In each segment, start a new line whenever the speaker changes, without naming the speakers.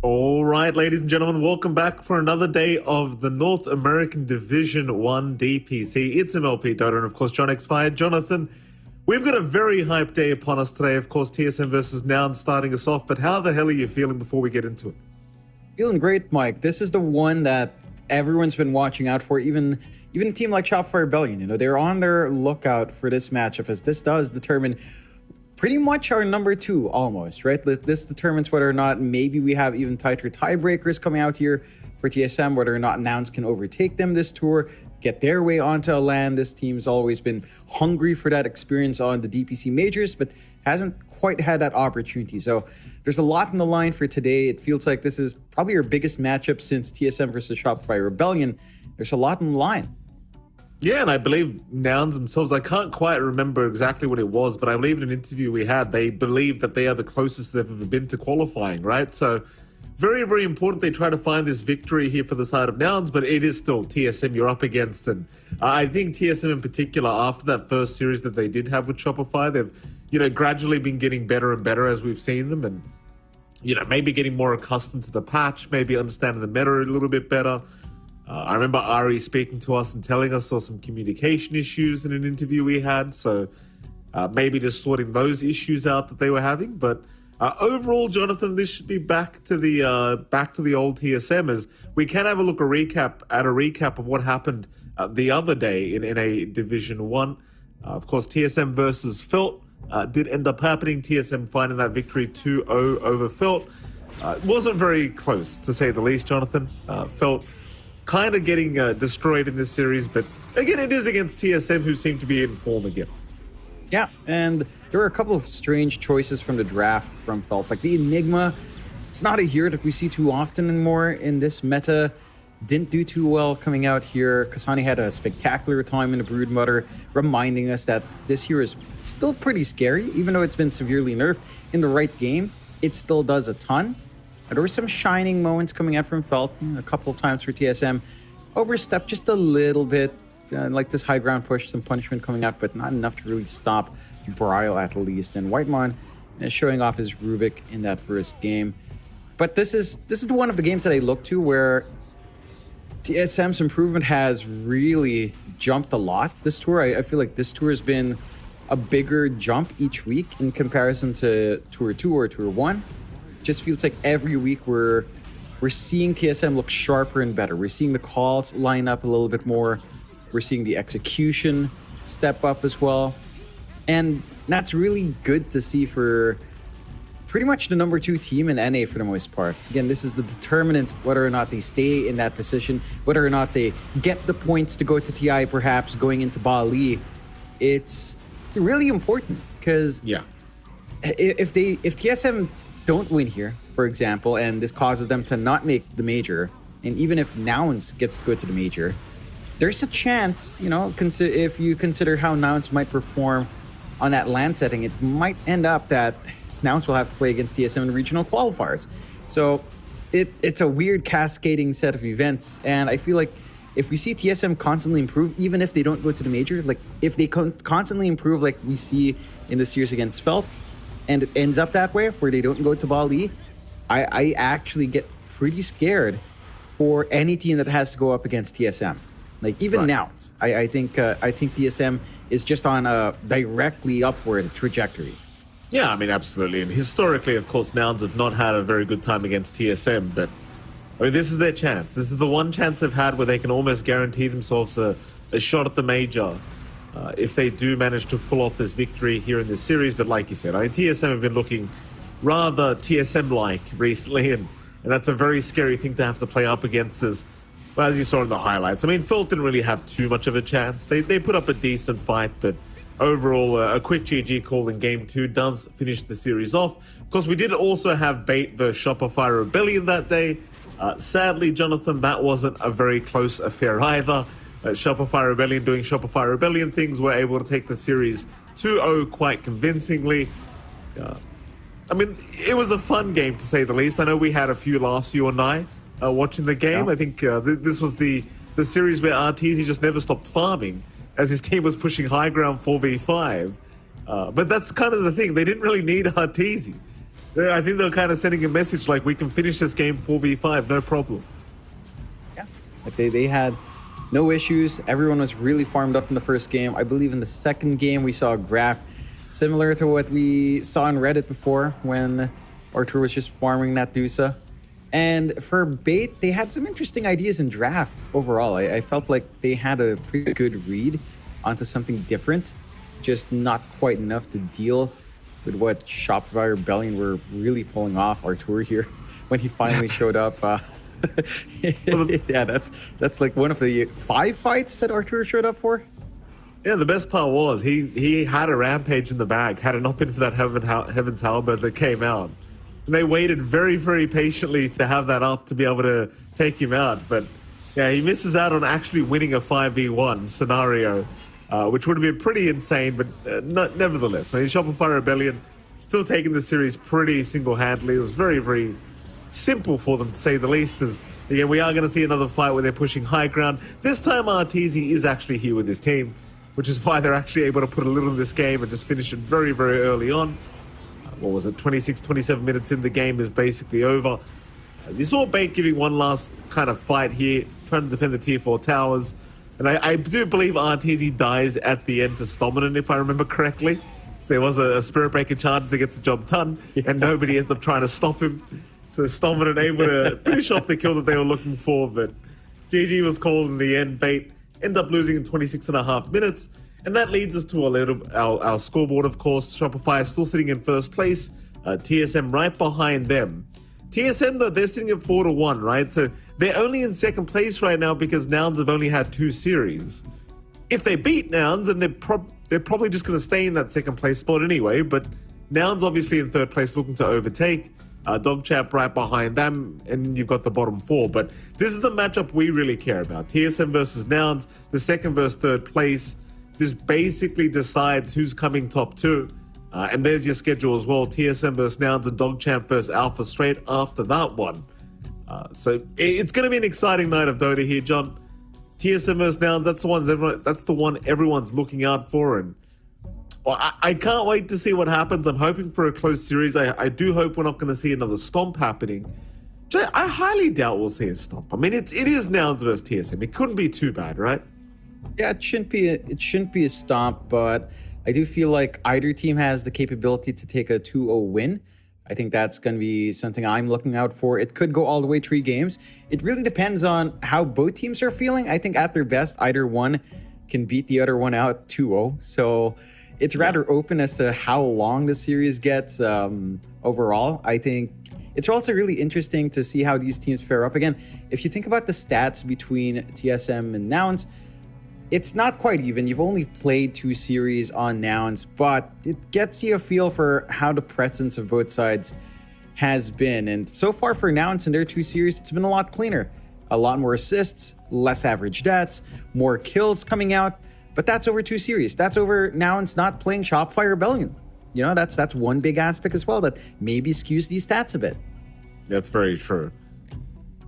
All right, ladies and gentlemen, welcome back for another day of the North American Division 1 DPC. It's MLP Dota and, of course, John X Fire. Jonathan, we've got a very hyped day upon us today. Of course, TSM versus Noun starting us off, but how the hell are you feeling before we get into it?
Feeling great, Mike. This is the one that everyone's been watching out for, even a team like Shopify Rebellion. They're on their lookout for this matchup, as this does determine pretty much our number two almost, right? This determines whether or not maybe we have even tighter tiebreakers coming out here for TSM, whether or not Nouns can overtake them this tour, get their way onto a LAN. This team's always been hungry for that experience on the DPC majors, but hasn't quite had that opportunity. So there's a lot in the line for today. It feels like this is probably our biggest matchup since TSM versus Shopify Rebellion. There's a lot in the line.
Yeah, and I believe Nouns themselves, I can't quite remember exactly what it was, but I believe in an interview we had, they believe that they are the closest they've ever been to qualifying, right? So very, very important they try to find this victory here for the side of Nouns, but it is still TSM you're up against. And I think TSM in particular, after that first series that they did have with Shopify, they've, gradually been getting better and better as we've seen them. And, maybe getting more accustomed to the patch, maybe understanding the meta a little bit better. I remember Ari speaking to us and telling us there were some communication issues in an interview we had. So maybe just sorting those issues out that they were having. But overall, Jonathan, this should be back to the old TSM, as we can have a recap of what happened the other day in a Division 1. Of course, TSM versus Felt did end up happening. TSM finding that victory 2-0 over Felt. It wasn't very close, to say the least, Jonathan. Felt kind of getting destroyed in this series, but again, it is against TSM, who seem to be in form again.
Yeah, and there were a couple of strange choices from the draft from Felt. Like the Enigma, it's not a hero that we see too often anymore in this meta. Didn't do too well coming out here. Kasani had a spectacular time in the Broodmother, reminding us that this hero is still pretty scary, even though it's been severely nerfed. In the right game, it still does a ton. There were some shining moments coming out from Felt a couple of times for TSM. Overstepped just a little bit, like this high ground push, some punishment coming out, but not enough to really stop Brile at least. And Whitemon showing off his Rubik in that first game. But this is one of the games that I look to where TSM's improvement has really jumped a lot this tour. I feel like this tour has been a bigger jump each week in comparison to Tour 2 or Tour 1. Just feels like every week we're seeing TSM look sharper and better. We're seeing the calls line up a little bit more. We're seeing the execution step up as well. And that's really good to see for pretty much the number 2 team in NA for the most part. Again, this is the determinant whether or not they stay in that position, whether or not they get the points to go to TI perhaps going into Bali. It's really important because if TSM don't win here, for example, and this causes them to not make the major, and even if Nouns gets to go to the major, there's a chance, if you consider how Nouns might perform on that LAN setting, it might end up that Nouns will have to play against TSM in regional qualifiers. So it's a weird cascading set of events, and I feel like if we see TSM constantly improve, even if they don't go to the major, like if they constantly improve like we see in the series against Felt, and it ends up that way where they don't go to Bali, I actually get pretty scared for any team that has to go up against TSM. Like even Nouns, I think TSM is just on a directly upward trajectory.
Yeah, I mean, absolutely. And historically, of course, Nouns have not had a very good time against TSM, but this is their chance. This is the one chance they've had where they can almost guarantee themselves a shot at the major if they do manage to pull off this victory here in this series. But like you said, TSM have been looking rather TSM-like recently, and that's a very scary thing to have to play up against, as you saw in the highlights. I mean, Felt didn't really have too much of a chance. They put up a decent fight, but overall, a quick GG call in Game 2 does finish the series off. Of course, we did also have Bait versus Shopify Rebellion that day. Sadly, Jonathan, that wasn't a very close affair either. Shopify Rebellion doing Shopify Rebellion things were able to take the series 2-0 quite convincingly. I mean, it was a fun game to say the least. I know we had a few laughs, you and I, watching the game. Yeah. I think this was the series where Arteezy just never stopped farming as his team was pushing high ground 4v5. But that's kind of the thing. They didn't really need Arteezy. Yeah, I think they're kind of sending a message like we can finish this game 4v5, no problem.
Yeah, like they had no issues. Everyone was really farmed up in the first game. I believe in the second game we saw a graph similar to what we saw on Reddit before when Artur was just farming that Dusa. And for Bait, they had some interesting ideas in draft overall. I felt like they had a pretty good read onto something different, just not quite enough to deal with what Shopify Rebellion were really pulling off Artur here when he finally showed up. Yeah, that's like one of the 5 fights that Artur showed up for.
Yeah, the best part was he had a rampage in the bag. Had it not been for that Heaven's Halberd that came out, and they waited very, very patiently to have that up to be able to take him out. But yeah, he misses out on actually winning a 5v1 scenario, which would have been pretty insane. But nevertheless, I mean, Shopify Rebellion still taking the series pretty single-handedly. It was very, very simple for them, to say the least. As again, we are going to see another fight where they're pushing high ground. This time, Arteezy is actually here with his team, which is why they're actually able to put a little in this game and just finish it very, very early on. What was it, 26, 27 minutes in, the game is basically over. As you saw Bait giving one last kind of fight here, trying to defend the tier 4 towers. And I do believe Arteezy dies at the end to Stominant, if I remember correctly. So there was a Spirit Breaker charge that gets the job done, and nobody ends up trying to stop him. So Stominant able to finish off the kill that they were looking for, but GG was called in the end. Bait end up losing in 26.5 minutes. And that leads us to our scoreboard, of course. Shopify is still sitting in first place. TSM right behind them. TSM, though, they're sitting at 4-1, right? So they're only in second place right now because Nouns have only had 2 series. If they beat Nouns, then they're probably just going to stay in that second place spot anyway. But Nouns obviously in third place looking to overtake. Dogchamp right behind them, and you've got the bottom 4. But this is the matchup we really care about. TSM versus Nouns, the second versus third place. This basically decides who's coming top 2. And there's your schedule as well. TSM versus Nouns and Dogchamp versus Alpha straight after that one. So it's going to be an exciting night of Dota here, John. TSM versus Nouns, that's the one everyone's looking out for. And well, I can't wait to see what happens. I'm hoping for a close series. I do hope we're not going to see another stomp happening. I highly doubt we'll see a stomp. I mean, it is Nouns versus TSM. It couldn't be too bad, right?
Yeah, it shouldn't be a stomp, but I do feel like either team has the capability to take a 2-0 win. I think that's going to be something I'm looking out for. It could go all the way 3 games. It really depends on how both teams are feeling. I think at their best, either one can beat the other one out 2-0. So it's rather open as to how long the series gets overall. I think it's also really interesting to see how these teams fare up. Again, if you think about the stats between TSM and Nouns, it's not quite even. You've only played 2 series on Nouns, but it gets you a feel for how the presence of both sides has been. And so far for Nouns in their 2 series, it's been a lot cleaner. A lot more assists, less average deaths, more kills coming out. But that's over 2 series. That's over Nouns not playing Shopify Rebellion. You know, that's one big aspect as well that maybe skews these stats a bit.
That's very true.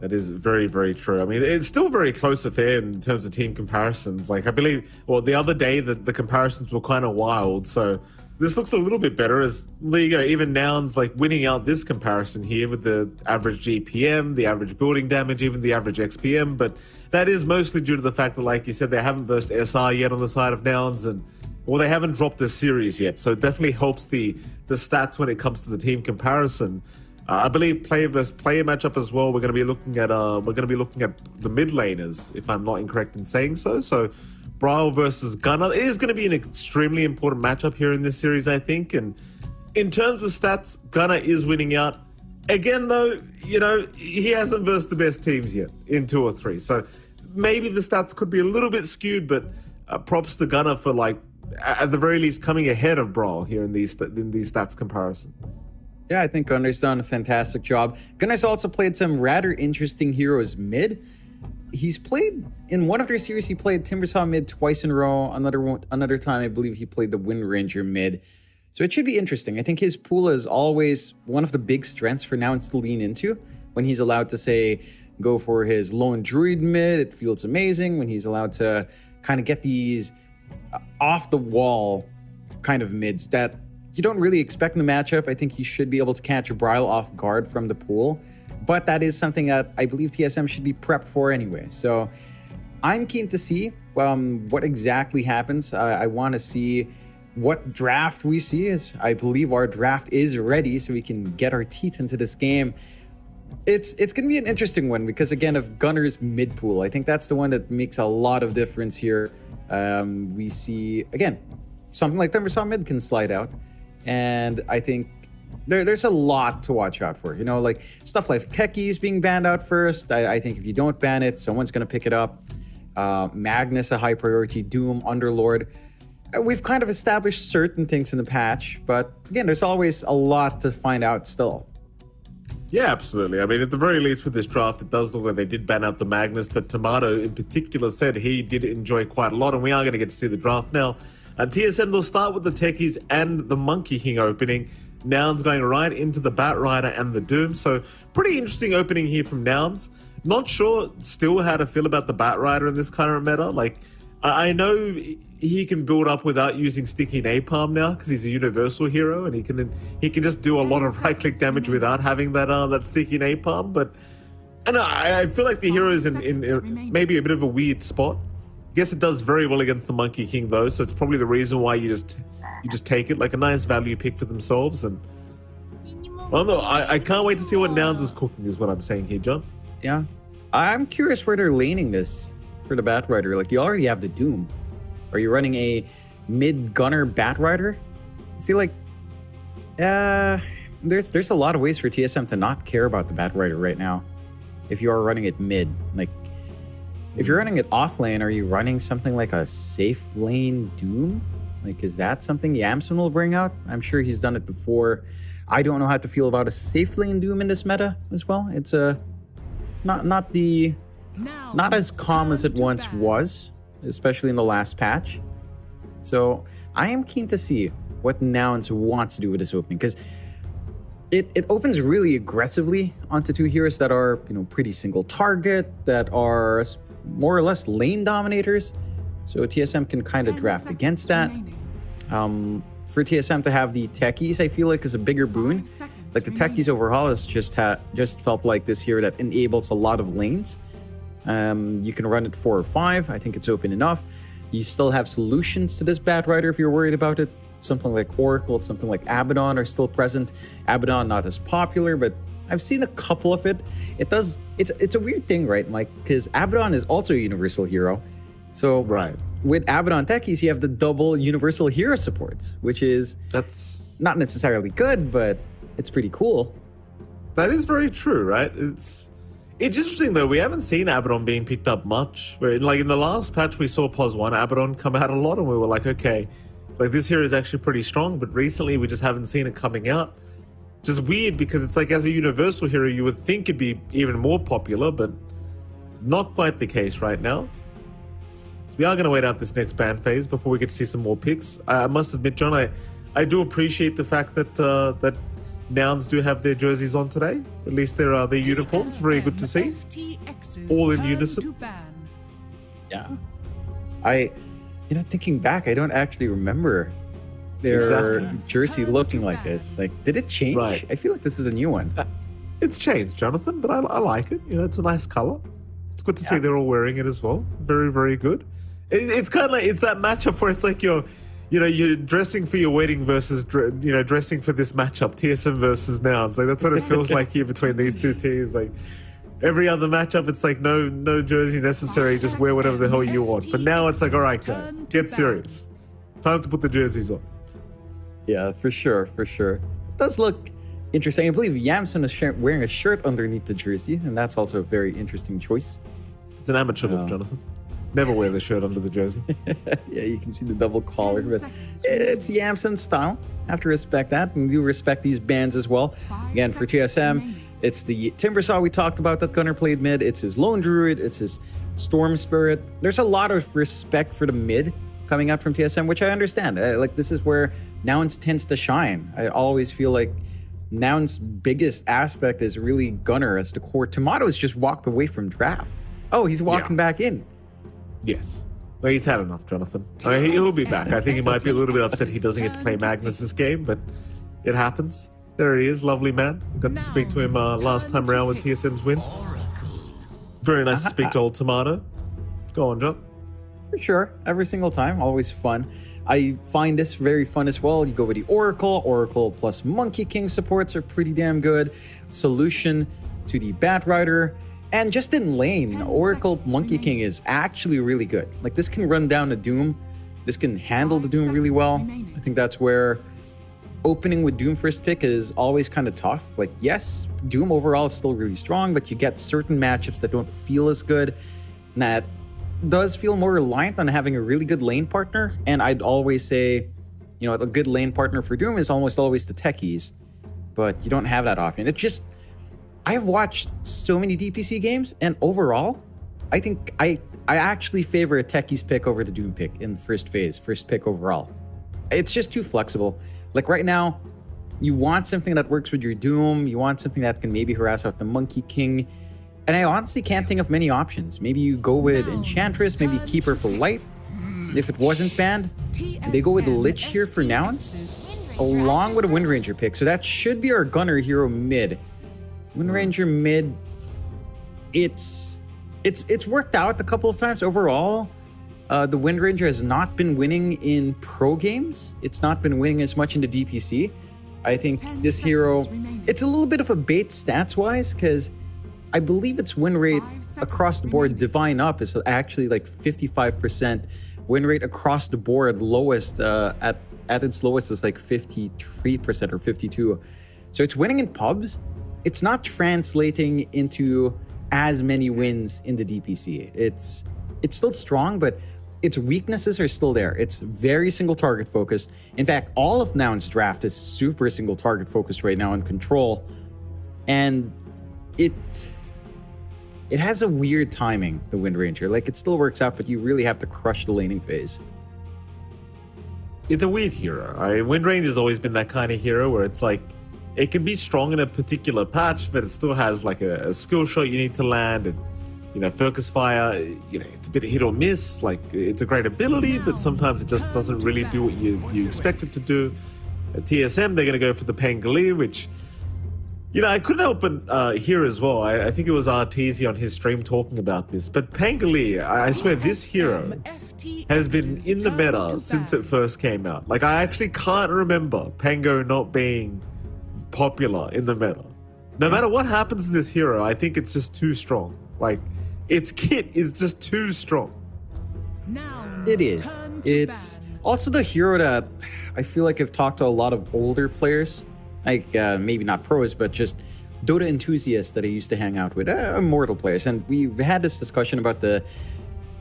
That is very, very true. I mean, it's still very close affair in terms of team comparisons. Like, I believe, well, the other day the comparisons were kind of wild. So this looks a little bit better as, there you go, even Nouns like winning out this comparison here with the average GPM, the average building damage, even the average XPM. But that is mostly due to the fact that, like you said, they haven't versed SR yet on the side of Nouns, and well, they haven't dropped this series yet. So it definitely helps the stats when it comes to the team comparison. I believe player versus player matchup as well. We're going to be looking at the mid laners, if I'm not incorrect in saying so. So Braille versus Gunnar, it is going to be an extremely important matchup here in this series, I think. And in terms of stats, Gunnar is winning out. Again, though, you know, he hasn't versed the best teams yet in 2 or 3. So maybe the stats could be a little bit skewed, but props to Gunnar for, like, at the very least coming ahead of Brawl here in these stats comparison.
Yeah, I think Gunnar's done a fantastic job. Gunnar's also played some rather interesting heroes mid. He's played, in one of their series, he played Timbersaw mid twice in a row. Another time, I believe he played the Wind Ranger mid. So it should be interesting. I think his pool is always one of the big strengths for Nouns to lean into. When he's allowed to, say, go for his Lone Druid mid, it feels amazing. When he's allowed to kind of get these off-the-wall kind of mids that you don't really expect in the matchup. I think you should be able to catch a Brile off guard from the pool, but that is something that I believe TSM should be prepped for anyway. So I'm keen to see what exactly happens. I want to see what draft we see. As I believe our draft is ready, so we can get our teeth into this game. It's going to be an interesting one because, again, of Gunner's mid pool, I think that's the one that makes a lot of difference here. We see, again, something like Timbersaw mid can slide out. And I think there's a lot to watch out for. You know, like stuff like Keki's being banned out first. I think if you don't ban it, someone's going to pick it up. Magnus, a high priority. Doom, Underlord. We've kind of established certain things in the patch. But again, there's always a lot to find out still.
Yeah, absolutely. I mean, at the very least with this draft, it does look like they did ban out the Magnus. That Tomato in particular said he did enjoy quite a lot, and we are going to get to see the draft now. And TSM will start with the Techies and the Monkey King opening. Nouns going right into the Bat Rider and the Doom. So pretty interesting opening here from Nouns. Not sure still how to feel about the Bat Rider in this current meta. Like, I know he can build up without using sticky napalm now because he's a universal hero and he can just do a lot of right-click damage without having that sticky napalm. But I feel like the hero is in maybe a bit of a weird spot. I guess it does very well against the Monkey King though, so it's probably the reason why you just take it, like a nice value pick for themselves. And well, no, I can't wait to see what Nouns is cooking, is what I'm saying here, John.
Yeah, I'm curious where they're laning this for the Bat Rider. Like, you already have the Doom. Are you running a mid gunner Bat Rider? I feel like there's a lot of ways for TSM to not care about the Bat Rider right now. If you are running it mid, like if you're running it off lane, are you running something like a safe lane Doom? Like, is that something Yamson will bring out? I'm sure he's done it before. I don't know how to feel about a safe lane Doom in this meta as well. It's not as calm as it once was, especially in the last patch. So I am keen to see what Nouns wants to do with this opening, because it opens really aggressively onto two heroes that are, you know, pretty single target, that are more or less lane dominators. So TSM can kind of draft against that. For TSM to have the Techies, I feel like is a bigger boon. Like the Techies overhaul has just felt like this hero that enables a lot of lanes. You can run it 4 or 5. I think it's open enough. You still have solutions to this Bat Rider if you're worried about it. Something like Oracle, something like Abaddon are still present. Abaddon not as popular, but I've seen a couple of it. It's a weird thing, right, Mike? Because Abaddon is also a universal hero. So
right,
with Abaddon Techies, you have the double universal hero supports, which is that's not necessarily good, but it's pretty cool.
That is very true, right? It's interesting though. We haven't seen Abaddon being picked up much. Where, like in the last patch, we saw POS 1 Abaddon come out a lot, and we were like, okay, like this hero is actually pretty strong. But recently, we just haven't seen it coming out. Just weird, because it's like as a universal hero, you would think it'd be even more popular, but not quite the case right now. So we are going to wait out this next ban phase before we get to see some more picks. I must admit, John, I do appreciate the fact that that Nouns do have their jerseys on today. At least their uniforms. Very good to see. All in unison.
Yeah. Thinking back, I don't actually remember their jersey looking like this. Like, did it change?
Right.
I feel like this is a new one.
It's changed, Jonathan, but I like it. You know, it's a nice color. It's good to see they're all wearing it as well. Very, very good. It's kind of like, it's that matchup where it's like you're dressing for your wedding versus, dressing for this matchup, TSM versus Nouns. Like, that's what it feels like here between these two teams. Like, every other matchup, it's like no jersey necessary, just wear whatever the hell you want. But now it's like, all right, guys, get serious. Time to put the jerseys on.
Yeah, for sure. It does look interesting. I believe Yamson is wearing a shirt underneath the jersey, and that's also a very interesting choice.
It's an amateur look, Jonathan. Never wear the shirt under the jersey.
Yeah, you can see the double collar, but it's Yamson style. Have to respect that, and do respect these bans as well. Again, for TSM, it's the Timbersaw we talked about that Gunner played mid. It's his Lone Druid. It's his Storm Spirit. There's a lot of respect for the mid coming out from TSM, which I understand. Like, this is where Nouns tends to shine. I always feel like Nouns' biggest aspect is really Gunner as the core. Tomato's just walked away from draft. Oh, he's walking back in.
Yes. Well, he's had enough, Jonathan. I mean, he'll be back. I think he might be a little bit upset he doesn't get to play Magnus's game, but it happens. There he is, lovely man. Got to speak to him last time around with TSM's win. Very nice to speak to old Tomato. Go on, John.
For sure. Every single time. Always fun. I find this very fun as well. You go with the Oracle. Oracle plus Monkey King supports are pretty damn good. Solution to the Batrider. And just in lane, Oracle Monkey King is actually really good. Like, this can run down the Doom. This can handle the Doom really well. I think that's where opening with Doom first pick is always kind of tough. Like, yes, Doom overall is still really strong, but you get certain matchups that don't feel as good. And that does feel more reliant on having a really good lane partner. And I'd always say, you know, a good lane partner for Doom is almost always the techies. But you don't have that option. It just... I've watched so many DPC games, and overall, I think I actually favor a techies pick over the Doom pick in first phase, first pick overall. It's just too flexible. Like right now, you want something that works with your Doom, you want something that can maybe harass out the Monkey King, and I honestly can't think of many options. Maybe you go with Enchantress, maybe Keeper of the Light, if it wasn't banned. They go with the Lich here for Nouns, along with a Wind Ranger pick, so that should be our Gunner hero mid. Wind Ranger mid, it's worked out a couple of times. Overall, the Wind Ranger has not been winning in pro games. It's not been winning as much in the DPC. I think this hero, it's a little bit of a bait stats-wise, because I believe its win rate across the board, Divine Up, is actually like 55%. Win rate across the board, lowest, at its lowest is like 53% or 52%. So it's winning in pubs. It's not translating into as many wins in the DPC. It's still strong, but its weaknesses are still there. It's very single target focused. In fact, all of Noun's draft is super single target focused right now in Control. And it has a weird timing, the Wind Ranger. Like, it still works out, but you really have to crush the laning phase.
It's a weird hero. Wind Ranger's always been that kind of hero where it's like, it can be strong in a particular patch, but it still has like a skill shot you need to land, and you know, Focus Fire, you know, it's a bit hit or miss. Like, it's a great ability, but sometimes it just doesn't really do what you expect it to do. At TSM, they're going to go for the Pangolier, which, you know, I couldn't help but hear as well. I think it was Arteezy on his stream talking about this, but Pangolier, I swear this hero has been in the meta since it first came out. Like, I actually can't remember Pango not being popular in the meta. No matter what happens to this hero, I think it's just too strong. Like, its kit is just too strong.
It is. It's also the hero that I feel like I've talked to a lot of older players, like maybe not pros, but just Dota enthusiasts that I used to hang out with, Immortal players, and we've had this discussion about the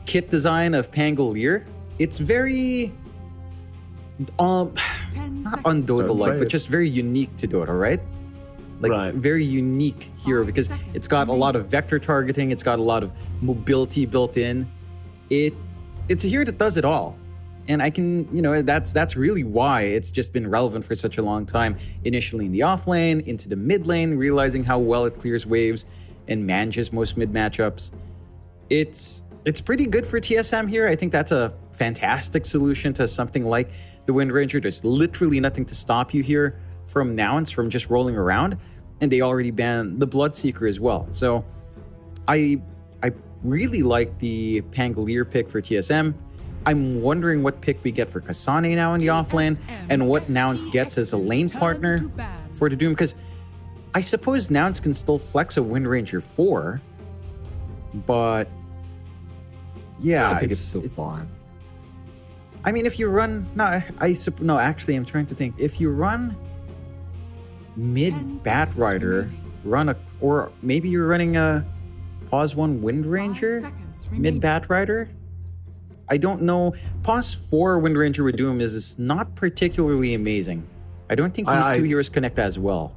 kit design of Pangolier. It's very not un-Dota-like, but just very unique to Dota, right? Like, very unique hero because it's got a lot of vector targeting, it's got a lot of mobility built in. It's a hero that does it all. And I can, you know, that's really why it's just been relevant for such a long time. Initially in the off lane, into the mid lane, realizing how well it clears waves and manages most mid matchups. It's pretty good for TSM here. I think that's a fantastic solution to something like the Wind Ranger. There's literally nothing to stop you here from Nouns from just rolling around, and they already banned the Bloodseeker as well. So I really like the Pangolier pick for TSM. I'm wondering what pick we get for Kasane now in the offlane, and what Nouns gets as a lane partner for the Doom, because I suppose Nouns can still flex a Wind Ranger 4, but yeah,
I think it's still fine.
I mean, if you run... No, actually, I'm trying to think. If you run mid Batrider, or maybe you're running a Pause 1 Wind Ranger mid Batrider? I don't know. Pause 4 Wind Ranger with Doom is not particularly amazing. I don't think these two heroes connect as well.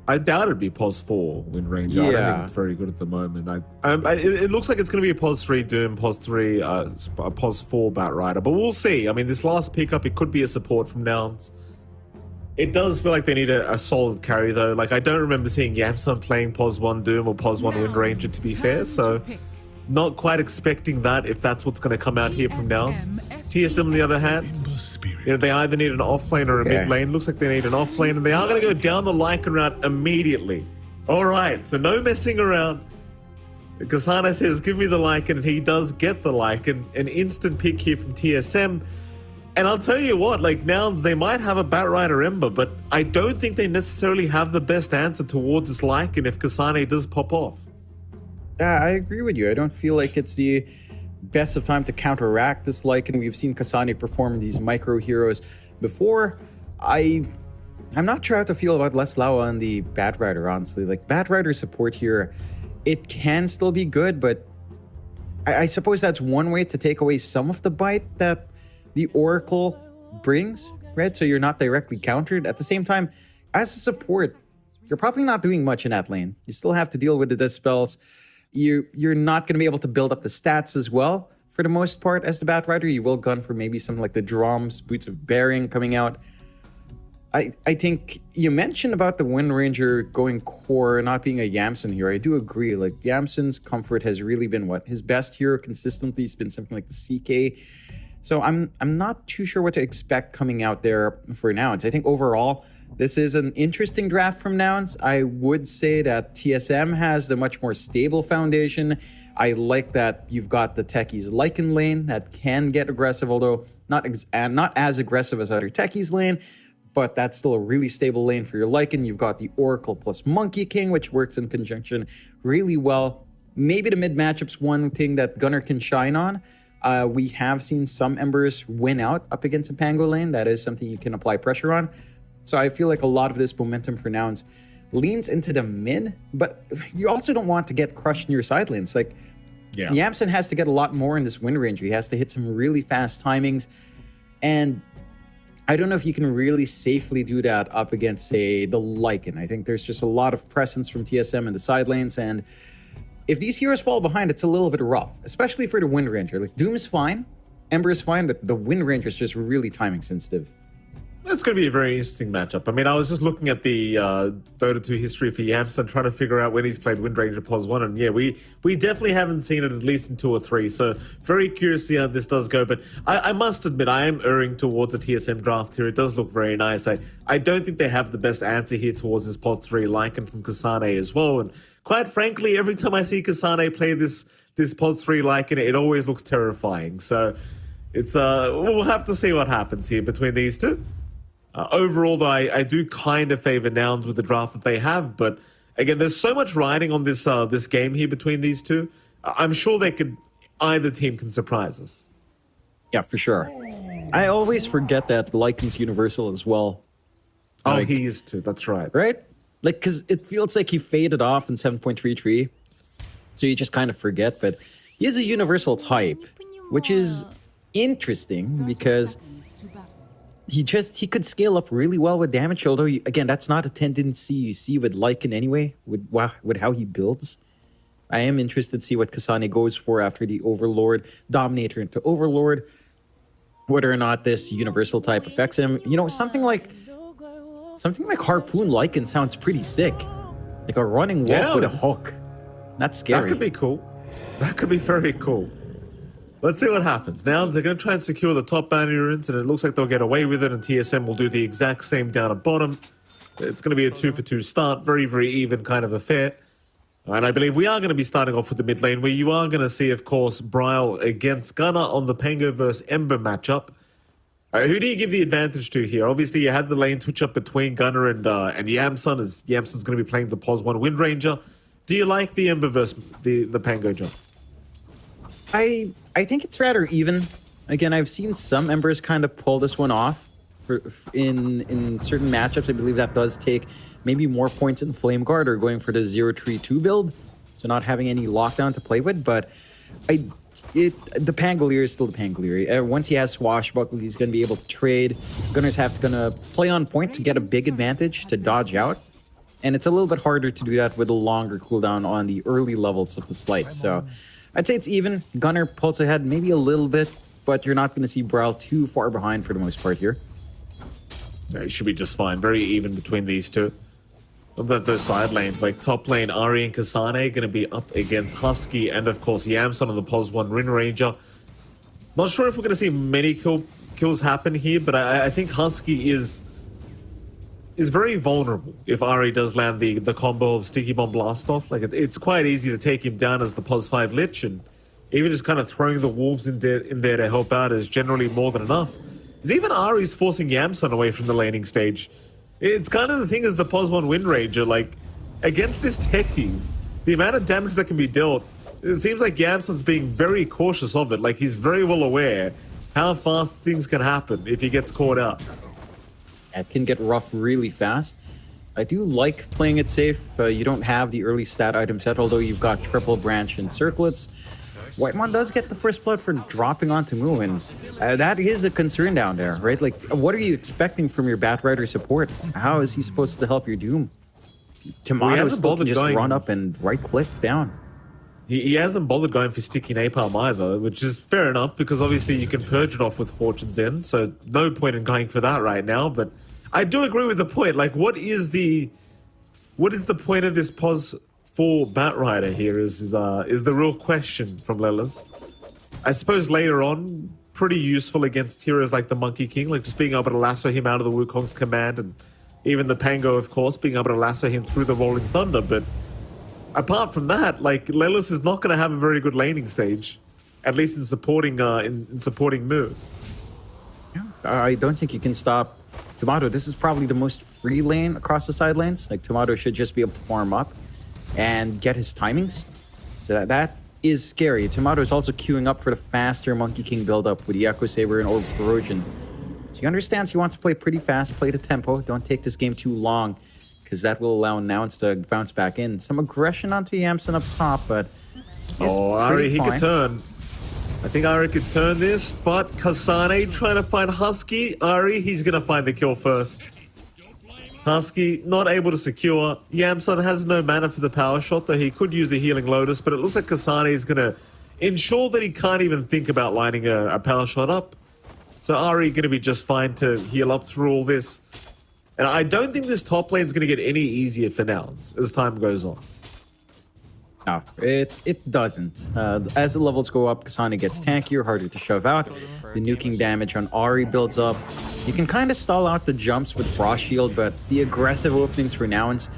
I doubt it'd be Pause 4 Wind Ranger.
Yeah.
I don't think it's very good at the moment. It looks like it's going to be a Pause 3 Doom, Pause 3, Pause 4 Batrider, but we'll see. I mean, this last pickup, it could be a support from Nouns. It does feel like they need a solid carry, though. Like, I don't remember seeing Yamsun playing Pause 1 Doom or Pause 1 Wind Ranger, to be fair, so Not quite expecting that if that's what's going to come out here from Nouns. TSM, on the other hand, they either need an off lane or a mid lane. Looks like they need an off lane, and they are going to go down the Lycan route immediately. All right, so no messing around. Kasane says, give me the Lycan, and he does get the Lycan. An instant pick here from TSM. And I'll tell you what, like Nouns, they might have a Batrider Ember, but I don't think they necessarily have the best answer towards this Lycan if Kasane does pop off.
I agree with you. I don't feel like it's the best of time to counteract this Lycan. We've seen Kasane perform these micro heroes before. I'm not sure how to feel about Leslawa and the Batrider, honestly. Like, Batrider support here, it can still be good, but I suppose that's one way to take away some of the bite that the Oracle brings, right? So you're not directly countered. At the same time, as a support, you're probably not doing much in that lane. You still have to deal with the dispels. You're not going to be able to build up the stats as well for the most part as the Batrider. You will gun for maybe something like the Drums, Boots of Bearing coming out. I think you mentioned about the Wind Ranger going core, not being a Yamsen hero. I do agree. Like, Yamsen's comfort has really been what? His best hero consistently has been something like the CK. So I'm not too sure what to expect coming out there for Nouns. I think overall, this is an interesting draft from Nouns. I would say that TSM has the much more stable foundation. I like that you've got the Techies Lycan lane that can get aggressive, although not as aggressive as other Techies lane, but that's still a really stable lane for your Lycan. You've got the Oracle plus Monkey King, which works in conjunction really well. Maybe the mid matchup's one thing that Gunnar can shine on. We have seen some Embers win out up against a Pango lane. That is something you can apply pressure on. So I feel like a lot of this momentum for Nouns leans into the mid, but you also don't want to get crushed in your side lanes. Like, Yamsen has to get a lot more in this Wind Ranger. He has to hit some really fast timings. And I don't know if you can really safely do that up against, say, the Lycan. I think there's just a lot of presence from TSM in the side lanes, and if these heroes fall behind, it's a little bit rough, especially for the Wind Ranger. Like, Doom is fine, Ember is fine, but the Wind Ranger is just really timing sensitive.
That's going to be a very interesting matchup. I mean, I was just looking at the Dota 2 history for Yamsen, trying to figure out when he's played Wind Ranger Pos 1, and yeah, we definitely haven't seen it at least in 2 or 3, so very curious to see how this does go, but I must admit, I am erring towards a TSM draft here. It does look very nice. I don't think they have the best answer here towards this Pos 3 Lycan from Kasane as well, and quite frankly, every time I see Kasane play this Pos 3 Lycan, it always looks terrifying, so it's we'll have to see what happens here between these two. Overall, though, I do kind of favor Nouns with the draft that they have, but again, there's so much riding on this this game here between these two. I'm sure either team can surprise us.
Yeah, for sure. I always forget that Lycan's universal as well.
Oh, like, he is too. That's right.
Right? Like, because it feels like he faded off in 7.33, so you just kind of forget, but he is a universal type, which is interesting because he could scale up really well with damage, although, again, that's not a tendency you see with Lycan anyway, with how he builds. I am interested to see what Kasane goes for after the Overlord, Dominator into Overlord, whether or not this universal type affects him. You know, something like Harpoon Lycan sounds pretty sick. Like a running wolf with a hook. That's scary.
That could be cool. That could be very cool. Let's see what happens. Nouns, they're going to try and secure the top bounty runes, and it looks like they'll get away with it, and TSM will do the exact same down at bottom. It's going to be a 2-for-2 start. Very, very even kind of affair. And I believe we are going to be starting off with the mid lane, where you are going to see, of course, Bryle against Gunnar on the Pango versus Ember matchup. Who do you give the advantage to here? Obviously, you had the lane switch up between Gunnar and Yamsen, as Yamsen's going to be playing the Pos 1 Wind Ranger. Do you like the Ember versus the Pango jump?
I think it's rather even. Again, I've seen some Embers kind of pull this one off in certain matchups. I believe that does take maybe more points in Flame Guard or going for the 0-3-2 build, so not having any lockdown to play with. But the Pangolier is still the Pangolier. Once he has Swashbuckle, he's going to be able to trade. Gunners going to play on point to get a big advantage to dodge out. And it's a little bit harder to do that with a longer cooldown on the early levels of the Slight. So I'd say it's even. Gunnar pulls ahead maybe a little bit, but you're not going to see Bryle too far behind for the most part here.
Yeah, it should be just fine. Very even between these two. those side lanes, like top lane, Ari and Kasane going to be up against Husky and, of course, Yamson on the POS 1 Rin Ranger. Not sure if we're going to see many kills happen here, but I think Husky is very vulnerable if Ari does land the combo of Sticky Bomb Blast Off. Like, it's quite easy to take him down as the POS 5 Lich, and even just kind of throwing the Wolves in there to help out is generally more than enough. Because even Ari's forcing Yamson away from the laning stage. It's kind of the thing as the POS 1 Wind Ranger, like, against this techies, the amount of damage that can be dealt, it seems like Yamson's being very cautious of it. Like, he's very well aware how fast things can happen if he gets caught out.
It can get rough really fast. I do like playing it safe. You don't have the early stat item set, although you've got Triple Branch and Circlets. Whitemon does get the first blood for dropping onto Moo, and that is a concern down there, right? Like, what are you expecting from your Batrider support? How is he supposed to help your Doom? Tomato still can just run up and right-click down.
He hasn't bothered going for Sticky Napalm either, which is fair enough, because obviously you can purge it off with Fortune's End, so no point in going for that right now. But I do agree with the point. Like, what is the point of this POS 4 Batrider here is the real question from Lelis. I suppose later on, pretty useful against heroes like the Monkey King, like just being able to lasso him out of the Wukong's command, and even the Pango, of course, being able to lasso him through the Rolling Thunder. But apart from that, like, Lelis is not going to have a very good laning stage, at least in supporting Moo.
Yeah, I don't think you can stop Tomato. This is probably the most free lane across the side lanes. Like, Tomato should just be able to farm up and get his timings. So that is scary. Tomato is also queuing up for the faster Monkey King build-up with the Echo Saber and Orb of Corrosion. So he understands he wants to play pretty fast, play the tempo. Don't take this game too long, because that will allow Nouns to bounce back in. Some aggression onto Yamson up top, but
Ari, he could turn. I think Ari could turn this, but Kasane trying to find Husky. Ari, he's going to find the kill first. Husky not able to secure. Yamson has no mana for the power shot, though he could use a Healing Lotus, but it looks like Kasane is going to ensure that he can't even think about lining a power shot up. So Ari going to be just fine to heal up through all this. And I don't think this top lane is going to get any easier for Nouns as time goes on.
No, it doesn't. As the levels go up, Kasane gets tankier, harder to shove out. The nuking damage on Ari builds up. You can kind of stall out the jumps with Frost Shield, but the aggressive openings for Nouns,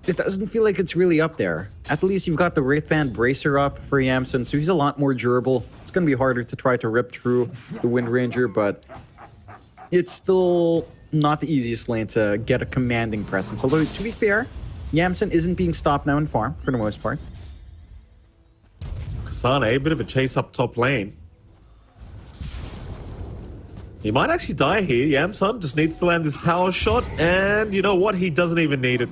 it doesn't feel like it's really up there. At least you've got the Wraithband Bracer up for Yamson, so he's a lot more durable. It's going to be harder to try to rip through the Wind Ranger, but it's still not the easiest lane to get a commanding presence. Although, to be fair, Yamson isn't being stopped now in farm, for the most part.
Kasane, a bit of a chase up top lane. He might actually die here. Yamson just needs to land this power shot, and you know what? He doesn't even need it.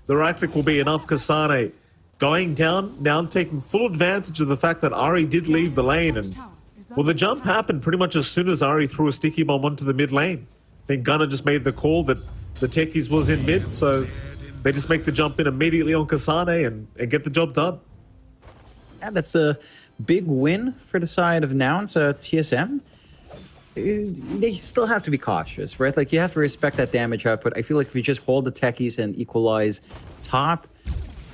The right click will be enough. Kasane going down, now taking full advantage of the fact that Ari did leave the lane, and well, the jump happened pretty much as soon as Ari threw a sticky bomb onto the mid lane. I think Gunnar just made the call that the techies was in mid, so they just make the jump in immediately on Kasane and get the job done.
Yeah, that's a big win for the side of Nouns. TSM, they still have to be cautious, right? Like, you have to respect that damage output. I feel like if you just hold the techies and equalize top,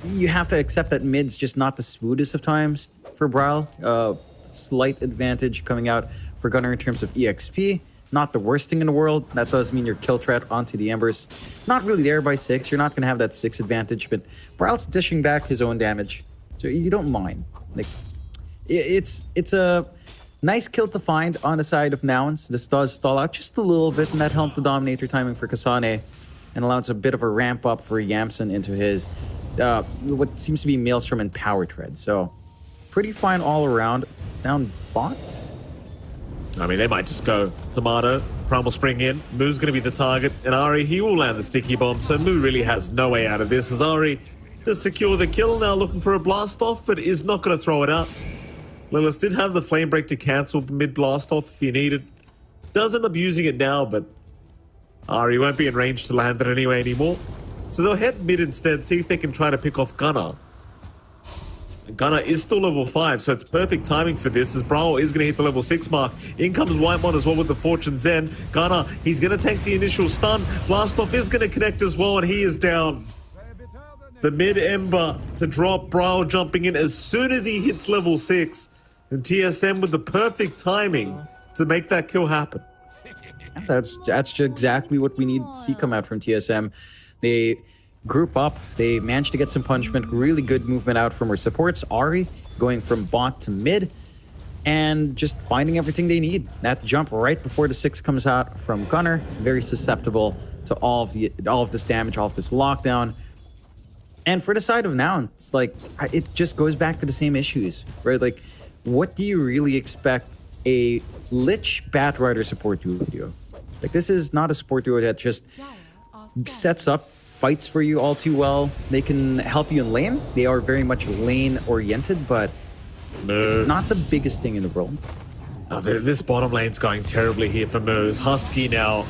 you have to accept that mid's just not the smoothest of times for Brawl. Slight advantage coming out for Gunnar in terms of EXP. Not the worst thing in the world. That does mean your kill threat onto the Embers not really there by 6. You're not going to have that 6 advantage, but Brawl's dishing back his own damage, so you don't mind. Like, it's a nice kill to find on the side of Nouns. This does stall out just a little bit, and that helped the Dominator timing for Kasane and allows a bit of a ramp up for Yamson into his what seems to be Maelstrom and Power Tread. So pretty fine all around. Down bot.
I mean, they might just go Tomato, Primal Spring in, Moo's going to be the target, and Ari, he will land the sticky bomb, so Moo really has no way out of this, as Ari does secure the kill, now looking for a blast off, but is not going to throw it out. Lilith did have the Flame Break to cancel mid blast off if he needed. Does end up using it now, but Ari won't be in range to land it anyway anymore. So they'll head mid instead, see if they can try to pick off Gunnar. Gunnar is still level 5, so it's perfect timing for this, as Brawl is going to hit the level 6 mark. In comes Whitemon as well with the Fortune's End. Gunnar, he's going to tank the initial stun. Blastoff is going to connect as well, and he is down. The mid Ember to drop Brawl jumping in as soon as he hits level 6. And TSM with the perfect timing to make that kill happen.
That's exactly what we need to see come out from TSM. They group up. They managed to get some punishment. Really good movement out from her supports. Ahri going from bot to mid. And just finding everything they need. That jump right before the 6 comes out from Gunnar, very susceptible to all of this damage, all of this lockdown. And for the side of now, it's like it just goes back to the same issues, right? Like, what do you really expect a Lich Batrider support duo to do? Like, this is not a support duo that just sets up fights for you all too well. They can help you in lane. They are very much lane oriented, but not the biggest thing in the world.
Oh, this bottom lane's going terribly here for Moose. Husky now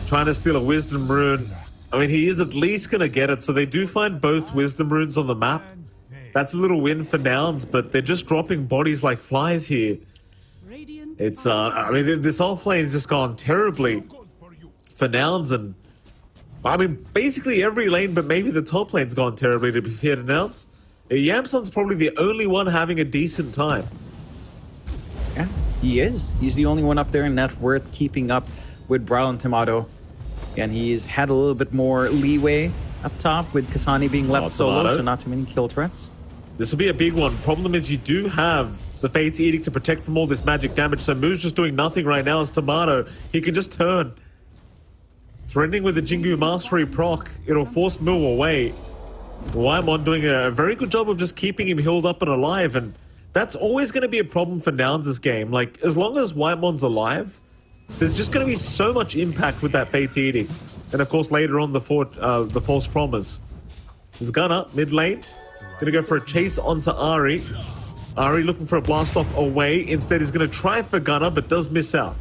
trying to steal a Wisdom Rune. I mean, he is at least going to get it. So they do find both Wisdom Runes on the map. That's a little win for Nouns, but they're just dropping bodies like flies here. It's, I mean, this off lane's just gone terribly for Nouns. And, I mean, basically every lane, but maybe the top lane's gone terribly, to be fair to Nouns. Yamson's probably the only one having a decent time.
Yeah, he is. He's the only one up there, and that's worth keeping up with Brawl and Tomato. And he's had a little bit more leeway up top with Kasani being left solo, so not too many kill threats.
This will be a big one. Problem is you do have the Fate's Edict to protect from all this magic damage, so Moo's just doing nothing right now as Tomato. He can just turn. Threatening with the Jingu Mastery proc, it'll force Moo away. Whitemon doing a very good job of just keeping him healed up and alive, and that's always going to be a problem for Nouns' game. Like, as long as Whitemon's alive, there's just going to be so much impact with that Fate's Edict. And of course, later on, the False Promise. There's Gunnar, mid lane. Gonna go for a chase onto Ahri. Ahri looking for a blast off away. Instead, he's going to try for Gunnar, but does miss out.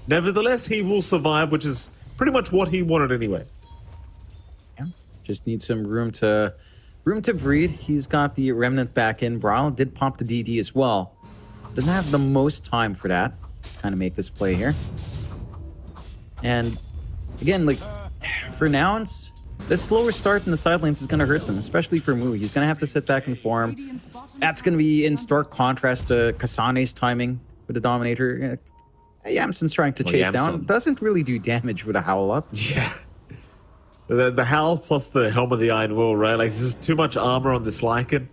Nevertheless, he will survive, which is pretty much what he wanted anyway.
Just needs some room to breathe. He's got the Remnant back in. Brawl did pop the DD as well. So didn't have the most time for that. Kind of make this play here. And again, like, for Nouns, this slower start in the side lanes is going to hurt them, especially for Moo. He's going to have to sit back and form. That's going to be in stark contrast to Kasane's timing with the Dominator. Yamson's trying to chase down. Doesn't really do damage with a Howl Up.
Yeah. The Howl plus the Helm of the Iron Will, right? Like, there's just too much armor on this Lycan.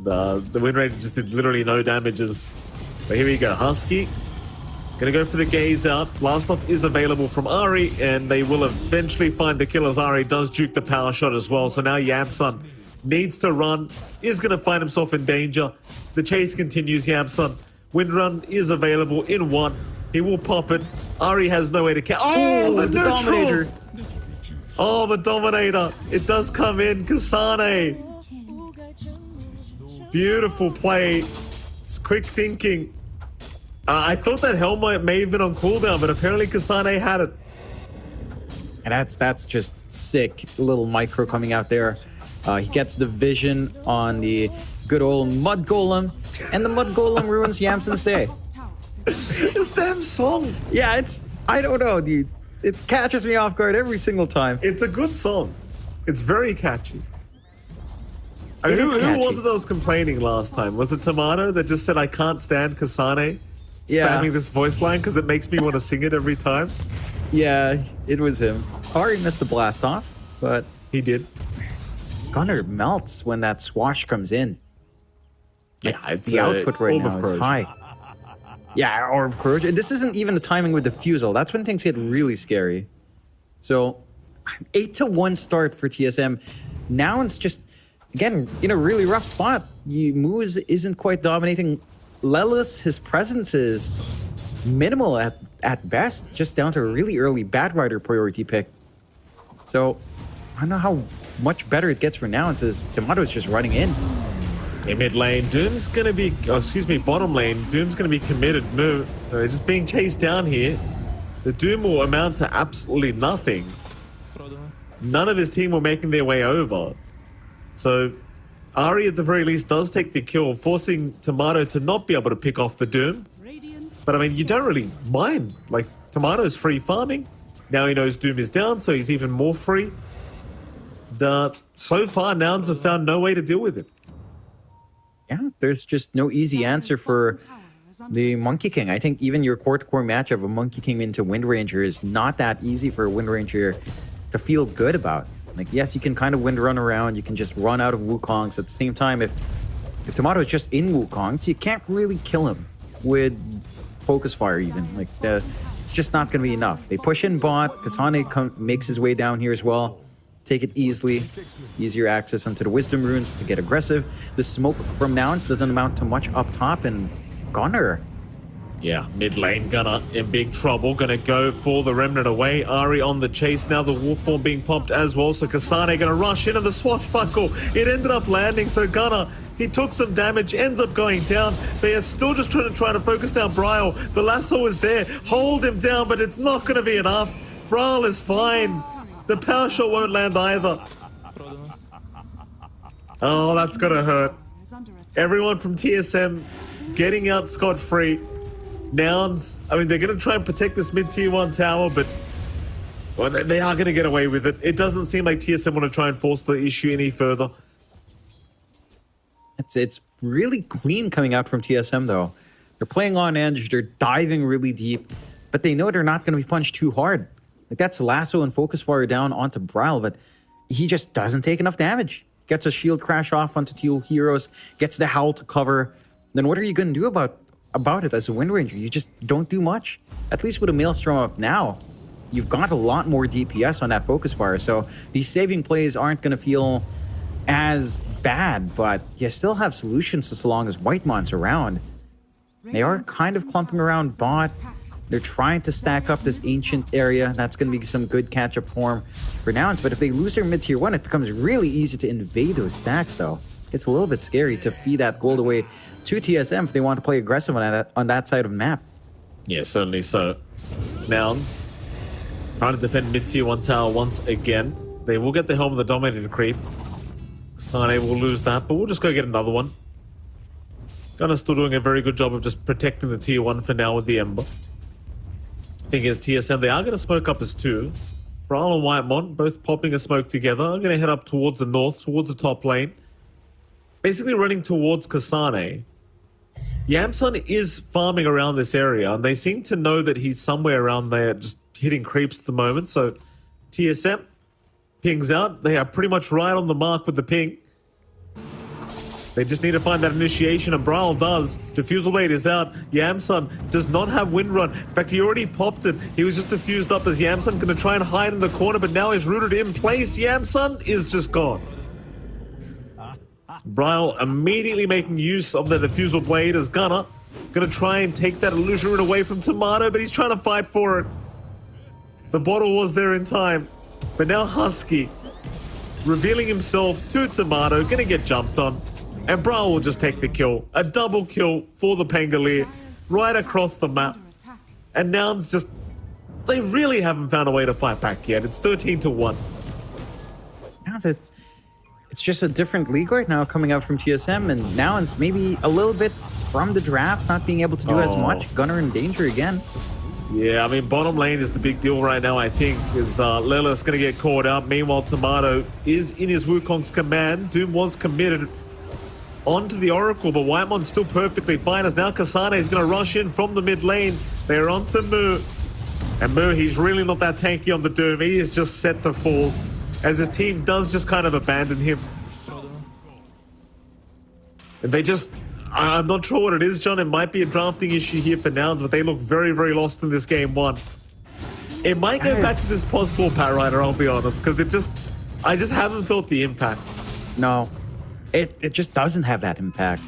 The win rate just did literally no damages. But here we go. Husky gonna go for the gaze out. Blast off is available from Ahri, and they will eventually find the kill as Ahri does juke the power shot as well. So now Yamson needs to run, is gonna find himself in danger. The chase continues. Yamson, wind run is available in one. He will pop it. Ahri has no way to catch. Oh, the Dominator! Oh, the Dominator. It does come in. Kasane. Beautiful play. It's quick thinking. I thought that Helm may have been on cooldown, but apparently Kasane had it.
And that's just sick. A little micro coming out there. He gets the vision on the good old Mud Golem, and the Mud Golem ruins Yamson's day.
This damn song.
Yeah, I don't know, dude. It catches me off guard every single time.
It's a good song. It's very catchy. I mean, who was it that was complaining last time? Was it Tomato that just said, I can't stand Kasane spamming this voice line because it makes me want to sing it every time?
Yeah, it was him. Ahri missed the blast off, but
he did.
Gunnar melts when that swash comes in.
Yeah, it's
the output right now is high. Yeah, Orb Corrosion. This isn't even the timing with Diffusal. That's when things get really scary. So, 8-1 start for TSM. Now it's just, again, in a really rough spot. Moose isn't quite dominating. Lelis, his presence is minimal at best, just down to a really early Batrider priority pick. So, I don't know how much better it gets for now. It says Tomato's just running in.
In mid lane, Doom's gonna be, bottom lane, Doom's gonna be committed. Moo, just being chased down here. The Doom will amount to absolutely nothing. None of his team were making their way over. So, Ahri at the very least does take the kill, forcing Tomato to not be able to pick off the Doom. But I mean, you don't really mind. Like, Tomato's free farming. Now he knows Doom is down, so he's even more free. so far, Nouns have found no way to deal with it.
Yeah, there's just no easy answer for the Monkey King. I think even your core-to-core match of a Monkey King into Wind Ranger is not that easy for a Wind Ranger to feel good about. Like, yes, you can kind of wind run around, you can just run out of Wukongs. At the same time, if Tomato is just in Wukongs, you can't really kill him with Focus Fire even. Like, it's just not going to be enough. They push in bot, Kasane makes his way down here as well. Take it easily. Easier access onto the Wisdom Runes to get aggressive. The smoke from Nouns doesn't amount to much up top, and Gunner.
Yeah, mid lane, Gunner in big trouble. Gonna go for the Remnant away. Ari on the chase now. The Wolf Form being pumped as well. So Kasane gonna rush into the swashbuckle. It ended up landing. So Gunner, he took some damage, ends up going down. They are still just trying to focus down Bryle. The lasso is there. Hold him down, but it's not gonna be enough. Bryle is fine. The power shot won't land either. Oh, that's gonna hurt. Everyone from TSM getting out scot-free. Nouns, I mean, they're going to try and protect this mid-tier 1 tower, but well, they are going to get away with it. It doesn't seem like TSM want to try and force the issue any further.
It's really clean coming out from TSM, though. They're playing on edge, they're diving really deep, but they know they're not going to be punched too hard. Like, that's Lasso and Focus Fire down onto Bryle, but he just doesn't take enough damage. Gets a shield crash off onto 2 heroes, gets the Howl to cover. Then what are you going to do about it as a Wind Ranger? You just don't do much. At least with a Maelstrom up now, you've got a lot more DPS on that Focus Fire, so these saving plays aren't going to feel as bad, but you still have solutions so long as Whitemon's around. They are kind of clumping around bot. They're trying to stack up this ancient area. That's going to be some good catch-up form for Nouns, but if they lose their mid-tier 1, it becomes really easy to invade those stacks, though. It's a little bit scary to feed that gold away to TSM if they want to play aggressive on that side of the map.
Yeah, certainly so. Nouns trying to defend mid-tier 1 tower once again. They will get the Helm of the Dominator creep. Sane will lose that, but we'll just go get another one. Gunner's still doing a very good job of just protecting the tier 1 for now with the Ember. Thing is, TSM, they are going to smoke up as 2. Brawl and Whitemon both popping a smoke together. I'm going to head up towards the north, towards the top lane. Basically running towards Kasane. Yamsun is farming around this area, and they seem to know that he's somewhere around there just hitting creeps at the moment. So TSM pings out. They are pretty much right on the mark with the ping. They just need to find that initiation, and Brawl does. Diffusal Blade is out. Yamsun does not have Wind Run. In fact, he already popped it. He was just diffused up as Yamsun going to try and hide in the corner, but now he's rooted in place. Yamsun is just gone. Brawl immediately making use of the Diffusal Blade as Gunner going to try and take that illusion rune away from Tomato, but he's trying to fight for it. The bottle was there in time, but now Husky revealing himself to Tomato, going to get jumped on. And Brawl will just take the kill. A double kill for the Pangolier right across the map. And Nouns just, they really haven't found a way to fight back yet. It's 13-1.
Yeah, it's just a different league right now coming out from TSM, and Nouns maybe a little bit from the draft, not being able to do as much. Gunner in danger again.
Yeah, I mean, bottom lane is the big deal right now, I think, is Lilith's going to get caught out. Meanwhile, Tomato is in his Wukong's command. Doom was committed onto the Oracle, but Whitemon's still perfectly fine as now Kasane is going to rush in from the mid lane. They're onto Mu. And Mu, he's really not that tanky on the Doom. He is just set to fall as his team does just kind of abandon him. And they just, I'm not sure what it is, John. It might be a drafting issue here for Nouns, but they look very, very lost in this game 1. It might go back to this possible Pat Rider, I'll be honest, because I just haven't felt the impact.
No. It just doesn't have that impact.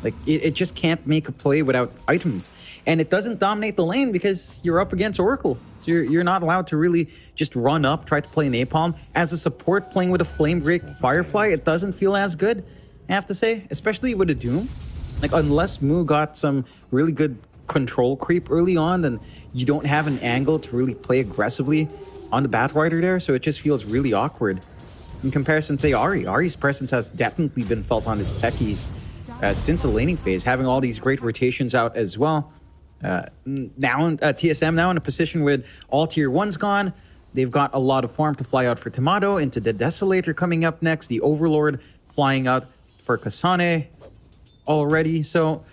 Like, it just can't make a play without items. And it doesn't dominate the lane because you're up against Oracle. So you're not allowed to really just run up, try to play Napalm. As a support playing with a Flame Break Firefly, it doesn't feel as good, I have to say. Especially with a Doom. Like, unless Mu got some really good control creep early on, then you don't have an angle to really play aggressively on the Batrider there. So it just feels really awkward. In comparison to, say, Ari. Ari's presence has definitely been felt on his techies since the laning phase, having all these great rotations out as well. Now TSM now in a position with all tier 1's gone, They've got a lot of farm to fly out for Tomato, into the Desolator coming up next, the Overlord flying out for Kasane already. So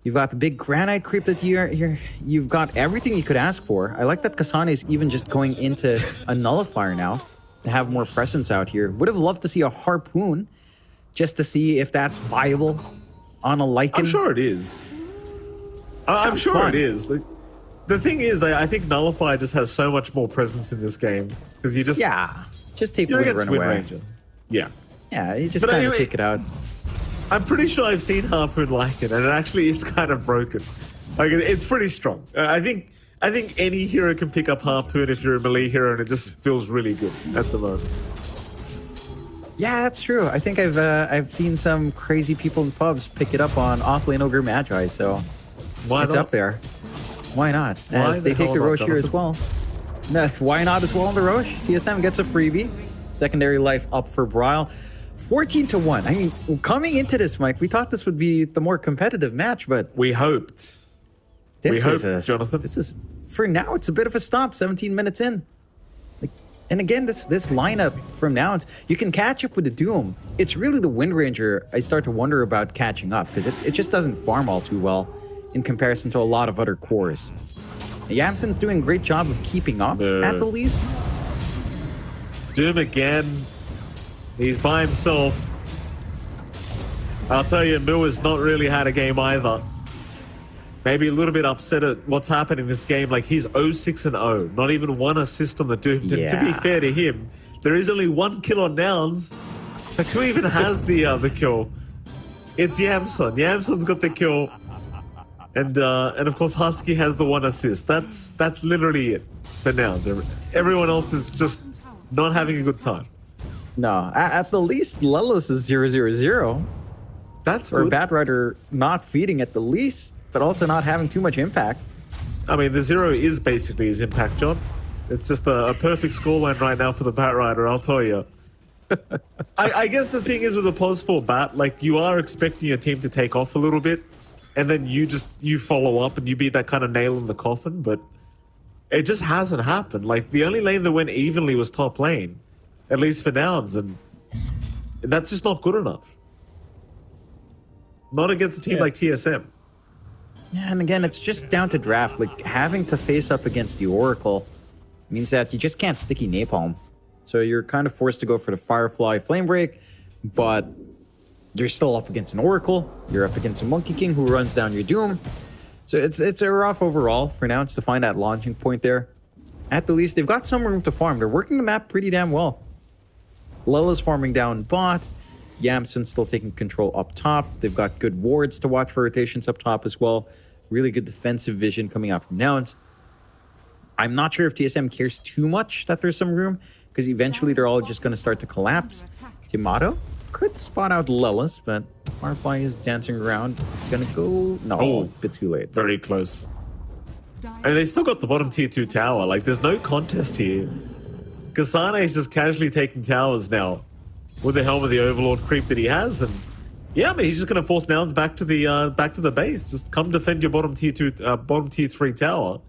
you've got the big Granite creep that you've got everything you could ask for. I like that Kasane is even just going into a Nullifier now to have more presence out here. Would have loved to see a Harpoon just to see if that's viable on a Lycan.
I'm sure it is. I'm sure
fun.
it is. Like, the thing is, I think Nullifier just has so much more presence in this game because you just
just take
you're
Wind
against
Run
Wind
away.
Ranger. Yeah,
Yeah, you just
But
kind of
anyway-
take it out.
I'm pretty sure I've seen Harpoon Lycan, and it actually is kind of broken. Like it's pretty strong. I think any hero can pick up Harpoon if you're a melee hero, and it just feels really good at the moment.
Yeah, that's true. I think I've seen some crazy people in pubs pick it up on Offlane Ogre Magi, so
Why
it's
not?
up there. Why not?
Why
As they
the
take
hell
the
not,
Roche here as well. No, why not as well on the Roche? TSM gets a freebie. Secondary life up for Bryle. 14-1. I mean, coming into this, Mike, we thought this would be the more competitive match, but
We hoped.
this
We
is
hope, Jonathan.
This is, for now, it's a bit of a stop. 17 minutes in. Like, and again, this lineup from now, you can catch up with the Doom. It's really the Wind Ranger I start to wonder about catching up because it just doesn't farm all too well in comparison to a lot of other cores. Yamson's doing a great job of keeping up at the least.
Doom again. He's by himself. I'll tell you, Moo has not really had a game either. Maybe a little bit upset at what's happening in this game. Like, he's 0-6-0. Not even one assist on the Doom. To be
Yeah.
fair to him, there is only one kill on Nouns. In fact, who even has the kill? It's Yamson. Yamson's got the kill. And of course, Husky has the one assist. That's literally it for Nouns. Everyone else is just not having a good time.
No, at the least, Lelis is 0-0-0.
That's
Or
good.
Batrider not feeding at the least, but also not having too much impact.
I mean, the 0 is basically his impact, John. It's just a perfect scoreline right now for the Bat Rider, I'll tell you. I guess the thing is with the pos 4 Bat, like, you are expecting your team to take off a little bit, and then you follow up and you be that kind of nail in the coffin, but it just hasn't happened. Like, the only lane that went evenly was top lane, at least for Nouns, and that's just not good enough. Not against a team like TSM.
Yeah, and again, it's just down to draft. Like, having to face up against the Oracle means that you just can't sticky napalm. So you're kind of forced to go for the Firefly Flame Break, but you're still up against an Oracle. You're up against a Monkey King who runs down your Doom. So it's a rough overall for now. It's to find that launching point there. At the least, they've got some room to farm. They're working the map pretty damn well. Lela's farming down bot. Yamson's still taking control up top. They've got good wards to watch for rotations up top as well. Really good defensive vision coming out from Nouns. I'm not sure if TSM cares too much that there's some room, because eventually they're all just going to start to collapse. Tomato could spot out Lelis, but Firefly is dancing around. It's going to go... No, a bit too late.
Very close. I mean, they still got the bottom tier 2 tower. Like, there's no contest here. Kasane is just casually taking towers now with the helm of the Overlord creep that he has, and yeah, I mean, he's just going to force Nouns back to the base. Just come defend your bottom tier 3 tower.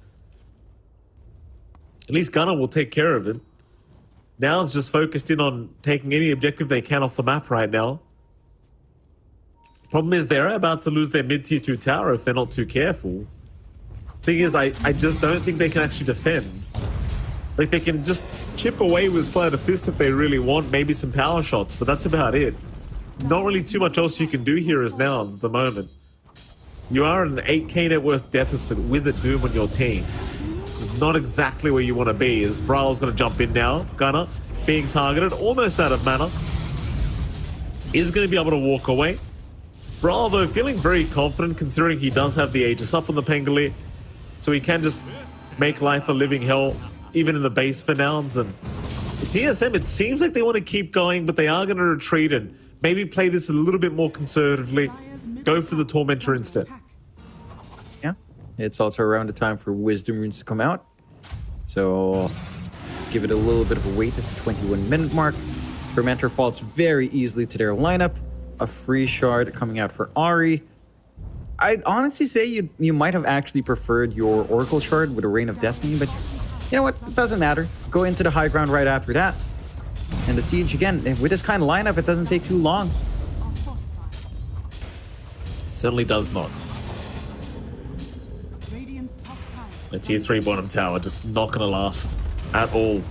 At least Gunner will take care of it. Nouns just focused in on taking any objective they can off the map right now. Problem is, they're about to lose their mid tier 2 tower if they're not too careful. Thing is, I just don't think they can actually defend. Like, they can just chip away with Sleight of Fist if they really want, maybe some power shots, but that's about it. Not really too much else you can do here as Nouns at the moment. You are in an 8k net worth deficit with a Doom on your team, which is not exactly where you want to be, as Bryle's going to jump in now. Gunner being targeted, almost out of mana. Is going to be able to walk away. Bryle, though, feeling very confident considering he does have the Aegis up on the Pengali, so he can just make life a living hell, even in the base for Nouns. And TSM, it seems like they want to keep going, but they are going to retreat and maybe play this a little bit more conservatively. Go for the Tormentor instead.
Yeah, it's also around the time for Wisdom Runes to come out. So let's give it a little bit of a wait at the 21-minute mark. Tormentor falls very easily to their lineup. A free shard coming out for Ahri. I'd honestly say you might have actually preferred your Oracle shard with a Reign of Destiny, but you know what? It doesn't matter. Go into the high ground right after that. And the siege, again, with this kind of lineup, it doesn't take too long.
It certainly does not. The tier 3 bottom tower just not going to last at all.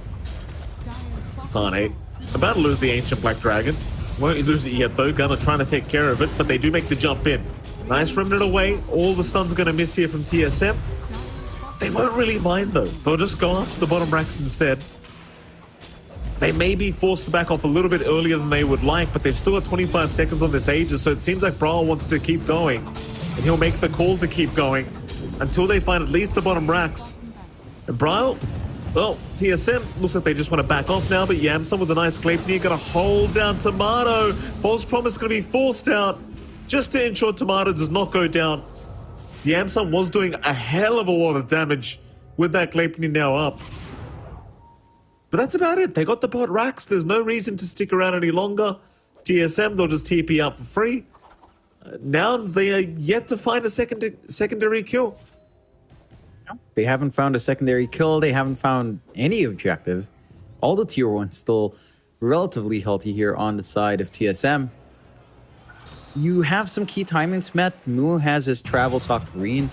Kasane about to lose the Ancient Black Dragon. Won't lose it yet though. Gunner trying to take care of it, but they do make the jump in. Nice remnant away. All the stuns are going to miss here from TSM. They won't really mind though. They'll just go after the bottom racks instead. They may be forced to back off a little bit earlier than they would like, but they've still got 25 seconds on this Aegis, so it seems like Brawl wants to keep going. And he'll make the call to keep going until they find at least the bottom racks. And Brawl, well, TSM looks like they just want to back off now, but Yamsun with a nice Gleipnir gonna hold down Tomato. False Promise gonna be forced out just to ensure Tomato does not go down. Yamsun was doing a hell of a lot of damage with that Gleipnir now up. But that's about it. They got the bot racks. There's no reason to stick around any longer. TSM, they'll just TP up for free. Nouns, they are yet to find a secondary kill.
They haven't found a secondary kill. They haven't found any objective. All the tier 1's still relatively healthy here on the side of TSM. You have some key timings met. Mu has his travel stock green.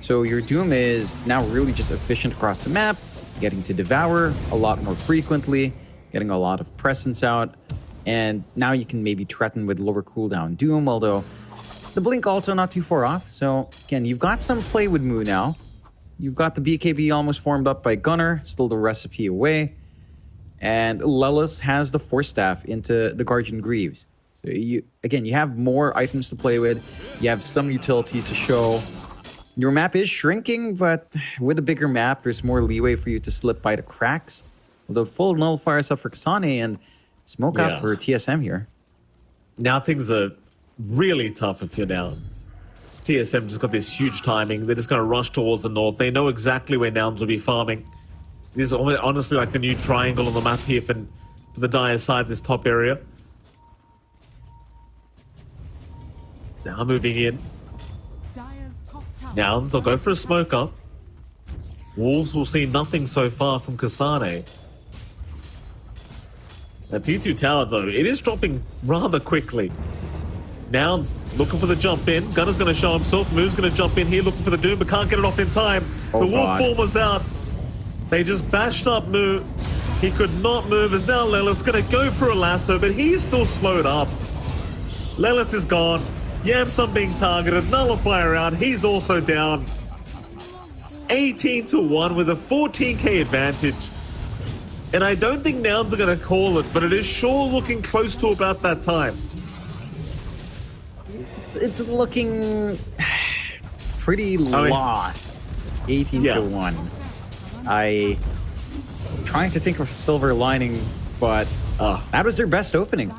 So your Doom is now really just efficient across the map, getting to devour a lot more frequently, getting a lot of presence out. And now you can maybe threaten with lower cooldown Doom, although the Blink also not too far off. So again, you've got some play with Mu now. You've got the BKB almost formed up by Gunner, still the recipe away. And Lelis has the Force Staff into the Guardian Greaves. So you have more items to play with. You have some utility to show. Your map is shrinking, but with a bigger map, there's more leeway for you to slip by the cracks. Although full nullifiers up for Kasane and smoke out for TSM here. Now
things are really tough if you're Nouns. TSM just got this huge timing. They're just going to rush towards the north. They know exactly where Nouns will be farming. This is honestly like the new triangle on the map here for the Dire side, this top area. It's now moving in. Nouns, they'll go for a smoke up. Wolves will see nothing so far from Kasane. The T2 tower, though, it is dropping rather quickly. Nouns looking for the jump in. Gunner's going to show himself. Moo's going to jump in here looking for the Doom, but can't get it off in time. The Wolf form was out. They just bashed up Moo. He could not move as now Lelis going to go for a lasso, but he's still slowed up. Lelis is gone. Yamsun being targeted. Nullifier out. He's also down. It's 18-1 with a 14k advantage. And I don't think Nouns are going to call it, but it is sure looking close to about that time.
It's looking pretty lost. 18-1. I'm trying to think of a silver lining, but that was their best opening.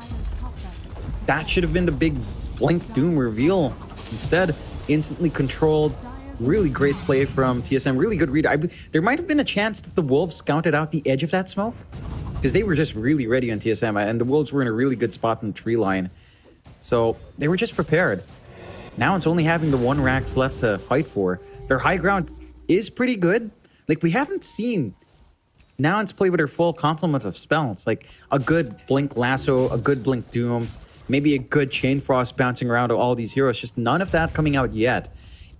That should have been the big Blink Doom reveal. Instead, instantly controlled. Really great play from TSM. Really good read. There might have been a chance that the Wolves scouted out the edge of that smoke, because they were just really ready on TSM, and the Wolves were in a really good spot in the tree line. So they were just prepared. Now it's only having the 1 racks left to fight for. Their high ground is pretty good. Like, we haven't seen Nouns play with their full complement of spells. Like a good Blink Lasso, a good Blink Doom, maybe a good Chain Frost bouncing around to all these heroes. Just none of that coming out yet.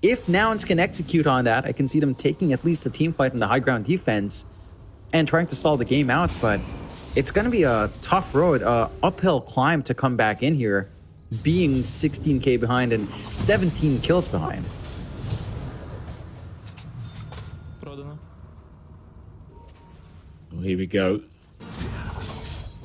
If Nouns can execute on that, I can see them taking at least a team fight in the high ground defense and trying to stall the game out. But it's going to be a tough road, uphill climb to come back in here, being 16k behind and 17 kills behind.
Well, here we go.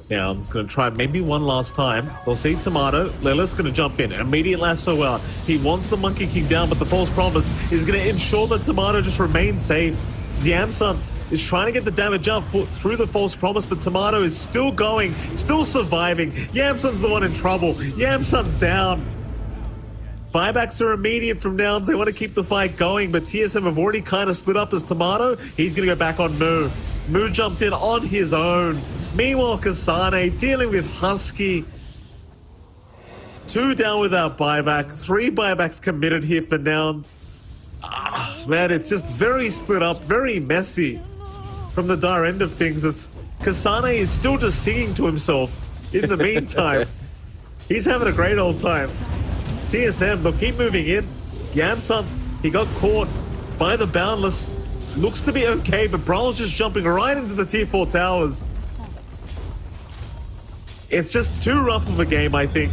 Nouns going to try maybe one last time. They'll see Tomato. Lelis going to jump in. Immediate lasso out. He wants the Monkey King down, but the False Promise is going to ensure that Tomato just remains safe. Yamsun is trying to get the damage up through the False Promise, but Tomato is still going, still surviving. Yamsun's the one in trouble. Yamsun's down. Buybacks are immediate from Nouns. They want to keep the fight going, but TSM have already kind of split up as Tomato. He's going to go back on Moo. Moo jumped in on his own. Meanwhile, Kasane dealing with Husky. 2 down without buyback. 3 buybacks committed here for Nouns. Man, it's just very split up, very messy. from the dire end of things is Kasane is still just singing to himself in the meantime. He's having a great old time. It's TSM, they'll keep moving in. Yamsun, he got caught by the Boundless. Looks to be okay, but Brawl's just jumping right into the tier 4 towers. It's just too rough of a game, I think.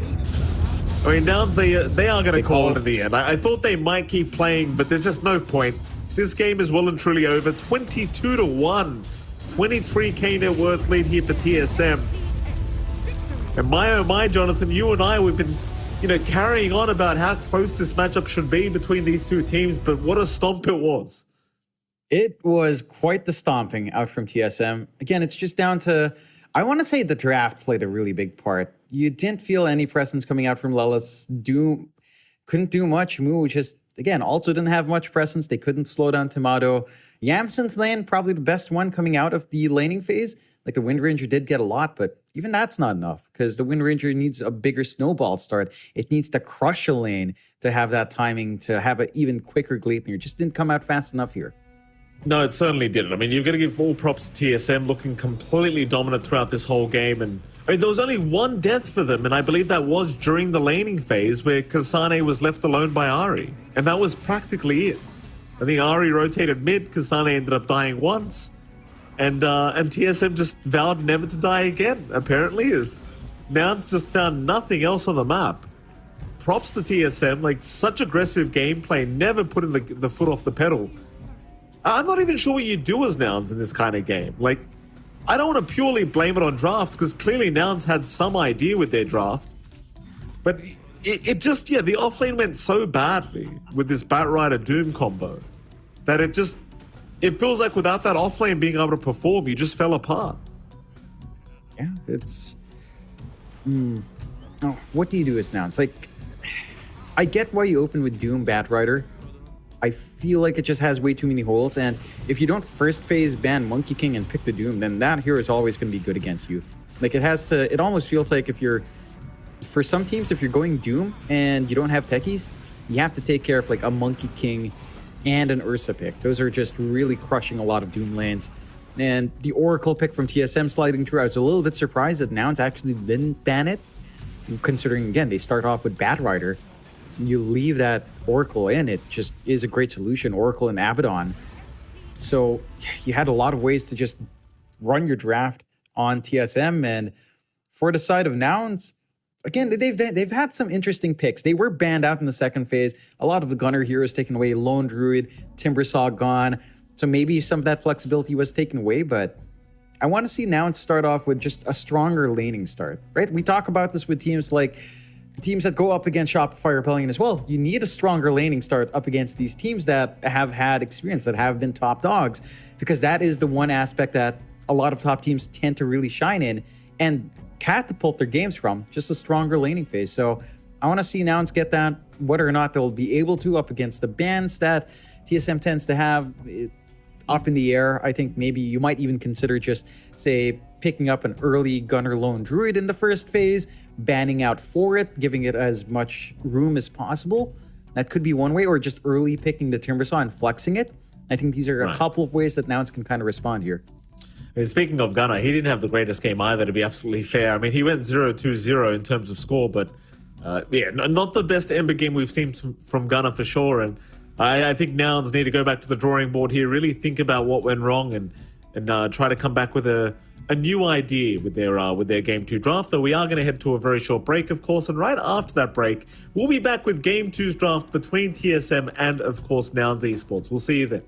I mean, now they are going to call it in the end. I thought they might keep playing, but there's just no point. This game is well and truly over. 22-1. 23k net worth lead here for TSM. And my oh my, Jonathan, you and I, we've been, carrying on about how close this matchup should be between these two teams, but what a stomp it was.
It was quite the stomping out from TSM. Again, it's just down to, I want to say the draft played a really big part. You didn't feel any presence coming out from Lilith's. Doom couldn't do much. Moo just, again, also didn't have much presence. They couldn't slow down Tomato. Yamsun's lane, probably the best one coming out of the laning phase. Like the Wind Ranger did get a lot, but even that's not enough because the Wind Ranger needs a bigger snowball start. It needs to crush a lane to have that timing, to have an even quicker Gleipnir. Just didn't come out fast enough here.
No, it certainly didn't. I mean, you've got to give all props to TSM, looking completely dominant throughout this whole game. And I mean, there was only one death for them, and I believe that was during the laning phase where Kasane was left alone by Ahri. And that was practically it. I think Ahri rotated mid, Kasane ended up dying once, and TSM just vowed never to die again, apparently, as Nouns just found nothing else on the map. Props to TSM, like such aggressive gameplay, never putting the foot off the pedal. I'm not even sure what you do as Nouns in this kind of game. Like, I don't want to purely blame it on draft, because clearly Nouns had some idea with their draft. But it just, the offlane went so badly with this Batrider Doom combo that it feels like without that offlane being able to perform, you just fell apart.
Yeah, it's... Oh, what do you do as Nouns? Like, I get why you open with Doom Batrider. I feel like it just has way too many holes, and if you don't first phase ban Monkey King and pick the Doom, then that hero is always going to be good against you. Like, it almost feels like for some teams, if you're going Doom and you don't have techies, you have to take care of like a Monkey King and an Ursa pick. Those are just really crushing a lot of Doom lanes. And the Oracle pick from TSM sliding through, I was a little bit surprised that Nouns actually didn't ban it, considering, again, they start off with Batrider. You leave that Oracle in, it just is a great solution, Oracle and Abaddon. So you had a lot of ways to just run your draft on TSM. And for the side of Nouns, again, they've had some interesting picks. They were banned out in the second phase. A lot of the Gunner heroes taken away, Lone Druid, Timbersaw gone. So maybe some of that flexibility was taken away, but I want to see Nouns start off with just a stronger laning start, right? We talk about this with teams like teams that go up against Shopify or Pelion as well. You need a stronger laning start up against these teams that have had experience, that have been top dogs, because that is the one aspect that a lot of top teams tend to really shine in and catapult their games from, just a stronger laning phase. So I want to see Nouns get that, whether or not they'll be able to up against the bans that TSM tends to have up in the air. I think maybe you might even consider just, say, picking up an early Gunner Lone Druid in the first phase, banning out for it, giving it as much room as possible. That could be one way, or just early picking the Timbersaw and flexing it. I think these are a couple of ways that Nouns can kind of respond here.
I mean, speaking of Gunner, he didn't have the greatest game either, to be absolutely fair. I mean, he went 0-2-0 in terms of score, but not the best Ember game we've seen from Gunner for sure. And I think Nouns need to go back to the drawing board here, really think about what went wrong, and try to come back with a new idea with their Game 2 draft. Though we are going to head to a very short break, of course, and right after that break, we'll be back with Game 2's draft between TSM and, of course, Nouns Esports. We'll see you then.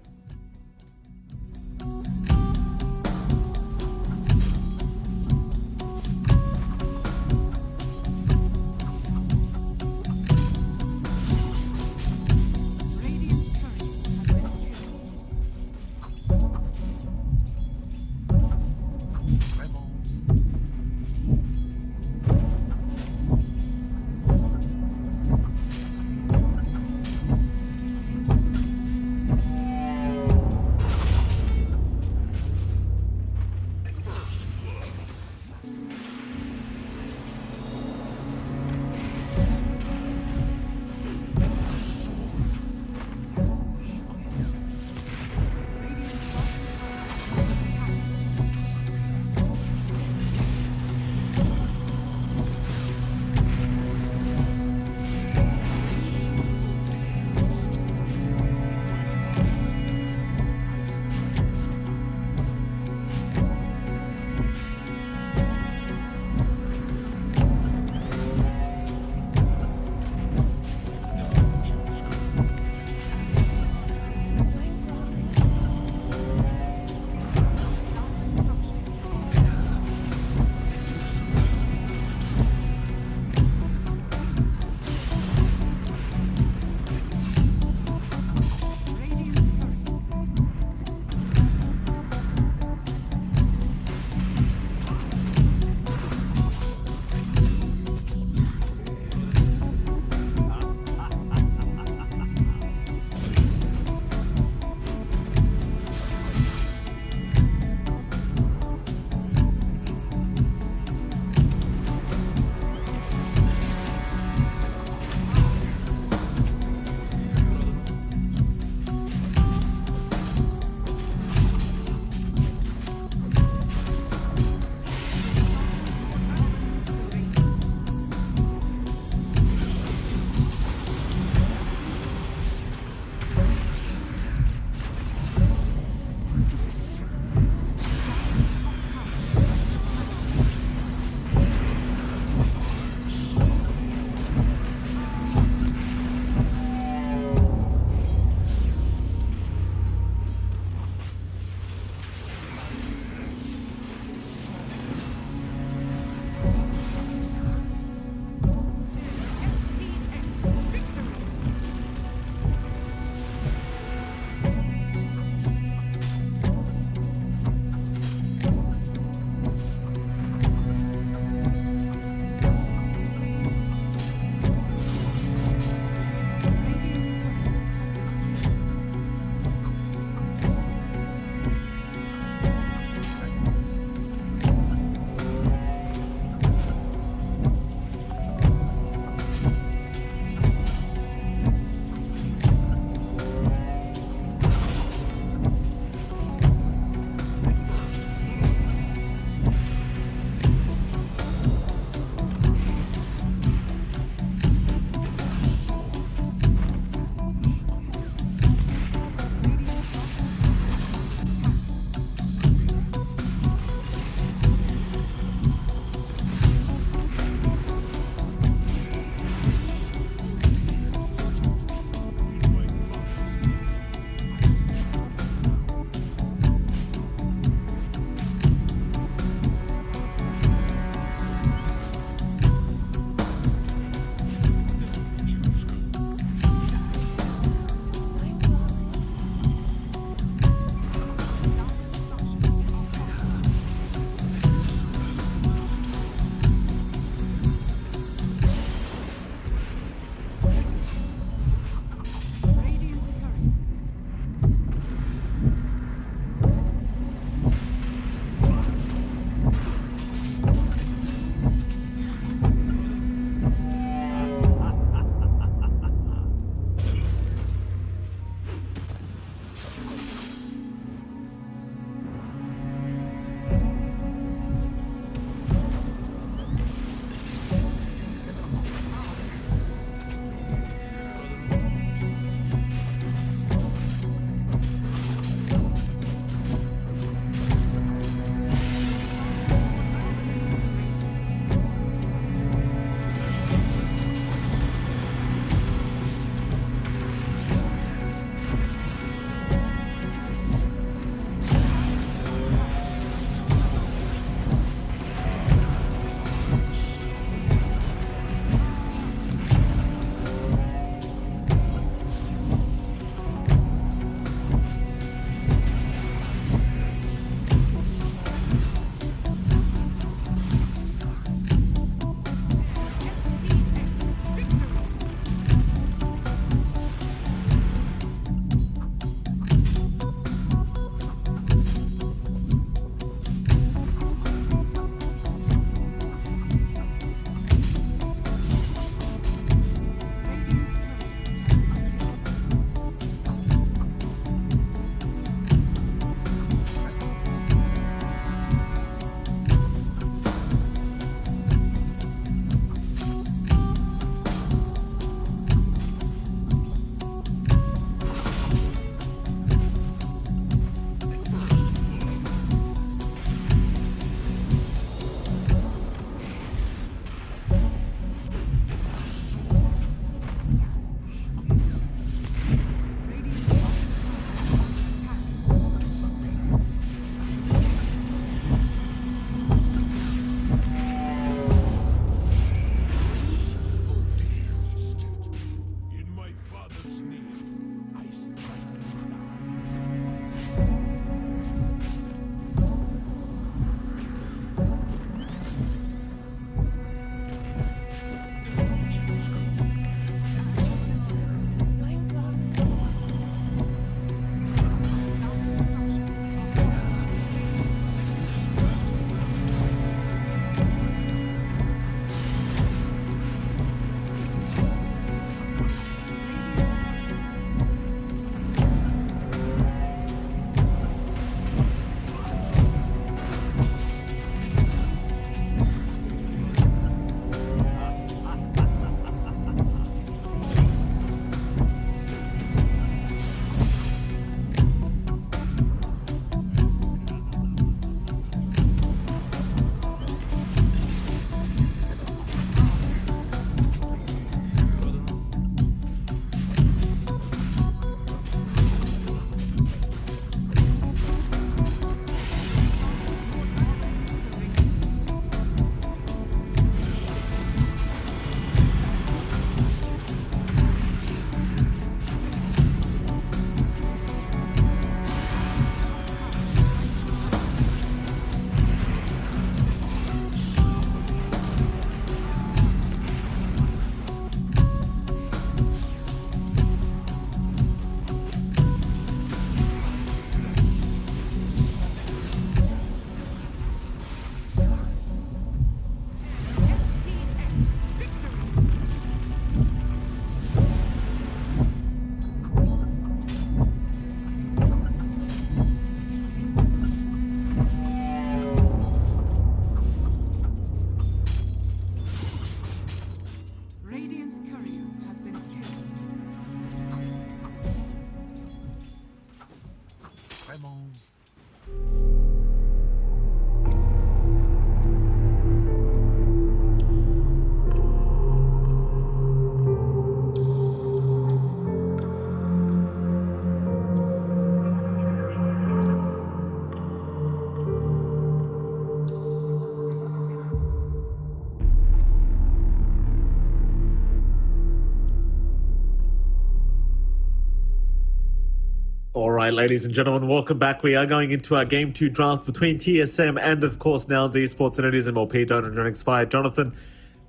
All right, ladies and gentlemen, welcome back. We are going into our Game 2 draft between TSM and, of course, Nouns Esports, and it is MLP, Donut, and Expired. Jonathan,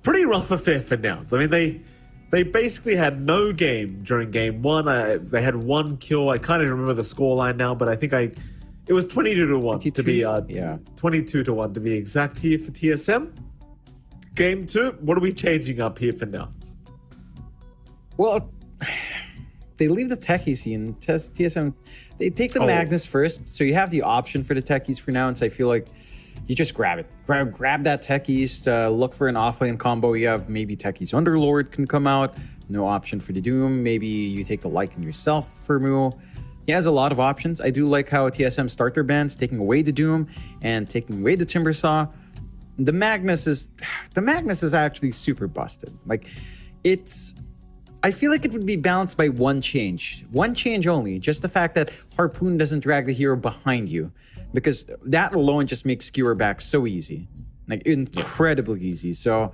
pretty rough affair for Nouns. I mean, they basically had no game during Game 1. They had one kill. I can't even remember the scoreline now, but I think it was 22-1 to be 22-1 to be exact here for TSM. Game 2, what are we changing up here for Nouns?
Well, they leave the techies in TSM. They take the Magnus first, so you have the option for the techies for now. And so I feel like you just grab it. Grab that techies, look for an offlane combo. You have maybe techies Underlord can come out. No option for the Doom. Maybe you take the Lycan yourself for Mu. He has a lot of options. I do like how TSM start their bans, taking away the Doom and taking away the Timbersaw. The Magnus is actually super busted. Like, I feel like it would be balanced by one change only. Just the fact that Harpoon doesn't drag the hero behind you, because that alone just makes skewer back so easy, like incredibly easy. So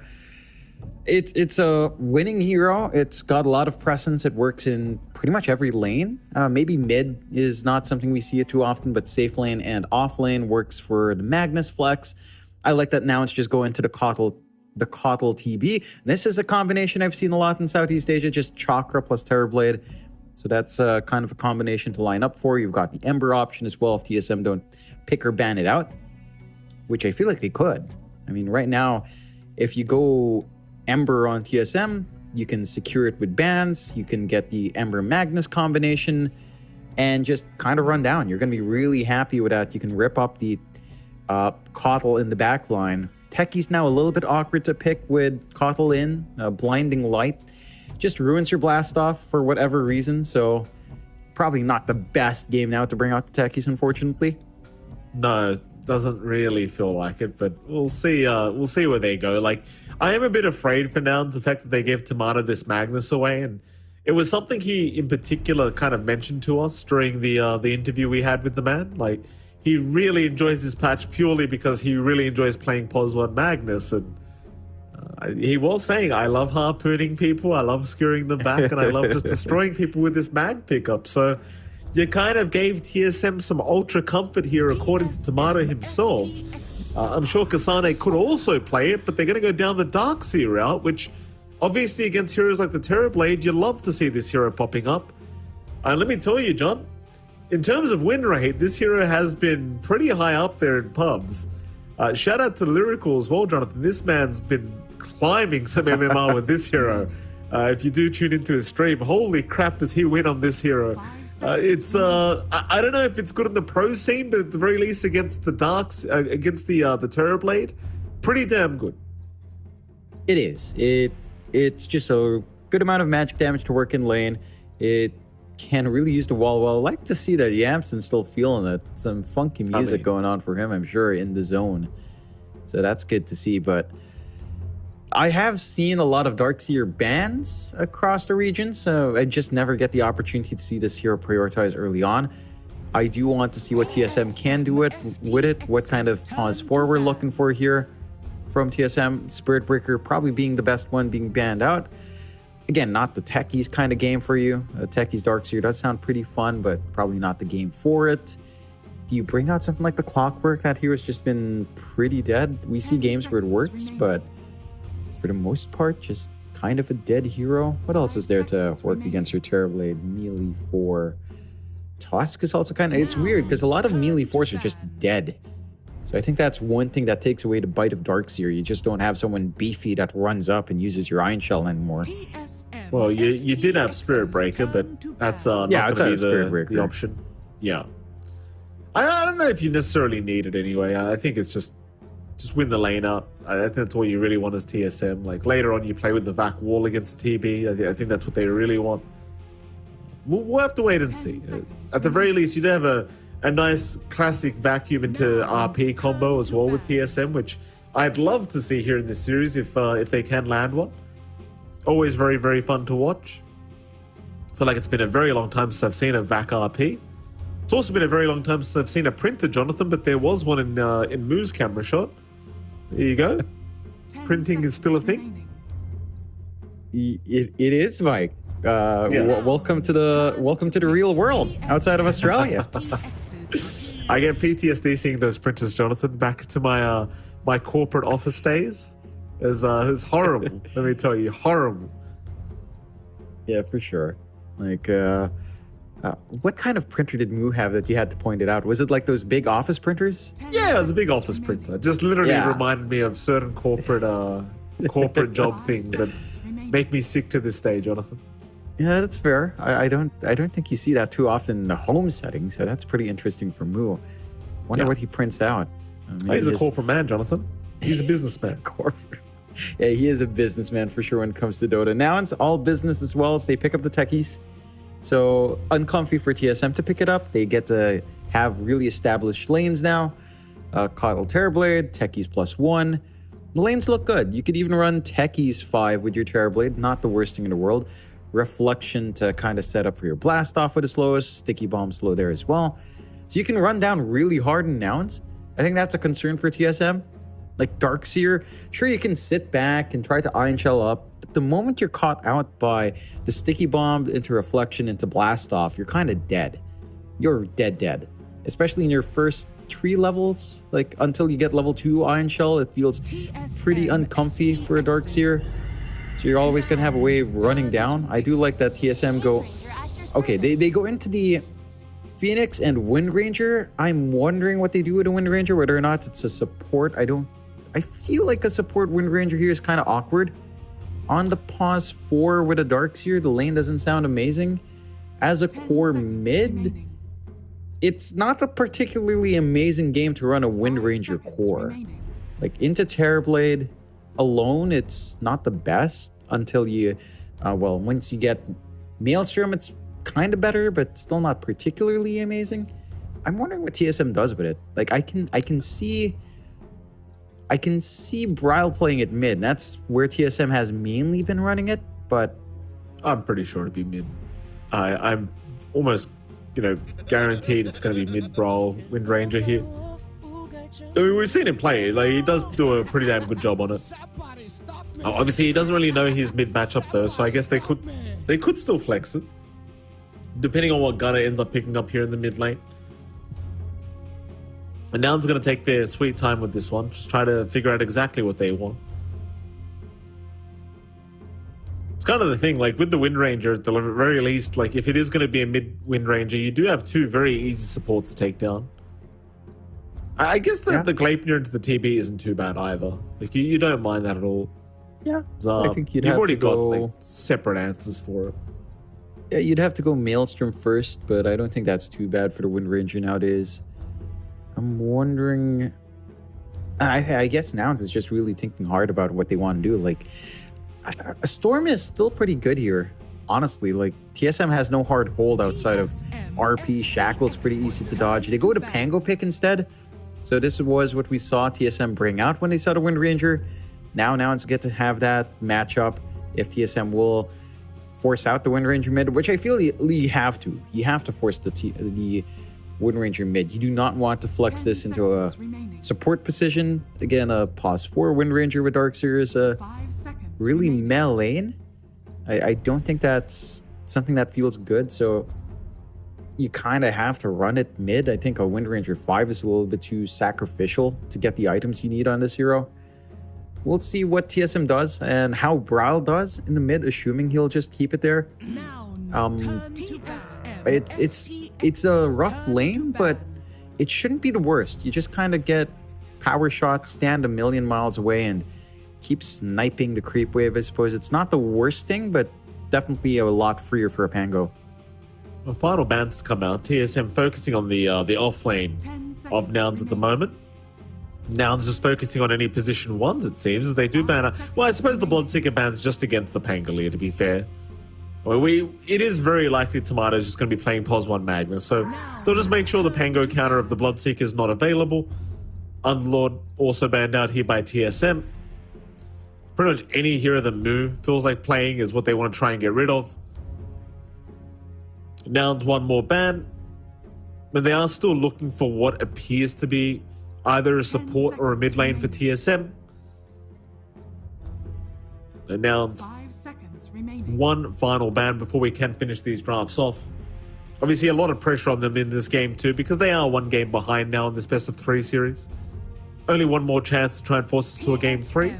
it's a winning hero. It's got a lot of presence. It works in pretty much every lane. Maybe mid is not something we see it too often, but safe lane and off lane works for the Magnus flex. I like that now it's just go into the Kotl TB. This is a combination I've seen a lot in Southeast Asia, just Chakra plus Terrorblade. So that's kind of a combination to line up for. You've got the Ember option as well if TSM don't pick or ban it out, which I feel like they could. I mean, right now, if you go Ember on TSM, you can secure it with bans, you can get the Ember Magnus combination, and just kind of run down. You're going to be really happy with that. You can rip up the Kotl in the back line. Techie's now a little bit awkward to pick with Kotl in. Blinding Light just ruins your blast off for whatever reason, so probably not the best game now to bring out the techies, unfortunately.
No, doesn't really feel like it, but we'll see where they go. Like, I am a bit afraid for Nouns, the fact that they gave Tomato this Magnus away, and it was something he in particular kind of mentioned to us during the interview we had with the man. Like, he really enjoys this patch purely because he really enjoys playing POS1 Magnus, and he was saying, I love harpooning people, I love skewering them back, and I love just destroying people with this mag pickup. So you kind of gave TSM some ultra comfort here, according to Tomato himself. I'm sure Kasane could also play it, but they're going to go down the Darkseer route, which obviously against heroes like the Terrorblade, you love to see this hero popping up. And let me tell you, John, in terms of win rate, this hero has been pretty high up there in pubs. Shout out to Lyrical as well, Jonathan. This man's been climbing some MMR with this hero. If you do tune into his stream, holy crap, does he win on this hero? I don't know if it's good in the pro scene, but at the very least against the Darks, against the Terrorblade, pretty damn good.
It is. It's just a good amount of magic damage to work in lane. It can really use the wall well. I like to see that Yamson's still feeling it. Some funky music going on for him, I'm sure, in the zone. So that's good to see. But I have seen a lot of Darkseer bans across the region, so I just never get the opportunity to see this hero prioritized early on. I do want to see what TSM can do with it, what kind of pause 4 we're looking for here from TSM. Spirit Breaker probably being the best one being banned out. Again, not the techies kind of game for you. Techies Darkseer does sound pretty fun, but probably not the game for it. Do you bring out something like the Clockwork? That hero's just been pretty dead. We see games where it works, but for the most part, just kind of a dead hero. What else is there to work against your Terrorblade? Melee 4. Tusk is also kind of... It's weird, because a lot of Melee 4s are just dead. So I think that's one thing that takes away the bite of Darkseer. You just don't have someone beefy that runs up and uses your Iron Shell anymore.
Well, you did have Spirit Breaker, but that's not going to be the option. Yeah. I don't know if you necessarily need it anyway. I think it's just win the lane out. I think that's all you really want as TSM. Like, later on, you play with the Vac Wall against TB. I think that's what they really want. We'll have to wait and see. At the very least, you do have a nice classic vacuum into RP combo as well with TSM, which I'd love to see here in this series if they can land one. Always very, very fun to watch. I feel like it's been a very long time since I've seen a VAC RP. It's also been a very long time since I've seen a printer, Jonathan, but there was one in Moo's camera shot. There you go. Printing is still a thing.
It is, Mike. welcome to the real world outside of Australia.
I get PTSD seeing those printers, Jonathan. Back to my corporate office days. Is horrible. Let me tell you, horrible.
Yeah, for sure. Like, what kind of printer did Moo have that you had to point it out? Was it like those big office printers?
Yeah, it was a big office printer. Just literally reminded me of certain corporate job things that make me sick to this day, Jonathan.
Yeah, that's fair. I don't think you see that too often in the home setting, so that's pretty interesting for Moo. Wonder what he prints out.
He's a corporate man, Jonathan. He's a businessman.
Corporate. Yeah, he is a businessman for sure when it comes to Dota. Now it's all business as well as they pick up the techies. So uncomfy for TSM to pick it up. They get to have really established lanes now. Coddle Terrorblade, techies +1. The lanes look good. You could even run techies 5 with your Terrorblade. Not the worst thing in the world. Reflection to kind of set up for your blast off with the slowest. Sticky bomb slow there as well. So you can run down really hard in Nouns. I think that's a concern for TSM. Like Darkseer, sure you can sit back and try to Iron Shell up, but the moment you're caught out by the sticky bomb into reflection into blast off, you're kind of dead. You're dead. Especially in your first 3 levels, like until you get level 2 Iron Shell, it feels pretty uncomfy for a Darkseer. So you're always gonna have a way of running down. I do like that TSM go. Okay, they go into the Phoenix and Wind Ranger. I'm wondering what they do with a Wind Ranger, whether or not it's a support. I feel like a support Wind Ranger here is kind of awkward. On the pause 4 with a Darkseer, the lane doesn't sound amazing. As a core mid, it's not a particularly amazing game to run a Wind Ranger core. Like into Terrorblade alone, it's not the best until you, once you get Maelstrom, it's kind of better, but still not particularly amazing. I'm wondering what TSM does with it. Like I can see Bryle playing it mid. That's where TSM has mainly been running it, but
I'm pretty sure it'd be mid. I'm almost, guaranteed it's going to be mid Brawl Wind Ranger here. I mean, we've seen him play. Like he does do a pretty damn good job on it. Obviously, he doesn't really know his mid matchup though, so I guess they could still flex it, depending on what Gunner ends up picking up here in the mid lane. And Noun's going to take their sweet time with this one, just try to figure out exactly what they want. It's kind of the thing, like with the Wind Ranger, at the very least, like if it is going to be a mid Wind Ranger, you do have 2 very easy supports to take down. I guess the Gleipnir into the TB isn't too bad either. Like you don't mind that at all.
Yeah, I think you've
already
to go...
got like, separate answers for it.
Yeah, you'd have to go Maelstrom first, but I don't think that's too bad for the Wind Ranger nowadays. I'm wondering... I guess Nouns is just really thinking hard about what they want to do. Like, a Storm is still pretty good here, honestly. Like, TSM has no hard hold outside of RP. Shackle, it's pretty easy to dodge. They go to Pango Pick instead. So this was what we saw TSM bring out when they saw the Wind Ranger. Now Nouns get to have that matchup if TSM will force out the Wind Ranger mid, which I feel you have to. You have to force the Wind Ranger mid. You do not want to flex this into a support position. Again, a pause 4 Wind Ranger with Darkseer is a really meh lane. I don't think that's something that feels good, so you kind of have to run it mid. I think a Wind Ranger 5 is a little bit too sacrificial to get the items you need on this hero. We'll see what TSM does and how Bryle does in the mid, assuming he'll just keep it there. It's a rough lane, but it shouldn't be the worst. You just kind of get power shots, stand a million miles away, and keep sniping the creep wave, I suppose. It's not the worst thing, but definitely a lot freer for a Pango.
Well, final bans to come out. TSM focusing on the off lane of Nouns at the moment. Nouns just focusing on any position 1s, it seems, as they do ban out. Well, I suppose the Bloodseeker ban's just against the Pangolier, to be fair. Well, it is very likely Tomato's just going to be playing Pos 1 Magnus, so they'll just make sure the Pango counter of the Bloodseeker is not available. Unlord also banned out here by TSM. Pretty much any hero that Moo feels like playing is what they want to try and get rid of. Nouns 1 more ban, but they are still looking for what appears to be either a support or a mid lane for TSM. The Nouns
seconds remaining.
one final ban before we can finish these drafts off. Obviously, a lot of pressure on them in this game too, because they are one game behind now in this best of 3 series. Only one more chance to try and force us to a game 3.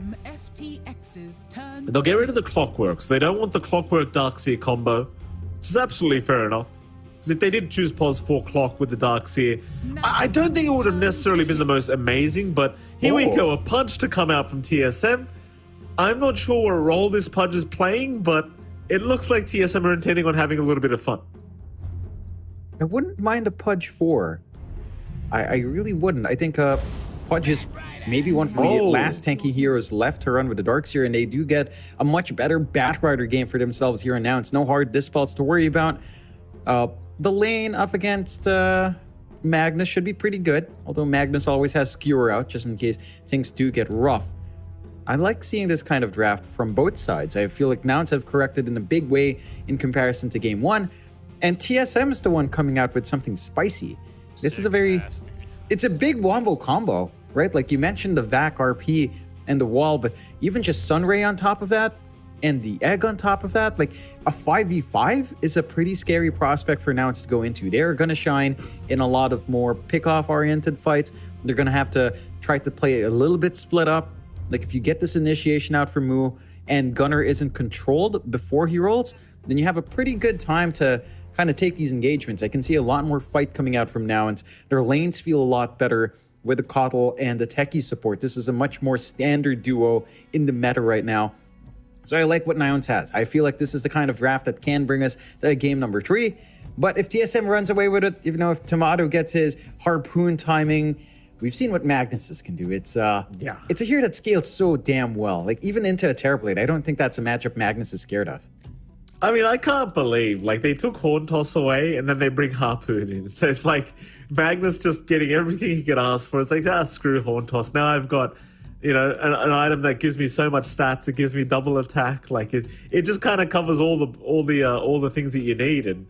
They'll get rid of the clockwork, so they don't want the clockwork Darkseer combo, which is absolutely fair enough. Because if they did choose pos 4 clock with the Darkseer, I don't think it would have necessarily been the most amazing, but here we go, a punch to come out from TSM. I'm not sure what role this punch is playing, but it looks like TSM are intending on having a little bit of fun.
I wouldn't mind a Pudge 4. I really wouldn't. I think Pudge is maybe one of the last tanky heroes left to run with the Darkseer, and they do get a much better Batrider game for themselves here and now. It's no hard dispels to worry about. The lane up against Magnus should be pretty good, although Magnus always has Skewer out just in case things do get rough. I like seeing this kind of draft from both sides. I feel like Nouns have corrected in a big way in comparison to Game 1, and TSM is the one coming out with something spicy. This is it's a big wombo combo, right? Like you mentioned the VAC RP and the wall, but even just Sunray on top of that, and the egg on top of that, like a 5v5 is a pretty scary prospect for Nouns to go into. They're going to shine in a lot of more pick-off oriented fights. They're going to have to try to play a little bit split up. Like if you get this initiation out for Moo and Gunnar isn't controlled before he rolls, then you have a pretty good time to kind of take these engagements. I can see a lot more fight coming out from Nouns. Their lanes feel a lot better with the Kotl and the Techie support. This is a much more standard duo in the meta right now. So I like what Nouns has. I feel like this is the kind of draft that can bring us to game number 3. But if TSM runs away with it, if Tomato gets his harpoon timing, we've seen what Magnuses can do. It's a hero that scales so damn well. Like even into a Terrorblade, I don't think that's a matchup Magnus is scared of.
I mean, I can't believe, like, they took Horn Toss away and then they bring Harpoon in. So it's like Magnus just getting everything he could ask for. It's like, screw Horn Toss. Now I've got, an item that gives me so much stats. It gives me double attack. Like, it just kind of covers all the things that you need. And,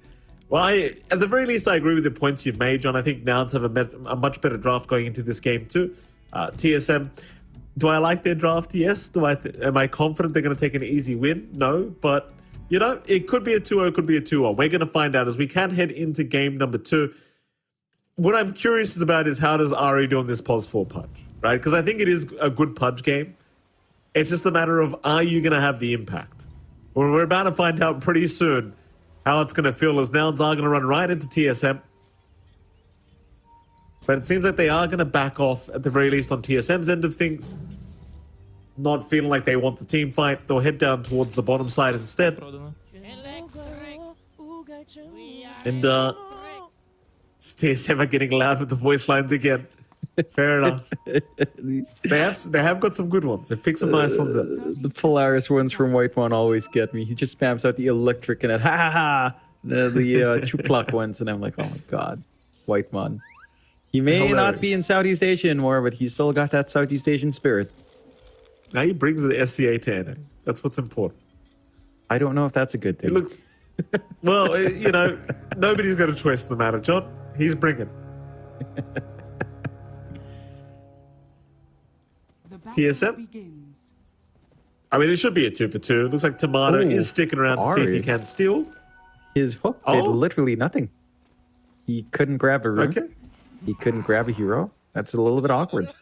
well, at the very least, I agree with the points you've made, John. I think Nouns have a much better draft going into this game too. TSM, do I like their draft? Yes. Am I confident they're going to take an easy win? No. But it could be a 2-0, it could be a 2-1. We're going to find out as we can head into game number 2. What I'm curious about is how does Ari do on this pos 4 punch, right? Because I think it is a good punch game. It's just a matter of, are you going to have the impact? Well, we're about to find out pretty soon how it's going to feel as Nouns are going to run right into TSM. But it seems like they are going to back off, at the very least, on TSM's end of things. Not feeling like they want the team fight. They'll head down towards the bottom side instead. And TSM are getting loud with the voice lines again. Fair enough. They have got some good ones. They've picked some nice ones up.
The Polaris ones from White One always get me. He just spams out the electric and it, ha ha ha. The Chuplak ones, and I'm like, oh my god, White One. He may not be in Southeast Asia anymore, but he's still got that Southeast Asian spirit.
Now he brings the SCA to NA. That's what's important.
I don't know if that's a good thing.
It looks... Well, nobody's got a choice in the matter, John. He's bringing. TSM? I mean, it should be a 2 for 2. It looks like Tomato is sticking around to see if he can steal.
His hook did literally nothing. He couldn't grab a rune. Okay. He couldn't grab a hero. That's a little bit awkward.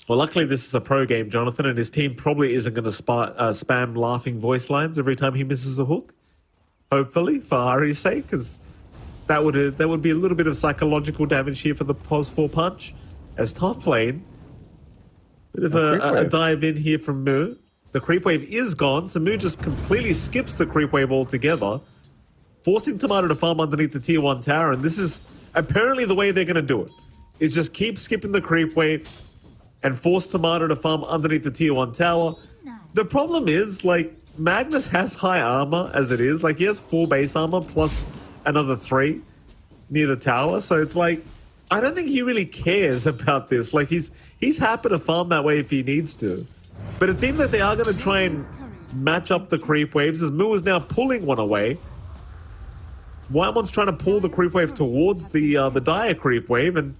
Well, luckily this is a pro game, Jonathan, and his team probably isn't going to spam laughing voice lines every time he misses a hook. Hopefully, for Ari's sake, because that would be a little bit of psychological damage here for the pos 4 punch. As top lane, bit of a dive in here from Moo. The creep wave is gone, so Moo just completely skips the creep wave altogether, forcing Tomato to farm underneath the tier 1 tower, and this is apparently the way they're going to do it, is just keep skipping the creep wave and force Tomato to farm underneath the tier 1 tower. The problem is, like, Magnus has high armor as it is. Like, he has 4 base armor plus another 3 near the tower. So it's like, I don't think he really cares about this. Like, he's happy to farm that way if he needs to. But it seems like they are going to try and match up the creep waves as Moo is now pulling one away. Whitemon's trying to pull the creep wave towards the dire creep wave, and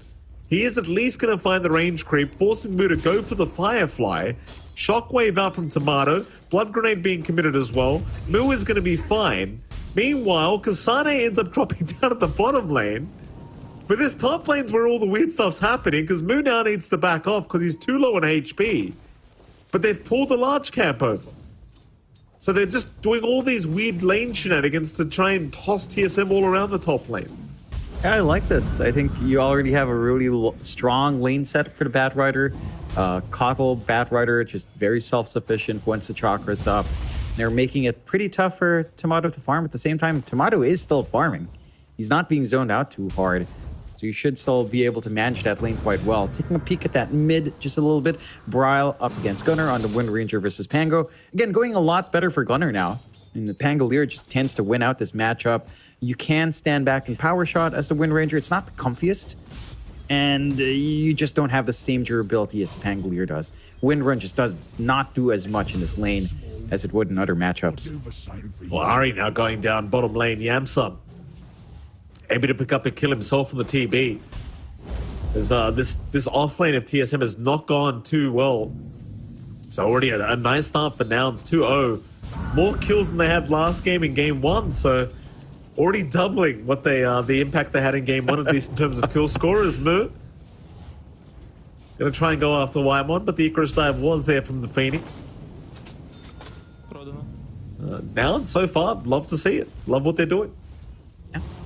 he is at least going to find the range creep, forcing Moo to go for the Firefly. Shockwave out from Tomato. Blood Grenade being committed as well. Moo is going to be fine. Meanwhile, Kasane ends up dropping down at the bottom lane. But this top lane's where all the weird stuff's happening, because Moo now needs to back off because he's too low on HP. But they've pulled the large camp over. So they're just doing all these weird lane shenanigans to try and toss TSM all around the top lane.
Yeah, I like this. I think you already have a really strong lane set for the Batrider. Kotl, Batrider, just very self-sufficient once the chakra's up. They're making it pretty tough for Tomato to farm. At the same time, Tomato is still farming. He's not being zoned out too hard. So you should still be able to manage that lane quite well. Taking a peek at that mid just a little bit. Bryle up against Gunnar on the Wind Ranger versus Pango. Again, going a lot better for Gunnar now. And the Pangolier just tends to win out this matchup. You can stand back and power shot as the Wind Ranger. It's not the comfiest. And you just don't have the same durability as the Pangolier does. Wind Run just does not do as much in this lane as it would in other matchups.
Well, Ari now going down bottom lane, Yamsun. Able to pick up a kill himself on the TB. There's, this off lane of TSM has not gone too well. So already a nice start for Nouns, 2-0. More kills than they had last game in game 1, so already doubling what they the impact they had in game 1, at least in terms of kill scorers. Moo gonna try and go after Wymon, but the Icarus dive was there from the Phoenix. Nouns, so far, love to see it. Love what they're doing.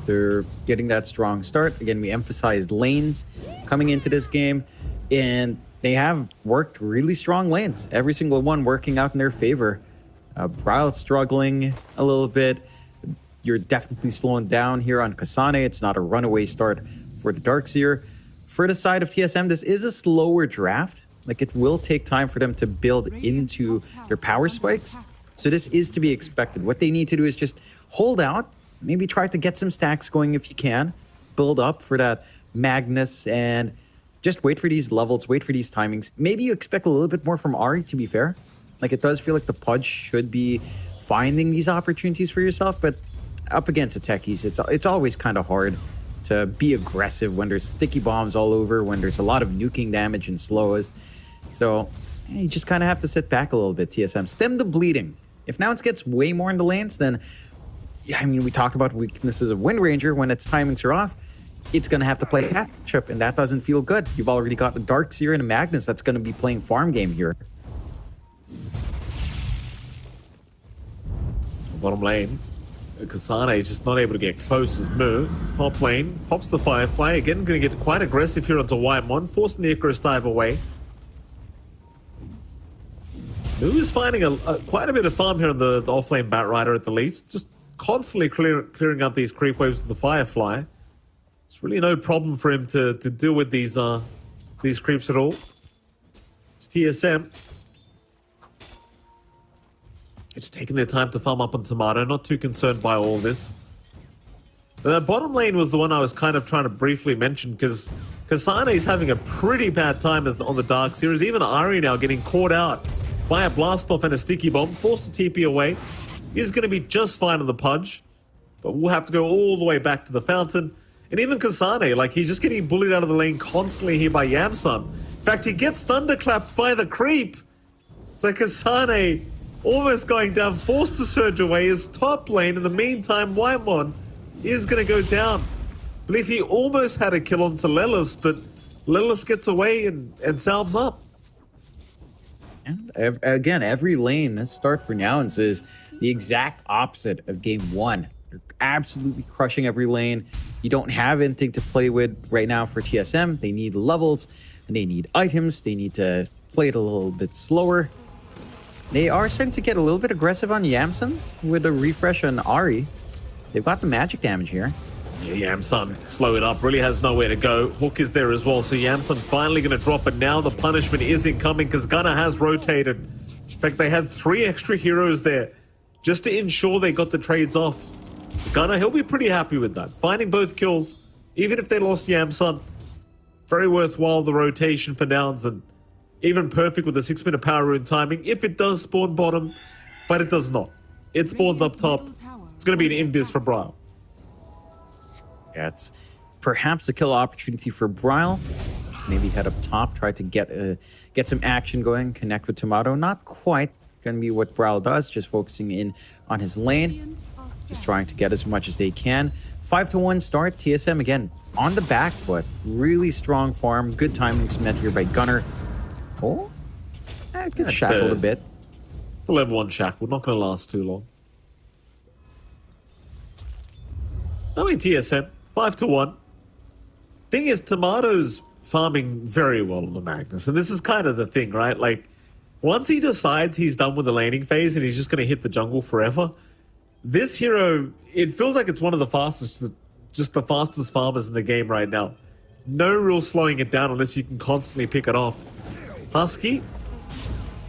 They're getting that strong start. Again, we emphasized lanes coming into this game, and they have worked really strong lanes. Every single one working out in their favor. Bryle struggling a little bit. You're definitely slowing down here on Kasane. It's not a runaway start for the Darkseer. For the side of TSM, this is a slower draft. Like, it will take time for them to build into their power spikes. So this is to be expected. What they need to do is just hold out. Maybe try to get some stacks going if you can. Build up for that Magnus and just wait for these levels, wait for these timings. Maybe you expect a little bit more from Ari, to be fair. Like, it does feel like the Pudge should be finding these opportunities for yourself, but up against the techies, it's always kind of hard to be aggressive when there's sticky bombs all over, when there's a lot of nuking damage and slows. So you just kind of have to sit back a little bit, TSM. Stem the bleeding. If Nouns gets way more in the lanes, then yeah, I mean, we talked about weaknesses of Wind Ranger. When its timings are off, it's going to have to play catch-up, and that doesn't feel good. You've already got a Darkseer and a Magnus that's going to be playing farm game here.
Bottom lane, Kasane is just not able to get close as Moo. Top lane, pops the Firefly. Again, going to get quite aggressive here onto Wymon, forcing the Icarus dive away. Moo is finding quite a bit of farm here on the off-lane Batrider at the least. Just constantly clearing out these creep waves with the Firefly. It's really no problem for him to deal with these creeps at all. It's TSM. It's taking their time to farm up on Tomato, not too concerned by all this. The bottom lane was the one I was kind of trying to briefly mention, because Kasane is having a pretty bad time on the Dark Series. Even Ari now getting caught out by a blast off and a sticky bomb, forced to TP away. He's going to be just fine on the Pudge, but we'll have to go all the way back to the Fountain. And even Kasane, like, he's just getting bullied out of the lane constantly here by Yamsun. In fact, he gets thunderclapped by the creep. So Kasane almost going down, forced to surge away his top lane. In the meantime, Wymon is going to go down. I believe he almost had a kill onto Lelis, but Lelis gets away and salves up.
And again, every lane, this start for Nouns is the exact opposite of game 1. They're absolutely crushing every lane. You don't have anything to play with right now for TSM. They need levels, and they need items. They need to play it a little bit slower. They are starting to get a little bit aggressive on Yamsun with a refresh on Ari. They've got the magic damage here.
Yeah, Yamsun, slow it up, really has nowhere to go. Hook is there as well, so Yamsun finally going to drop it. Now the punishment isn't coming because Gunnar has rotated. In fact, they had 3 extra heroes there just to ensure they got the trades off. Gunnar, he'll be pretty happy with that. Finding both kills, even if they lost Yamsun. Very worthwhile, the rotation for Nouns, and even perfect with the 6-minute power rune timing if it does spawn bottom, but it does not. It spawns up top. It's going to be an invis for Bryle.
Yeah, it's perhaps a kill opportunity for Bryle. maybe head up top, try to get some action going, connect with Tomato. Not quite going to be what Brawl does, just focusing in on his lane, just trying to get as much as they can. 5-1 start, TSM again on the back foot. Really strong farm, good timings met here by Gunner. Oh, gets shackled a bit.
The level 1 shackle, not going to last too long. I mean, TSM, 5-1. Thing is, Tomato's farming very well on the Magnus, and this is kind of the thing, right? Like, once he decides he's done with the laning phase and he's just going to hit the jungle forever, this hero, it feels like it's one of the fastest, just the fastest farmers in the game right now. No real slowing it down unless you can constantly pick it off. Husky,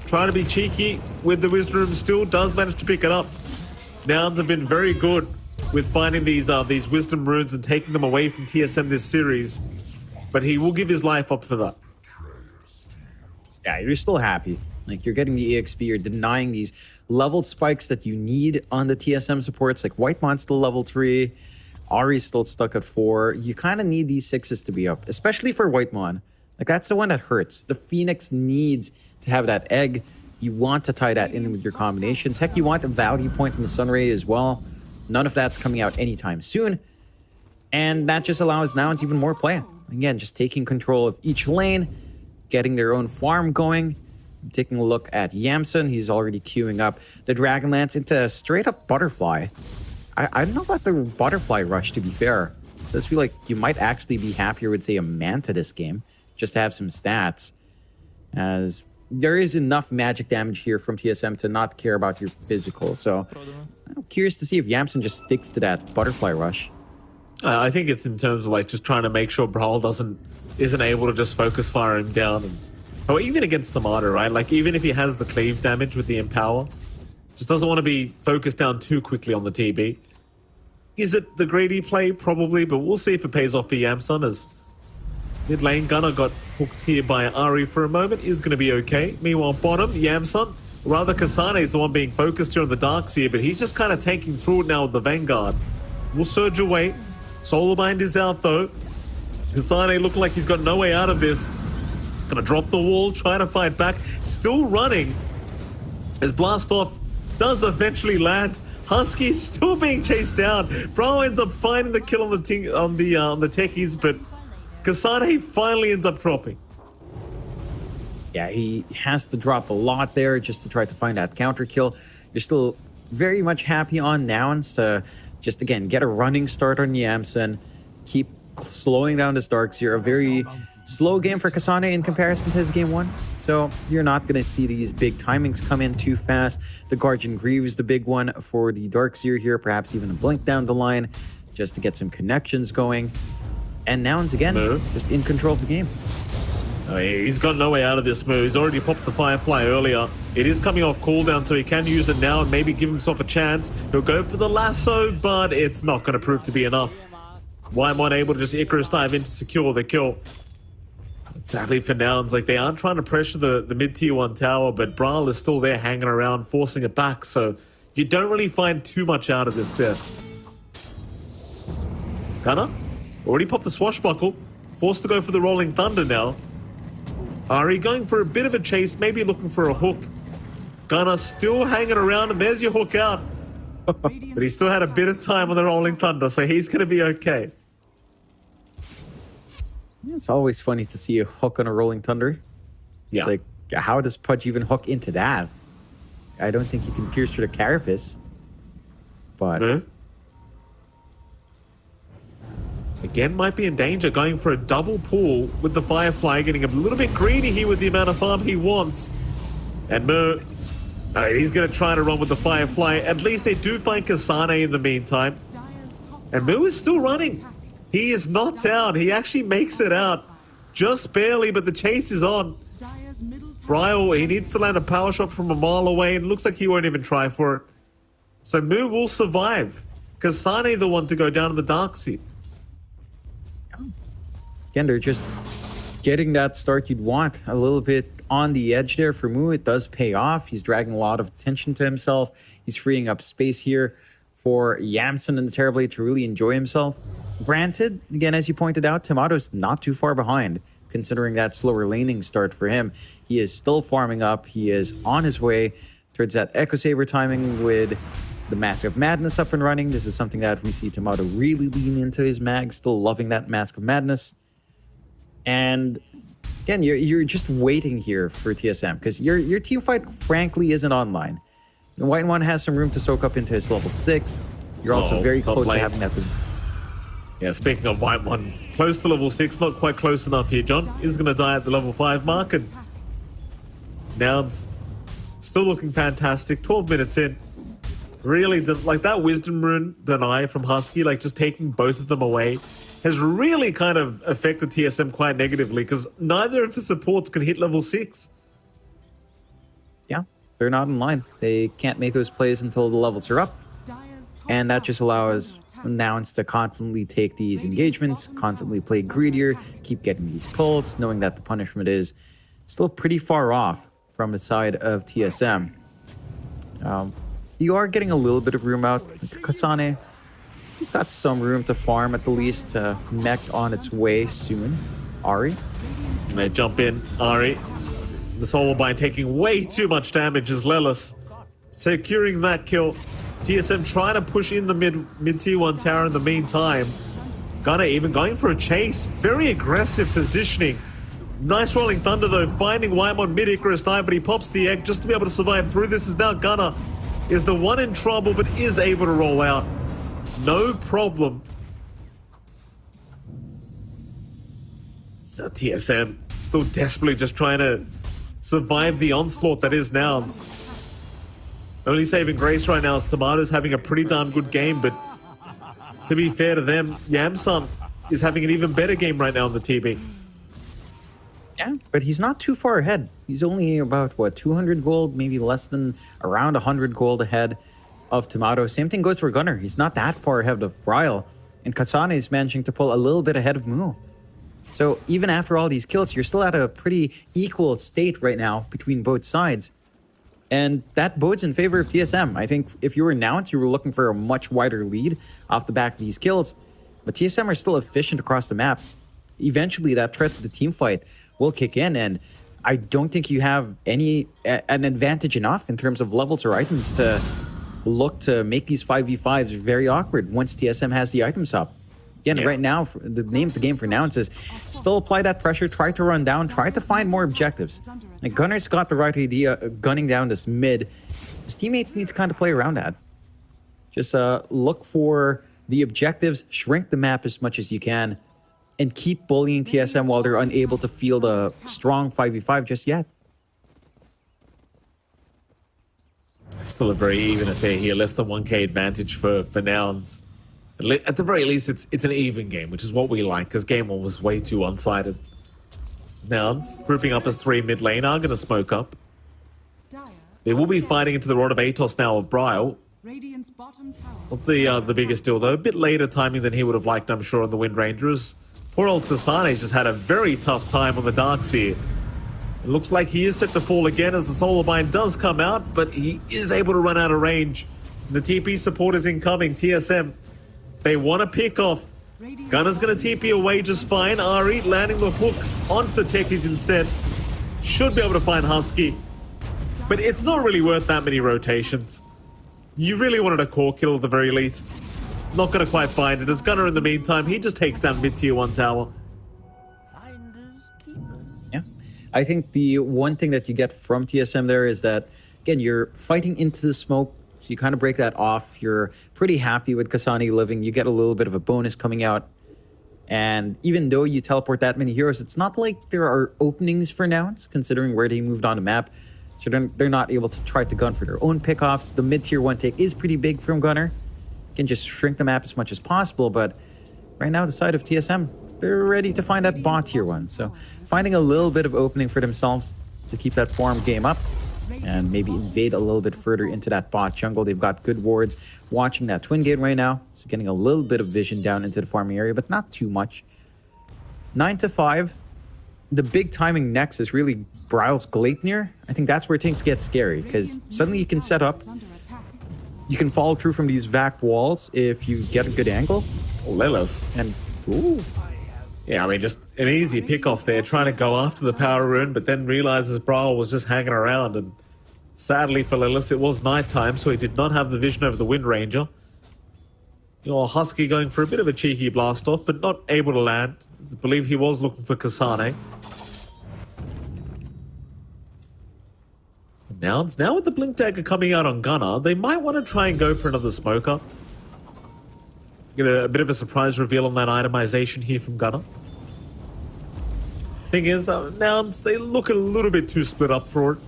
trying to be cheeky with the Wisdom still, does manage to pick it up. Nouns have been very good with finding these Wisdom runes and taking them away from TSM this series, but he will give his life up for that.
Yeah, you're still happy. Like, you're getting the EXP, you're denying these level spikes that you need on the TSM supports. Like, Whitemond's still level 3, Ari's still stuck at 4. You kind of need these 6s to be up, especially for Whitemon. Like, that's the one that hurts. The Phoenix needs to have that egg. You want to tie that in with your combinations. Heck, you want a value point in the Sunray as well. None of that's coming out anytime soon. And that just allows Nouns even more play. Again, just taking control of each lane, getting their own farm going. Taking a look at Yamson, he's already queuing up the Dragonlance into a straight-up Butterfly. I don't know about the Butterfly Rush, to be fair. I just feel like you might actually be happier with, say, a Manta this game, just to have some stats. As there is enough magic damage here from TSM to not care about your physical. So I'm curious to see if Yamson just sticks to that Butterfly Rush.
I think it's in terms of like just trying to make sure Brawl isn't able to just focus fire him down. Or even against Tomato, right? Like, even if he has the cleave damage with the Empower, just doesn't want to be focused down too quickly on the TB. Is it the greedy play? Probably, but we'll see if it pays off for Yamson, as mid lane Gunner got hooked here by Ari for a moment, is going to be okay. Meanwhile, bottom, Yamson, rather Kasane is the one being focused here on the Darkseer, but he's just kind of tanking through it now with the Vanguard. We'll surge away. Solarbind is out, though. Kasane looking like he's got no way out of this. Gonna drop the wall, trying to fight back, still running as Blast Off does eventually land. Husky still being chased down. Bro ends up finding the kill on the techies, but Kasane finally ends up dropping.
Yeah, he has to drop a lot there just to try to find that counter kill. You're still very much happy on Nouns to just, again, get a running start on Yamson, keep slowing down this Darkseer. A very slow game for Kasane in comparison to his game 1. So you're not going to see these big timings come in too fast. The Guardian Greave is the big one for the Darkseer here, perhaps even a blink down the line just to get some connections going. And Nouns, again, just in control of the game.
Oh, he's got no way out of this move. He's already popped the Firefly earlier. It is coming off cooldown, so he can use it now and maybe give himself a chance. He'll go for the lasso, but it's not going to prove to be enough. Whitemon able to just Icarus dive in to secure the kill. Sadly for Nouns, like, they aren't trying to pressure the mid-tier 1 tower, but Brawl is still there hanging around, forcing it back, so you don't really find too much out of this death. Scanner already popped the Swashbuckle, forced to go for the Rolling Thunder now. Ari going for a bit of a chase, maybe looking for a hook. Gunner still hanging around, and there's your hook out. But he still had a bit of time on the Rolling Thunder, so he's going to be okay.
It's always funny to see a hook on a Rolling Thunder.
Yeah.
It's like, how does Pudge even hook into that? I don't think you can pierce through the carapace. But...
Again, might be in danger, going for a double pull with the Firefly, getting a little bit greedy here with the amount of farm he wants. And he's going to try to run with the Firefly. At least they do find Kasane in the meantime. And Moo is still running. He is not down. He actually makes it out. Just barely, but the chase is on. Bryle, he needs to land a power shot from a mile away, and it looks like he won't even try for it. So Moo will survive. Kasane the one to go down to the Darkseer.
Again, they're just getting that start you'd want. A little bit on the edge there for Moo. It does pay off. He's dragging a lot of attention to himself. He's freeing up space here for Yamson and the Terrorblade to really enjoy himself. Granted, again, as you pointed out, Tomato's not too far behind. considering that slower laning start for him. He is still farming up. He is on his way towards that Echo Saber timing with the Mask of Madness up and running. This is something that we see Tomato really lean into his mag, still loving that Mask of Madness. And again, you're just waiting here for TSM because your team fight frankly isn't online. The White One has some room to soak up into his level 6. You're also very close to having that.
Yeah, speaking of White One, close to level 6, not quite close enough here. John is going to die at the level 5 mark, and Nouns still looking fantastic. 12 minutes in. Really, like that Wisdom Rune deny from Husky, like just taking both of them away, has really kind of affected TSM quite negatively because neither of the supports can hit level 6.
Yeah, they're not in line. They can't make those plays until the levels are up. And that just allows Nouns to constantly take these engagements, constantly play greedier, keep getting these pulls, knowing that the punishment is still pretty far off from the side of TSM. You are getting a little bit of room out. Kasane, he's got some room to farm at the least. Mech on its way soon. Ari.
And they jump in. Ari. The Solar Bind taking way too much damage as Lelis securing that kill. TSM trying to push in the mid tier 1 tower in the meantime. Gunner even going for a chase. Very aggressive positioning. Nice Rolling Thunder though, finding Whitemon mid Icarus dive, but he pops the egg just to be able to survive through. This is now Gunner is the one in trouble, but is able to roll out. No problem. So TSM still desperately just trying to survive the onslaught that is Nouns. Only saving grace right now is Tomato's having a pretty darn good game, but to be fair to them, Yamsun is having an even better game right now on the TB.
Yeah, but he's not too far ahead. He's only about, what, 200 gold, maybe less than around 100 gold ahead of Tomato. Same thing goes for Gunner. He's not that far ahead of Ryle. And Katsane is managing to pull a little bit ahead of Mu. So even after all these kills, you're still at a pretty equal state right now between both sides. And that bodes in favor of TSM. I think if you were announced, you were looking for a much wider lead off the back of these kills. But TSM are still efficient across the map. Eventually, that threat to the team fight will kick in. And I don't think you have an advantage enough in terms of levels or items to look to make these 5v5s very awkward once TSM has the items up. Again, right now, the name of the game for Nouns is still apply that pressure, try to run down, try to find more objectives. Like Gunner's got the right idea, gunning down this mid. His teammates need to kind of play around that. Just look for the objectives, shrink the map as much as you can, and keep bullying TSM while they're unable to field a strong 5v5 just yet.
Still a very even affair here, less than 1k advantage for Nouns. At the very least, it's an even game, which is what we like, because game 1 was way too one-sided. Nouns, grouping up as 3 mid lane, are going to smoke up. They will be fighting into the Rod of Atos now of Bryle. Not the biggest deal, though. A bit later timing than he would have liked, I'm sure, on the Wind Rangers. Poor old Kasane's just had a very tough time on the Darkseer. It looks like he is set to fall again as the Solar Bind does come out, but he is able to run out of range. The TP support is incoming, TSM. They want to pick off. Gunner's going to TP away just fine. Ari landing the hook onto the techies instead. Should be able to find Husky. But it's not really worth that many rotations. You really wanted a core kill at the very least. Not going to quite find it. As Gunner in the meantime, he just takes down mid tier 1 tower.
Yeah. I think the one thing that you get from TSM there is that, again, you're fighting into the smoke. So you kind of break that off. You're pretty happy with Kasane living. You get a little bit of a bonus coming out. And even though you teleport that many heroes, it's not like there are openings for Nouns, considering where they moved on the map. So they're not able to try to gun for their own pickoffs. The mid-tier 1 take is pretty big from Gunner. You can just shrink the map as much as possible. But right now, the side of TSM, they're ready to find that bot tier 1. So finding a little bit of opening for themselves to keep that farm game up. And maybe invade a little bit further into that bot jungle. They've got good wards watching that twin gate right now. So getting a little bit of vision down into the farming area, but not too much. 9 to 5. The big timing next is really Bryle's Gleipnir. I think that's where things get scary, because suddenly you can set up. You can follow through from these vac walls if you get a good angle.
Lelis.
And ooh.
Yeah, I mean, just an easy pick off there, trying to go after the power rune, but then realizes Brawl was just hanging around. And sadly for Lilith, it was nighttime, so he did not have the vision over the Wind Ranger. Your Husky going for a bit of a cheeky blast off, but not able to land. I believe he was looking for Kasane. Now with the Blink Dagger coming out on Gunner, they might want to try and go for another smoker. Get a bit of a surprise reveal on that itemization here from Gunner. Thing is, Nouns, they look a little bit too split up for it.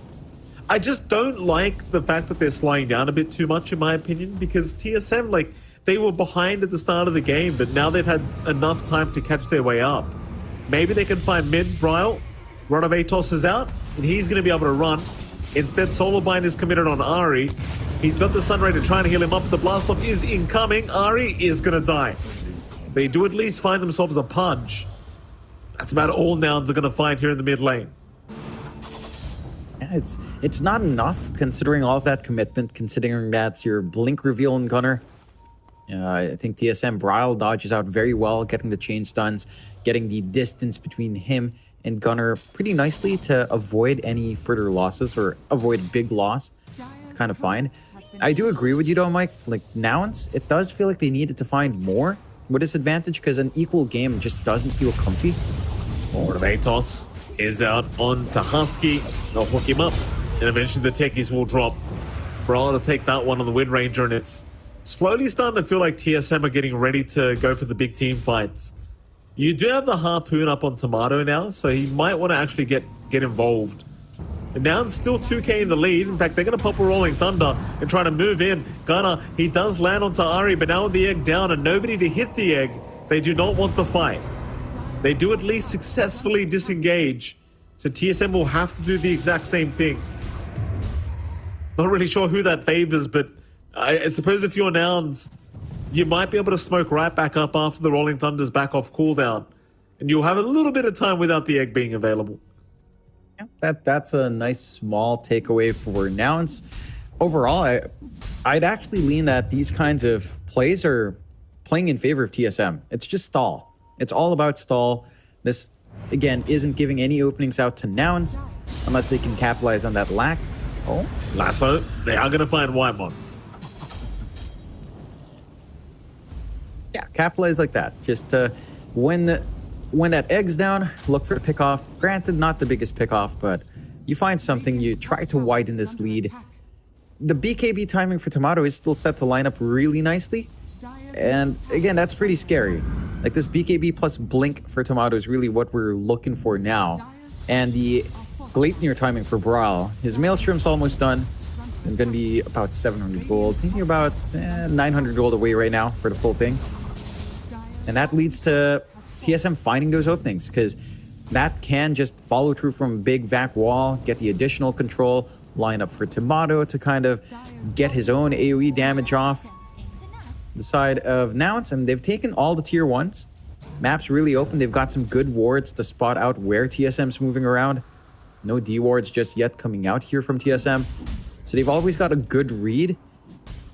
I just don't like the fact that they're slowing down a bit too much, in my opinion, because TSM, like, they were behind at the start of the game, but now they've had enough time to catch their way up. Maybe they can find mid, Bryle. Run of Atos is out, and he's going to be able to run. Instead, Solarbind is committed on Ari. He's got the Sunray to try and heal him up. The blast-off is incoming. Ari is going to die. They do at least find themselves a Pudge. That's about all Nouns are going to find here in the mid lane.
Yeah, it's not enough considering all of that commitment, considering that's your blink reveal in Gunner. I think TSM Bryle dodges out very well, getting the chain stuns, getting the distance between him and Gunner pretty nicely to avoid any further losses or avoid a big loss. It's kind of fine. I do agree with you though, Mike. Like, Nouns, it does feel like they needed to find more with this advantage because an equal game just doesn't feel comfy.
Lord of Atos is out onto Husky. They'll hook him up, and eventually the techies will drop. Bryle to take that one on the Wind Ranger, and it's slowly starting to feel like TSM are getting ready to go for the big team fights. You do have the Harpoon up on Tomato now, so he might want to actually get involved. And now it's still 2k in the lead. In fact, they're going to pop a Rolling Thunder and try to move in. Gunner, he does land onto Ari, but now with the egg down and nobody to hit the egg, they do not want the fight. They do at least successfully disengage, so TSM will have to do the exact same thing. Not really sure who that favors, but I suppose if you're Nouns, you might be able to smoke right back up after the Rolling Thunder's back off cooldown. And you'll have a little bit of time without the egg being available.
Yeah, that's a nice small takeaway for Nouns. Overall, I'd actually lean that these kinds of plays are playing in favor of TSM. It's just stall. It's all about stall. This, again, isn't giving any openings out to Nouns unless they can capitalize on that lack. Oh.
Lasso, they are going to find Whitemon.
Yeah, capitalize like that. Just when that egg's down, look for the pick-off. Granted, not the biggest pick-off, but you find something, you try to widen this lead. The BKB timing for Tomato is still set to line up really nicely. And again, that's pretty scary. Like, this BKB plus Blink for Tomato is really what we're looking for now. And the Gleipnir timing for Bryle. His Maelstrom's almost done. And going to be about 700 gold. Thinking about 900 gold away right now for the full thing. And that leads to TSM finding those openings, because that can just follow through from a big vac wall, get the additional control, line up for Tomato to kind of get his own AoE damage off. The side of Nouns, and they've taken all the tier 1s. Map's really open. They've got some good wards to spot out where TSM's moving around. No D wards just yet coming out here from TSM. So they've always got a good read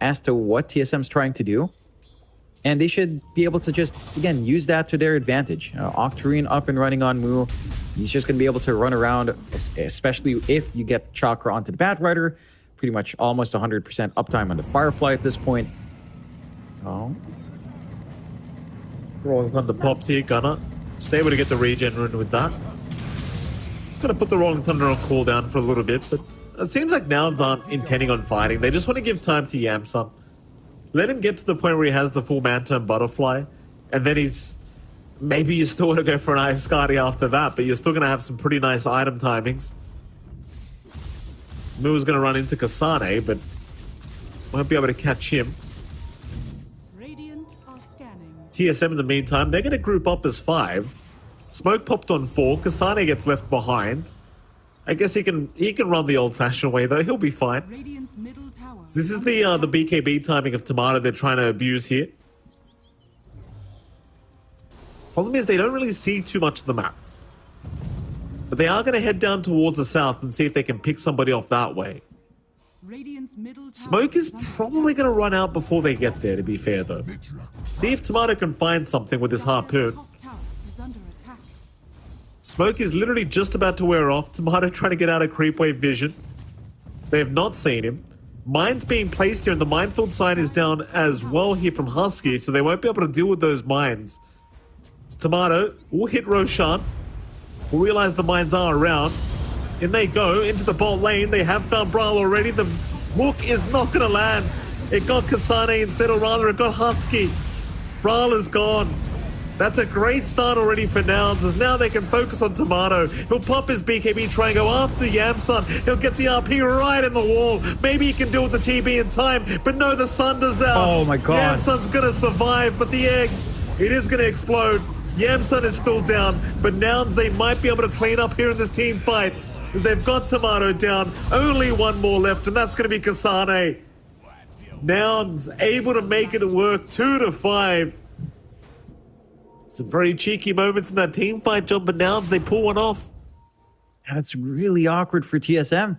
as to what TSM's trying to do. And they should be able to just, again, use that to their advantage. Octarine up and running on Mu. He's just going to be able to run around, especially if you get Chakra onto the Batrider. Pretty much almost 100% uptime on the Firefly at this point. Oh.
Rolling Thunder popped here, Gunner. Just able to get the regen rune with that. It's going to put the Rolling Thunder on cooldown for a little bit, but it seems like Nouns aren't intending on fighting. They just want to give time to Yamsun. Let him get to the point where he has the full man-turn Butterfly, and then he's... Maybe you still want to go for an Skadi after that, but you're still going to have some pretty nice item timings. Moo's going to run into Kasane, but won't be able to catch him. TSM in the meantime, they're going to group up as 5. Smoke popped on 4. Kasane gets left behind. I guess he can run the old-fashioned way, though. He'll be fine. This is the BKB timing of Tomato they're trying to abuse here. Problem is, they don't really see too much of the map. But they are going to head down towards the south and see if they can pick somebody off that way. Smoke is probably going to run out before they get there, to be fair, though. See if Tomato can find something with his Harpoon. Smoke is literally just about to wear off. Tomato trying to get out of creep wave vision. They have not seen him. Mines being placed here, and the minefield sign is down as well here from Husky, so they won't be able to deal with those mines. Tomato will hit Roshan. We'll realize the mines are around. In they go into the bot lane. They have found Brawl already. The hook is not going to land. It got Kasane instead, or rather it got Husky. Brawl is gone. That's a great start already for Nouns, as now they can focus on Tomato. He'll pop his BKB, try and go after Yamsun. He'll get the RP right in the wall. Maybe he can deal with the TB in time, but no, the Sunder's out.
Oh my god.
Yamsun's gonna survive, but the egg, it is gonna explode. Yamsun is still down, but Nouns, they might be able to clean up here in this team fight, as they've got Tomato down. Only one more left, and that's gonna be Kasane. Nouns able to make it work, 2-5. Some very cheeky moments in that team fight, John, but Nouns, they pull one off.
And it's really awkward for TSM.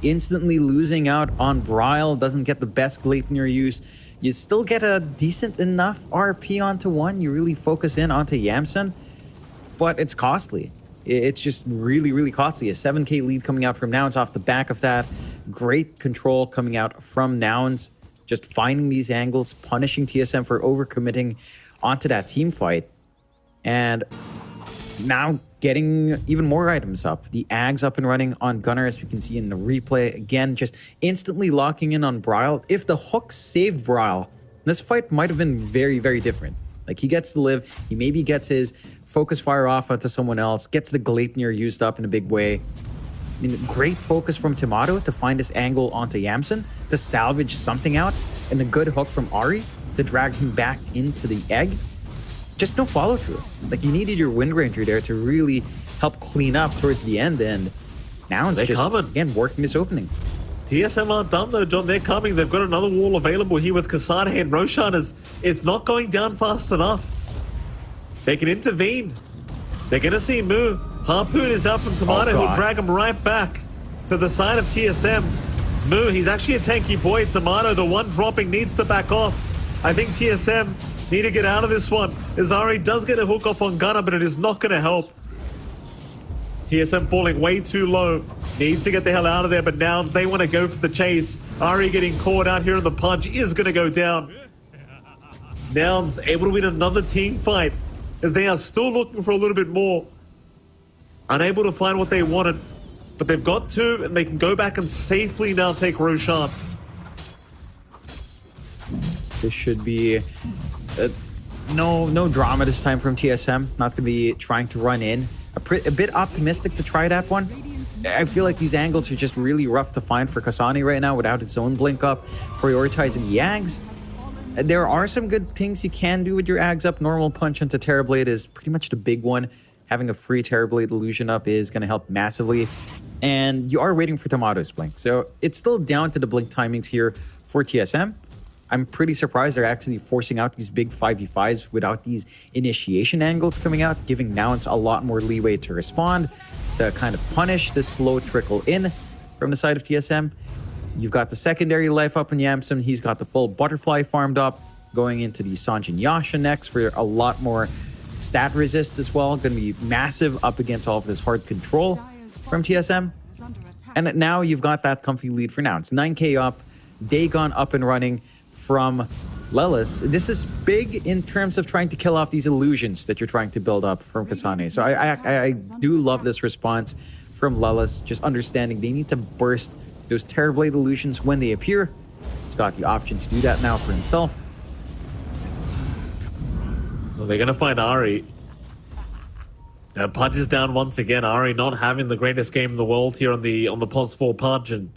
Instantly losing out on Bryle, doesn't get the best Gleipnir use. You still get a decent enough RP onto one. You really focus in onto Yamsun, but it's costly. It's just really, really costly. A 7k lead coming out from Nouns off the back of that. Great control coming out from Nouns. Just finding these angles, punishing TSM for overcommitting onto that team fight. And now getting even more items up. The Ags up and running on Gunnar, as we can see in the replay. Again, just instantly locking in on Bryle. If the hook saved Bryle, this fight might have been very, very different. Like, he gets to live. He maybe gets his focus fire off onto someone else. Gets the Gleipnir used up in a big way. I mean, great focus from Tomato to find this angle onto Yamsun, to salvage something out. And a good hook from Ahri to drag him back into the egg. Just no follow through. Like, you needed your Wind Ranger there to really help clean up towards the end, and now it's just again working this opening.
TSM aren't done though, John. They're coming. They've got another wall available here with Kasane, and Roshan is not going down fast enough. They can intervene. They're gonna see Moo. Harpoon is out from Tomato, who'll drag him right back to the side of TSM. It's Moo. He's actually a tanky boy. Tomato, the one dropping, needs to back off. I think TSM need to get out of this one. Azari does get a hook off on Gunnar, but it is not going to help. TSM falling way too low. Need to get the hell out of there, but Nouns, they want to go for the chase. Ari getting caught out here in the punch is going to go down. Nouns able to win another team fight, as they are still looking for a little bit more. Unable to find what they wanted, but they've got two, and they can go back and safely now take Roshan.
This should be no drama this time from TSM. Not going to be trying to run in. A bit optimistic to try that one. I feel like these angles are just really rough to find for Kasane right now without its own blink up, prioritizing the Ags. There are some good things you can do with your Ags up. Normal punch into Terrorblade is pretty much the big one. Having a free Terrorblade illusion up is going to help massively. And you are waiting for Tomato's blink. So it's still down to the blink timings here for TSM. I'm pretty surprised they're actually forcing out these big 5v5s without these initiation angles coming out, giving Nouns a lot more leeway to respond, to kind of punish this slow trickle in from the side of TSM. You've got the secondary life up in Yamsun. He's got the full butterfly farmed up, going into the Sanjin Yasha next for a lot more stat resist as well. Going to be massive up against all of this hard control from TSM. And now you've got that comfy lead for Nouns. 9k up, Dagon up and running from Lelis. This is big in terms of trying to kill off these illusions that you're trying to build up from Kasane. So I do love this response from Lelis, just understanding they need to burst those Terrorblade illusions when they appear. He's got the option to do that now for himself.
Well, they're going to find Ari. Pudge is down once again. Ari not having the greatest game in the world here on the pos 4 Pudge, and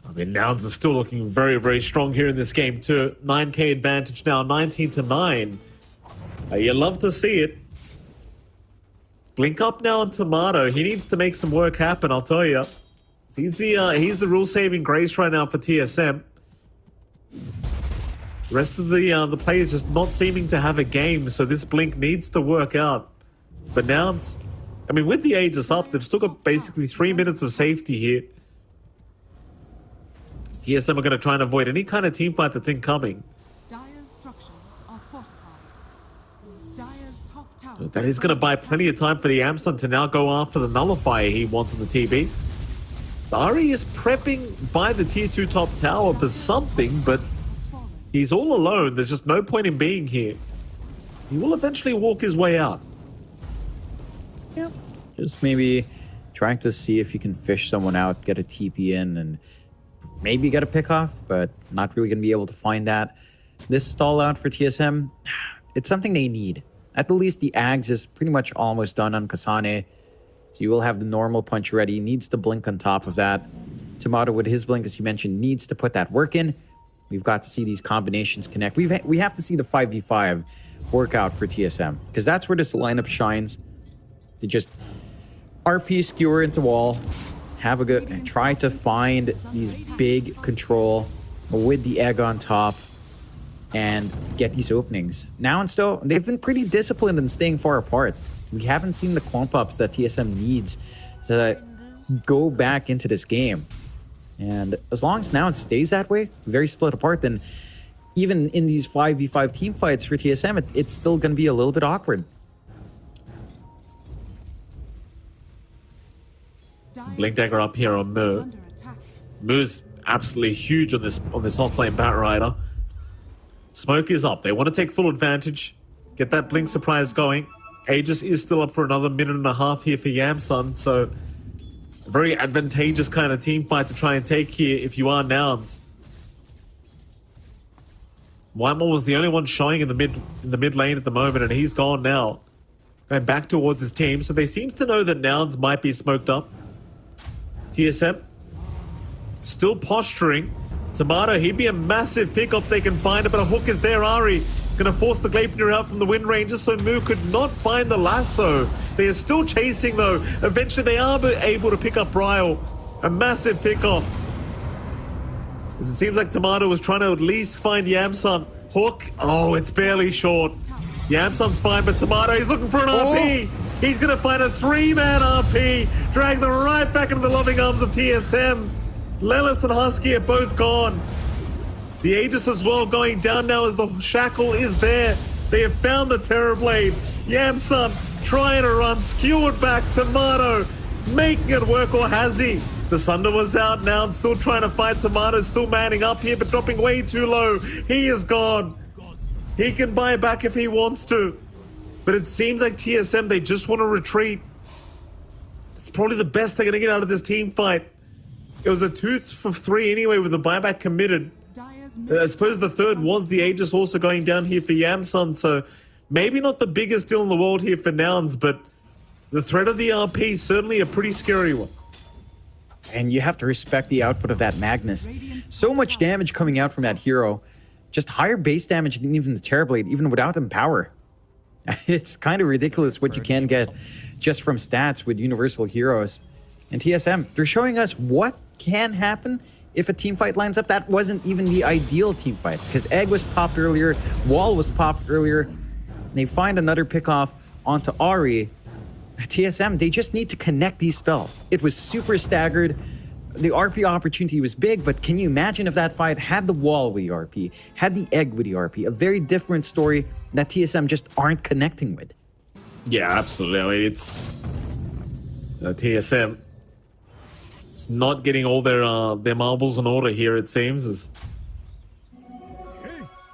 I mean, Nouns are still looking very, very strong here in this game too. 9k advantage now, 19-9. You love to see it. Blink up now on Tomato. He needs to make some work happen, I'll tell you. He's the rule-saving grace right now for TSM. The rest of the players just not seeming to have a game, so this blink needs to work out. But Nouns, I mean, with the Aegis up, they've still got basically 3 minutes of safety here. TSM are going to try and avoid any kind of team fight that's incoming.
Dire's structures are fortified. Dire's top tower
But that is going to buy plenty of time for the Yamsun to now go after the nullifier he wants on the TB. So Ari is prepping by the tier 2 top tower for something, but he's all alone. There's just no point in being here. He will eventually walk his way out.
Yeah. Just maybe trying to see if you can fish someone out, get a TP in, and maybe get a pick off, but not really going to be able to find that. This stall out for TSM, it's something they need. At the least, the Ags is pretty much almost done on Kasane. So you will have the normal punch ready. Needs to blink on top of that. Tomato with his blink, as you mentioned, needs to put that work in. We've got to see these combinations connect. We have to see the 5v5 work out for TSM, because that's where this lineup shines. To just RP skewer into wall, have a good, and try to find these big control with the egg on top and get these openings. Now and still, they've been pretty disciplined in staying far apart. We haven't seen the clump ups that TSM needs to go back into this game. And as long as now it stays that way, very split apart, then even in these 5v5 team fights for TSM, it's still going to be a little bit awkward.
Blink dagger up here on Mu. Mu's absolutely huge on this offlane Bat Rider. Smoke is up. They want to take full advantage. Get that blink surprise going. Aegis is still up for another minute and a half here for Yamsun, so a very advantageous kind of team fight to try and take here if you are Nouns. Whitemore was the only one showing in the mid lane at the moment, and he's gone now. Going back towards his team, so they seem to know that Nouns might be smoked up. TSM still posturing. Tomato, he'd be a massive pick if they can find it, but a hook is there. Ari gonna force the Gleipnir out from the wind range just so Mu could not find the lasso. They are still chasing though. Eventually they are able to pick up Ryle. A massive pick off. It seems like Tomato was trying to at least find Yamsun. Hook, oh, it's barely short. Yamsun's fine, but Tomato, he's looking for an RP. He's gonna find a 3-man RP. Drag them right back into the loving arms of TSM. Lelis and Husky are both gone. The Aegis as well going down now as the shackle is there. They have found the Terrorblade. Yamsun trying to run, skewered back. Tomato making it work, or has he? The Sunder was out now and still trying to fight. Tomato still manning up here, but dropping way too low. He is gone. He can buy back if he wants to. But it seems like TSM, they just want to retreat. It's probably the best they're going to get out of this team fight. It was a 2 for 3 anyway with the buyback committed. I suppose the third was the Aegis also going down here for Yamsun, so maybe not the biggest deal in the world here for Nouns, but the threat of the RP is certainly a pretty scary one.
And you have to respect the output of that Magnus. So much damage coming out from that hero. Just higher base damage than even the Terrorblade, even without Empower. It's kind of ridiculous what you can get just from stats with universal heroes. And TSM, they're showing us what can happen if a team fight lines up. That wasn't even the ideal team fight, because Egg was popped earlier, Wall was popped earlier. They find another pickoff onto Ari. TSM, they just need to connect these spells. It was super staggered. The RP opportunity was big, but can you imagine if that fight had the Wall with the RP, had the Egg with the RP? A very different story that TSM just aren't connecting with.
Yeah, absolutely. I mean, it's TSM. It's not getting all their marbles in order here, it seems.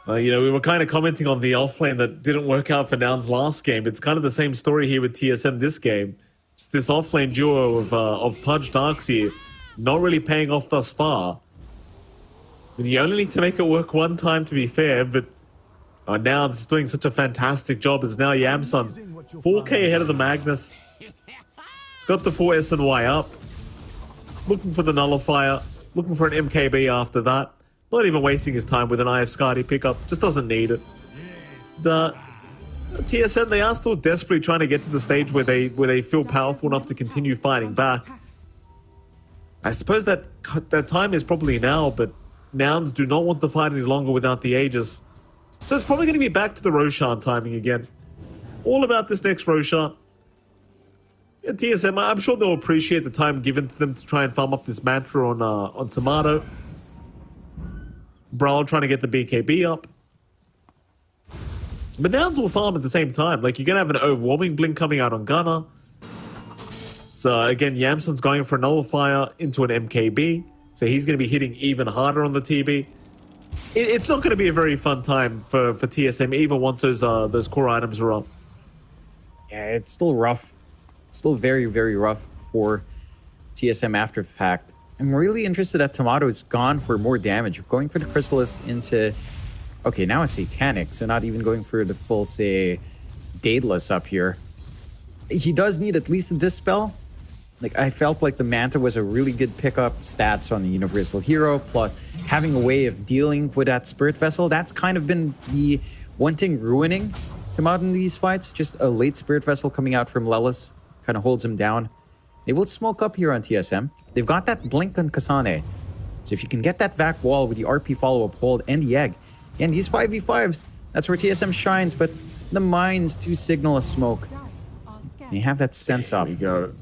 You know, we were kind of commenting on the offlane that didn't work out for Nouns last game. It's kind of the same story here with TSM this game. Just this offlane duo of Pudge Darkseer not really paying off thus far. And you only need to make it work one time, to be fair, but Nouns is doing such a fantastic job as now Yamsun 4k ahead of the Magnus. It's got the 4 SNY up. Looking for the nullifier, looking for an MKB after that. Not even wasting his time with an IF Skadi pickup, just doesn't need it. The TSM, they are still desperately trying to get to the stage where they feel powerful enough to continue fighting back. I suppose that time is probably now, but Nouns do not want the fight any longer without the Aegis. So it's probably going to be back to the Roshan timing again. All about this next Roshan. Yeah, TSM, I'm sure they'll appreciate the time given to them to try and farm up this mantra on Tomato. Brawl trying to get the BKB up. But Nouns will farm at the same time. Like, you're going to have an overwhelming blink coming out on Gunner. So, again, Yamson's going for a nullifier into an MKB. So he's going to be hitting even harder on the TB. It's not going to be a very fun time for TSM, even once those core items are up.
Yeah, it's still rough. Still very, very rough for TSM after the fact. I'm really interested that Tomato's gone for more damage. Going for the Chrysalis into... Okay, now a Satanic, so not even going for the full, say, Daedalus up here. He does need at least a Dispel. Like, I felt like the Manta was a really good pickup stats on the Universal Hero, plus having a way of dealing with that Spirit Vessel. That's kind of been the one thing ruining Tomato in these fights. Just a late Spirit Vessel coming out from Lelis kind of holds him down. They will smoke up here on TSM. They've got that Blink on Kasane. So if you can get that Vac Wall with the RP follow-up hold and the Egg, and these 5v5s, that's where TSM shines, but the mines do signal a smoke. They have that sense up.
Here we go.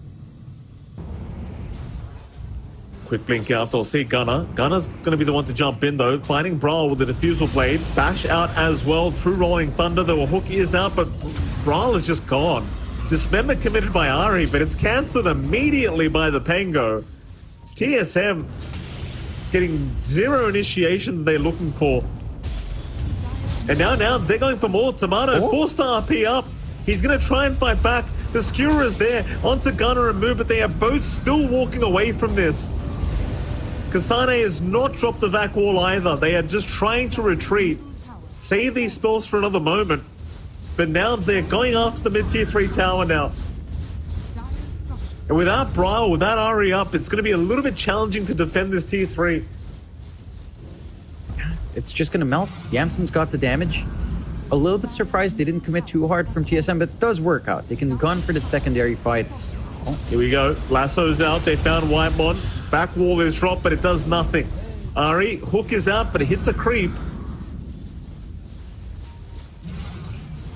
Quick blink out, they'll see Gunner. Gunner's going to be the one to jump in, though. Fighting Brawl with the Diffusal Blade. Bash out as well through Rolling Thunder. The Hook is out, but Brawl is just gone. Dismember committed by Ari, but it's cancelled immediately by the Pango. It's TSM. It's getting zero initiation that they're looking for. And now they're going for more. Tomato, 4-star RP up. He's going to try and fight back. The Skewer is there. Onto Gunner and Moo, but they are both still walking away from this. Kasane has not dropped the Vac Wall either. They are just trying to retreat. Save these spells for another moment. But now they're going after the mid-tier 3 tower now. And without Brawl, without Ari up, it's going to be a little bit challenging to defend this tier 3.
It's just going to melt. Yamson's got the damage. A little bit surprised they didn't commit too hard from TSM, but it does work out. They can gun for the secondary fight.
Here we go. Lasso's out. They found Whitemon. Back wall is dropped, but it does nothing. Ari, Hook is out, but it hits a creep.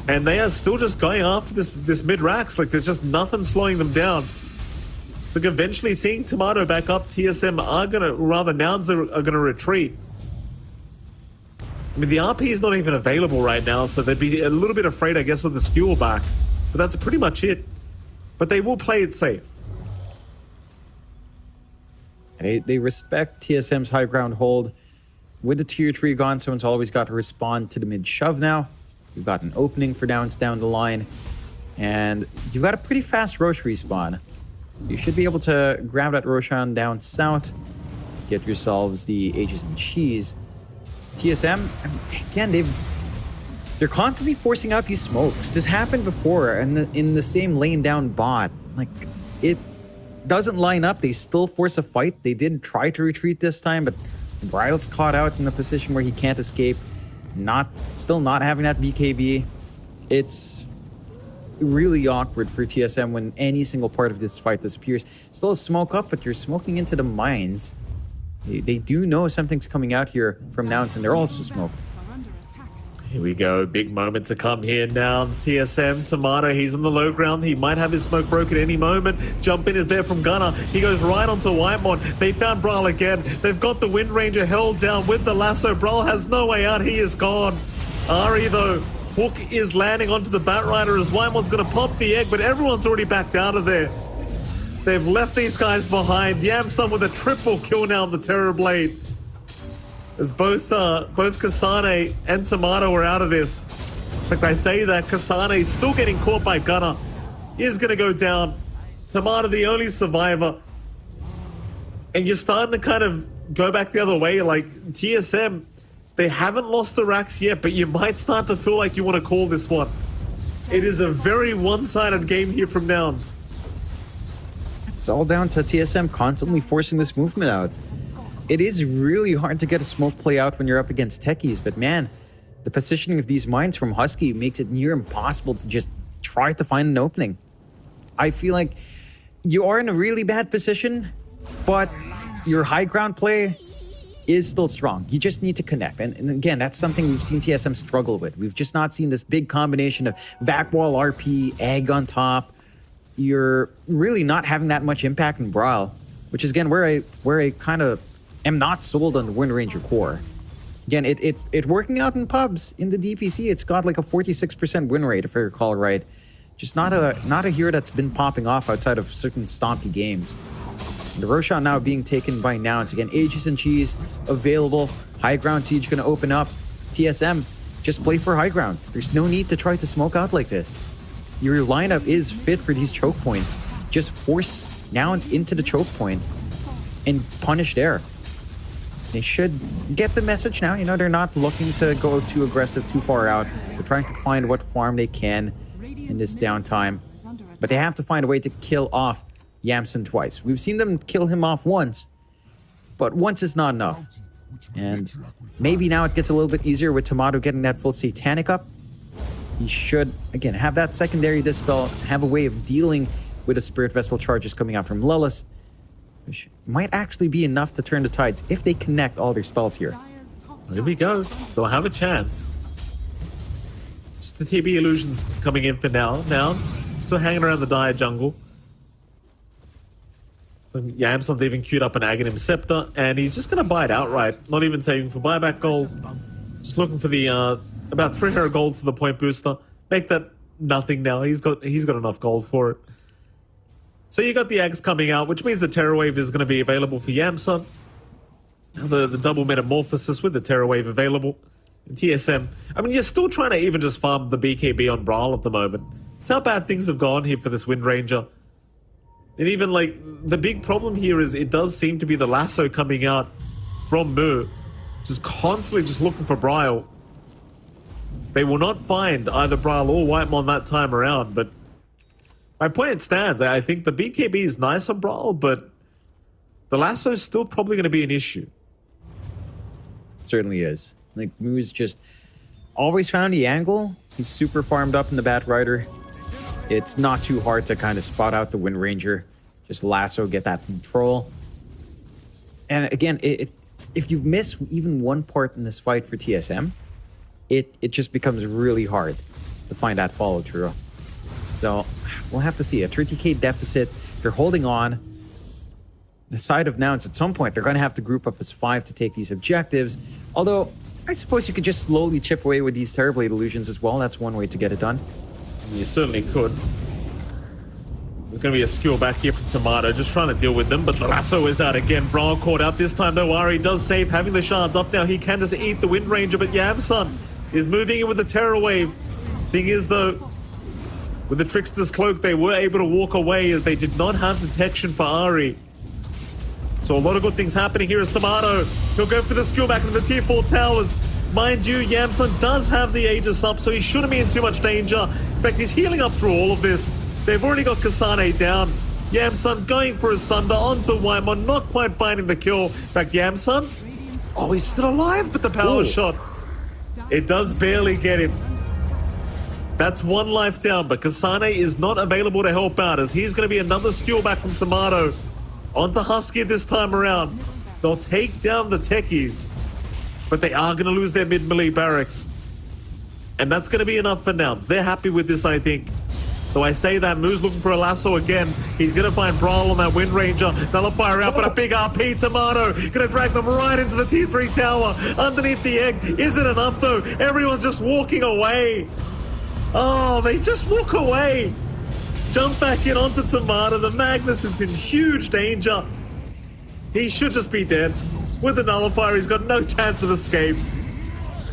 And they are still just going after this mid-racks. Like, there's just nothing slowing them down. So eventually seeing Tomato back up, TSM are going to, rather Nouns are going to retreat. I mean, the RP is not even available right now, so they'd be a little bit afraid, I guess, of the Skewer back. But that's pretty much it. But they will play it safe.
They respect TSM's high ground hold. With the tier 3 gone, someone's always got to respond to the mid-shove now. You've got an opening for Downs down the line. And you've got a pretty fast Roche respawn. You should be able to grab that Roshan down south. Get yourselves the Aegis and Cheese. TSM, again, they're constantly forcing out these smokes. This happened before in the same lane down bot. Like, it doesn't line up. They still force a fight. They did try to retreat this time, but Bryle's caught out in a position where he can't escape. Still not having that BKB. It's really awkward for TSM when any single part of this fight disappears. Still a smoke up, but you're smoking into the mines. They do know something's coming out here from Nouns, and they're also smoked.
Here we go. Big moment to come here. Nouns, TSM, Tomato. He's on the low ground. He might have his smoke broken any moment. Jump in is there from Gunner. He goes right onto Whitemon. They found Brawl again. They've got the Wind Ranger held down with the lasso. Brawl has no way out. He is gone. Ari, though, Hook is landing onto the Batrider as Whitemon's going to pop the egg, but everyone's already backed out of there. They've left these guys behind. Yamson with a triple kill now on the Terror Blade. As both Kasane and Tomato are out of this. In fact, I say that Kasane is still getting caught by Gunner. He is going to go down. Tomato, the only survivor. And you're starting to kind of go back the other way. Like, TSM, they haven't lost the racks yet, but you might start to feel like you want to call this one. It is a very one-sided game here from Nouns.
It's all down to TSM constantly forcing this movement out. It is really hard to get a smoke play out when you're up against techies, but man, the positioning of these mines from Husky makes it near impossible to just try to find an opening. I feel like you are in a really bad position, but your high ground play is still strong. You just need to connect. And again, that's something we've seen TSM struggle with. We've just not seen this big combination of Vac Wall, RP, Egg on top. You're really not having that much impact in Brawl, which is again where I kind of am not sold on the Wind Ranger core. Again, it working out in pubs. In the DPC, it's got like a 46% win rate, if I recall right. Just not a hero that's been popping off outside of certain stompy games. And the Roshan now being taken by Nouns. Again, Aegis and Cheese available. High ground siege going to open up. TSM, just play for high ground. There's no need to try to smoke out like this. Your lineup is fit for these choke points. Just force Nouns into the choke point and punish there. They should get the message now. You know, they're not looking to go too aggressive, too far out. They're trying to find what farm they can in this downtime. But they have to find a way to kill off Yamson twice. We've seen them kill him off once, but once is not enough. And maybe now it gets a little bit easier with Tomato getting that full Satanic up. He should, again, have that secondary Dispel, have a way of dealing with the Spirit Vessel charges coming out from Lilith, which might actually be enough to turn the tides if they connect all their spells here.
Here we go. They'll have a chance. Just the TB illusions coming in for now. Nouns still hanging around the Dire jungle. So Yamson's even queued up an Aghanim Scepter, and he's just going to buy it outright. Not even saving for buyback gold. Just looking for the about 300 gold for the point booster. Make that nothing now. He's got enough gold for it. So you got the Ags coming out, which means the Terror Wave is going to be available for Yamson. Now the double Metamorphosis with the Terror Wave available. And TSM, I mean, you're still trying to even just farm the BKB on Brawl at the moment. It's how bad things have gone here for this Wind Ranger. And even, like, the big problem here is it does seem to be the lasso coming out from Mu, just constantly just looking for Bryle. They will not find either Bryle or Whitemon that time around, but my point stands. I think the BKB is nice on Brawl, but the lasso is still probably going to be an issue.
It certainly is. Like, Mu's just always found the angle. He's super farmed up in the Bat Rider. It's not too hard to kind of spot out the Wind Ranger. Just lasso, get that control. And again, if you miss even one part in this fight for TSM, it just becomes really hard to find that follow through. So we'll have to see. A 30k deficit. They're holding on. The side of Nouns, at some point, they're going to have to group up as 5 to take these objectives. Although, I suppose you could just slowly chip away with these Terrorblade illusions as well. That's one way to get it done.
You certainly could. There's going to be a skill back here from Tomato, just trying to deal with them, but the lasso is out again. Brawl caught out this time, though. Ari does save, having the shards up now. He can just eat the Wind Ranger, but Yamson is moving in with the Terror Wave. Thing is, though, with the Trickster's Cloak, they were able to walk away as they did not have detection for Ari. So a lot of good things happening here as Tomato. He'll go for the skill back into the tier 4 towers. Mind you, Yamson does have the Aegis up, so he shouldn't be in too much danger. In fact, he's healing up through all of this. They've already got Kasane down. Yamson going for his Sunder onto Whitemon, not quite finding the kill. In fact, Yamson, oh, he's still alive with the power shot. It does barely get him. That's one life down, but Kasane is not available to help out as he's going to be another skill back from Tomato. Onto Husky this time around. They'll take down the techies, but they are going to lose their mid-melee barracks. And that's going to be enough for now. They're happy with this, I think. Though I say that, Moo's looking for a lasso again. He's going to find Brawl on that Wind Ranger. Nullifier out, but a big RP. Tomato going to drag them right into the T3 tower. Underneath the egg. Is it enough, though? Everyone's just walking away. Oh, they just walk away. Jump back in onto Tomato. The Magnus is in huge danger. He should just be dead. With the Nullifier, he's got no chance of escape.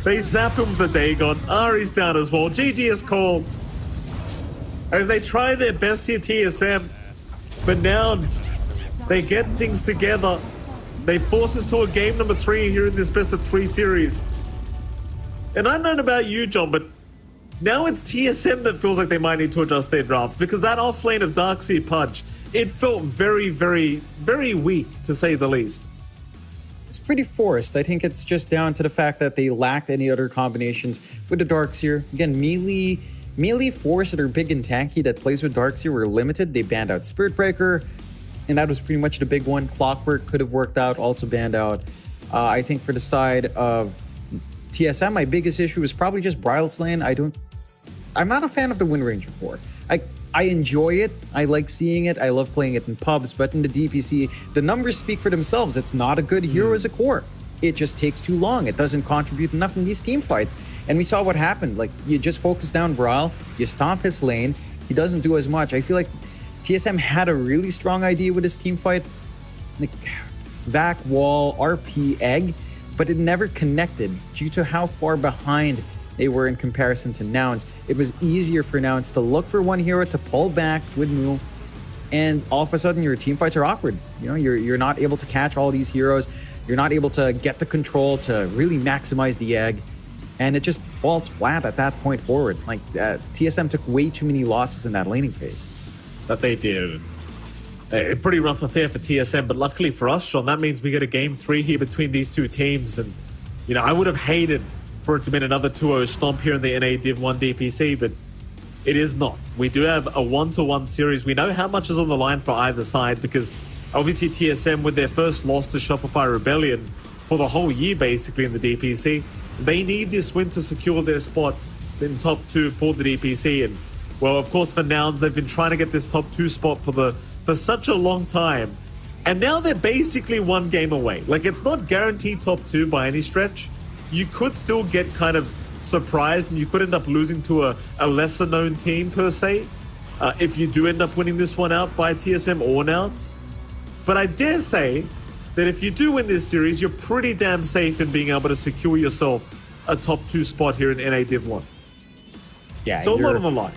They zap him with the Dagon. Ari's down as well. GG is called. I mean, they try their best here, TSM. But Nouns, they get things together. They force us to a game number 3 here in this best of 3 series. And I don't know about you, John, but now it's TSM that feels like they might need to adjust their draft, because that offlane of Darkseid Pudge, it felt very, very, very weak, to say the least.
It's pretty forced. I think it's just down to the fact that they lacked any other combinations with the Darkseer. Again, melee force that are big and tanky that plays with Darkseer were limited. They banned out Spirit Breaker, and that was pretty much the big one. Clockwork could have worked out, also banned out. I think for the side of TSM, my biggest issue is probably just Bridal Lane. I'm not a fan of the Wind Ranger core. I enjoy it. I like seeing it. I love playing it in pubs. But in the DPC, the numbers speak for themselves. It's not a good hero as a core. it just takes too long. It doesn't contribute enough in these team fights. And we saw what happened. Like, you just focus down Brawl, you stomp his lane, he doesn't do as much. I feel like TSM had a really strong idea with his team fight. Like, Vac, Wall, RP, Egg, but it never connected due to how far behind they were in comparison to Nouns. It was easier for Nouns to look for one hero to pull back with Moo, and all of a sudden your team fights are awkward. You know, you're not able to catch all these heroes. You're not able to get the control to really maximize the egg, and it just falls flat at that point forward. Like, TSM took way too many losses in that laning phase.
That they did. A pretty rough affair for TSM, but luckily for us, Sean, that means we get a game 3 here between these two teams. And, you know, I would have hated for it to be another 2-0 stomp here in the NA Div 1 DPC, but it is not. We do have a 1-1 series. We know how much is on the line for either side, because obviously TSM, with their first loss to Shopify Rebellion for the whole year, basically, in the DPC, they need this win to secure their spot in top 2 for the DPC. And, well, of course, for Nouns, they've been trying to get this top 2 spot for such a long time, and now they're basically one game away. Like, it's not guaranteed top 2 by any stretch. You could still get kind of surprised, and you could end up losing to a lesser known team per se, if you do end up winning this one out by TSM or Nouns. But I dare say that if you do win this series, you're pretty damn safe in being able to secure yourself a top 2 spot here in NA Div 1.
Yeah,
so a lot on the line.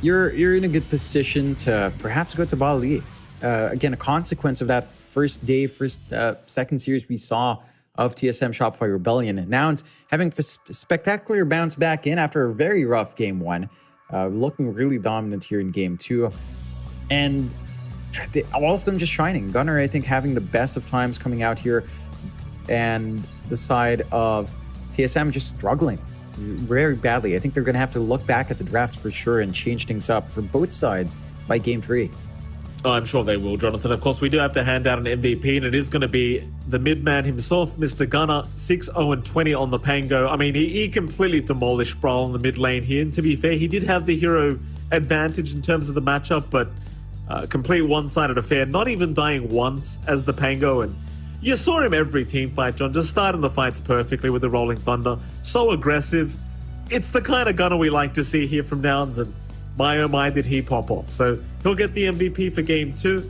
You're in a good position to perhaps go to Bali. Again, a consequence of that second series we saw of TSM Shopify Rebellion. And Nouns having a spectacular bounce back in after a very rough game 1, looking really dominant here in game 2. And all of them just shining. Gunnar, I think, having the best of times coming out here, and the side of TSM just struggling very badly. I think they're going to have to look back at the draft for sure and change things up for both sides by game 3.
Oh, I'm sure they will, Jonathan. Of course, we do have to hand out an MVP, and it is going to be the mid-man himself, Mr. Gunnar, 6-0-20 on the Pango. I mean, he completely demolished Brawl in the mid lane here, and to be fair, he did have the hero advantage in terms of the matchup, but complete one-sided affair, not even dying once as the Pango. And you saw him every team fight, John, just starting the fights perfectly with the Rolling Thunder. So aggressive. It's the kind of Gunnar we like to see here from Nouns, and my oh my did he pop off. So he'll get the MVP for game 2,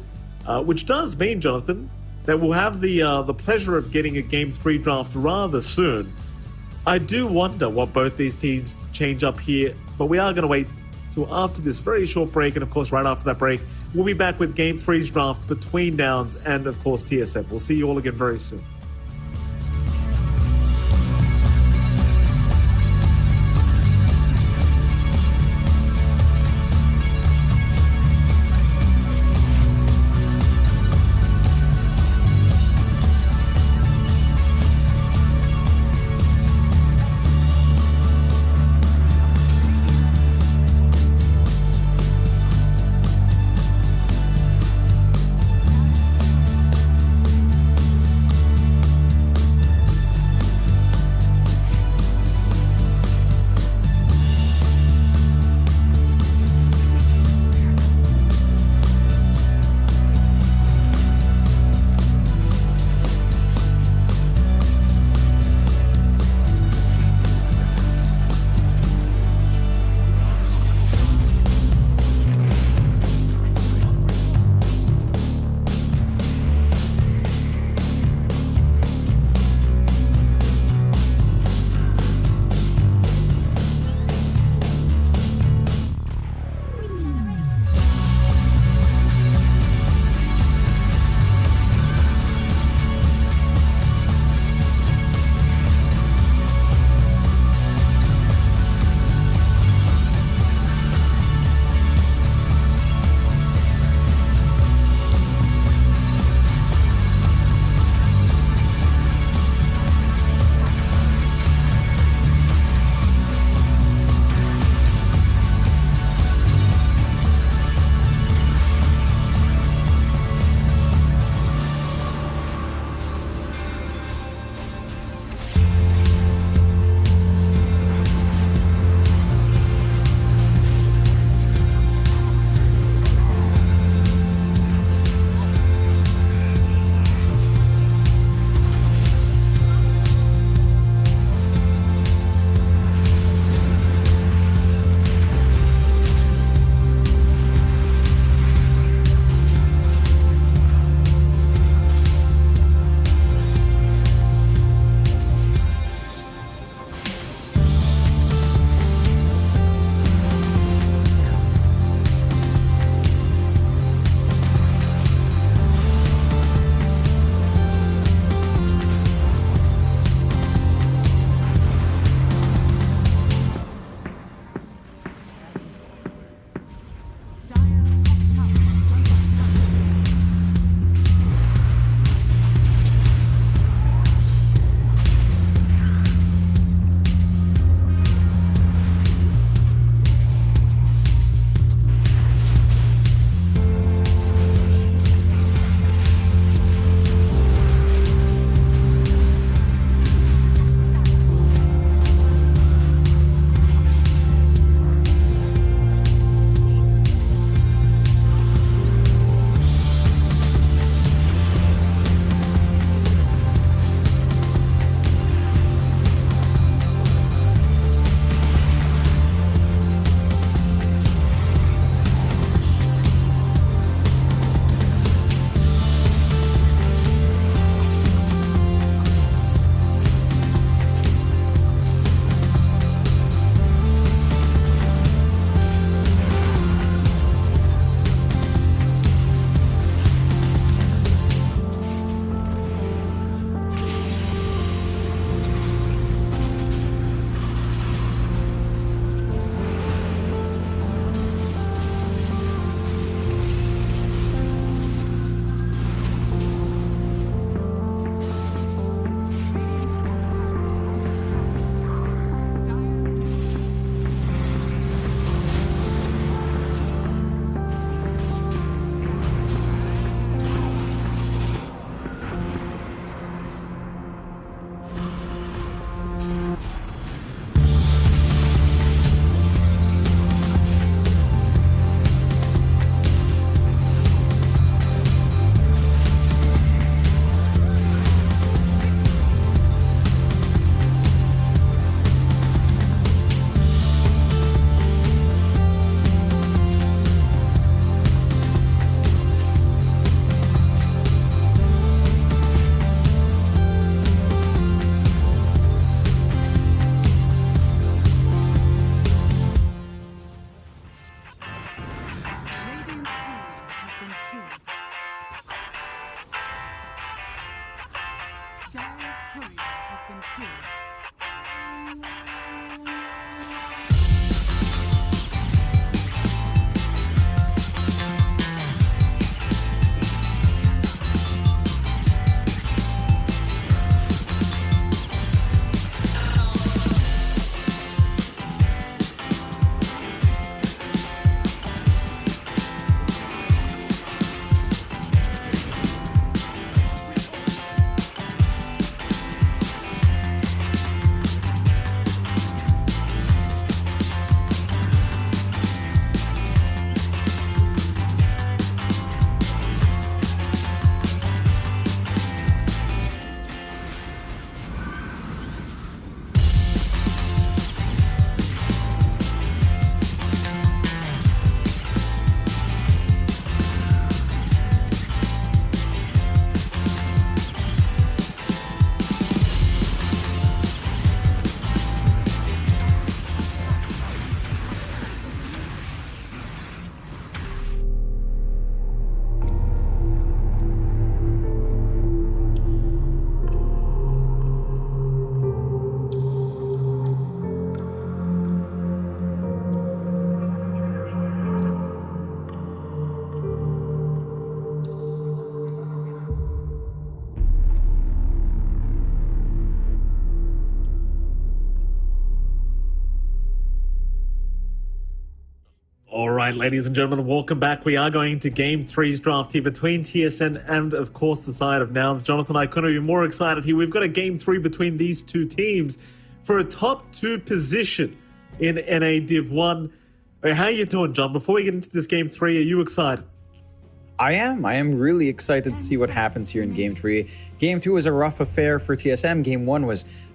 which does mean, Jonathan, that we'll have the pleasure of getting a game 3 draft rather soon. I do wonder what both these teams change up here, but we are going to wait till after this very short break, and of course right after that break we'll be back with game 3's draft between Nouns and of course TSM. We'll see you all again very soon.
courier has been killed.
All right, ladies and gentlemen, welcome back. We are going to Game 3's draft here between TSN and, of course, the side of Nouns. Jonathan, I couldn't be more excited here. We've got a Game 3 between these two teams for a top 2 position in NA Div 1. How are you doing, John? Before we get into this Game 3, are you excited?
I am really excited to see what happens here in Game 3. Game 2 was a rough affair for TSM. Game 1 was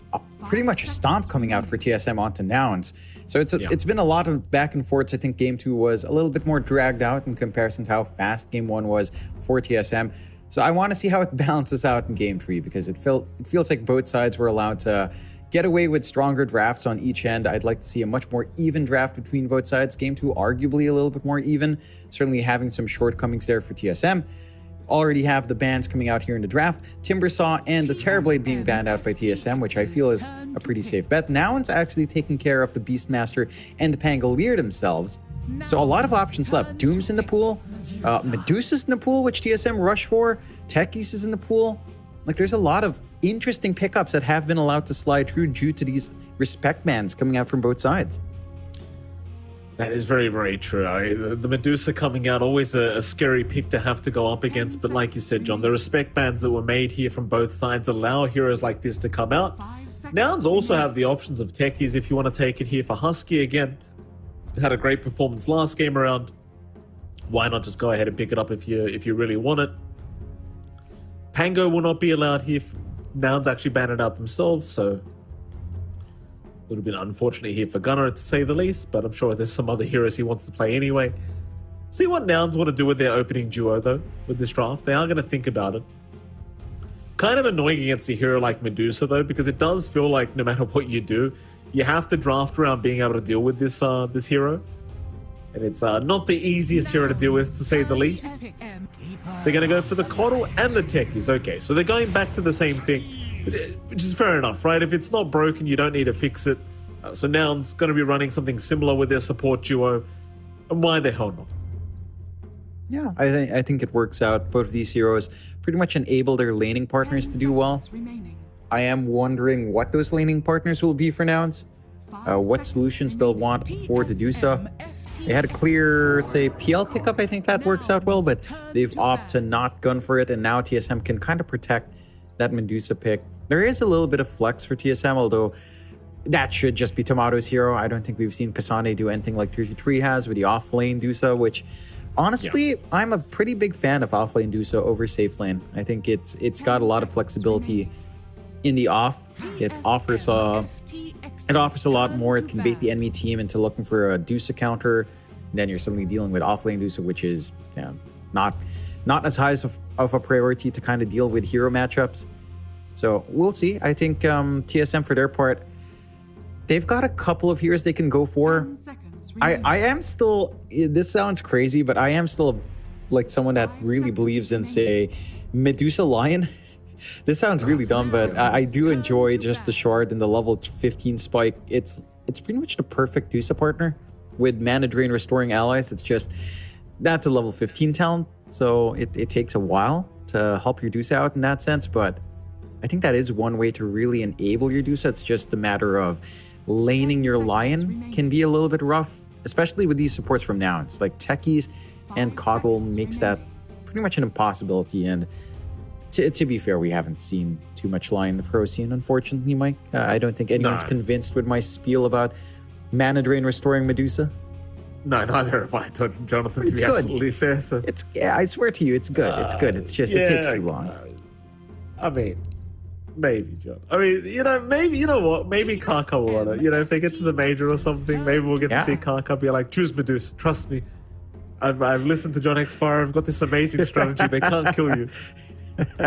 pretty much a stomp coming out for TSM onto Nouns. So it's been a lot of back and forths. I think Game 2 was a little bit more dragged out in comparison to how fast Game 1 was for TSM. So I want to see how it balances out in Game 3 because it feels like both sides were allowed to get away with stronger drafts on each end. I'd like to see a much more even draft between both sides. Game 2 arguably a little bit more even, certainly having some shortcomings there for TSM. Already have the bans coming out here in the draft. Timbersaw and the Terrorblade being banned out by TSM, which I feel is a pretty safe bet. Now it's actually taking care of the Beastmaster and the Pangolier themselves. So a lot of options left. Doom's in the pool. Medusa's in the pool, which TSM rushed for. Techies is in the pool. Like, there's a lot of interesting pickups that have been allowed to slide through due to these respect bans coming out from both sides.
That is very, very true. The Medusa coming out, always a scary pick to have to go up against. But like you said, John, the respect bans that were made here from both sides allow heroes like this to come out. Nouns also have the options of Techies if you want to take it here for Husky again. Had a great performance last game around. Why not just go ahead and pick it up if you really want it? Pango will not be allowed here. Nouns actually banned it out themselves, so a little bit unfortunate here for Gunnar, to say the least, but I'm sure there's some other heroes he wants to play anyway. See what Nouns want to do with their opening duo, though, with this draft. They are going to think about it. Kind of annoying against a hero like Medusa, though, because it does feel like no matter what you do, you have to draft around being able to deal with this hero. And it's not the easiest hero to deal with, to say the least. They're going to go for the Coddle and the Techies. Okay, so they're going back to the same thing, which is fair enough, right? If it's not broken, you don't need to fix it. So Nouns going to be running something similar with their support duo. And why the hell not?
Yeah, I think it works out. Both of these heroes pretty much enable their laning partners to do well. I am wondering what those laning partners will be for Nouns. What solutions they'll want for to do so. They had a clear, say, PL pickup. I think that works out well, but they've opted to not gun for it, and now TSM can kind of protect that Medusa pick. There is a little bit of flex for TSM, although that should just be Tomato's hero. I don't think we've seen Kasane do anything like 33 has with the off-lane Dusa, which, honestly, I'm a pretty big fan of off-lane Dusa over safe lane. I think it's got a lot of flexibility in the off. It offers a lot more. It can bait the enemy team into looking for a Dusa counter. And then you're suddenly dealing with off-lane Dusa, which is not as high of a priority to kind of deal with hero matchups. So we'll see. I think TSM, for their part, they've got a couple of heroes they can go for. I am still, this sounds crazy, but I am still like someone that really believes in, say, Medusa Lion This sounds really dumb, but I do enjoy just the shard and the level 15 spike. It's pretty much the perfect Dusa partner with mana drain restoring allies. It's just that's a level 15 talent, so it takes a while to help your Dusa out in that sense. But I think that is one way to really enable your Dusa. It's just a matter of laning your Lion can be a little bit rough, especially with these supports from now. It's like Techies and Coddle makes that pretty much an impossibility. And to be fair, we haven't seen too much Lion in the pro scene, unfortunately, Mike. I don't think anyone's convinced with my spiel about mana drain restoring Medusa.
No, neither have I, Jonathan, to
It's
be
good.
absolutely fair. So.
I swear to you, it's good. It's good. It's just it takes too long.
I mean, maybe, John. I mean, maybe, you know what? Maybe Kaka will want it. If they get to the major or something, maybe we'll get to see Kaka be like, choose Medusa. Trust me. I've listened to John X Fire. I've got this amazing strategy. They can't kill you. It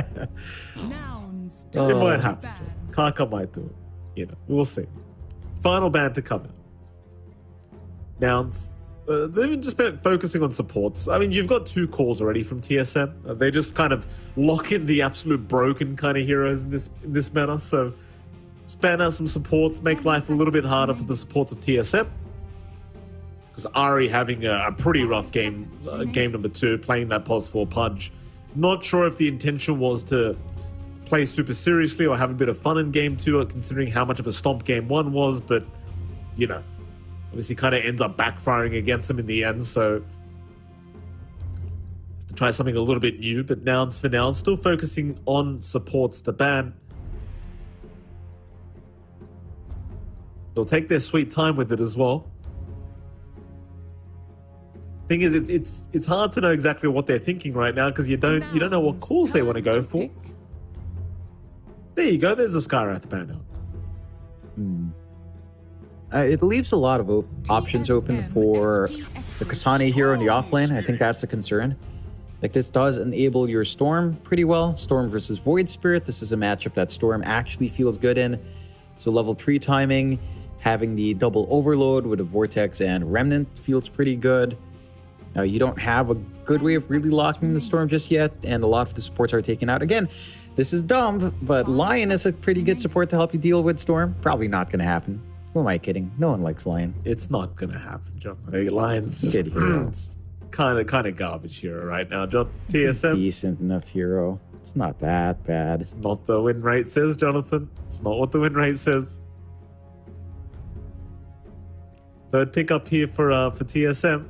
might happen, John. Kaka might do it. We'll see. Final ban to come out. Nouns. They've just been focusing on supports. I mean, you've got 2 calls already from TSM. They just kind of lock in the absolute broken kind of heroes in this meta. So, just ban out some supports, make life a little bit harder for the supports of TSM. Because Ari having a pretty rough game number 2, playing that pulse 4 Pudge. Not sure if the intention was to play super seriously or have a bit of fun in game 2, considering how much of a stomp game 1 was, but obviously kind of ends up backfiring against him in the end, so have to try something a little bit new. But Nouns for now, still focusing on supports to ban. They'll take their sweet time with it as well. Thing is, it's hard to know exactly what they're thinking right now because you don't know what calls they want to go for. There you go. There's a Skyrath ban out.
It leaves a lot of options open for the Kasane hero in the offlane. I think that's a concern. Like, this does enable your Storm pretty well. Storm versus Void Spirit. This is a matchup that Storm actually feels good in. So level 3 timing, having the double overload with a Vortex and Remnant feels pretty good. Now, you don't have a good way of really locking the Storm just yet, and a lot of the supports are taken out. Again, this is dumb, but Lion is a pretty good support to help you deal with Storm. Probably not going to happen. Who am I kidding? No one likes Lion.
It's not gonna happen, John. Lion's just kind of garbage hero right now, John.
It's a
TSM,
decent enough hero. It's not that bad.
it's not the win rate says, Jonathan. It's not what the win rate says. Third pick up here for TSM.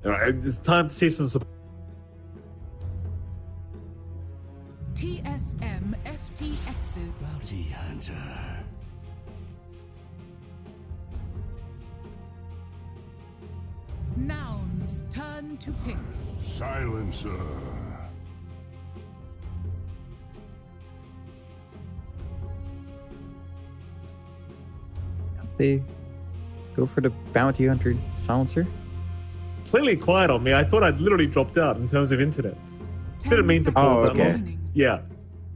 All right, it's time to see some support.
TSM FTX's
Bounty Hunter.
Nouns turn to pick.
Silencer.
They go for the Bounty Hunter Silencer.
Clearly quiet on me. I thought I'd literally dropped out in terms of internet. Didn't mean to pause that
okay.
long. Yeah.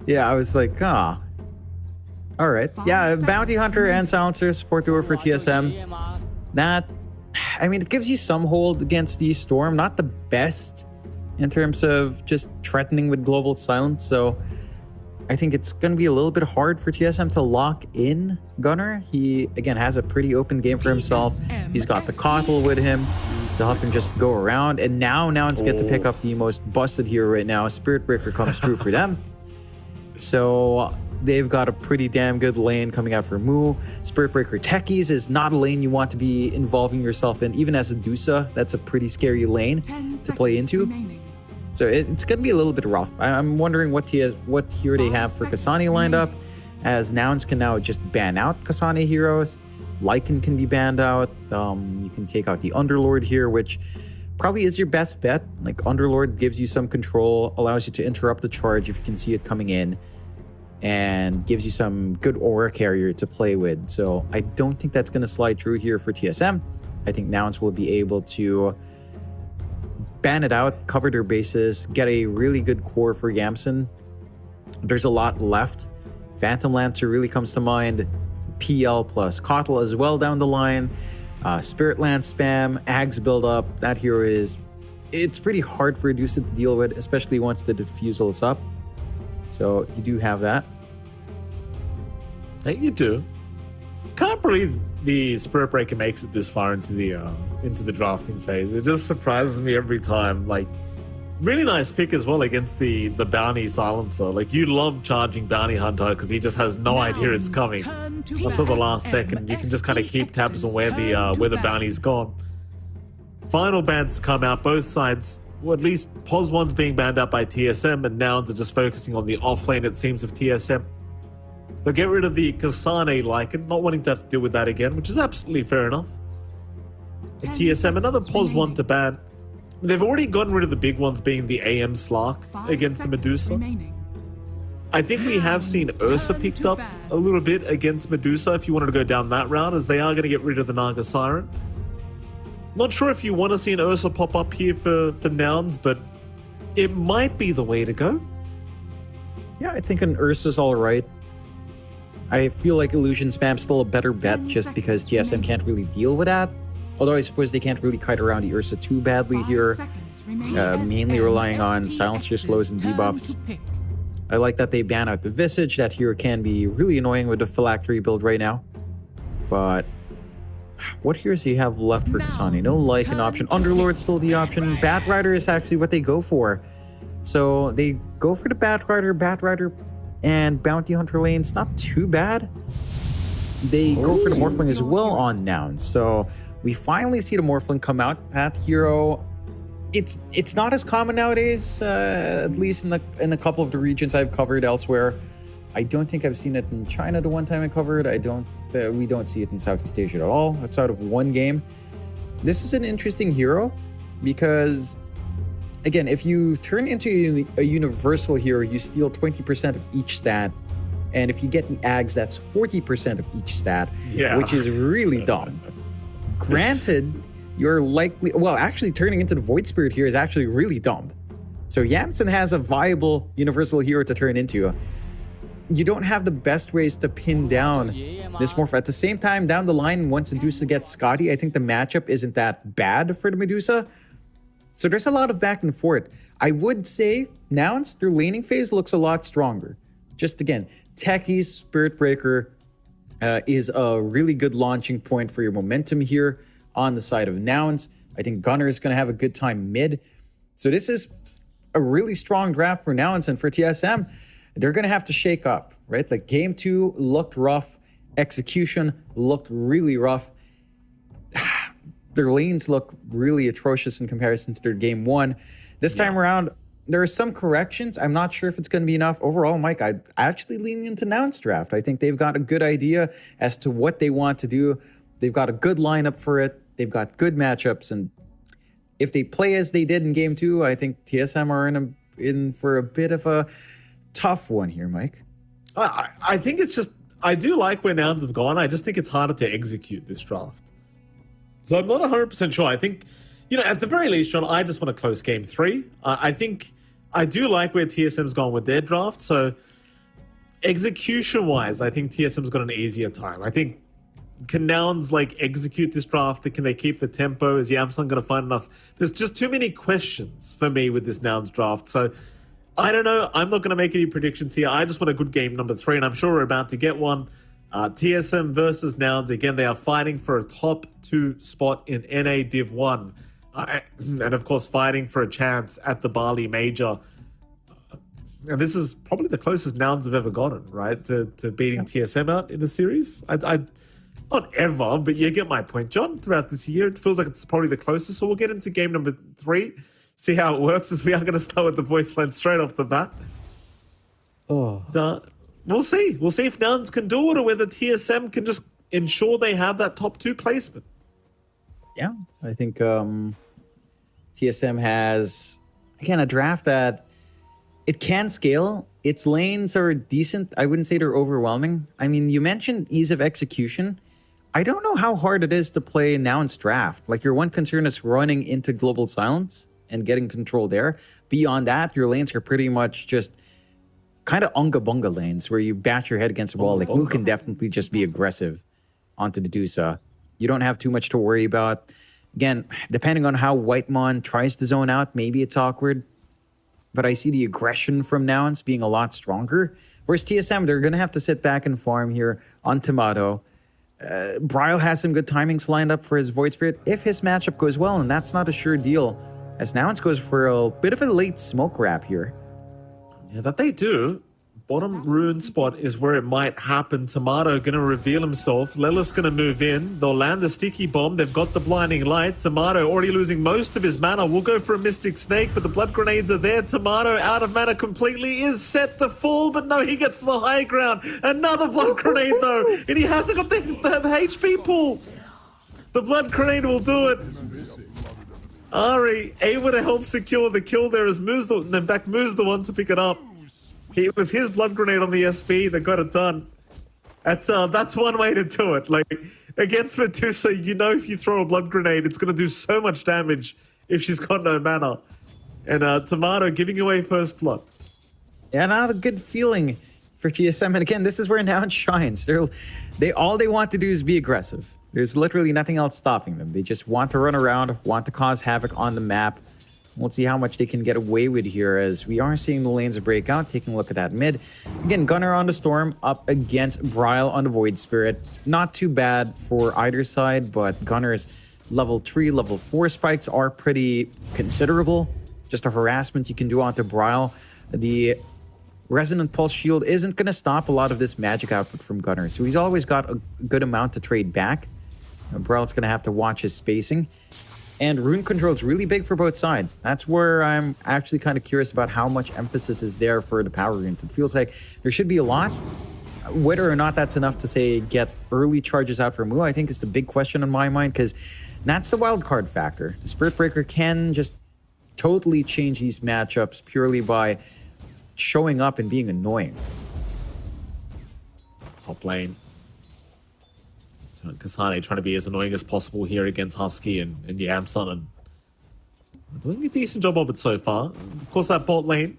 Yeah, I was like, all right. Yeah, Bounty Hunter and Silencer support duo for TSM. That, I mean, it gives you some hold against the Storm. Not the best in terms of just threatening with global silence. So I think it's going to be a little bit hard for TSM to lock in Gunner. He, again, has a pretty open game for himself. He's got the Coddle with him to help him just go around. And now Nouns get to pick up the most busted hero right now. Spirit Breaker comes through for them. So they've got a pretty damn good lane coming out for Mu. Spirit Breaker Techies is not a lane you want to be involving yourself in. Even as a Dusa, that's a pretty scary lane to play into. So it's going to be a little bit rough. I'm wondering what hero they have for Kasane lined up, as Nouns can now just ban out Kasane heroes. Lycan can be banned out. You can take out the Underlord here, which probably is your best bet. Like, Underlord gives you some control, allows you to interrupt the charge if you can see it coming in, and gives you some good aura carrier to play with. So I don't think that's going to slide through here for TSM. I think Nouns will be able to ban it out, cover their bases, get a really good core for Yamsen. There's a lot left. Phantom Lancer really comes to mind. PL plus Kotl as well down the line. Spirit Lance spam, Ags build up. That hero is it's pretty hard for Medusa to deal with, especially once the diffusal is up. So you do have that.
Hey, you do. Can't believe the Spirit Breaker makes it this far into the drafting phase. It just surprises me every time. Like, really nice pick as well against the Bounty Silencer. Like, you love charging Bounty Hunter because he just has no idea it's coming until the last second. You can just kind of keep tabs on where the bounty's gone. Final bans to come out, both sides. Well, at least Pos 1's being banned out by TSM, and Nouns are just focusing on the offlane, it seems, of TSM. They'll get rid of the Kasane Lycan, not wanting to have to deal with that again, which is absolutely fair enough. The TSM, another Pos 1 to ban. They've already gotten rid of the big ones, being the AM Slark against the Medusa. I think we have seen Ursa picked up a little bit against Medusa if you wanted to go down that route, as they are going to get rid of the Naga Siren. Not sure if you want to see an Ursa pop up here for Nouns, but it might be the way to go.
Yeah, I think an Ursa's all right. I feel like Illusion Spam's still a better bet just because TSM can't really deal with that. Although I suppose they can't really kite around the Ursa too badly here, mainly relying on silencer slows and debuffs. I like that they ban out the Visage. That hero can be really annoying with the Phylactery build right now. But what heroes do you have left for Kasane? No Lycan option. Underlord's still the option. Batrider is actually what they go for. So they go for the Batrider, and Bounty Hunter lane's not too bad. They go for the Morphling as well on Nouns. So we finally see the Morphling come out. That hero, it's not as common nowadays, at least in a couple of the regions I've covered elsewhere. I don't think I've seen it in China the one time I covered. We don't see it in Southeast Asia at all, outside of one game. This is an interesting hero because, again, if you turn into a universal hero, you steal 20% of each stat. And if you get the Ags, that's 40% of each stat, which is really dumb. Granted, you're likely... Well, actually, turning into the Void Spirit here is actually really dumb. So Yamsen has a viable universal hero to turn into. You don't have the best ways to pin down this Morph. At the same time, down the line, once Medusa gets Scotty, I think the matchup isn't that bad for the Medusa. So there's a lot of back and forth. I would say Nouns, their laning phase looks a lot stronger. Just again, Techies, Spirit Breaker is a really good launching point for your momentum here on the side of Nouns. I think Gunner is going to have a good time mid. So this is a really strong draft for Nouns, and for TSM, they're going to have to shake up, right? Like game 2 looked rough. Execution looked really rough. Their lanes look really atrocious in comparison to their game 1. This time around, there are some corrections. I'm not sure if it's going to be enough. Overall, Mike, I actually lean into Nouns draft. I think they've got a good idea as to what they want to do. They've got a good lineup for it. They've got good matchups. And if they play as they did in game 2, I think TSM are in for a bit of a tough one here, Mike.
I think it's just... I do like where Nouns have gone. I just think it's harder to execute this draft. So I'm not 100% sure. I think, at the very least, John, I just want to close game 3. I think I do like where TSM's gone with their draft. So execution-wise, I think TSM's got an easier time. I think, can Nouns execute this draft? Can they keep the tempo? Is Yamsun going to find enough? There's just too many questions for me with this Nouns draft. So I don't know. I'm not going to make any predictions here. I just want a good game number 3, and I'm sure we're about to get one. TSM versus Nouns. Again, they are fighting for a top 2 spot in NA Div 1. And of course, fighting for a chance at the Bali Major. And this is probably the closest Nouns have ever gotten, right? To beating TSM out in a series. Not ever, but you get my point, John. Throughout this year, it feels like it's probably the closest. So we'll get into game number 3. See how it works, as we are going to start with the voice line straight off the bat. We'll see. We'll see if Nouns can do it, or whether TSM can just ensure they have that top 2 placement.
Yeah, I think TSM has, again, a draft that it can scale. Its lanes are decent. I wouldn't say they're overwhelming. I mean, you mentioned ease of execution. I don't know how hard it is to play Nouns draft. Like, your one concern is running into Global Silence and getting control there. Beyond that, your lanes are pretty much just kind of unga-bunga lanes where you bat your head against the wall. Like, Luke can definitely just be aggressive onto the Dusa. You don't have too much to worry about. Again, depending on how Whitemon tries to zone out, maybe it's awkward. But I see the aggression from Nouns being a lot stronger. Whereas TSM, they're going to have to sit back and farm here on Tomato. Bryle has some good timings lined up for his Void Spirit if his matchup goes well, and that's not a sure deal. As Nouns goes for a bit of a late smoke wrap here.
Yeah, that they do. Bottom rune spot is where it might happen. Tomato gonna reveal himself. Lelis gonna move in. They'll land the sticky bomb. They've got the blinding light. Tomato already losing most of his mana. We'll go for a Mystic Snake, but the blood grenades are there. Tomato out of mana completely, is set to fall, but no, he gets to the high ground. Another blood grenade though, and he hasn't got the HP pool. The blood grenade will do it. Ari able to help secure the kill there as Moo's the one to pick it up. It was his blood grenade on the SP that got it done. That's one way to do it. Like, against Medusa, you know if you throw a blood grenade, it's going to do so much damage if she's got no mana. And Tomato giving away first blood.
Yeah, not a good feeling for TSM. And again, this is where Nouns shines. All they want to do is be aggressive. There's literally nothing else stopping them. They just want to run around, want to cause havoc on the map. We'll see how much they can get away with here as we are seeing the lanes break out. Taking a look at that mid. Again, Gunnar on the Storm up against Bryle on the Void Spirit. Not too bad for either side, but Gunnar's level 3, level 4 spikes are pretty considerable. Just a harassment you can do onto Bryle. The Resonant Pulse Shield isn't going to stop a lot of this magic output from Gunnar, so he's always got a good amount to trade back. Bryle's going to have to watch his spacing. And rune control is really big for both sides. That's where I'm actually kind of curious about how much emphasis is there for the power runes. It feels like there should be a lot. Whether or not that's enough to say get early charges out for Mu, I think is the big question in my mind, because that's the wild card factor. The Spirit Breaker can just totally change these matchups purely by showing up and being annoying.
Top lane. Kasane trying to be as annoying as possible here against Husky and Yamsun, and doing a decent job of it so far. Of course, that bot lane,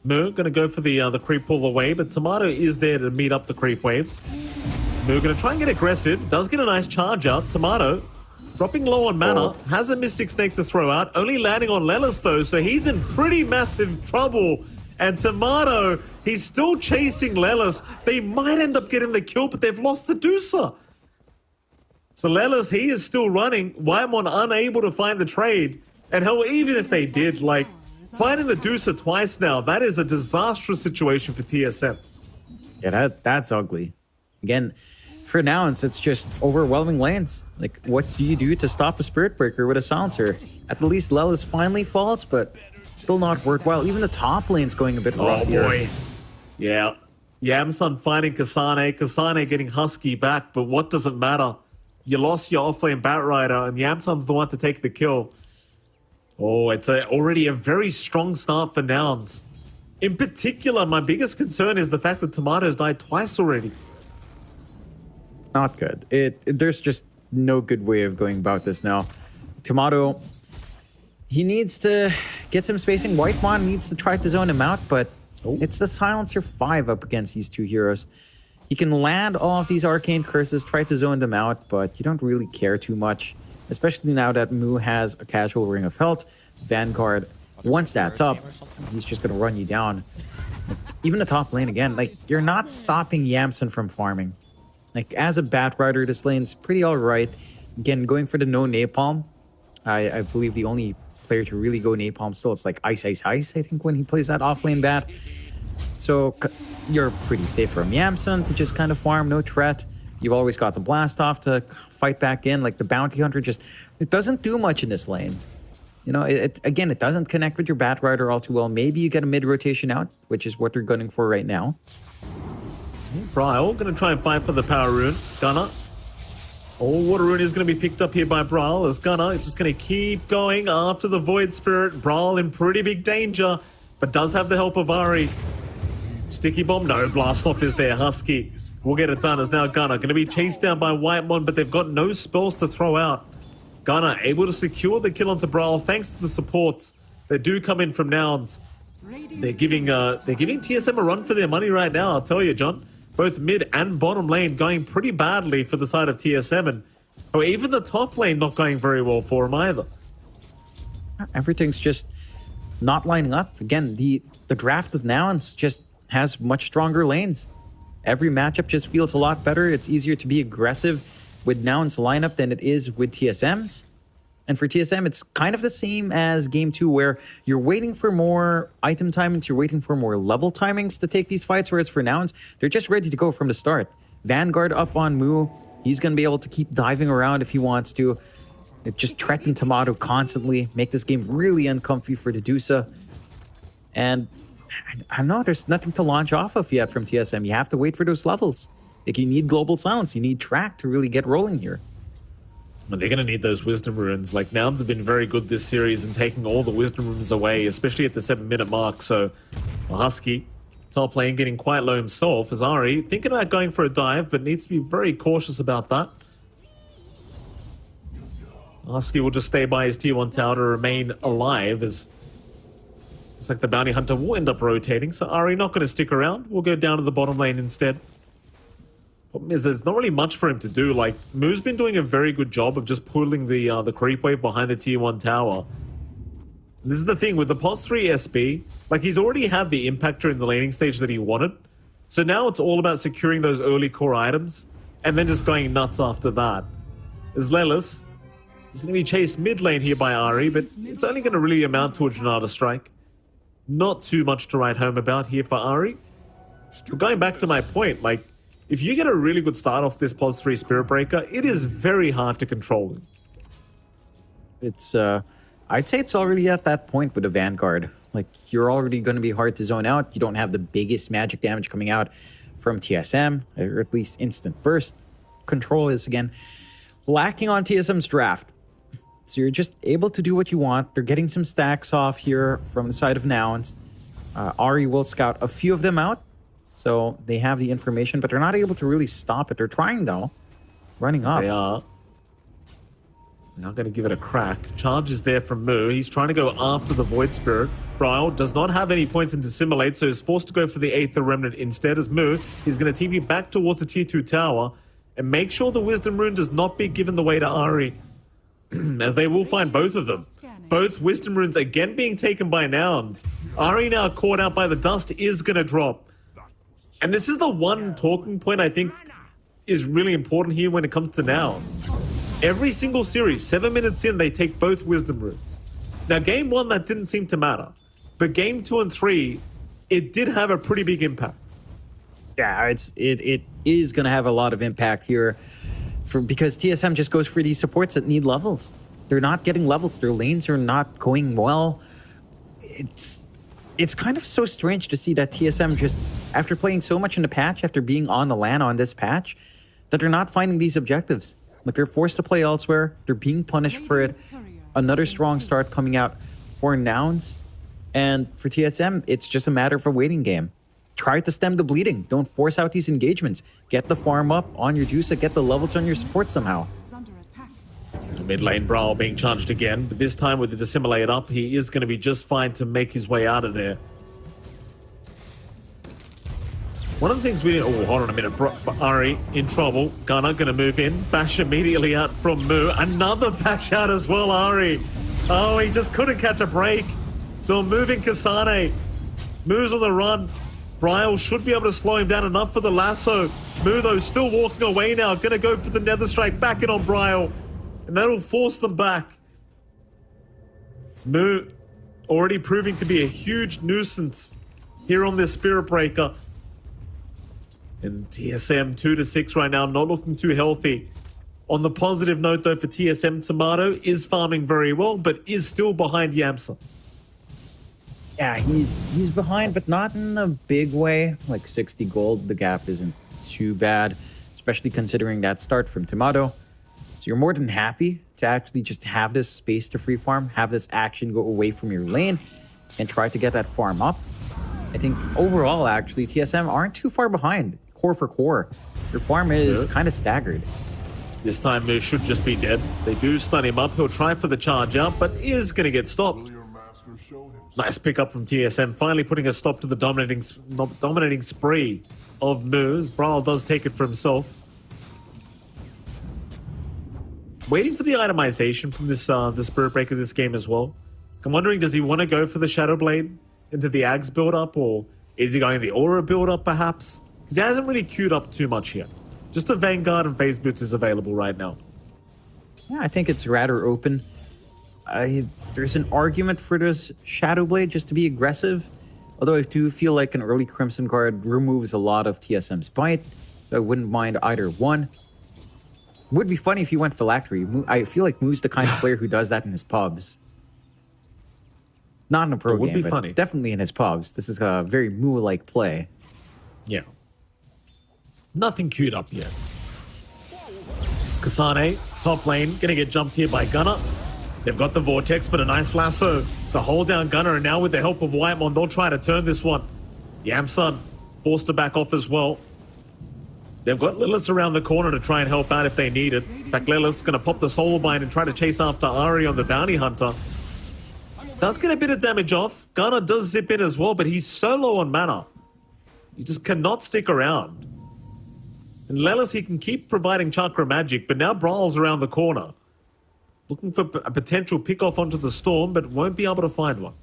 Mu gonna go for the creep pull away, but Tomato is there to meet up the creep waves. Mu gonna try and get aggressive, does get a nice charge out. Tomato dropping low on mana, has a Mystic Snake to throw out, only landing on Lelis though, so he's in pretty massive trouble. And Tomato, he's still chasing Lelis. They might end up getting the kill, but they've lost the Deucer. So Lelis, he is still running. Whitemon unable to find the trade. And hell, even if they did, like, finding the Deucer twice now, that is a disastrous situation for TSM.
Yeah, that's ugly. Again, for now, it's just overwhelming lanes. Like, what do you do to stop a Spirit Breaker with a Silencer? At least Lelis finally falls, but still not worthwhile. Even the top lane's going a bit rough here. Oh boy.
Yeah. Yamsun finding Kasane. Kasane getting Husky back, but what does it matter? You lost your offlane Batrider, and Yamsun's the one to take the kill. Oh, it's already a very strong start for Nouns. In particular, my biggest concern is the fact that Tomato's died twice already.
Not good. There's just no good way of going about this now. Tomato, he needs to get some spacing. Whitemon needs to try to zone him out, but it's the Silencer 5 up against these two heroes. He can land all of these arcane curses, try to zone them out, but you don't really care too much. Especially now that Mu has a casual Ring of Health. Vanguard, once that's up, he's just going to run you down. Even the top lane again, like, you're not stopping Yamsun from farming. Like, as a Batrider, this lane's pretty alright. Again, going for the no napalm. I believe the only player to really go napalm still, it's like Ice, I think, when he plays that off-lane bat. So you're pretty safe from Yamsun to just kind of farm, no threat. You've always got the blast off to fight back in. Like, the bounty hunter just, it doesn't do much in this lane. You know, again, it doesn't connect with your Batrider all too well. Maybe you get a mid-rotation out, which is what they're gunning for right now.
Bryle gonna try and fight for the power rune. Gunnar. Oh, water rune is gonna be picked up here by Bryle as Gunnar just gonna keep going after the Void Spirit. Bryle in pretty big danger, but does have the help of Ari. Sticky bomb, no, blast off is there. Husky will get it done as now Gunnar gonna be chased down by Whitemon, but they've got no spells to throw out. Gunnar able to secure the kill onto Bryle thanks to the supports that do come in from Nouns. They're giving TSM a run for their money right now, I'll tell you, John. Both mid and bottom lane going pretty badly for the side of TSM, and Oh, even the top lane not going very well for him either.
Everything's just not lining up. Again, the draft of Nouns just has much stronger lanes. Every matchup just feels a lot better. It's easier to be aggressive with Nouns lineup than it is with TSM's. And for TSM, it's kind of the same as Game 2, where you're waiting for more item timings, you're waiting for more level timings to take these fights, whereas for Nouns, they're just ready to go from the start. Vanguard up on Moo. He's going to be able to keep diving around if he wants to. Just threaten Tomato constantly, make this game really uncomfy for the Dusa. And I know there's nothing to launch off of yet from TSM. You have to wait for those levels. Like, you need Global Silence, you need Track to really get rolling here.
And they're going to need those Wisdom Runes. Like, Nouns have been very good this series in taking all the Wisdom Runes away, especially at the 7-minute mark. So, Husky, top lane, getting quite low himself. Azari thinking about going for a dive, but needs to be very cautious about that. Husky will just stay by his tier 1 tower to remain alive, as looks like the Bounty Hunter will end up rotating. So Ari not going to stick around. We'll go down to the bottom lane instead. Problem is, there's not really much for him to do. Like, Moo's been doing a very good job of just pulling the creep wave behind the tier 1 tower. And this is the thing, with the POS 3 SB, like, he's already had the impact during the laning stage that he wanted. So now it's all about securing those early core items, and then just going nuts after that. As Lelis, he's going to be chased mid lane here by Ari, but it's only going to really amount to a Janata strike. Not too much to write home about here for Ari. But going back to my point, like, if you get a really good start off this POS 3 Spirit Breaker, it is very hard to control him.
It's, I'd say it's already at that point with the Vanguard. Like, you're already going to be hard to zone out. You don't have the biggest magic damage coming out from TSM, or at least instant burst. Control is, again, lacking on TSM's draft. So you're just able to do what you want. They're getting some stacks off here from the side of Nouns. Ari will scout a few of them out. So they have the information, but they're not able to really stop it. They're trying, though. Running up.
They are. They're not going to give it a crack. Charge is there from Moo. He's trying to go after the Void Spirit. Bryle does not have any points in Dissimulate, so is forced to go for the Aether Remnant instead. As Moo is going to TP back towards the tier 2 tower and make sure the Wisdom Rune does not be given the way to Ari. As they will find both of them. Both Wisdom Runes again being taken by Nouns. Ari now caught out by the dust is going to drop. And this is the one talking point I think is really important here when it comes to Nouns. Every single series, 7 minutes in, they take both Wisdom Runes. Now, game 1, that didn't seem to matter. But game 2 and 3, it did have a pretty big impact.
Yeah, it is going to have a lot of impact here. Because TSM just goes for these supports that need levels. They're not getting levels. Their lanes are not going well. It's kind of so strange to see that TSM just, after playing so much in the patch, after being on the LAN on this patch, that they're not finding these objectives. Like, they're forced to play elsewhere. They're being punished for it. Another strong start coming out for Nouns. And for TSM, it's just a matter of a waiting game. Try to stem the bleeding. Don't force out these engagements. Get the farm up on your Dusa. Get the levels on your support somehow.
Mid lane Brawl being charged again, but this time with the Dissimulate up, he is going to be just fine to make his way out of there. One of the things we... Oh, hold on a minute. Ari in trouble. Gunnar going to move in. Bash immediately out from Moo. Another bash out as well, Ari. Oh, he just couldn't catch a break. They're moving Kasane. Moo's on the run. Bryle should be able to slow him down enough for the lasso. Moo, though, still walking away now. Going to go for the Nether Strike. Back in on Bryle. And that'll force them back. It's Moo already proving to be a huge nuisance here on this Spirit Breaker. And TSM 2-6 right now, not looking too healthy. On the positive note, though, for TSM, Tomato is farming very well, but is still behind Yamsa.
Yeah, he's behind, but not in a big way. Like 60 gold, the gap isn't too bad, especially considering that start from Tomato. So you're more than happy to actually just have this space to free farm, have this action go away from your lane, and try to get that farm up. I think overall, actually, TSM aren't too far behind, core for core. Your farm is kind of staggered.
This time, Moo should just be dead. They do stun him up. He'll try for the charge out, but is going to get stopped. Nice pickup from TSM, finally putting a stop to the dominating spree of Moo. Brawl does take it for himself. waiting for the itemization from this the Spirit Breaker this game as well. I'm wondering, does he want to go for the Shadow Blade into the Ags build-up, or is he going the Aura build-up perhaps? Because he hasn't really queued up too much here. Just a Vanguard and Phase Boots is available right now.
Yeah, I think it's rather open. There's an argument for this Shadow Blade just to be aggressive. Although I do feel like an early Crimson Guard removes a lot of TSM's bite. So I wouldn't mind either one. Would be funny if he went Phylactery. I feel like Moo's the kind of player who does that in his pubs. Not in a pro
It would
game,
be
but
funny.
definitely in his pubs. This is a very Moo-like play.
Yeah. Nothing queued up yet. It's Kasane, top lane, gonna get jumped here by Gunner. They've got the Vortex, but a nice lasso to hold down Gunner, and now with the help of Whitemon, they'll try to turn this one. Yamsun forced to back off as well. They've got Lilith around the corner to try and help out if they need it. In fact, Lilith's gonna pop the Solar Bind and try to chase after Ari on the Bounty Hunter. Does get a bit of damage off. Gunner does zip in as well, but he's so low on mana. You just cannot stick around. And Lelis, he can keep providing Chakra Magic, but now Brawl's around the corner. Looking for a potential pick-off onto the Storm, but won't be able to find one.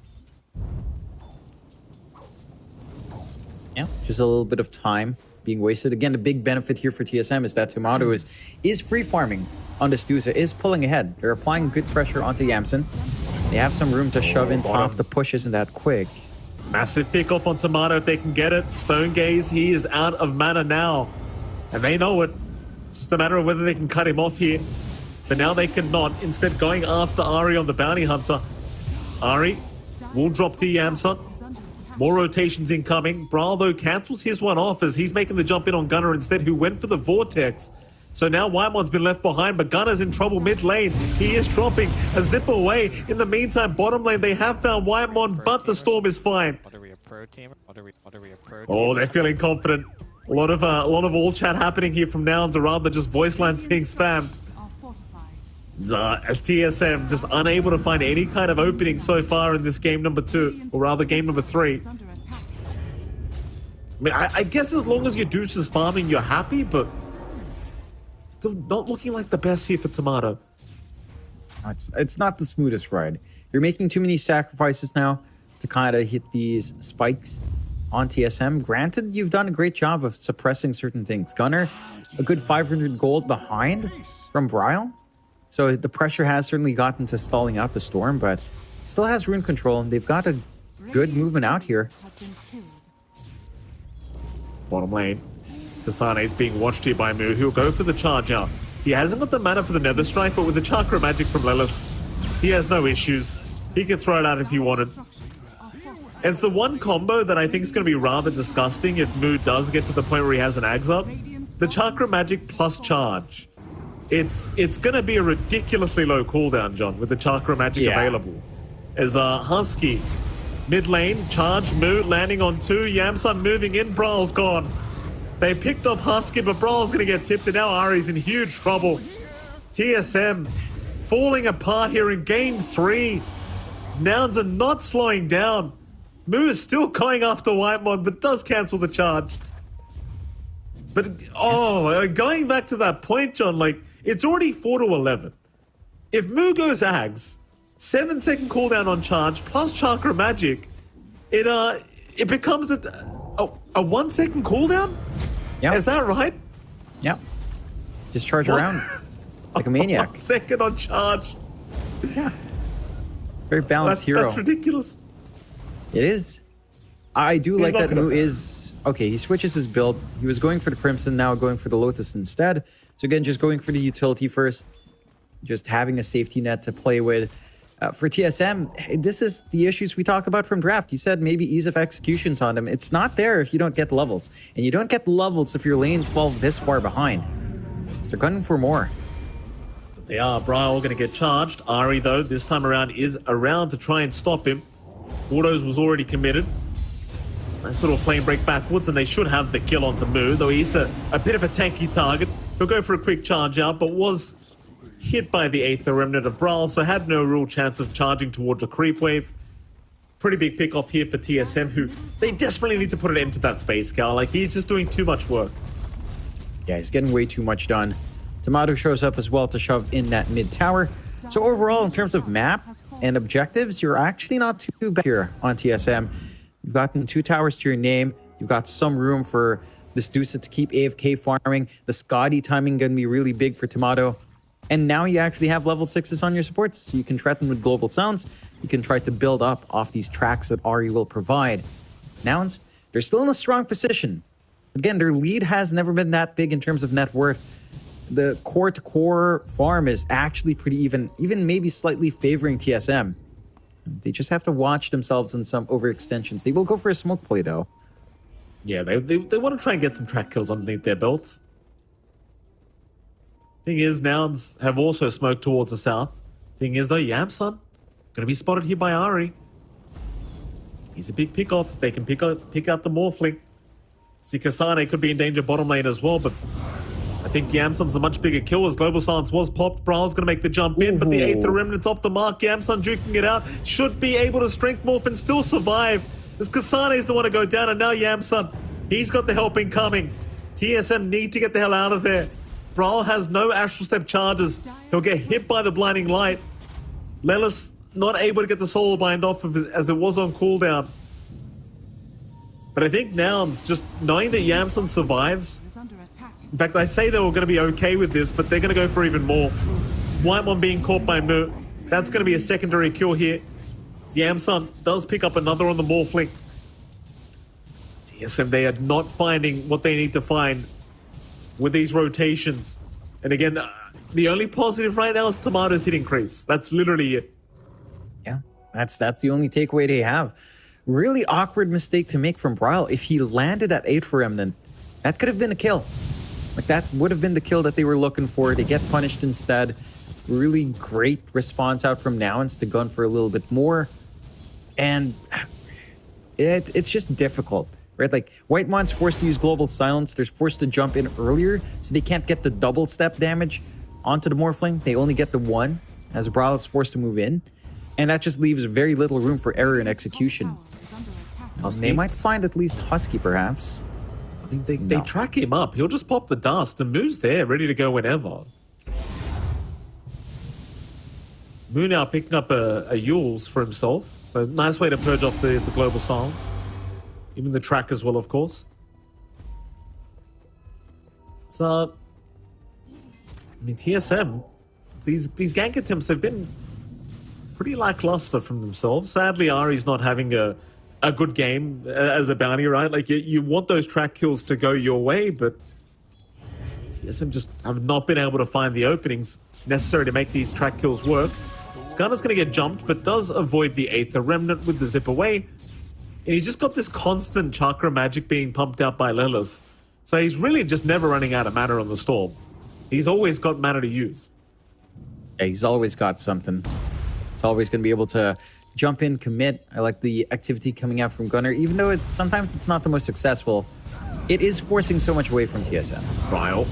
Yeah, just a little bit of time being wasted. Again, the big benefit here for TSM is that Tomato is free farming on the Stuza, is pulling ahead. They're applying good pressure onto Yamsun. They have some room to shove in top. The push isn't that quick.
Massive pick-off on Tomato if they can get it. Stone Gaze, he is out of mana now. And they know it. It's just a matter of whether they can cut him off here. But now they cannot. Instead, going after Ari on the Bounty Hunter. Ari will drop to Yamsun. More rotations incoming. Brawl, though, cancels his one off as he's making the jump in on Gunner instead, who went for the Vortex. So now Whitemon's been left behind, but Gunner's in trouble mid lane. He is dropping a zip away. In the meantime, bottom lane, they have found Whitemon, but the Storm is fine.
What are we, a pro team? What are we a pro team?
Oh, they're feeling confident. A lot of all chat happening here from now on, or rather just voice lines being spammed. As TSM just unable to find any kind of opening so far in this game number 2, or rather game number 3. I mean, I guess as long as your Deuce is farming, you're happy, but still not looking like the best here for Tomato.
It's not the smoothest ride. You're making too many sacrifices now to kind of hit these spikes on TSM. Granted, you've done a great job of suppressing certain things. Gunner, a good 500 gold behind from Bryle. So the pressure has certainly gotten to stalling out the Storm, but still has rune control, and they've got a good movement out here.
Bottom lane, Kasane is being watched here by Mu, who'll go for the charge out. He hasn't got the mana for the Nether Strike, but with the Chakra Magic from Lelis, he has no issues. He can throw it out if he wanted. It's the one combo that I think is going to be rather disgusting if Mu does get to the point where he has an Ags up. The Chakra Magic plus charge. It's going to be a ridiculously low cooldown, John, with the Chakra Magic available. As Husky, mid lane, charge, Mu landing on 2, Yamsun moving in, Brawl's gone. They picked off Husky, but Brawl's going to get tipped, and now Ari's in huge trouble. TSM falling apart here in game 3. Nouns are not slowing down. Mu is still going after Whitemon, but does cancel the charge. But, going back to that point, John, like, it's already 4-11. If Mu goes Ags, 7-second cooldown on charge, plus Chakra Magic, it becomes a 1-second cooldown?
Yeah.
Is that right?
Yeah. Just charge around like a maniac.
1 second on charge.
Yeah. Very balanced hero.
That's ridiculous.
It is. I do like that
not
Mu
gonna-
is... Okay, he switches his build. He was going for the Crimson, now going for the Lotus instead. So again, just going for the utility first. Just having a safety net to play with. For TSM, this is the issues we talked about from draft. You said maybe ease of executions on them. It's not there if you don't get levels. And you don't get levels if your lanes fall this far behind. So they're gunning for more.
They are. Bryle going to get charged. Ari, though, this time around is around to try and stop him. Autos was already committed. Nice little flame break backwards, and they should have the kill onto Mu, though he's a bit of a tanky target. He'll go for a quick charge out, but was hit by the Aether Remnant of Brawl, so had no real chance of charging towards a creep wave. Pretty big pick off here for TSM, who they desperately need to put an end to that space, Cal. Like, he's just doing too much work.
Yeah, he's getting way too much done Tomato shows up as well to shove in that mid tower. So overall, in terms of map and objectives, you're actually not too bad here on TSM. You've gotten 2 towers to your name. You've got some room for the Stusa to keep AFK farming. The Scotty timing going to be really big for Tomato. And now you actually have level 6s on your supports. So you can threaten with Global Sounds. You can try to build up off these tracks that Ari will provide. Nouns, they're still in a strong position. Again, their lead has never been that big in terms of net worth. The core-to-core farm is actually pretty even maybe slightly favoring TSM. They just have to watch themselves in some overextensions. They will go for a smoke play, though.
Yeah, they want to try and get some track kills underneath their belts. Thing is, Nouns have also smoked towards the south. Thing is, though, Yamsun gonna be spotted here by Ari. He's a big pick-off. If they can pick out the Morphling. See, Kasane could be in danger bottom lane as well, but I think Yamsun's the much bigger kill as Global Silence was popped. Brawl's going to make the jump in, but the Aether Remnant's off the mark. Yamsun duking it out. Should be able to Strength Morph and still survive. As Kasane's the one to go down, and now Yamsun, he's got the helping coming. TSM need to get the hell out of there. Brawl has no Astral Step charges. He'll get hit by the Blinding Light. Lelis not able to get the Solar Bind off of as it was on cooldown. But I think Nouns, just knowing that Yamsun survives, in fact, I say they were going to be okay with this, but they're going to go for even more. White one being caught by Mu. That's going to be a secondary kill here. Yamsun does pick up another on the Morphling. TSM, they are not finding what they need to find with these rotations. And again, the only positive right now is Tomato's hitting creeps. That's literally it.
Yeah, that's the only takeaway they have. Really awkward mistake to make from Brawl. If he landed at 8 for Remnant, that could have been a kill. Like, that would have been the kill that they were looking for. They get punished instead. Really great response out from Nouns to gun for a little bit more. And it's just difficult, right? Like, Whitemon's forced to use Global Silence. They're forced to jump in earlier, so they can't get the double step damage onto the Morphling. They only get the 1, as Brawl is forced to move in. And that just leaves very little room for error in execution. They might find at least Husky, perhaps.
I mean, they track him up. He'll just pop the dust and Moo's there, ready to go whenever. Moo now picking up a Yules for himself. So nice way to purge off the Global Silence. Even the track as well, of course. So, I mean, TSM, these gank attempts have been pretty lackluster from themselves. Sadly, Ari's not having a good game as a bounty, right? Like, you want those track kills to go your way, but TSM just have not been able to find the openings necessary to make these track kills work. Skarner's going to get jumped, but does avoid the Aether Remnant with the zip away. And he's just got this constant chakra magic being pumped out by Lelis. So he's really just never running out of mana on the Storm. He's always got mana to use.
Yeah, he's always got something. It's always going to be able to jump in, commit. I like the activity coming out from Gunnar, even though sometimes it's not the most successful. It is forcing so much away from TSM.
Trial.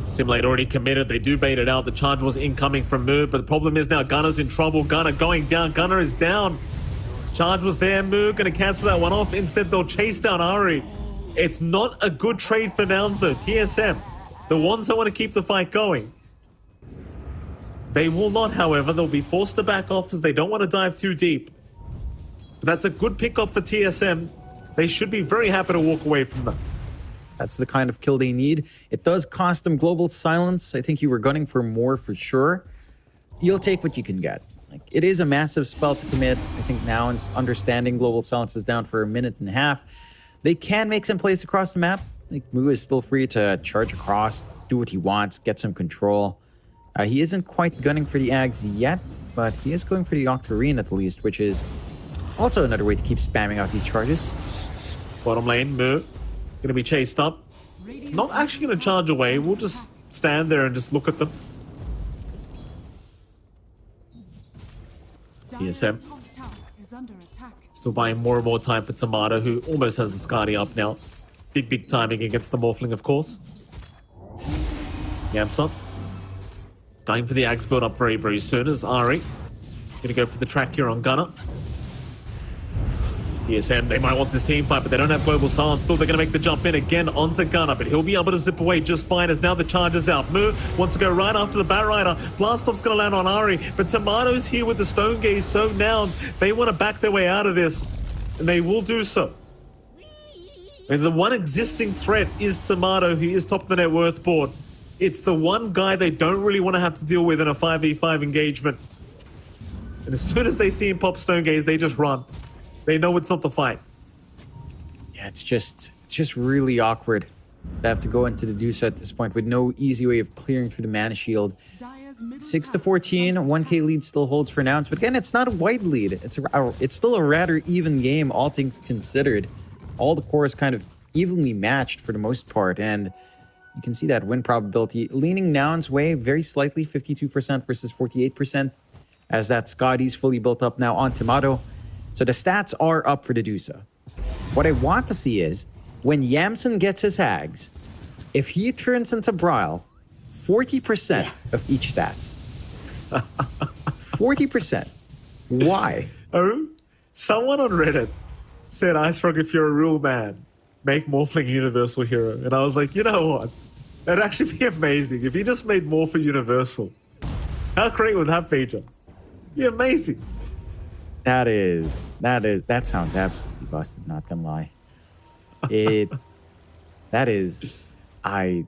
Simulate already committed. They do bait it out. The charge was incoming from Moo, but the problem is now Gunner's in trouble. Gunner going down. Gunner is down. His charge was there. Moo going to cancel that one off. Instead, they'll chase down Ari. It's not a good trade for Nouns, though. TSM, the ones that want to keep the fight going. They will not, however. They'll be forced to back off as they don't want to dive too deep. But that's a good pick-off for TSM. They should be very happy to walk away from that.
That's the kind of kill they need. It does cost them Global Silence. I think you were gunning for more for sure. You'll take what you can get. Like, it is a massive spell to commit. I think now it's understanding Global Silence is down for 1.5 minutes. They can make some plays across the map. Like, Mu is still free to charge across, do what he wants, get some control. He isn't quite gunning for the Ags yet, but he is going for the Octarine at least, which is also another way to keep spamming out these charges.
Bottom lane, Mu. Gonna be chased up. Not actually gonna charge away. We'll just stand there and just look at them. TSM. Still buying more and more time for Tomato, who almost has the Skadi up now. Big timing against the Morphling, of course. Yamsun. Going for the Axe build up very soon as Ari. Gonna go for the track here on Gunner. TSM, they might want this team fight, but they don't have global silence. Still, they're going to make the jump in again onto Gunner, but he'll be able to zip away just fine as now the charge is out. Mu wants to go right after the Bat Rider. Blastoff's going to land on Ari, but Tomato's here with the Stone Gaze, so Nouns, they want to back their way out of this, and they will do so. And the one existing threat is Tomato, who is top of the net worth board. It's the one guy they don't really want to have to deal with in a 5v5 engagement. And as soon as they see him pop Stone Gaze, they just run. They know it's not the fight.
Yeah, it's just really awkward to have to go into the Deuce at this point with no easy way of clearing through the mana shield. 6 to 14, 1k lead still holds for Nouns, but again, it's not a wide lead. It's still a rather even game, all things considered. All the cores kind of evenly matched for the most part, and you can see that win probability leaning Nouns' way very slightly, 52% versus 48%, as that Scotty's fully built up now on Tomato. So the stats are up for the Dusa. What I want to see is, when Yamson gets his hags, if he turns into Braille, 40% of each stats. 40%. Why?
Oh, someone on Reddit said, Ice Frog, if you're a real man, make Morphling Universal Hero. And I was like, you know what? That'd actually be amazing if he just made Morph Universal. How great would that be, John? Be amazing.
That sounds absolutely busted, not gonna lie. That's
I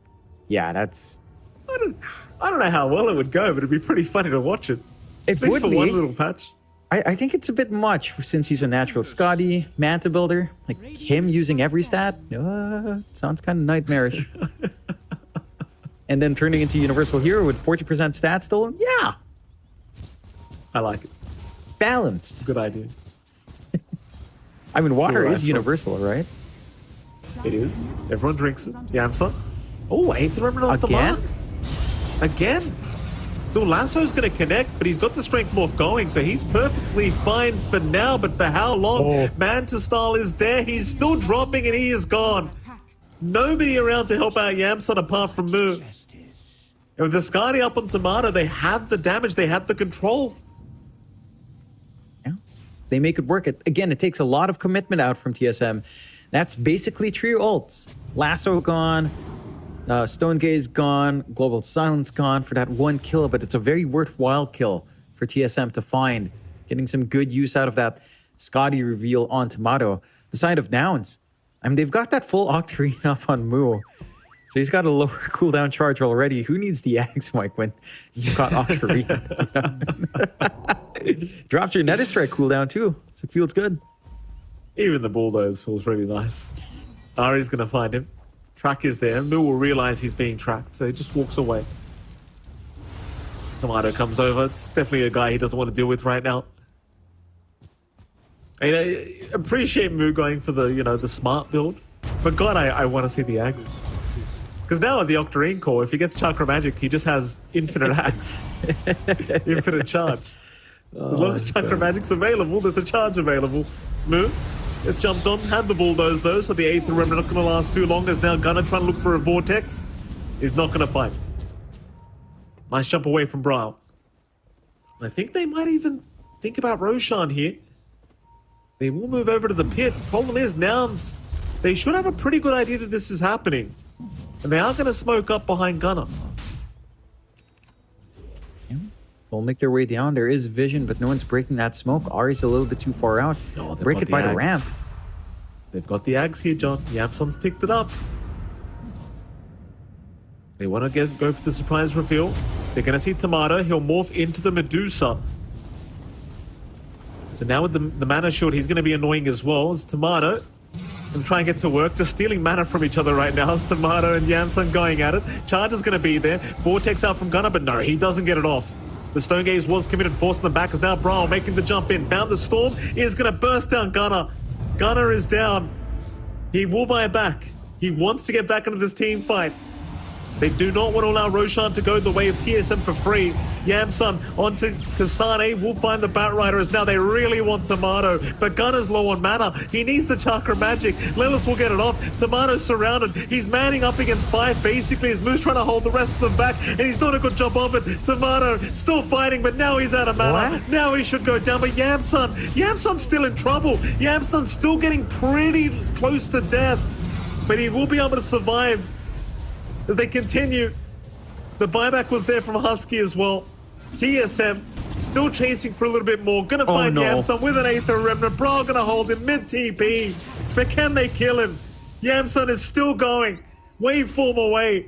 don't know how well it would go, but it'd be pretty funny to watch it.
It
At least
would
for
be.
one little patch.
I think it's a bit much since he's a natural Scotty Manta builder. Like him using every stat, sounds kind of nightmarish. And then turning into Universal Hero with 40% stats stolen, yeah,
I like it.
balanced.
Good idea.
I mean, water
You're right,
is
Frog.
universal, right?
It is. Everyone drinks it. Yamson. Oh, 8th remnant off the
Again?
mark. Again. Still, Lasso's going to connect, but he's got the strength morph going, so he's perfectly fine for now. But for how long?
Oh.
Manta style is there. He's still dropping, and he is gone. Nobody around to help out Yamson apart from Mu. And with the Scotty up on Tomato, they had the damage, they had the control.
Yeah. They make it work. Again, it takes a lot of commitment out from TSM. That's basically trio ults. Lasso gone, Stone Gaze gone, Global Silence gone for that one kill, but it's a very worthwhile kill for TSM to find. Getting some good use out of that Scotty reveal on Tomato. The side of Nouns, I mean, they've got that full Octarine up on Mu. So he's got a lower cooldown charge already. Who needs the Axe, Mike, when you've got Octarine? Drops your Nether Strike cooldown too, so it feels good.
Even the bulldoze feels really nice. Ari's going to find him. Track is there. Mu will realize he's being tracked, so he just walks away. Tomato comes over. It's definitely a guy he doesn't want to deal with right now. I appreciate Mu going for the smart build, but God, I want to see the axe. Because now with the Octarine core, if he gets Chakra Magic, he just has infinite axe. Infinite charge. As long as Chakra Magic's available, there's a charge available. Smooth. It's jumped on, had the bulldoze though, so the 8th remnant not going to last too long as now Gunner trying to look for a vortex. Is not going to find. Nice jump away from Braille. I think they might even think about Roshan here. They will move over to the pit. Problem is, Nouns, they should have a pretty good idea that this is happening. And they are going to smoke up behind Gunner.
They'll make their way down. There is vision, but no one's breaking that smoke. Ari's a little bit too far out.
Oh, they've
Break
got
it by the
axe.
ramp.
They've got the axe here, John. Yamson's picked it up. They want to go for the surprise reveal. They're going to see Tomato. He'll morph into the Medusa. So now with the mana shield, he's going to be annoying as well. As Tomato and try and get to work. Just stealing mana from each other right now. As Tomato and Yamson going at it. Charge is going to be there. Vortex out from Gunner, but no, he doesn't get it off. The Stone Gaze was committed, forcing them back as now Brawl making the jump in. Found the storm, is going to burst down Gunner. Gunner is down. He will buy back. He wants to get back into this team fight. They do not want to allow Roshan to go the way of TSM for free. Yamsun onto Kasane. Will find the Batrider as now they really want Tomato. But Gunner's low on mana. He needs the Chakra Magic. Lelis will get it off. Tomato's surrounded. He's manning up against 5. Basically, his Moose trying to hold the rest of them back. And he's doing a good job of it. Tomato still fighting, but now he's out of mana.
What?
Now he should go down. But Yamsun's still in trouble. Yamsun's still getting pretty close to death. But he will be able to survive as they continue. The buyback was there from Husky as well. TSM still chasing for a little bit more. Gonna find
no.
Yamsun with an Aether Remnant. Brawl gonna hold him mid TP. But can they kill him? Yamsun is still going. Waveform away.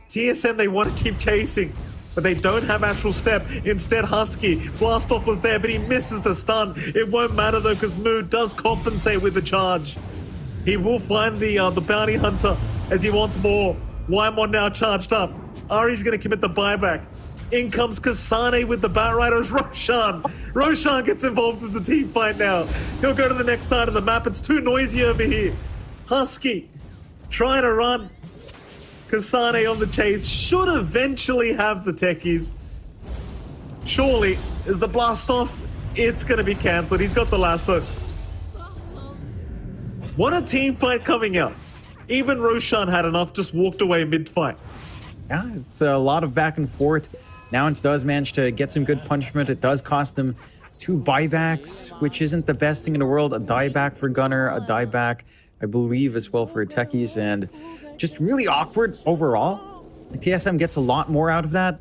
TSM, they want to keep chasing, but they don't have Astral Step. Instead, Husky. Blast Off was there, but he misses the stun. It won't matter though, because Mood does compensate with the charge. He will find the Bounty Hunter as he wants more. Wymon now charged up. Ari's going to commit the buyback. In comes Kasane with the Batrider as Roshan. Roshan gets involved with the team fight now. He'll go to the next side of the map. It's too noisy over here. Husky trying to run. Kasane on the chase. Should eventually have the techies. Surely, is the blast off? It's going to be cancelled. He's got the lasso. What a team fight coming out. Even Roshan had enough, just walked away mid-fight.
Yeah, it's a lot of back and forth. Nouns does manage to get some good punishment. It does cost him 2 buybacks, which isn't the best thing in the world. A dieback for Gunner, a dieback, I believe, as well for techies, and just really awkward overall. The TSM gets a lot more out of that.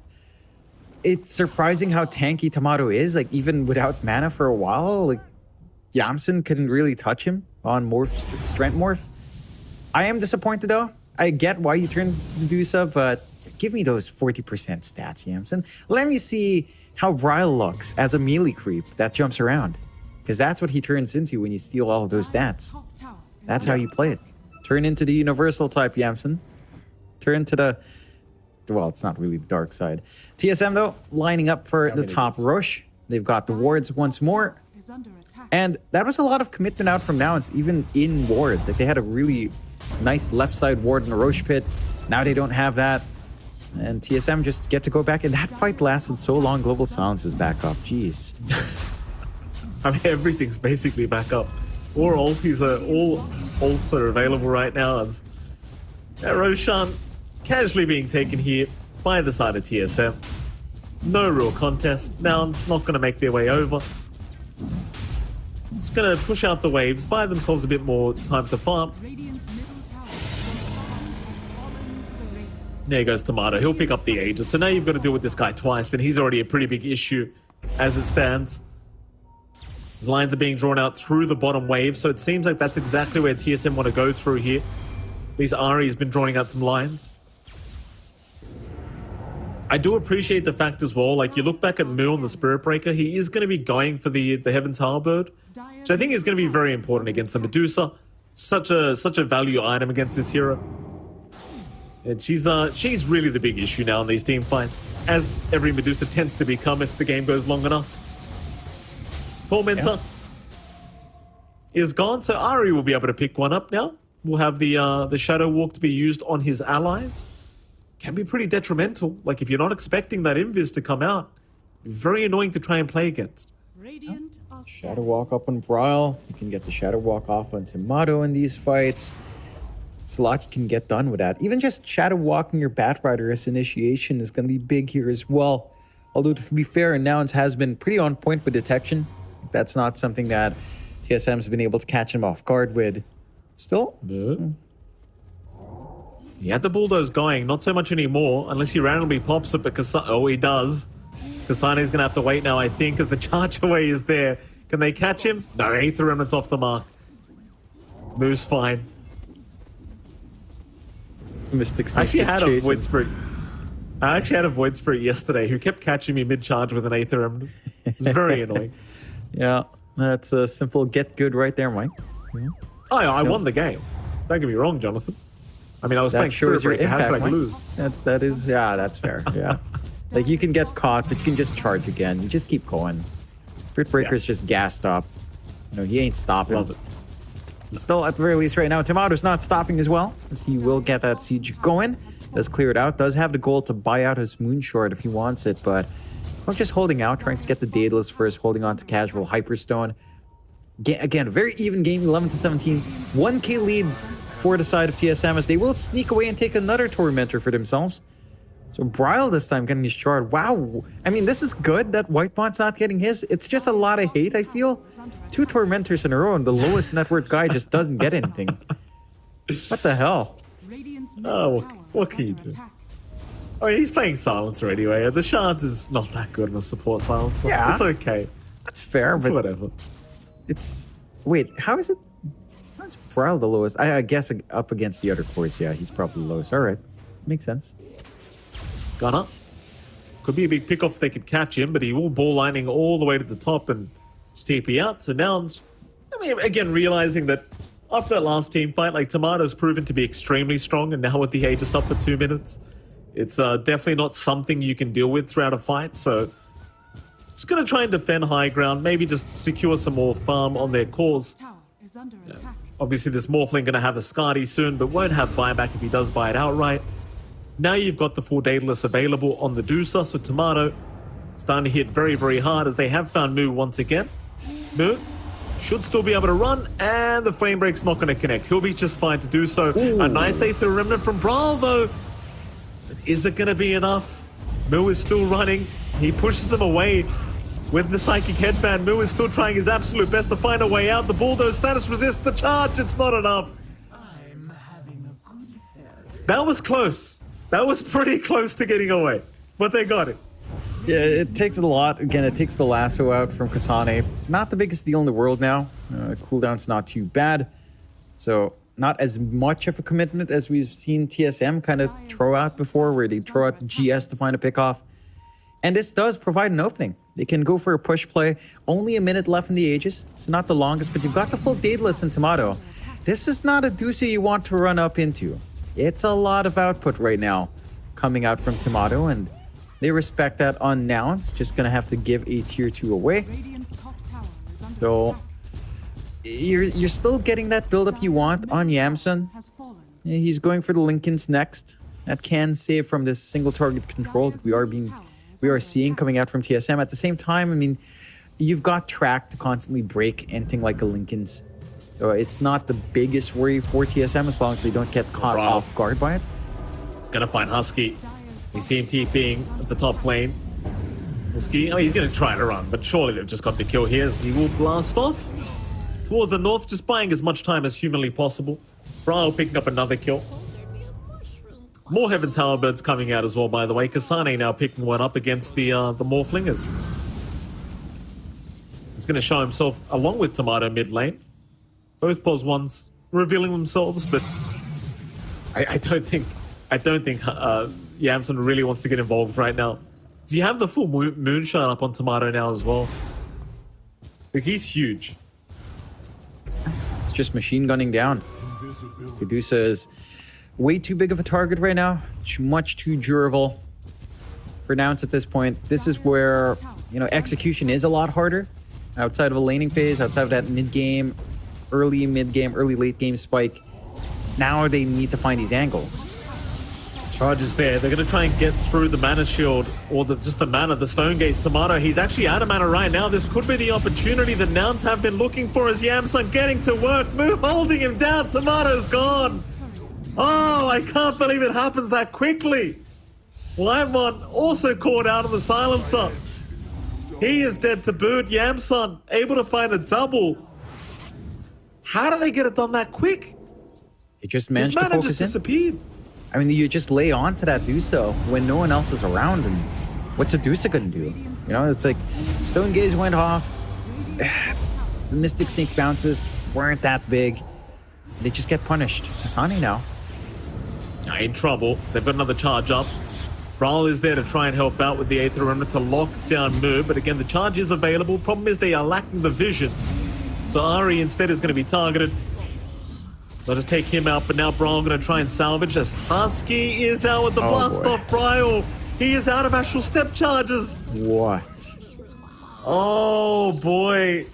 It's surprising how tanky Tomato is, like even without mana for a while. Like Yamsun couldn't really touch him on Strength Morph. I am disappointed though. I get why you turned to the Dusa, but give me those 40% stats, Yamsun. Let me see how Ryle looks as a melee creep that jumps around. Because that's what he turns into when you steal all of those stats. That's how you play it. Turn into the universal type, Yamsun. Turn to the... Well, it's not really the dark side. TSM, though, lining up for the top rush. They've got the wards once more. And that was a lot of commitment out from Nouns, even in wards. Like, they had a really nice left side ward in the Roche pit. Now they don't have that. And TSM just get to go back. And that fight lasted so long. Global Silence is back up. Jeez.
I mean, everything's basically back up. All ults are available right now as Roshan casually being taken here by the side of TSM. No real contest. Nouns not going to make their way over. Just going to push out the waves, buy themselves a bit more time to farm. There goes Tomato. He'll pick up the Aegis. So now you've got to deal with this guy twice, and he's already a pretty big issue as it stands. His lines are being drawn out through the bottom wave, so it seems like that's exactly where TSM want to go through here. At least Ari has been drawing out some lines. I do appreciate the fact as well, like you look back at Moo on the Spirit Breaker, he is going to be going for the Heaven's Harbird, which I think is going to be very important against the Medusa. Such a value item against this hero. And she's really the big issue now in these team fights, as every Medusa tends to become if the game goes long enough. Tormentor is gone, so Ari will be able to pick one up now. We'll have the Shadow Walk to be used on his allies. Can be pretty detrimental. Like if you're not expecting that invis to come out, very annoying to try and play against.
Shadow Walk up on Bryle. You can get the Shadow Walk off on Tomato in these fights. It's a lot you can get done with that. Even just Shadow Walking your Batrider as initiation is going to be big here as well. Although to be fair, Nouns has been pretty on point with detection. That's not something that TSM's been able to catch him off guard with. Still.
He had the bulldoze going, not so much anymore, unless he randomly pops it, because he does. Kasane's gonna have to wait now, I think, as the charge away is there. Can they catch him? No, Aether Remnant's off the mark. Moo's fine.
Mystic's
I actually had a Void Spirit. I actually had a Void Spirit yesterday who kept catching me mid-charge with an Aether Remnant. It's very annoying.
Yeah, that's a simple get good right there, Mike. Yeah.
Oh, yeah, I won the game. Don't get me wrong, Jonathan. I mean, I was playing Spirit Breaker. How could I lose?
That's fair. Yeah, like you can get caught, but you can just charge again. You just keep going. Spirit Breaker is just gassed up. You know, he ain't stopping.
Love it.
Still, at the very least, right now, Tomato's not stopping as well, as he will get that siege going. Does clear it out. Does have the goal to buy out his Moonshort if he wants it, but I'm just holding out, trying to get the Daedalus first, holding on to casual Hyperstone. Again, very even game, 11-17. 1k lead for the side of TSM as they will sneak away and take another Tormentor for themselves. So Bryle this time getting his shard. Wow. I mean, this is good that Whitebot's not getting his. It's just a lot of hate, I feel. 2 Tormentors in a row and the lowest net worth guy just doesn't get anything. What the hell?
Oh, what can you do? Oh, he's playing Silencer anyway. The Shards is not that good in a support Silencer.
Yeah.
It's okay.
That's fair,
It's
but
whatever.
it's... Wait, how is it... How is Bryle the lowest? I guess up against the other cores, yeah, he's probably the lowest. Alright, makes sense.
Gunner. Could be a big pick-off if they could catch him, but he will ball lining all the way to the top and TP out. So now, I mean, again, realizing that after that last team fight, like, Tomato's proven to be extremely strong, and now with the Aegis up for 2 minutes, it's definitely not something you can deal with throughout a fight. So just going to try and defend high ground, maybe just secure some more farm on their cores. Obviously, this Morphling going to have a Skadi soon, but won't have buyback if he does buy it outright. Now you've got the full Daedalus available on the Dusa, so Tomato starting to hit very, very hard as they have found Moo once again. Moo should still be able to run, and the Flame Break's not going to connect. He'll be just fine to do so.
Ooh.
A nice Aether Remnant from Bravo. But is it going to be enough? Moo is still running. He pushes him away with the Psychic Headband. Moo is still trying his absolute best to find a way out. The Bulldoze status resists the charge. It's not enough. That was close. That was pretty close to getting away, but they got it.
Yeah, it takes a lot. Again, it takes the lasso out from Kasane. Not the biggest deal in the world now. Cooldown's not too bad. So not as much of a commitment as we've seen TSM kind of throw out before, where they throw out GS to find a pickoff. And this does provide an opening. They can go for a push play. Only a minute left in the Aegis, so not the longest, but you've got the full Daedalus and Tomato. This is not a Dusa you want to run up into. It's a lot of output right now coming out from Tomato, and they respect that on Nouns. Just going to have to give a tier 2 away. So you're still getting that build-up you want on Yamsun. Yeah, he's going for the Lincolns next. That can save from this single target control that we are seeing coming out from TSM. At the same time, I mean, you've got track to constantly break anything like a Lincoln's. So it's not the biggest worry for TSM as long as they don't get caught off guard by it.
It's gonna find Husky. We see him TPing at the top lane. Husky, I mean, he's gonna try to run, but surely they've just got the kill here as he will blast off towards the north, just buying as much time as humanly possible. Bryle picking up another kill. More Heaven's Halberds coming out as well, by the way. Kasane now picking one up against the Morphlingers. He's gonna show himself along with Tomato mid lane. Both pos ones revealing themselves, but I don't think Yamsun really wants to get involved right now. Do you have the full moonshine up on Tomato now as well? Like, he's huge.
It's just machine gunning down. Cadusa is way too big of a target right now. Much too durable for Nouns at this point. This is where, you know, execution is a lot harder. Outside of a laning phase, outside of that mid-game, early mid-game, early late-game spike. Now they need to find these angles.
Charges there. They're going to try and get through the mana shield, or just the mana, the Stone Gaze. Tomato, he's actually out of mana right now. This could be the opportunity that Nouns have been looking for as Yamsun getting to work. Moo holding him down. Tomato's gone. Oh, I can't believe it happens that quickly. Limon also caught out of the silencer. He is dead to boot. Yamsun able to find a double. How do they get it done that quick?
They just managed to
His mana
focus
just
in.
disappeared.
I mean, you just lay on to that Dusa when no one else is around, and what's a Dusa gonna do? You know, it's like Stone Gaze went off. The Mystic Sneak bounces weren't that big. They just get punished. Kasane now.
In trouble. They've got another charge up. Brawl is there to try and help out with the Aether Remnant to lock down Moo, but again, the charge is available. Problem is they are lacking the vision. So Ari instead is going to be targeted. They'll just take him out, but now Brawl going to try and salvage as Husky is out with the blast
boy.
off Brawl. He is out of actual step charges.
What?
Oh boy.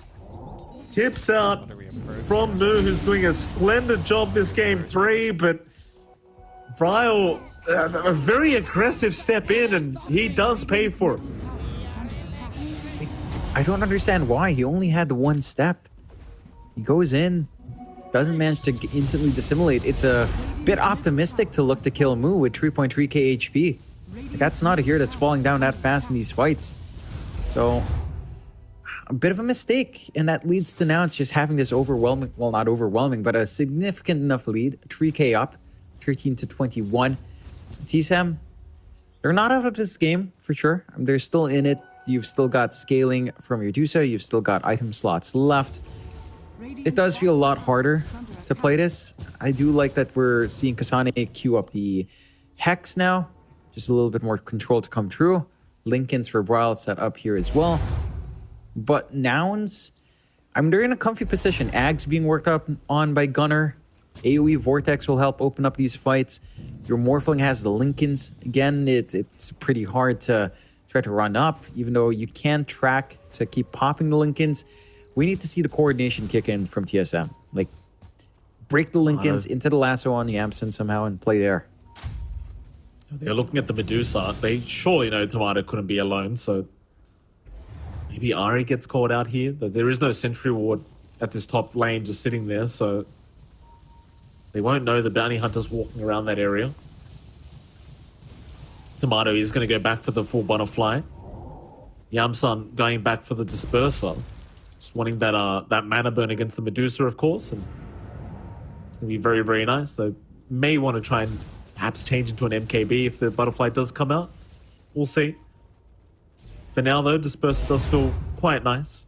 Tips out from Moo, who's doing a splendid job this game 3, but Brawl, a very aggressive step in, and he does pay for it.
I don't understand why. He only had the one step. He goes in, doesn't manage to instantly dissimulate. It's a bit optimistic to look to kill Mu with 3.3k HP. Like, that's not a hero that's falling down that fast in these fights. So, a bit of a mistake. And that leads to now it's just having this overwhelming, well, not overwhelming, but a significant enough lead. 3k up, 13 to 21. TSM, they're not out of this game for sure. They're still in it. You've still got scaling from your Dusa. You've still got item slots left. It does feel a lot harder to play this. I do like that we're seeing Kasane queue up the Hex now. Just a little bit more control to come through. Lincolns for Brawl set up here as well. But Nouns, they're in a comfy position. Ags being worked up on by Gunner. AoE Vortex will help open up these fights. Your Morphling has the Lincolns. Again, it's pretty hard to try to run up, even though you can track to keep popping the Lincolns. We need to see the coordination kick in from TSM. Like, break the Lincolns into the lasso on the Yamson somehow and play there.
They're looking at the Medusa. They surely know Tomato couldn't be alone, so maybe Ari gets caught out here. There is no sentry ward at this top lane just sitting there, so they won't know the bounty hunter's walking around that area. Tomato is going to go back for the full butterfly. Yamsun going back for the disperser. Just wanting that mana burn against the Medusa, of course. And it's going to be very, very nice. They may want to try and perhaps change into an MKB if the butterfly does come out. We'll see. For now, though, disperser does feel quite nice.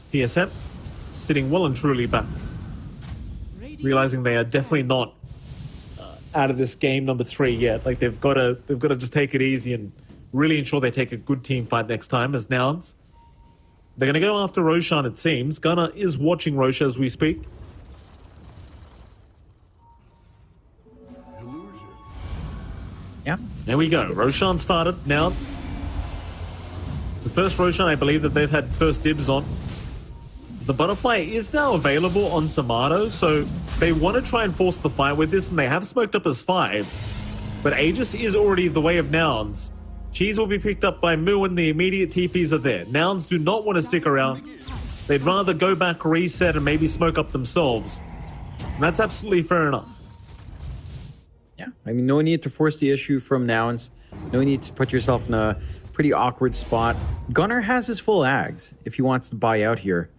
TSM sitting well and truly back. Realizing they are definitely not out of this game number 3 yet. Like, they've got to just take it easy and really ensure they take a good team fight next time as Nouns. They're going to go after Roshan, it seems. Gunnar is watching Roshan as we speak.
Yeah.
There we go. Roshan started. Nouns. It's the first Roshan I believe that they've had first dibs on. The butterfly is now available on Tomato, so they want to try and force the fight with this, and they have smoked up as 5. But Aegis is already the way of Nouns. Cheese will be picked up by Mu and the immediate TPs are there. Nouns do not want to stick around. They'd rather go back, reset, and maybe smoke up themselves. And that's absolutely fair enough.
Yeah, I mean, no need to force the issue from Nouns. No need to put yourself in a pretty awkward spot. Gunner has his full Ags if he wants to buy out here.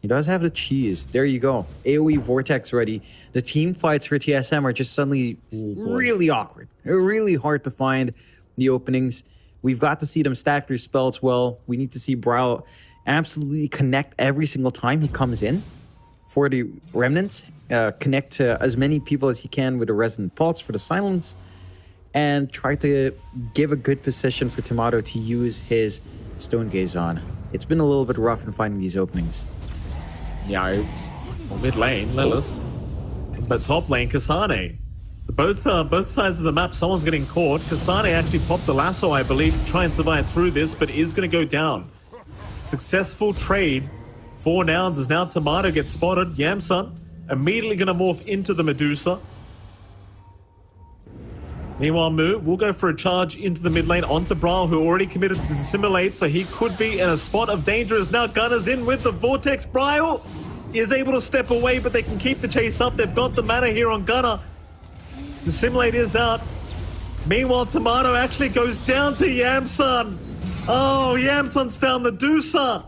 He does have the cheese. There you go. AoE Vortex ready. The team fights for TSM are just suddenly really awkward. They're really hard to find the openings. We've got to see them stack their spells well. We need to see Brawl absolutely connect every single time he comes in for the Remnants. Connect to as many people as he can with the Resonant Pulse for the silence. And try to give a good position for Tomato to use his Stone Gaze on. It's been a little bit rough in finding these openings.
Yeah, it's mid lane, Lilith. But top lane, Kasane. Both sides of the map, someone's getting caught. Kasane actually popped the lasso, I believe, to try and survive through this, but is going to go down. Successful trade for Nouns as now Tomato gets spotted. Yamsun immediately going to morph into the Medusa. Meanwhile, Mu will go for a charge into the mid lane onto Brawl, who already committed to dissimulate, so he could be in a spot of danger as now Gunner's in with the Vortex. Brawl is able to step away, but they can keep the chase up. They've got the mana here on Gunner. Dissimulate is out. Meanwhile, Tomato actually goes down to Yamsun. Oh, Yamsun's found the Dusa.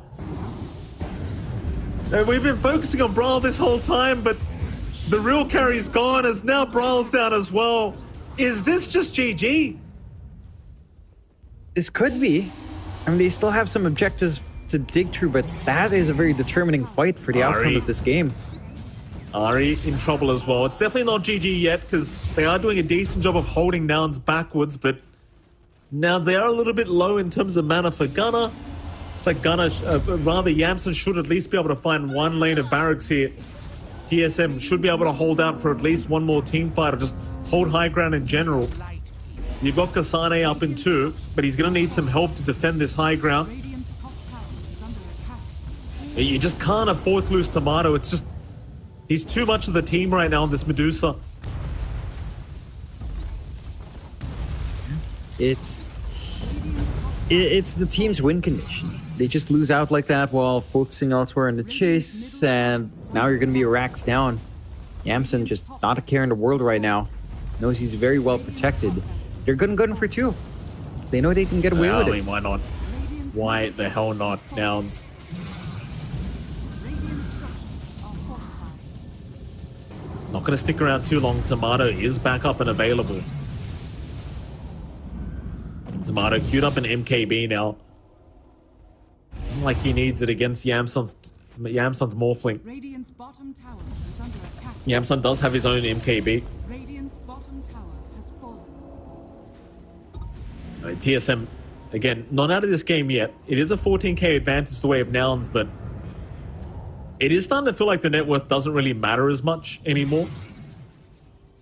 And we've been focusing on Brawl this whole time, but the real carry's gone as now Brawl's down as well. Is this just GG?
This could be. I mean, they still have some objectives to dig through, but that is a very determining fight for the outcome of this game.
Ari in trouble as well. It's definitely not GG yet because they are doing a decent job of holding Nouns backwards, but Nouns, they are a little bit low in terms of mana for Gunner. It's like Gunner, rather Yamsun should at least be able to find one lane of barracks here. TSM should be able to hold out for at least one more team fight or just hold high ground in general. You've got Kasane up in 2, but he's going to need some help to defend this high ground. You just can't afford to lose Tomato. It's just, he's too much of the team right now on this Medusa.
It's the team's win condition. They just lose out like that while focusing elsewhere in the chase, and now you're going to be racks down. Yamson just not a care in the world right now. Knows he's very well protected. They're gunning for two. They know they can get away with
I
it.
mean, why not? Why the hell not, Nouns? Not going to stick around too long. Tomato is back up and available. And Tomato queued up an MKB now. Like he needs it against Yamson's Morphling.
Radiant's bottom tower is under attack.
Yamson does have his own MKB.
Radiant's bottom tower has fallen.
TSM, again, not out of this game yet. It is a 14k advantage the way of Nouns, but it is starting to feel like the net worth doesn't really matter as much anymore.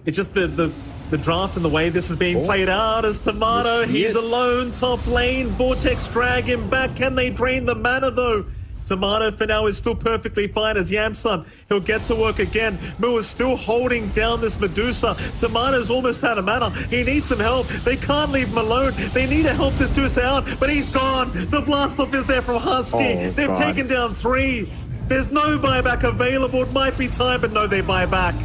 It's just the draft and the way this is being played out as Tomato. He's alone, top lane. Vortex drag him back. Can they drain the mana though? Tomato for now is still perfectly fine as Yamson. He'll get to work again. Mu is still holding down this Medusa. Tomato's almost out of mana. He needs some help. They can't leave him alone. They need to help this Medusa out, but he's gone. The blast off is there from Husky. They've taken down 3. There's no buyback available. It might be time, but no, they buy back.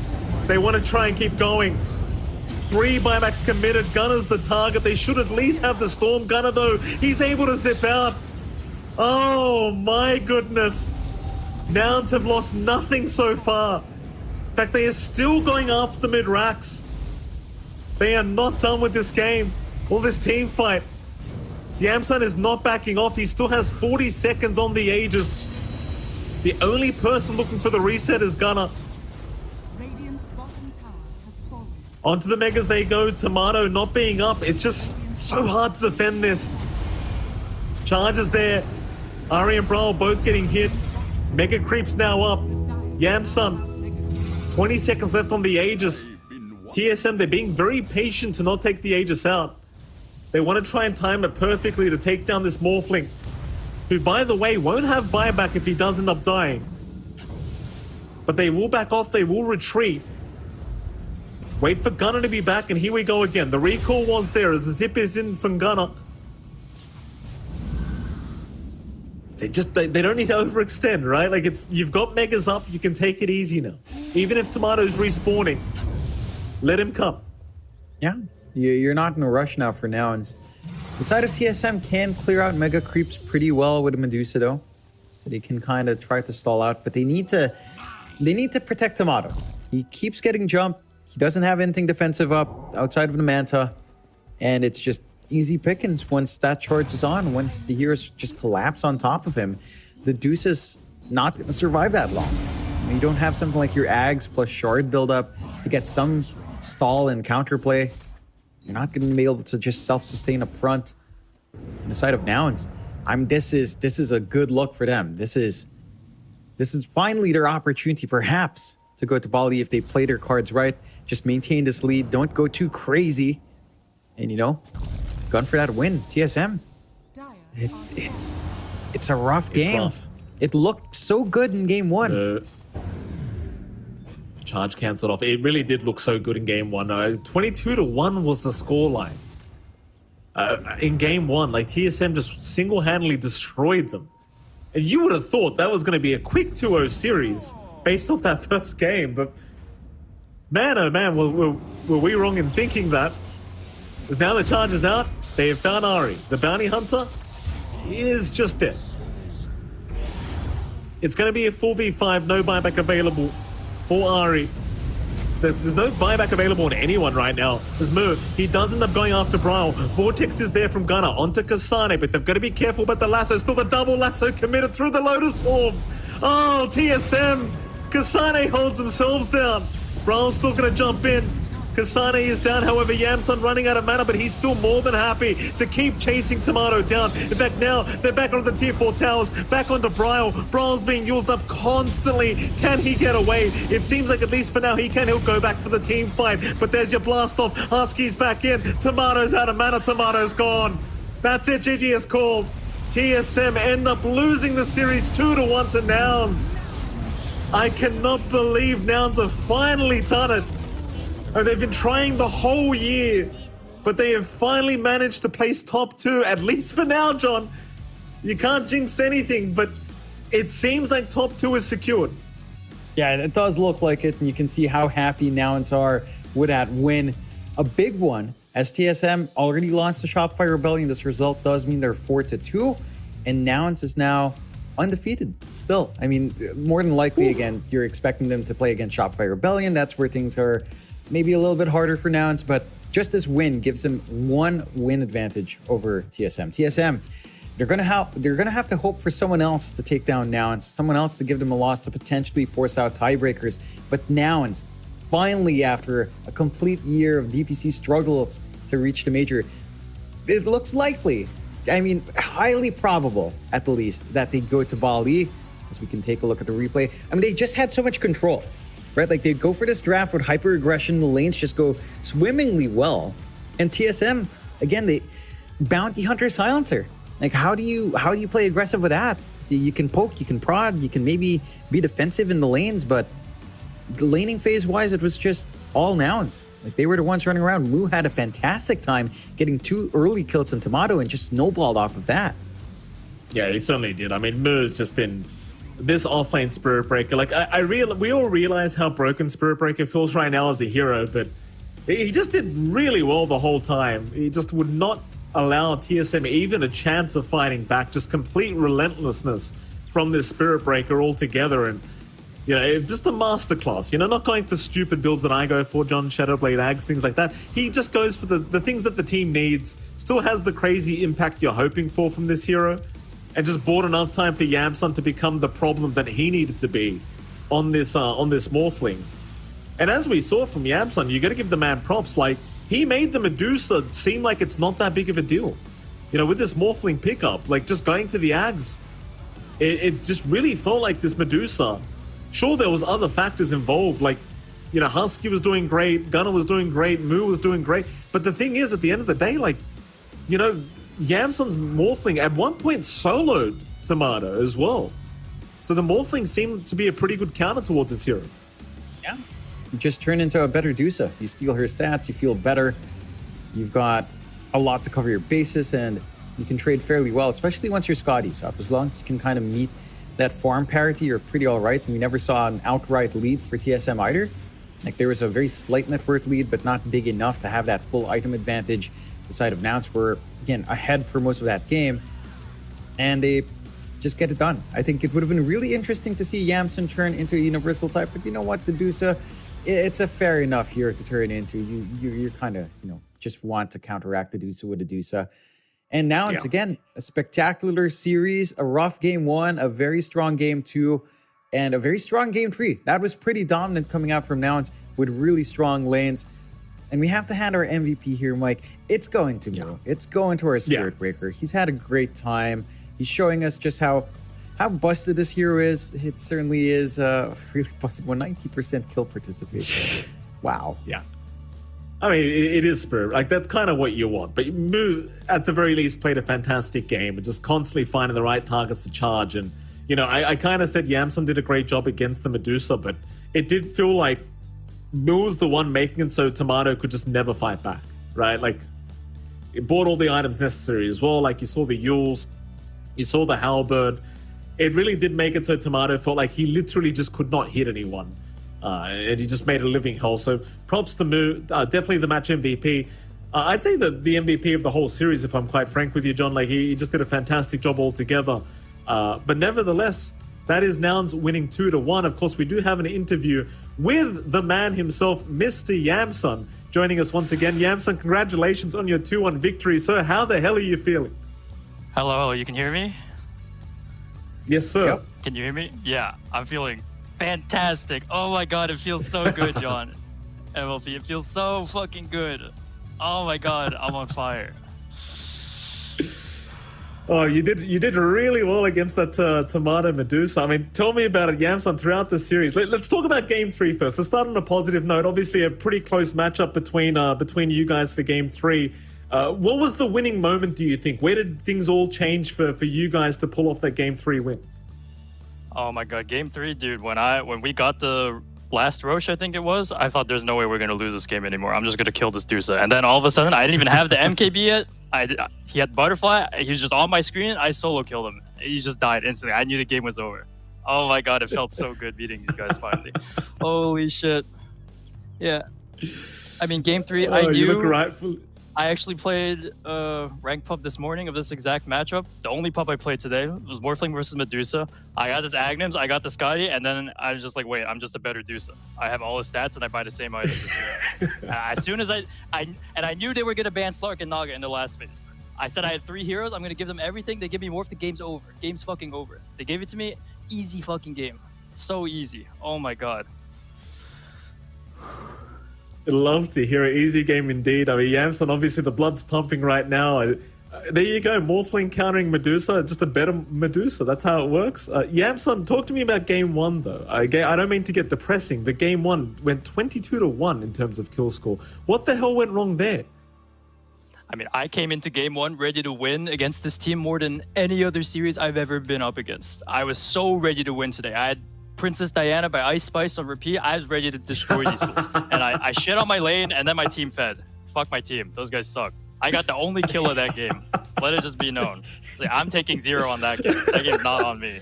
They want to try and keep going. 3 buybacks committed. Gunner's the target. They should at least have the Storm Gunner, though. He's able to zip out. Oh, my goodness. Nouns have lost nothing so far. In fact, they are still going after the mid-racks. They are not done with this game. All this team fight. Yamson is not backing off. He still has 40 seconds on the Aegis. The only person looking for the reset is Gunner.
Radiant's bottom tower has fallen.
Onto the Megas they go. Tomato not being up. It's just so hard to defend this. Charges there. Ari and Brawl both getting hit. Mega Creep's now up. Yamson. 20 seconds left on the Aegis. TSM, they're being very patient to not take the Aegis out. They want to try and time it perfectly to take down this Morphling, who, by the way, won't have buyback if he does end up dying. But they will back off, they will retreat. Wait for Gunner to be back, and here we go again. The recall was there as the zip is in from Gunner. They don't need to overextend, right? Like, you've got Megas up, you can take it easy now. Even if Tomato's respawning, let him come.
Yeah, you're not in a rush now for Nouns. The side of TSM can clear out Mega Creeps pretty well with Medusa though. So they can kind of try to stall out, but they need to protect Tomato. He keeps getting jumped. He doesn't have anything defensive up outside of the Manta. And it's just easy pickings once that charge is on, once the heroes just collapse on top of him. The Deuce is not going to survive that long. You don't have something like your Ags plus Shard buildup to get some stall and counterplay. You're not going to be able to just self-sustain up front. On the side of Nouns, this is a good look for them. This is finally their opportunity, perhaps, to go to Bali if they play their cards right. Just maintain this lead. Don't go too crazy. And, gun for that win. TSM. It's a rough game.
Rough.
It looked so good in game 1.
Charge cancelled off. It really did look so good in game 1. 22-1 was the scoreline. In game 1, like TSM just single-handedly destroyed them. And you would have thought that was going to be a quick 2-0 series based off that first game, but man, oh man, were we wrong in thinking that? Because now the charge is out, they have found Ari. The bounty hunter is just dead. It's going to be a 4v5, no buyback available for Ari. There's no buyback available on anyone right now. There's Mu. He does end up going after Brawl. Vortex is there from Gunner onto Kasane, but they've got to be careful about the lasso. Still the double lasso committed through the Lotus Orb. Oh, TSM. Kasane holds themselves down. Brawl's still going to jump in. Kasane is down, however, Yamson running out of mana, but he's still more than happy to keep chasing Tomato down. In fact, now they're back onto the tier 4 towers, back onto Braille. Braille's being used up constantly. Can he get away? It seems like at least for now he can. He'll go back for the team fight, but there's your blast off. Husky's back in. Tomato's out of mana. Tomato's gone. That's it. GG is called. TSM end up losing the series 2-1 to Nouns. I cannot believe Nouns have finally done it. Oh, they've been trying the whole year but they have finally managed to place top 2, at least for now, John. You can't jinx anything, but it seems like top 2 is secured.
Yeah, it does look like it, and you can see how happy Nouns are with that win. A big one, as TSM already launched the Shopify Rebellion. This result does mean they're 4-2, and Nouns is now undefeated still. I mean, more than likely, again, you're expecting them to play against Shopify Rebellion. That's where things are maybe a little bit harder for Nouns, but just this win gives them 1 win advantage over TSM. TSM, they're gonna have to hope for someone else to take down Nouns, someone else to give them a loss to potentially force out tiebreakers. But Nouns, finally, after a complete year of DPC struggles to reach the major, it looks likely, I mean, highly probable at the least, that they go to Bali, as we can take a look at the replay. I mean, they just had so much control, right? Like, they go for this draft with hyper aggression, the lanes just go swimmingly well. And TSM, again, they bounty hunter silencer. Like, how do you play aggressive with that? You can poke, you can prod, you can maybe be defensive in the lanes, but the laning phase wise, it was just all Nouns. Like, they were the ones running around. Moo had a fantastic time getting 2 early kills in Tomato and just snowballed off of that.
Yeah, he certainly did. I mean, Moo's just been this offlane Spirit Breaker. Like, we all realize how broken Spirit Breaker feels right now as a hero, but he just did really well the whole time. He just would not allow TSM even a chance of fighting back. Just complete relentlessness from this Spirit Breaker altogether. And, you know, just a masterclass. You know, not going for stupid builds that I go for, John, Shadowblade Ags, things like that. He just goes for the things that the team needs, still has the crazy impact you're hoping for from this hero, and just bought enough time for Yamsun to become the problem that he needed to be on this Morphling. And as we saw from Yamsun, you got to give the man props. Like, he made the Medusa seem like it's not that big of a deal. You know, with this Morphling pickup, like, just going for the Ags, it just really felt like this Medusa. Sure, there was other factors involved, like, you know, Husky was doing great, Gunner was doing great, Moo was doing great. But the thing is, at the end of the day, like, you know, Yamsun's Morphling at one point soloed Tomato as well. So the Morphling seemed to be a pretty good counter towards this hero.
Yeah. You just turn into a better Dusa. You steal her stats, you feel better. You've got a lot to cover your bases, and you can trade fairly well, especially once your Scotty's up. As long as you can kind of meet that farm parity, you're pretty all right. And we never saw an outright lead for TSM either. Like, there was a very slight network lead, but not big enough to have that full item advantage. The side of Nouns were, again, ahead for most of that game, and they just get it done. I think it would have been really interesting to see Yamsun turn into a universal type, but you know what, the Dusa, it's a fair enough hero to turn into. You're kind of, you know, just want to counteract the Dusa with a Dusa. And now it's, again, a spectacular series, a rough game 1, a very strong game 2, and a very strong game 3. That was pretty dominant coming out from Nouns with really strong lanes. And we have to hand our MVP here, Mike. It's going to Moo. It's going to our Spirit Breaker. He's had a great time. He's showing us just how busted this hero is. It certainly is really busted. 190% kill participation. Wow.
Yeah. I mean, it is Spirit. Like, that's kind of what you want. But Moo, at the very least, played a fantastic game and just constantly finding the right targets to charge. And, you know, I kind of said Yamsun did a great job against the Medusa, but it did feel like Moo was the one making it so Tomato could just never fight back, right? Like, it bought all the items necessary as well. Like, you saw the Yules, you saw the Halberd. It really did make it so Tomato felt like he literally just could not hit anyone. And he just made a living hell. So props to Moo, definitely the match MVP. I'd say the MVP of the whole series, if I'm quite frank with you, John. Like, he just did a fantastic job altogether. But nevertheless, that is Nouns winning 2-1. Of course, we do have an interview with the man himself, Mr. Yamsun, joining us once again. Yamsun, congratulations on your 2-1 victory. So how the hell are you feeling?
Hello, you can hear me?
Yes, sir.
Yep.
Can you hear me? Yeah, I'm feeling fantastic. Oh my god, it feels so good, John. MLP, it feels so fucking good. Oh my god, I'm on fire.
Oh, you did really well against that Tomato Medusa. I mean, tell me about it, Yamsun, throughout the series. Let's talk about Game 3 first. Let's start on a positive note. Obviously, a pretty close matchup between you guys for Game 3. What was the winning moment, do you think? Where did things all change for you guys to pull off that Game 3 win?
Oh my god, Game 3, dude. When we got the last Roche, I think it was, I thought there's no way we're going to lose this game anymore. I'm just going to kill this Dusa. And then all of a sudden, I didn't even have the MKB yet. He had Butterfly. He was just on my screen. I solo killed him. He just died instantly. I knew the game was over. Oh my god, it felt so good beating these guys finally. Holy shit. Yeah. I mean, game 3, I knew...
You look rightful.
I actually played ranked pub this morning of this exact matchup. The only pub I played today was Morphling versus Medusa. I got this Agnems, I got the Scotty, and then I was just like, wait, I'm just a better Dusa. I have all the stats and I buy the same items. As soon as I knew they were going to ban Slark and Naga in the last phase. I said I had 3 heroes, I'm going to give them everything. They give me Morph, the game's over. Game's fucking over. They gave it to me, easy fucking game. So easy. Oh my god.
Love to hear it. Easy game indeed. I mean, Yamson, obviously the blood's pumping right now. There you go. Morphling countering Medusa. Just a better Medusa. That's how it works. Yamson, talk to me about game 1, though. I don't mean to get depressing, but game 1 went 22-1 in terms of kill score. What the hell went wrong there?
I mean, I came into game 1 ready to win against this team more than any other series I've ever been up against. I was so ready to win today. I had Princess Diana by Ice Spice on repeat. I was ready to destroy these fools. And I shit on my lane, and then my team fed. Fuck my team. Those guys suck. I got the only kill of that game. Let it just be known. Like, I'm taking 0 on that game. That game's not on me.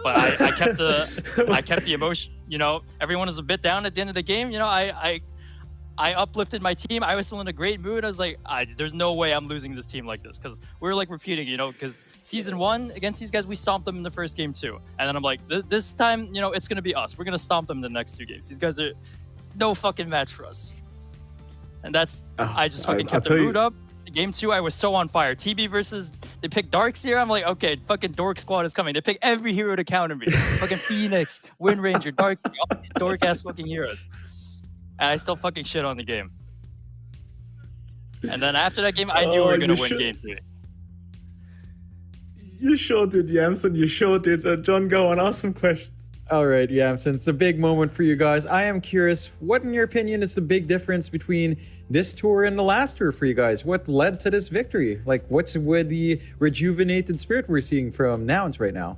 But I kept the emotion. You know, everyone was a bit down at the end of the game. You know, I uplifted my team. I was still in a great mood. I was like, there's no way I'm losing this team like this. Because we were like repeating, you know, because season 1 against these guys, we stomped them in the first game too. And then I'm like, this time, you know, it's going to be us. We're going to stomp them in the next 2 games. These guys are no fucking match for us. And that's, I just fucking kept the mood up. Game 2, I was so on fire. TB versus, they picked Darks here. I'm like, okay, fucking Dork Squad is coming. They pick every hero to counter me. Fucking Phoenix, Wind Ranger, Dark, all these dork ass fucking heroes. And I still fucking shit on the game. And then after that game, I knew we were going to win game 3.
You sure did, Yamson. You sure did. John, go on, ask some questions.
All right, Yamson, it's a big moment for you guys. I am curious, what in your opinion is the big difference between this tour and the last tour for you guys? What led to this victory? Like, what's with the rejuvenated spirit we're seeing from Nouns right now?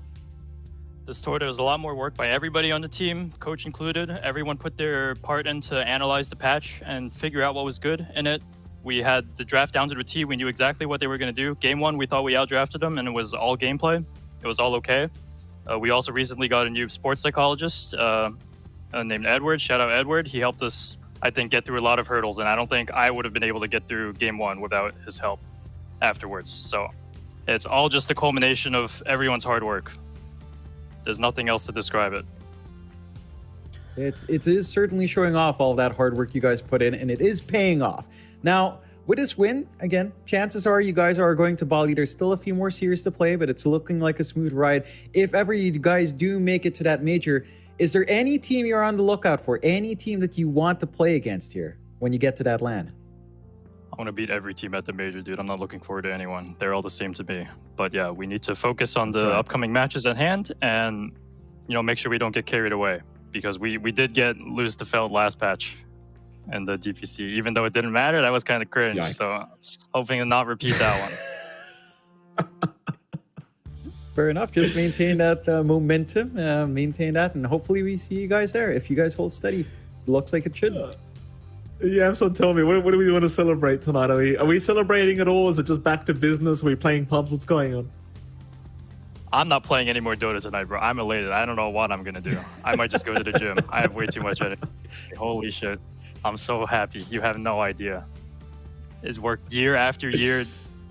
This tour, there was a lot more work by everybody on the team, coach included. Everyone put their part in to analyze the patch and figure out what was good in it. We had the draft down to the T. We knew exactly what they were going to do. Game 1, we thought we outdrafted them, and it was all gameplay. It was all okay. We also recently got a new sports psychologist named Edward. Shout out Edward. He helped us, I think, get through a lot of hurdles, and I don't think I would have been able to get through game 1 without his help afterwards. So it's all just a culmination of everyone's hard work. There's nothing else to describe it.
It is certainly showing off all that hard work you guys put in, and it is paying off. Now, with this win, again, chances are you guys are going to Bali. There's still a few more series to play, but it's looking like a smooth ride. If ever you guys do make it to that major, is there any team you're on the lookout for? Any team that you want to play against here when you get to that land?
I want to beat every team at the major, dude. I'm not looking forward to anyone. They're all the same to me. But yeah, we need to focus on the upcoming matches at hand and, you know, make sure we don't get carried away. Because we did lose to Feld last patch in the DPC. Even though it didn't matter, that was kind of cringe. Yikes. So hoping to not repeat that one.
Fair enough. Just maintain that momentum, maintain that, and hopefully we see you guys there. If you guys hold steady, looks like it should.
Yeah, so tell me, what do we want to celebrate tonight? Are we celebrating at all? Is it just back to business? Are we playing pubs? What's going on?
I'm not playing any more Dota tonight, bro. I'm elated. I don't know what I'm going to do. I might just go to the gym. I have way too much energy. Holy shit. I'm so happy. You have no idea. It's worked year after year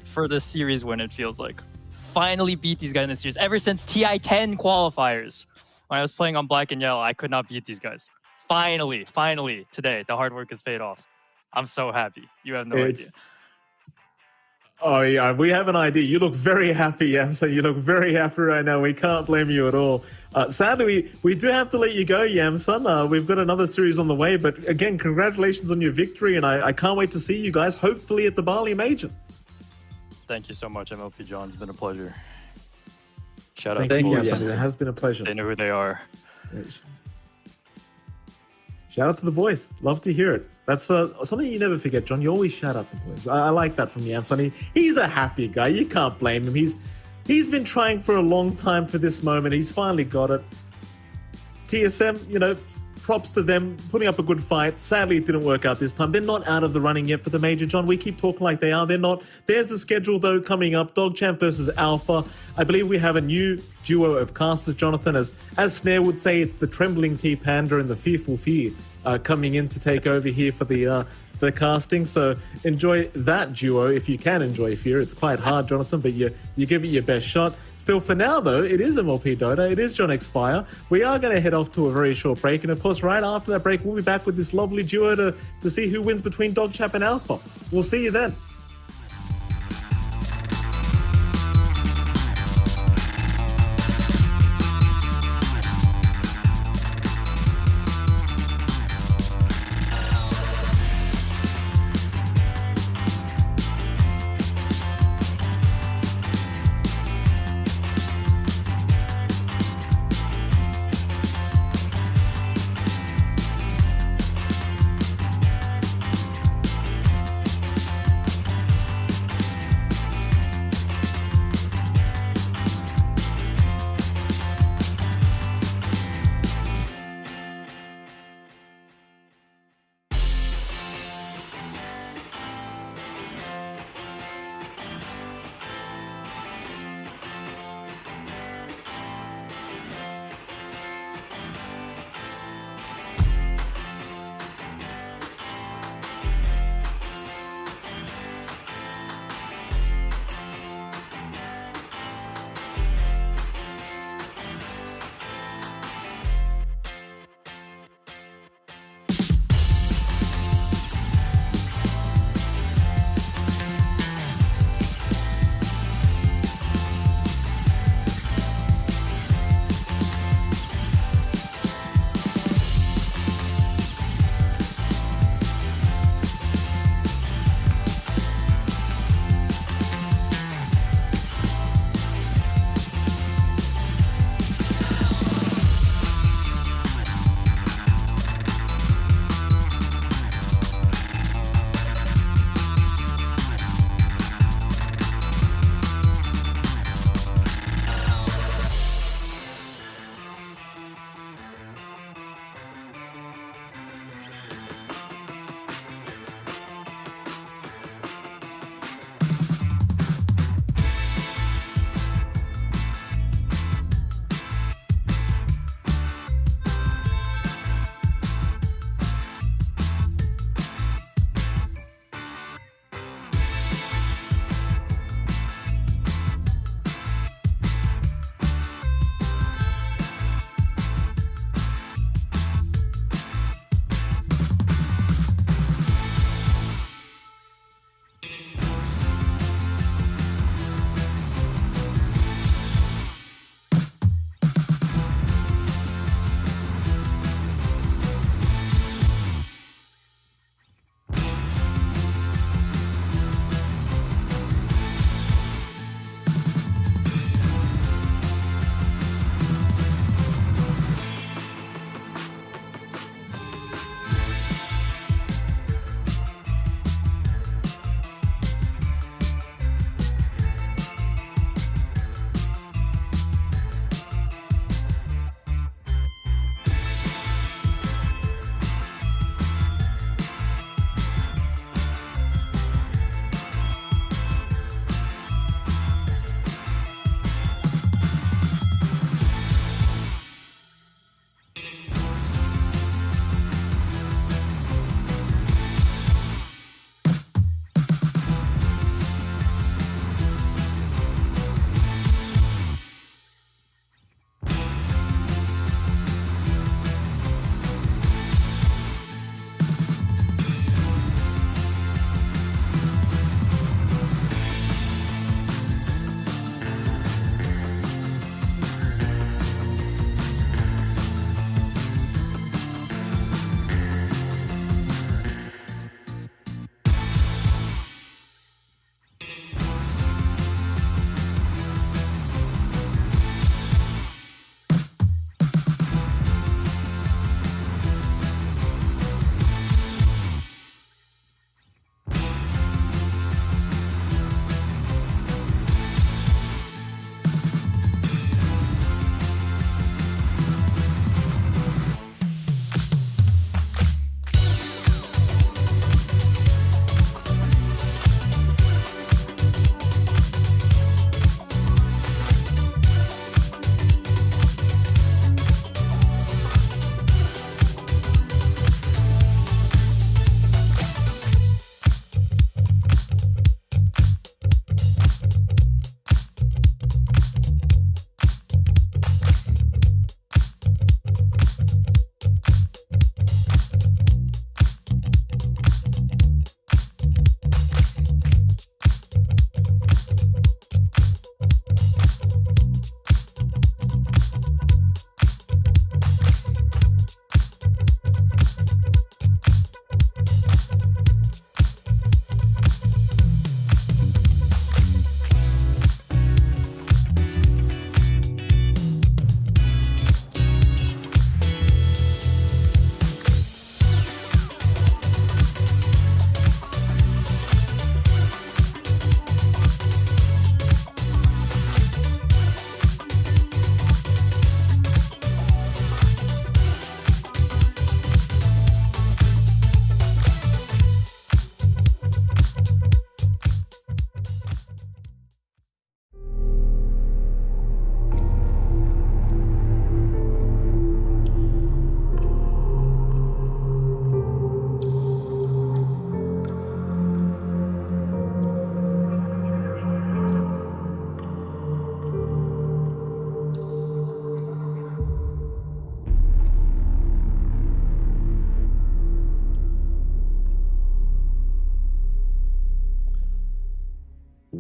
for this series win, it feels like. Finally beat these guys in the series. Ever since TI-10 qualifiers. When I was playing on Black and Yellow, I could not beat these guys. Finally, today, the hard work has paid off. I'm so happy. You have no idea.
Oh yeah, we have an idea. You look very happy, Yamson. You look very happy right now. We can't blame you at all. Sadly, we do have to let you go, Yamson. We've got another series on the way, but again, congratulations on your victory, and I can't wait to see you guys, hopefully at the Bali Major.
Thank you so much, MLP John. It's been a pleasure. Shout out
Thank
to
you,
boys.
Yamson. It has been a pleasure.
They know who they are.
Shout out to the boys. Love to hear it. That's something you never forget, John. You always shout out the boys. I like that from Yamson. He's a happy guy. You can't blame him. He's been trying for a long time for this moment. He's finally got it. TSM, you know, props to them putting up a good fight. Sadly, it didn't work out this time. They're not out of the running yet for the major, John. We keep talking like they are. They're not. There's the schedule, though, coming up. Dogchamp versus Alpha. I believe we have a new duo of casters, Jonathan. As Snare would say, it's the Trembling T-Panda and the Fearful Fear coming in to take over here for the casting. So enjoy that duo if you can enjoy Fear. It's quite hard, Jonathan, but you give it your best shot. Still, for now, though, it is MLP Dota. It is John X Fire. We are going to head off to a very short break. And, of course, right after that break, we'll be back with this lovely duo to see who wins between Dogchamp and Alpha. We'll see you then.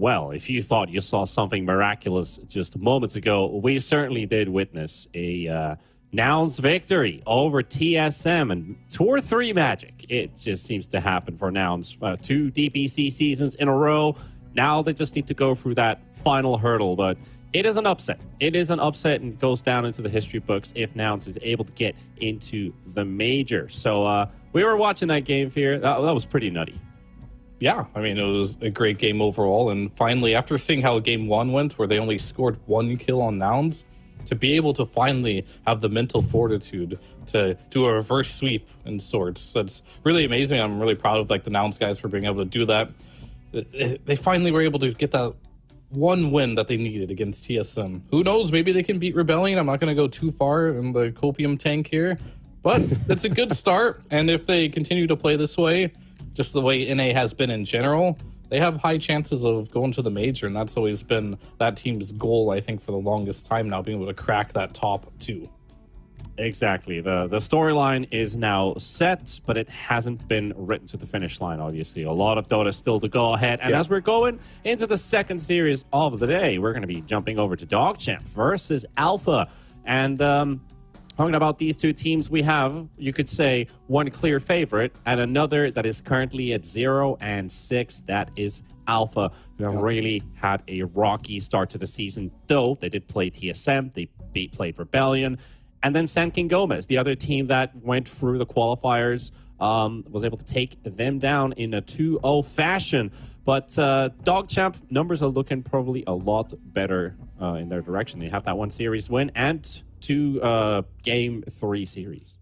Well, if you thought you saw something miraculous just moments ago, we certainly did witness a Nouns victory over TSM and Tour 3 magic. It just seems to happen for Nouns. 2 DPC seasons in a row. Now they just need to go through that final hurdle, but it is an upset. It is an upset and goes down into the history books if Nouns is able to get into the major. So we were watching that game here. That was pretty nutty.
Yeah, I mean, it was a great game overall. And finally, after seeing how game 1 went, where they only scored 1 kill on Nouns, to be able to finally have the mental fortitude to do a reverse sweep in sorts, that's really amazing. I'm really proud of the Nouns guys for being able to do that. They finally were able to get that one win that they needed against TSM. Who knows? Maybe they can beat Rebellion. I'm not going to go too far in the copium tank here, but it's a good start. And if they continue to play this way, just the way NA has been in general, they have high chances of going to the major, and that's always been that team's goal, I think, for the longest time now, being able to crack that top 2.
Exactly. The storyline is now set, but it hasn't been written to the finish line, obviously. A lot of Dota still to go ahead. And as we're going into the second series of the day, we're going to be jumping over to DogChamp versus Alpha. And talking about these two teams, we have, you could say, one clear favorite and another that is currently at 0-6. That is Alpha, who have really had a rocky start to the season, though they did play TSM, they played Rebellion, and then San King Gomez, the other team that went through the qualifiers, was able to take them down in a 2-0 fashion. But DogChamp numbers are looking probably a lot better in their direction. They have that 1 series win and 2 game 3 series.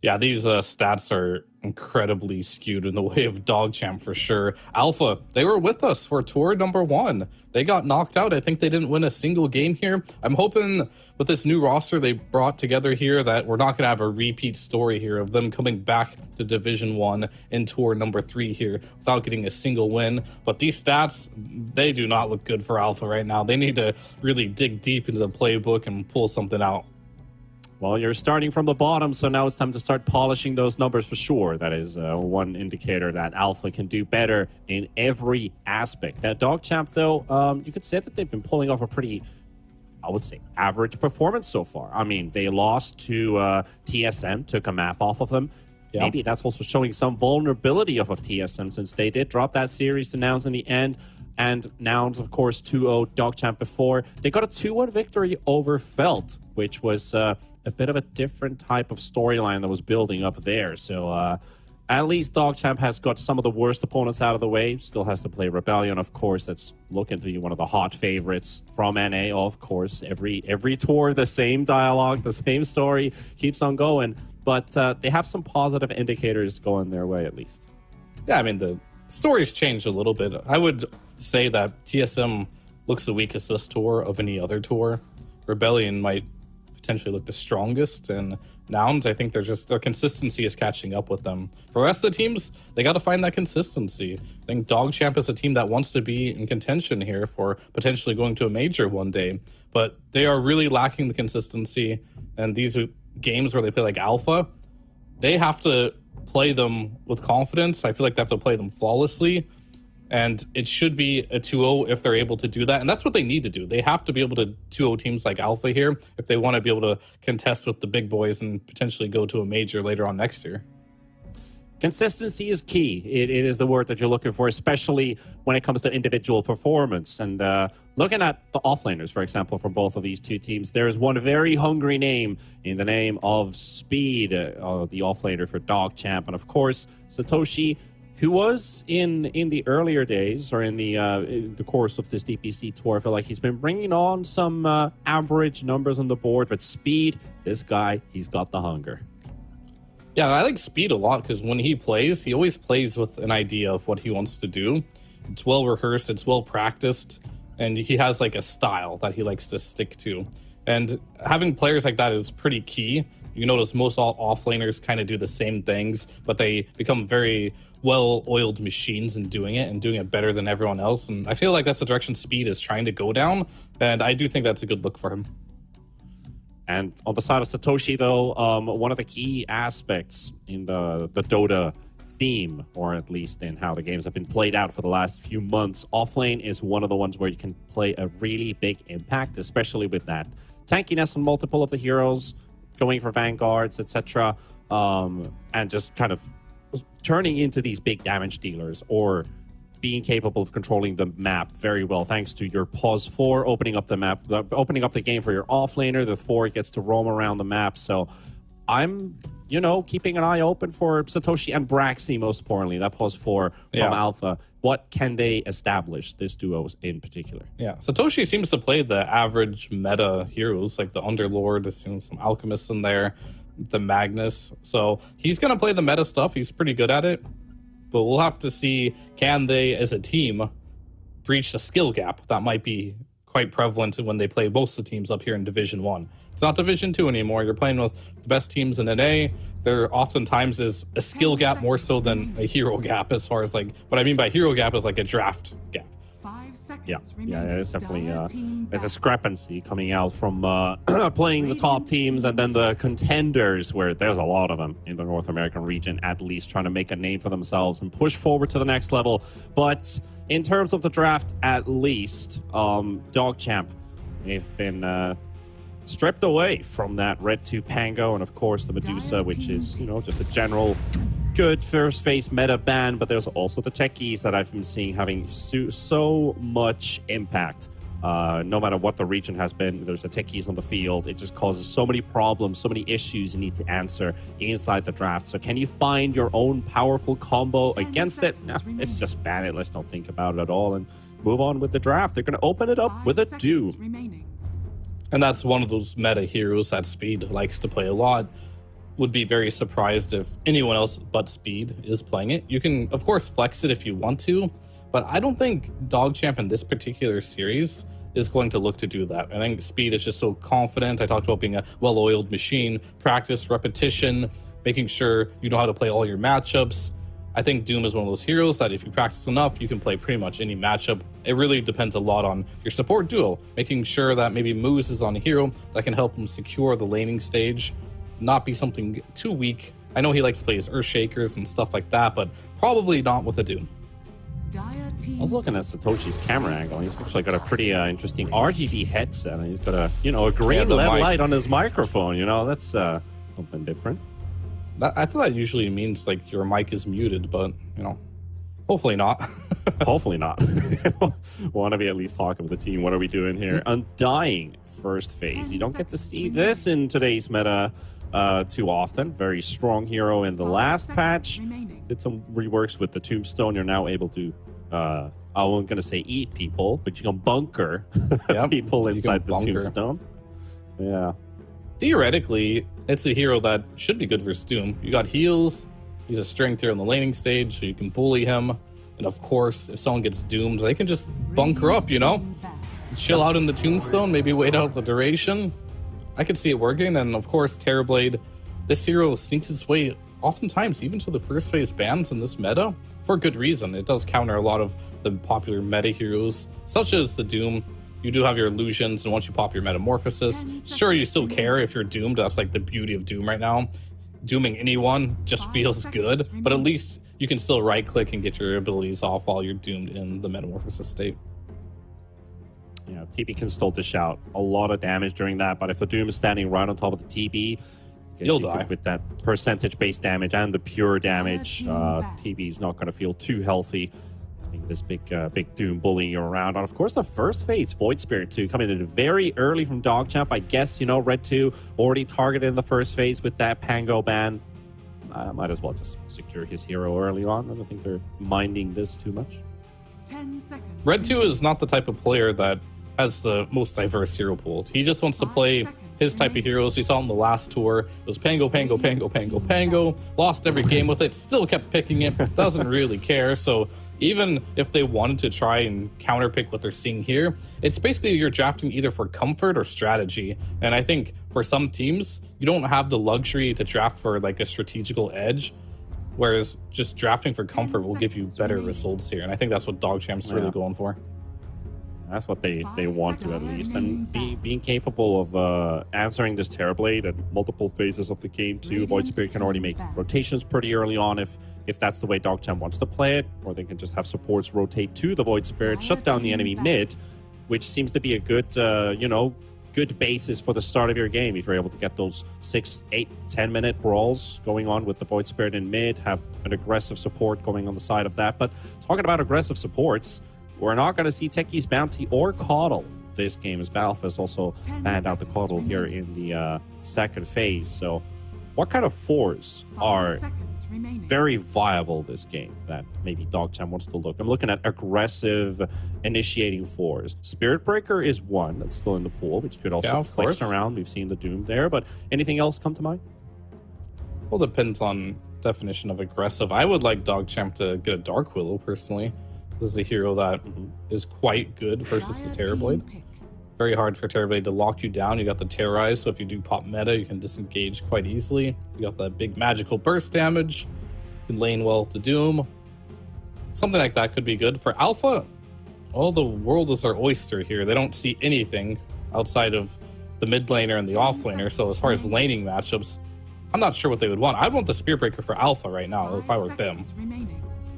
Yeah, these stats are incredibly skewed in the way of DogChamp for sure. Alpha, they were with us for tour number 1. They got knocked out. I think they didn't win a single game here. I'm hoping with this new roster they brought together here that we're not going to have a repeat story here of them coming back to Division 1 in tour number 3 here without getting a single win. But these stats, they do not look good for Alpha right now. They need to really dig deep into the playbook and pull something out.
Well, you're starting from the bottom, so now it's time to start polishing those numbers for sure. That is one indicator that Alpha can do better in every aspect. That DogChamp, though, you could say that they've been pulling off a pretty, I would say, average performance so far. I mean, they lost to TSM, took a map off of them. Yeah. Maybe that's also showing some vulnerability of TSM since they did drop that series to Nouns in the end. And Nouns, of course, 2-0 DogChamp before. They got a 2-1 victory over Felt, which was a bit of a different type of storyline that was building up there. So at least DogChamp has got some of the worst opponents out of the way. Still has to play Rebellion, of course. That's looking to be one of the hot favorites from NA, of course. Every tour, the same dialogue, the same story keeps on going. But they have some positive indicators going their way, at least.
Yeah, I mean, the story's changed a little bit. I would say that TSM looks the weakest this tour of any other tour. Rebellion might potentially look the strongest, and Nouns, I think their consistency is catching up with them. For the rest of the teams, they got to find that consistency. I think DogChamp is a team that wants to be in contention here for potentially going to a major one day, but they are really lacking the consistency, and these are games where they play like Alpha, they have to play them with confidence. I feel like they have to play them flawlessly, and it should be a 2-0 if they're able to do that. And that's what they need to do. They have to be able to 2-0 teams like Alpha here if they want to be able to contest with the big boys and potentially go to a major later on next year.
Consistency is key. It is the word that you're looking for, especially when it comes to individual performance. And looking at the offlaners, for example, from both of these two teams, there is one very hungry name in the name of Speed, the offlaner for DogChamp. And of course, Satoshi, who was in the earlier days or in the course of this DPC tour, I feel like he's been bringing on some average numbers on the board. But Speed, this guy, he's got the hunger.
Yeah, I like Speed a lot because when he plays, he always plays with an idea of what he wants to do. It's well rehearsed, it's well practiced, and he has like a style that he likes to stick to. And having players like that is pretty key. You notice most offlaners kind of do the same things, but they become very well-oiled machines in doing it and doing it better than everyone else. And I feel like that's the direction Speed is trying to go down, and I do think that's a good look for him.
And on the side of Satoshi, though, one of the key aspects in the Dota theme, or at least in how the games have been played out for the last few months, offlane is one of the ones where you can play a really big impact, especially with that tankiness on multiple of the heroes, going for vanguards, etc., and just kind of turning into these big damage dealers, or being capable of controlling the map very well thanks to your pause 4, opening up the map, opening up the game for your offlaner. The 4 gets to roam around the map. So I'm, keeping an eye open for Satoshi and Braxy, most importantly, that pause 4 from Alpha. What can they establish, this duo in particular?
Yeah, Satoshi seems to play the average meta heroes, like the Underlord, some Alchemists in there, the Magnus. So he's going to play the meta stuff. He's pretty good at it. But we'll have to see, can they, as a team, breach the skill gap that might be quite prevalent when they play most of the teams up here in Division 1. It's not Division 2 anymore. You're playing with the best teams in NA. There oftentimes is a skill gap more so than a hero gap, as far as, like, what I mean by hero gap is like a draft gap.
5 seconds
Yeah,
remaining.
there's definitely
Dire
a
team
discrepancy coming out from playing the top teams and then the contenders, where there's a lot of them in the North American region, at least trying to make a name for themselves and push forward to the next level. But in terms of the draft, at least, DogChamp, they've been stripped away from that Red 2 Pango and, of course, the Medusa, which is, just a general good first phase meta ban, but there's also the techies that I've been seeing having so much impact. No matter what the region has been, there's the techies on the field. It just causes so many problems, so many issues you need to answer inside the draft. So can you find your own powerful combo against it? Nah, it's just ban it. Let's not think about it at all and move on with the draft. They're going to open it up with a Doom.
Remaining.
And that's one of those meta heroes that Speed likes to play a lot. Would be very surprised if anyone else but Speed is playing it. You can, of course, flex it if you want to, but I don't think DogChamp in this particular series is going to look to do that. I think Speed is just so confident. I talked about being a well-oiled machine, practice, repetition, making sure you know how to play all your matchups. I think Doom is one of those heroes that if you practice enough, you can play pretty much any matchup. It really depends a lot on your support duo, making sure that maybe Moose is on a hero that can help him secure the laning stage, not be something too weak. I know he likes to play his Earthshakers and stuff like that, but probably not with a Doom.
I was looking at Satoshi's camera angle. He's actually got a pretty interesting RGB headset, and he's got a green
the
LED
mic.
light on his microphone. That's something different.
I thought that usually means like your mic is muted, but hopefully not.
Hopefully not. Want to be at least talking with the team. What are we doing here? Undying first phase. You don't get to see this in today's meta too often. Very strong hero in the last patch. Did some reworks with the tombstone. You're now able to, I wasn't going to say eat people, but you can bunker people inside the tombstone. Yeah.
Theoretically, it's a hero that should be good for Doom. You got heals. He's a strength here on the laning stage, so you can bully him. And of course, if someone gets doomed, they can just bunker up, chill out in the tombstone, maybe wait out the duration. I could see it working. And of course, Terrorblade, this hero sneaks its way oftentimes even to the first phase bans in this meta for good reason. It does counter a lot of the popular meta heroes, such as the Doom. You do have your illusions, and once you pop your metamorphosis, sure, you still care if you're doomed. That's like the beauty of Doom right now. Dooming anyone just feels good, but at least you can still right click and get your abilities off while you're doomed in the metamorphosis state.
Yeah, TB can still dish out a lot of damage during that, but if the Doom is standing right on top of the TB,
you'll die.
With that percentage-based damage and the pure damage, TB is not going to feel too healthy. This big Doom bullying you around. And of course, the first phase, Void Spirit 2, coming in very early from DogChamp. I guess, Red 2 already targeted in the first phase with that Pango ban. Might as well just secure his hero early on. I don't think they're minding this too much.
10 seconds.
Red 2 is not the type of player that has the most diverse hero pool. He just wants to play his type of heroes. We saw in the last tour. It was Pango, Pango, Pango, Pango, Pango. Lost every game with it. Still kept picking it. Doesn't really care. So even if they wanted to try and counterpick what they're seeing here, it's basically you're drafting either for comfort or strategy. And I think for some teams, you don't have the luxury to draft for like a strategical edge. Whereas just drafting for comfort will give you better results here. And I think that's what DogChamp's really going for.
That's what they want to, at least. And being capable of answering this Terrorblade at multiple phases of the game too. Void Spirit can already make rotations pretty early on if that's the way DogChamp wants to play it, or they can just have supports rotate to the Void Spirit, shut down the enemy mid, which seems to be a good, good basis for the start of your game. If you're able to get those 6, 8, 10-minute brawls going on with the Void Spirit in mid, have an aggressive support going on the side of that. But talking about aggressive supports, we're not going to see Techie's Bounty or Coddle this game, as Balfa has also banned out the Coddle here in the second phase. So what kind of fours are very viable this game that maybe DogChamp wants to look? I'm looking at aggressive initiating fours. Spirit Breaker is one that's still in the pool, which could also flex around. We've seen the Doom there, but anything else come to mind?
Well, depends on definition of aggressive. I would like DogChamp to get a Dark Willow personally. This is a hero that is quite good versus the Terrorblade. Very hard for Terrorblade to lock you down. You got the Terrorize, so if you do pop meta, you can disengage quite easily. You got that big magical burst damage. You can lane well to Doom. Something like that could be good. For Alpha, all the world is our oyster here. They don't see anything outside of the mid laner and the off laner. So as far as laning matchups, I'm not sure what they would want. I'd want the Spear Breaker for Alpha right now if I were them.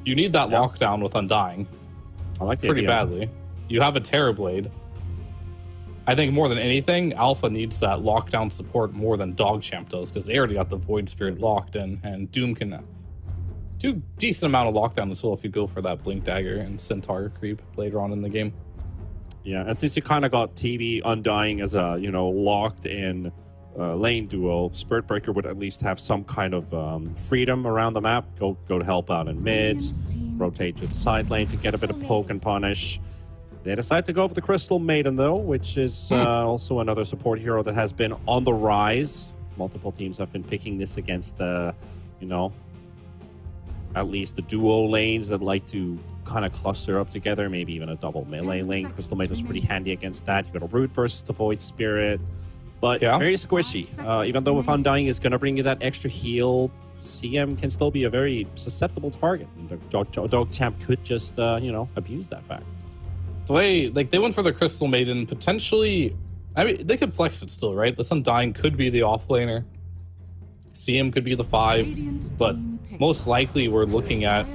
You need that lockdown with Undying.
I like the
pretty
idea.
badly. You have a Terrorblade. I think more than anything, Alpha needs that lockdown support more than DogChamp does, because they already got the Void Spirit locked in, and Doom can do decent amount of lockdown as well if you go for that Blink Dagger and Centaur creep later on in the game.
Yeah, and since you kind of got TV Undying as a, locked in lane duo, Spirit Breaker would at least have some kind of freedom around the map. Go to help out in mids, rotate to the side lane to get a bit of poke and punish. They decide to go for the Crystal Maiden, though, which is also another support hero that has been on the rise. Multiple teams have been picking this against the, at least the duo lanes that like to kind of cluster up together, maybe even a double melee lane. Crystal Maiden is pretty handy against that. You got a Root versus the Void Spirit, but very squishy. Even though if Undying is going to bring you that extra heal, CM can still be a very susceptible target. And the DogChamp could just, abuse that fact.
The way, they went for the Crystal Maiden, potentially, they could flex it still, right? This Undying could be the offlaner. CM could be the 5, but most likely we're looking at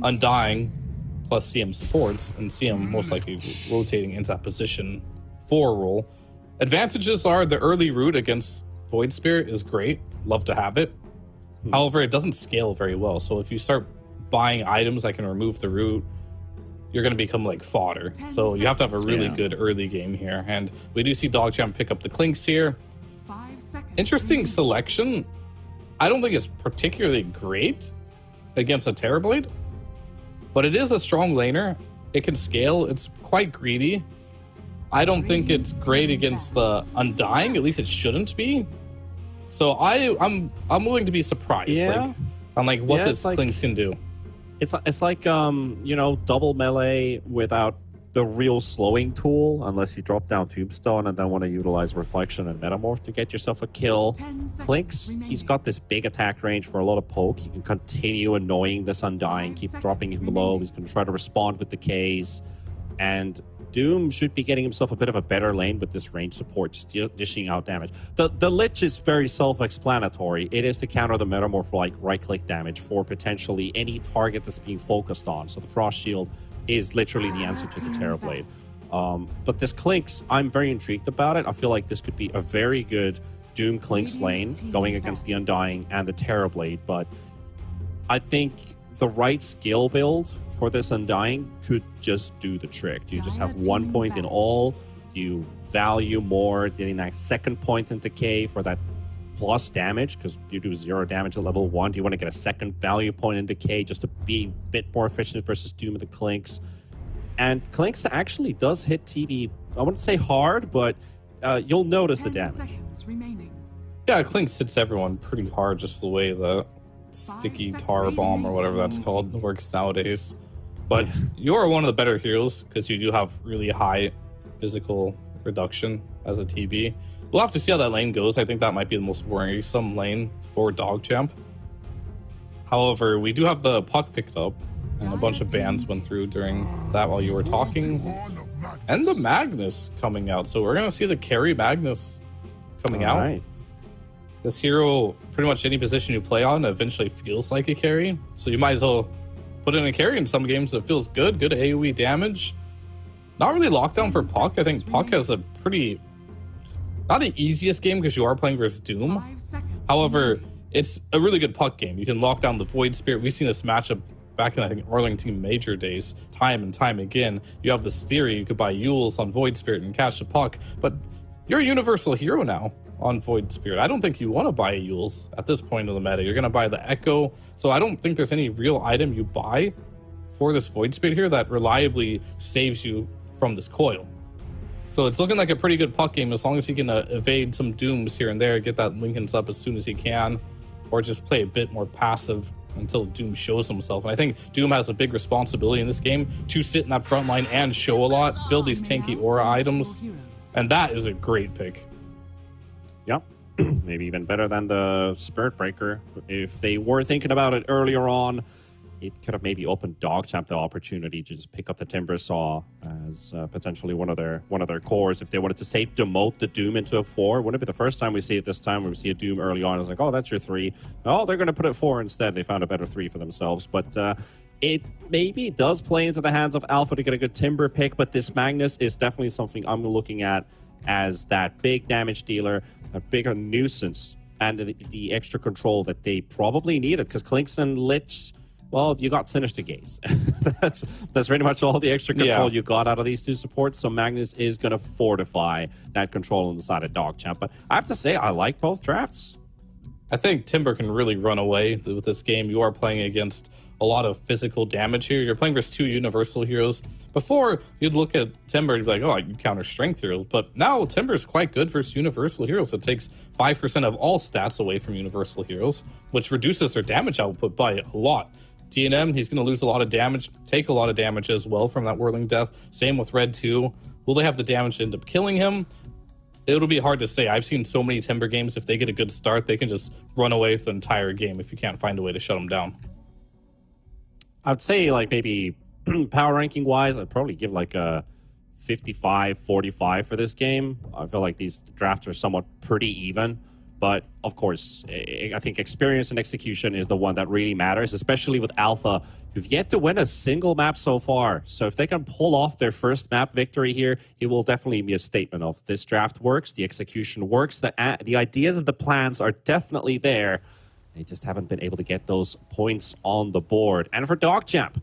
Undying plus CM supports, and CM most likely rotating into that position 4 role. Advantages are the early root against Void Spirit is great. Love to have it. However, it doesn't scale very well. So if you start buying items that can remove the root, you're going to become like fodder. So you have to have a really good early game here. And we do see DogChamp pick up the Clinks here. Interesting selection. I don't think it's particularly great against a Terrorblade, but it is a strong laner. It can scale. It's quite greedy. I don't think it's great against the Undying. At least it shouldn't be. So I'm willing to be surprised on what this Clinks can do.
It's like double melee without the real slowing tool, unless you drop down Tombstone and then want to utilize Reflection and Metamorph to get yourself a kill. Clinks, he's got this big attack range for a lot of poke. He can continue annoying this Undying, keep dropping him below. He's going to try to respond with the Ks. And Doom should be getting himself a bit of a better lane with this range support, just dishing out damage. The Lich is very self-explanatory. It is to counter the Metamorph right-click damage for potentially any target that's being focused on. So the Frost Shield is literally the answer to the Terrorblade. But this Clinks, I'm very intrigued about it. I feel like this could be a very good Doom Clinks lane going against the Undying and the Terrorblade. But I think the right skill build for this Undying could just do the trick. Do you just have 1 point in all? Do you value more getting that second point in decay for that plus damage? Because you do 0 damage at level 1. Do you want to get a second value point in decay just to be a bit more efficient versus Doom and the Clinks? And Clinks actually does hit TV, I wouldn't say hard, but you'll notice the damage.
Yeah, Clinks hits everyone pretty hard, just the way the sticky tar bomb or whatever that's called works nowadays. But you're one of the better heroes because you do have really high physical reduction as a TB. We'll have to see how that lane goes. I think that might be the most worrisome lane for DogChamp. However, we do have the puck picked up, and a bunch of bans went through during that while you were talking. and the Magnus coming out. So we're going to see the carry Magnus coming out.
Right.
This hero, pretty much any position you play on, eventually feels like a carry. So you might as well put in a carry in some games that feels good AoE damage. Not really lockdown for Puck. I think Puck has a pretty, not the easiest game because you are playing versus Doom.
5 seconds.
However, it's a really good Puck game. You can lock down the Void Spirit. We've seen this matchup back in, I think, Arlington Major days, time and time again. You have this theory, you could buy Yules on Void Spirit and catch the Puck, but you're a universal hero now on Void Spirit. I don't think you want to buy a Yules at this point of the meta. You're going to buy the Echo, so I don't think there's any real item you buy for this Void Spirit here that reliably saves you from this coil. So it's looking like a pretty good Puck game as long as he can evade some Dooms here and there, get that Lincoln's up as soon as he can, or just play a bit more passive until Doom shows himself. And I think Doom has a big responsibility in this game to sit in that front line and show a lot, build these tanky aura items, and that is a great pick.
Yep. Maybe even better than the Spirit Breaker. If they were thinking about it earlier on, it could have maybe opened DogChamp the opportunity to just pick up the Timber Saw as potentially one of their cores. If they wanted to, say, demote the Doom into a 4, wouldn't it be the first time we see it this time where we see a Doom early on? It's like, oh, that's your 3. Oh, they're going to put it 4 instead. They found a better 3 for themselves. But it maybe does play into the hands of Alpha to get a good Timber pick, but this Magnus is definitely something I'm looking at as that big damage dealer, a bigger nuisance, and the extra control that they probably needed, because Clinks and Lich, well, you got Sinister Gaze. that's pretty much all the extra control you got out of these two supports. So Magnus is going to fortify that control on the side of DogChamp. But I have to say, I like both drafts.
I think Timber can really run away with this game. You are playing against a lot of physical damage here. You're playing versus 2 universal heroes. Before, you'd look at Timber and be like, oh, you counter strength heroes. But now Timber is quite good versus universal heroes. It takes 5% of all stats away from universal heroes, which reduces their damage output by a lot. TNM, he's going to lose a lot of damage, take a lot of damage as well from that Whirling Death. Same with Red 2. Will they have the damage to end up killing him? It'll be hard to say. I've seen so many Timber games, if they get a good start, they can just run away with the entire game if you can't find a way to shut them down.
I'd say, like, maybe power ranking wise, I'd probably give like a 55-45 for this game. I feel like these drafts are somewhat pretty even. But, of course, I think experience and execution is the one that really matters, especially with Alpha, who've yet to win a single map so far. So if they can pull off their first map victory here, it will definitely be a statement of this draft works, the execution works, the ideas and the plans are definitely there. They just haven't been able to get those points on the board. And for DogChamp,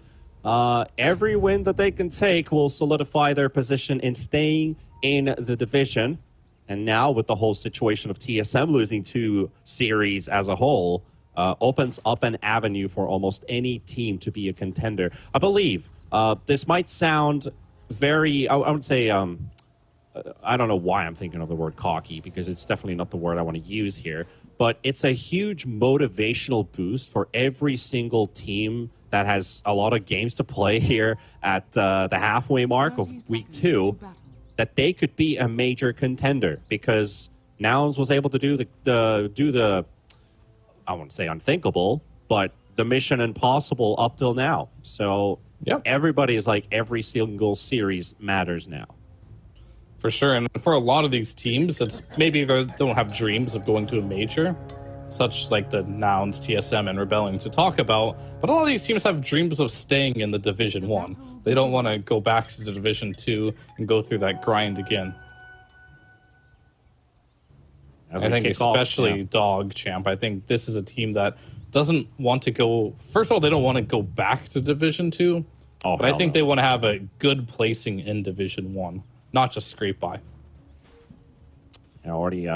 every win that they can take will solidify their position in staying in the division. And now with the whole situation of TSM losing 2 series as a whole, opens up an avenue for almost any team to be a contender. I believe this might sound very, I would say, I don't know why I'm thinking of the word cocky, because it's definitely not the word I want to use here, but it's a huge motivational boost for every single team that has a lot of games to play here at the halfway mark of week 2. That they could be a major contender, because Nouns was able to do the I won't say unthinkable, but the mission impossible up till now. So everybody is like, every single series matters now.
For sure, and for a lot of these teams, it's maybe they don't have dreams of going to a major, such like the Nouns, TSM, and Rebellion to talk about, but a lot of these teams have dreams of staying in the Division 1. They don't want to go back to the Division 2 and go through that grind again. I think especially DogChamp, I think this is a team that doesn't want to go... First of all, they don't want to go back to Division 2, but I think they want to have a good placing in Division 1, not just scrape by.
Already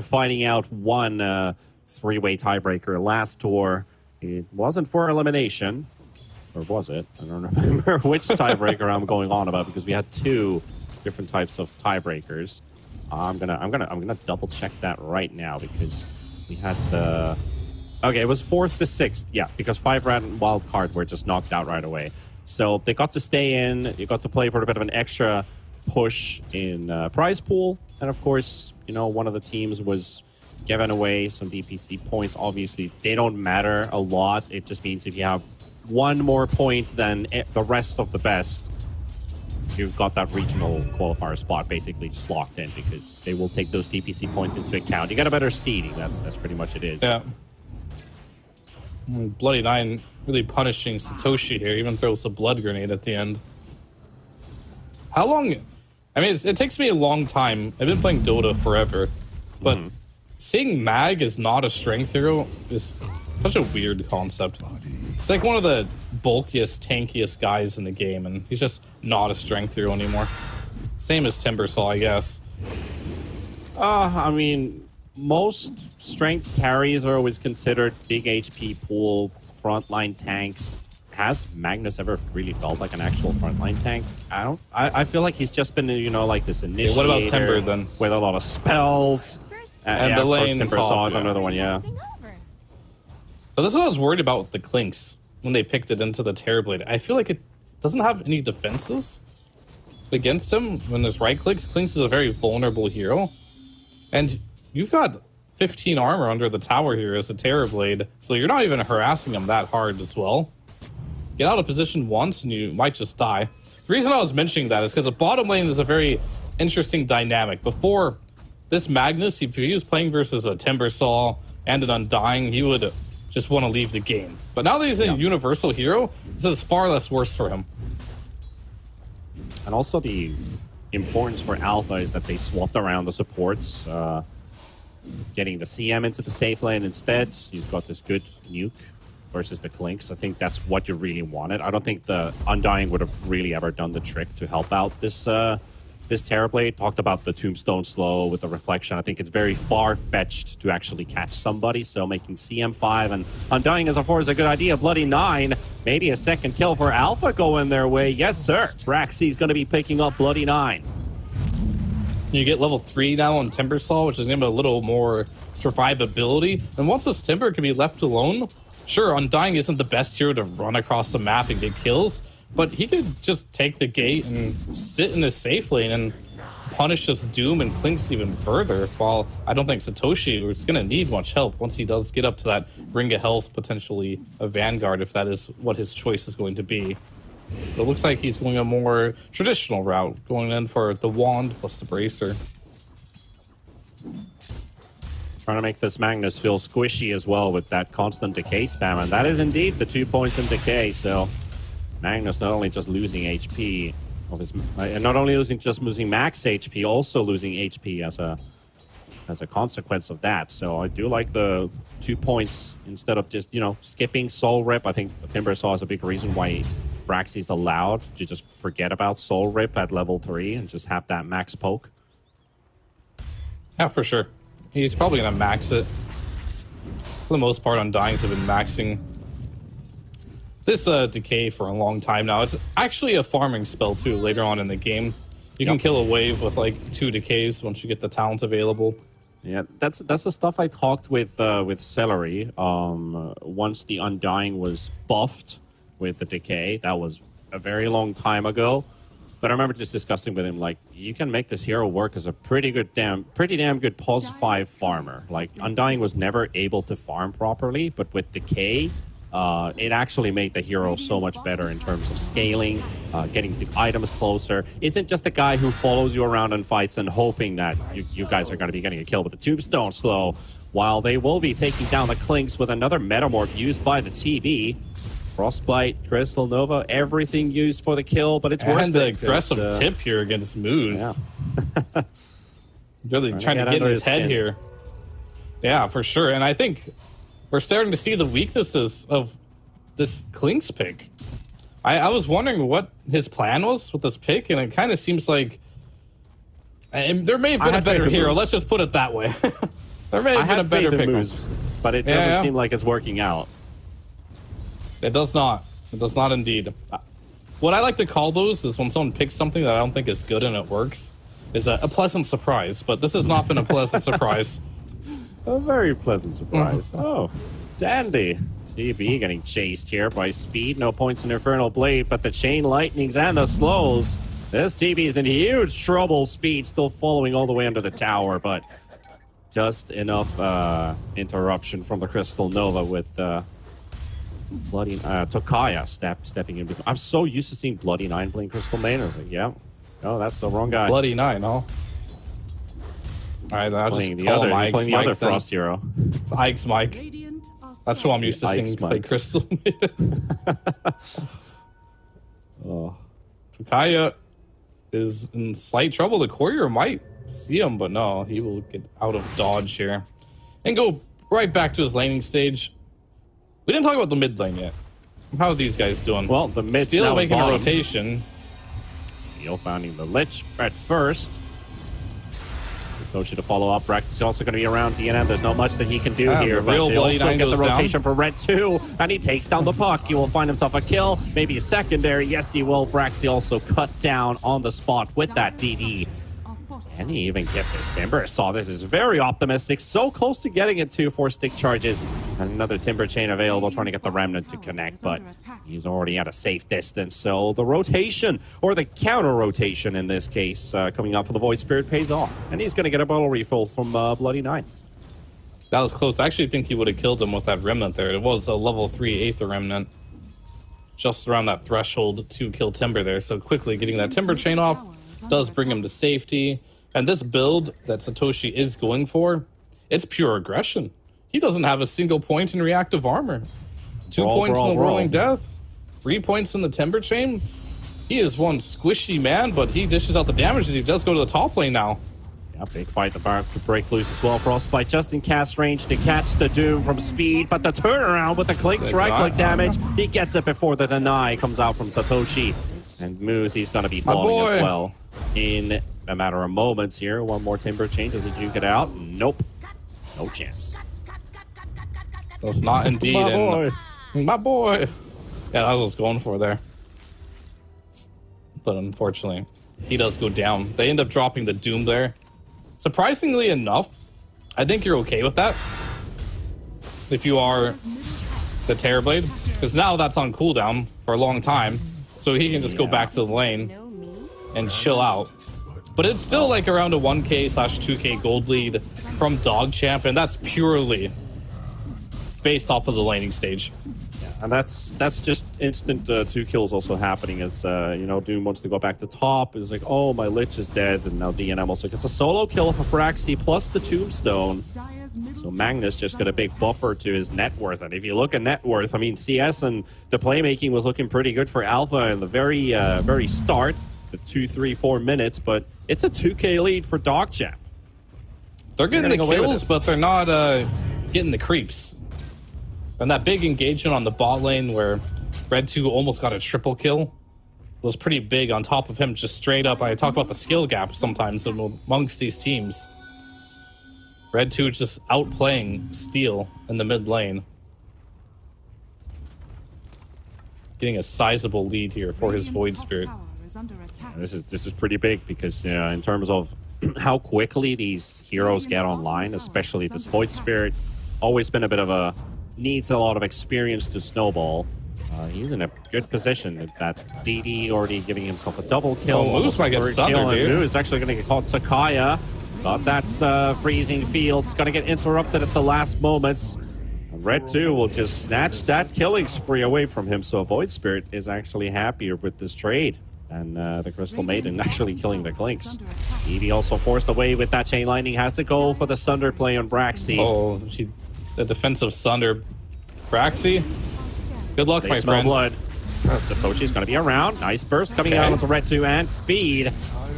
finding out one 3-way tiebreaker last tour. It wasn't for elimination, or was it? I don't remember which tiebreaker I'm going on about, because we had 2 different types of tiebreakers. I'm gonna double check that right now, because we had the... Okay, it was 4th to 6th. Yeah, because 5 random wild card were just knocked out right away. So they got to stay in. You got to play for a bit of an extra push in prize pool, and of course, you know, one of the teams was giving away some DPC points. Obviously, they don't matter a lot. It just means if you have 1 more point than the rest of the best, you've got that regional qualifier spot basically just locked in because they will take those DPC points into account. You got a better seeding. That's pretty much it is.
Yeah. Bloody Nine really punishing Satoshi here, even throws a blood grenade at the end. How long? I mean, it takes me a long time. I've been playing Dota forever, but seeing Mag is not a strength hero is such a weird concept. It's like one of the bulkiest, tankiest guys in the game, and he's just not a strength hero anymore. Same as Timbersaw, I guess.
I mean, most strength carries are always considered big HP pool, frontline tanks. Has Magnus ever really felt like an actual frontline tank? I feel like he's just been, you know, like this initiator.
What about Timber then?
With a lot of spells.
And
yeah,
the
of course,
lane
Timber
top,
Saw is
yeah.
another one, yeah.
So this is what I was worried about with the Clinks when they picked it into the Terrorblade. I feel like it doesn't have any defenses against him when there's right clicks. Clinks is a very vulnerable hero. And you've got 15 armor under the tower here as a Terrorblade, so you're not even harassing him that hard as well. Get out of position once and you might just die. The reason I was mentioning that is because the bottom lane is a very interesting dynamic. Before this Magnus, if he was playing versus a Timbersaw and an Undying, he would just want to leave the game. But now that he's a universal hero, this is far less worse for him.
And also the importance for Alpha is that they swapped around the supports, getting the CM into the safe lane instead. You've got this good nuke versus the Clinks. I think that's what you really wanted. I don't think the Undying would have really ever done the trick to help out this this Terrorblade. Talked about the Tombstone slow with the reflection. I think it's very far-fetched to actually catch somebody, so making CM5 and Undying as a 4 is a good idea. Bloody 9, maybe a second kill for Alpha going their way. Yes, sir. Braxy's going to be picking up Bloody 9.
You get level 3 now on Timbersaw, which is going to be a little more survivability. And once this Timber can be left alone, sure, Undying isn't the best hero to run across the map and get kills, but he could just take the gate and sit in his safe lane and punish this Doom and Clinks even further, while I don't think Satoshi is going to need much help once he does get up to that ring of health, potentially a Vanguard, if that is what his choice is going to be. But it looks like he's going a more traditional route, going in for the Wand plus the Bracer.
Trying to make this Magnus feel squishy as well with that constant decay spam, and that is indeed the 2 points in decay. So Magnus not only just losing HP of his, and not only losing max HP, also losing HP as a consequence of that. So I do like the 2 points instead of just, you know, skipping Soul Rip. I think Timbersaw is a big reason why Braxy's allowed to just forget about Soul Rip at level 3 and just have that max poke.
Yeah, for sure. He's probably going to max it. For the most part, Undyings have been maxing this Decay for a long time now. It's actually a farming spell, too, later on in the game. You can kill a wave with, like, 2 Decays once you get the talent available.
Yeah, that's the stuff I talked with Celery. Once the Undying was buffed with the Decay, that was a very long time ago. But I remember just discussing with him, like, you can make this hero work as a pretty damn good pos 5 farmer. Like, Undying was never able to farm properly, but with Decay, it actually made the hero so much better in terms of scaling, getting to items closer. Isn't just a guy who follows you around and fights and hoping that you guys are going to be getting a kill with the Tombstone slow, while they will be taking down the Clinks with another Metamorph used by the TB. Frostbite, Crystal Nova, everything used for the kill, but it's worth it.
And the aggressive tip here against Moose.
Yeah.
Really trying to get in his head here. Yeah, for sure. And I think we're starting to see the weaknesses of this Clinks pick. I was wondering what his plan was with this pick, and it kind of seems like there may have been a better hero. Let's just put it that way. There may have been a better pick.
Moves, but it doesn't seem like it's working out.
It does not. It does not indeed. What I like to call those is when someone picks something that I don't think is good and it works, is a pleasant surprise. But this has not been a pleasant surprise.
A very pleasant surprise. Oh, dandy. TB getting chased here by Speed. No points in Infernal Blade, but the Chain Lightnings and the slows. This TB is in huge trouble. Speed still following all the way under the tower, but just enough interruption from the Crystal Nova with Bloody Tokaya stepping in. I'm so used to seeing Bloody 9 playing Crystal Main. I was like, yeah, Oh, that's the wrong guy.
Bloody 9, huh? All right, I'll just
Playing the
call
other,
him
he's
Ike's
playing the
Mike
other
then.
Frost hero.
It's Ike's Mike.
Radiant are
That's who I'm used to
Ike's
seeing play
Mike.
Crystal. Takaya is in slight trouble. The courier might see him, but no, he will get out of dodge here and go right back to his laning stage. We didn't talk about the mid lane yet. How are these guys doing?
Well, the mid's
Still
now
making a
bottom.
rotation.
Steel finding the Lich at first. Satoshi to follow up. Brax is also going to be around DNM. There's not much that he can do
Yeah,
here,
the
but
real
they
Bloody
also
Nine
get the
goes down.
rotation for Red 2, and he takes down the puck. He will find himself a kill, maybe a secondary. Yes, he will. Braxty also cut down on the spot with that DD.
are fortified.
Can he even get this Timber? Saw this is very optimistic. So close to getting it to 4 stick charges. And another Timber chain available, trying to get the Remnant to connect, but he's already at a safe distance. So the rotation, or the counter rotation in this case, coming up for the Void Spirit pays off. And he's going to get a bottle refill from Bloody 9.
That was close. I actually think he would have killed him with that remnant there. It was a level 3 8th remnant. Just around that threshold to kill Timber there. So quickly getting that Timber chain off does bring him to safety. And this build that Satoshi is going for, it's pure aggression. He doesn't have a single point in reactive armor. 2
Brawl,
points
brawl,
in the
brawl.
Rolling Death. 3 points in the Timber chain. He is one squishy man, but he dishes out the damage as he does go to the top lane now.
Yeah, big fight the bar to break loose as well. Frostbite just in cast range to catch the Doom from speed, but the turnaround with the clinks right-click damage, he gets it before the deny comes out from Satoshi. And Moose, he's going to be falling as
boy.
well in a matter of moments here. One more Timber chain. Does he juke it out? Nope. No chance.
That's not indeed.
My boy.
My boy. Yeah, that's what I was going for there. But unfortunately, he does go down. They end up dropping the Doom there. Surprisingly enough, I think you're okay with that. If you are the Terrorblade. Because now that's on cooldown for a long time. So he can just go back to the lane and chill out. But it's still like around a 1k/2k gold lead from Dog Champ. And that's purely based off of the laning stage.
And that's just instant 2 kills also happening as, you know, Doom wants to go back to top. It's like, oh, my Lich is dead. And now DNM also gets a solo kill for Braxy plus the Tombstone. So Magnus just got a big buffer to his net worth. And if you look at net worth, I mean, CS and the playmaking was looking pretty good for Alpha in the very start, the 2, 3, 4 minutes. But it's a 2k lead for Dog Champ.
They're getting the
away with
kills,
this.
but they're not getting the creeps. And that big engagement on the bot lane where Red 2 almost got a triple kill was pretty big on top of him just straight up. I talk about the skill gap sometimes amongst these teams. Red 2 just outplaying Steel in the mid lane. Getting a sizable lead here for his Void Spirit.
This is pretty big because in terms of how quickly these heroes get online, especially this Void Spirit, always been a bit of a needs a lot of experience to snowball. He's in a good position with that DD already giving himself a double kill.
Oh, Moose might get
third
sundered,
kill, and
dude.
Moose is actually going to get caught. Takaya got that freezing field. It's going to get interrupted at the last moments. And Red 2 will just snatch that killing spree away from him. So Void Spirit is actually happier with this trade. And the Crystal Maiden actually killing the Clinks. Evie also forced away with that chain lightning. Has to go for the Sunder play on Braxy.
Oh, the defensive Sunder. Braxy, good luck,
They
my
smell
friends.
blood. Satoshi's going to be around. Nice burst coming
Okay.
out onto Red 2 and speed.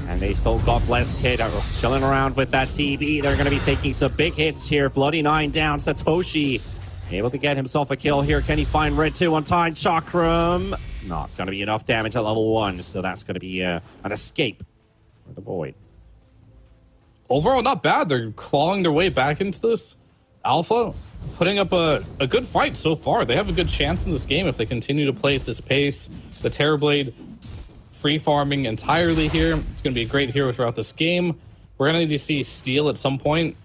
And they still got Blessed Kid chilling around with that TB. They're going to be taking some big hits here. Bloody 9 down. Satoshi able to get himself a kill here. Can he find Red 2 on time? Chakram. Not going to be enough damage at level 1. So that's going to be an escape for the Void.
Overall, not bad. They're clawing their way back into this. Alpha putting up a good fight so far. They have a good chance in this game if they continue to play at this pace. The Terrorblade free farming entirely here. It's going to be a great hero throughout this game. We're going to need to see Steel at some point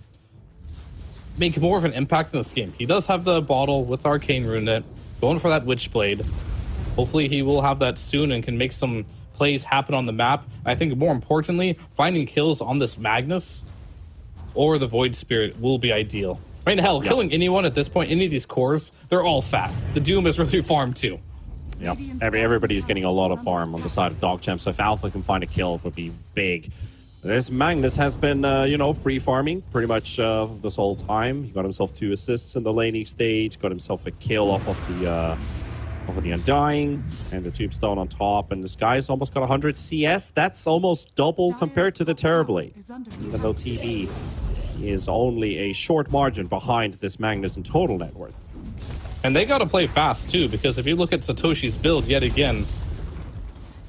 make more of an impact in this game. He does have the bottle with Arcane Runet, going for that Witchblade. Hopefully he will have that soon and can make some plays happen on the map. I think more importantly, finding kills on this Magnus or the Void Spirit will be ideal. I mean, hell, killing anyone at this point, any of these cores, they're all fat. The Doom is really farmed too.
Yep. Everybody's getting a lot of farm on the side of Dogchamp, so if Alpha can find a kill, it would be big. This Magnus has been, free farming pretty much this whole time. He got himself 2 assists in the laning stage, got himself a kill off of the Undying, and the Tombstone on top. And this guy's almost got 100 CS. That's almost double compared to the Terrorblade, even though TB is only a short margin behind this Magnus in total net worth.
And they got to play fast too, because if you look at Satoshi's build yet again,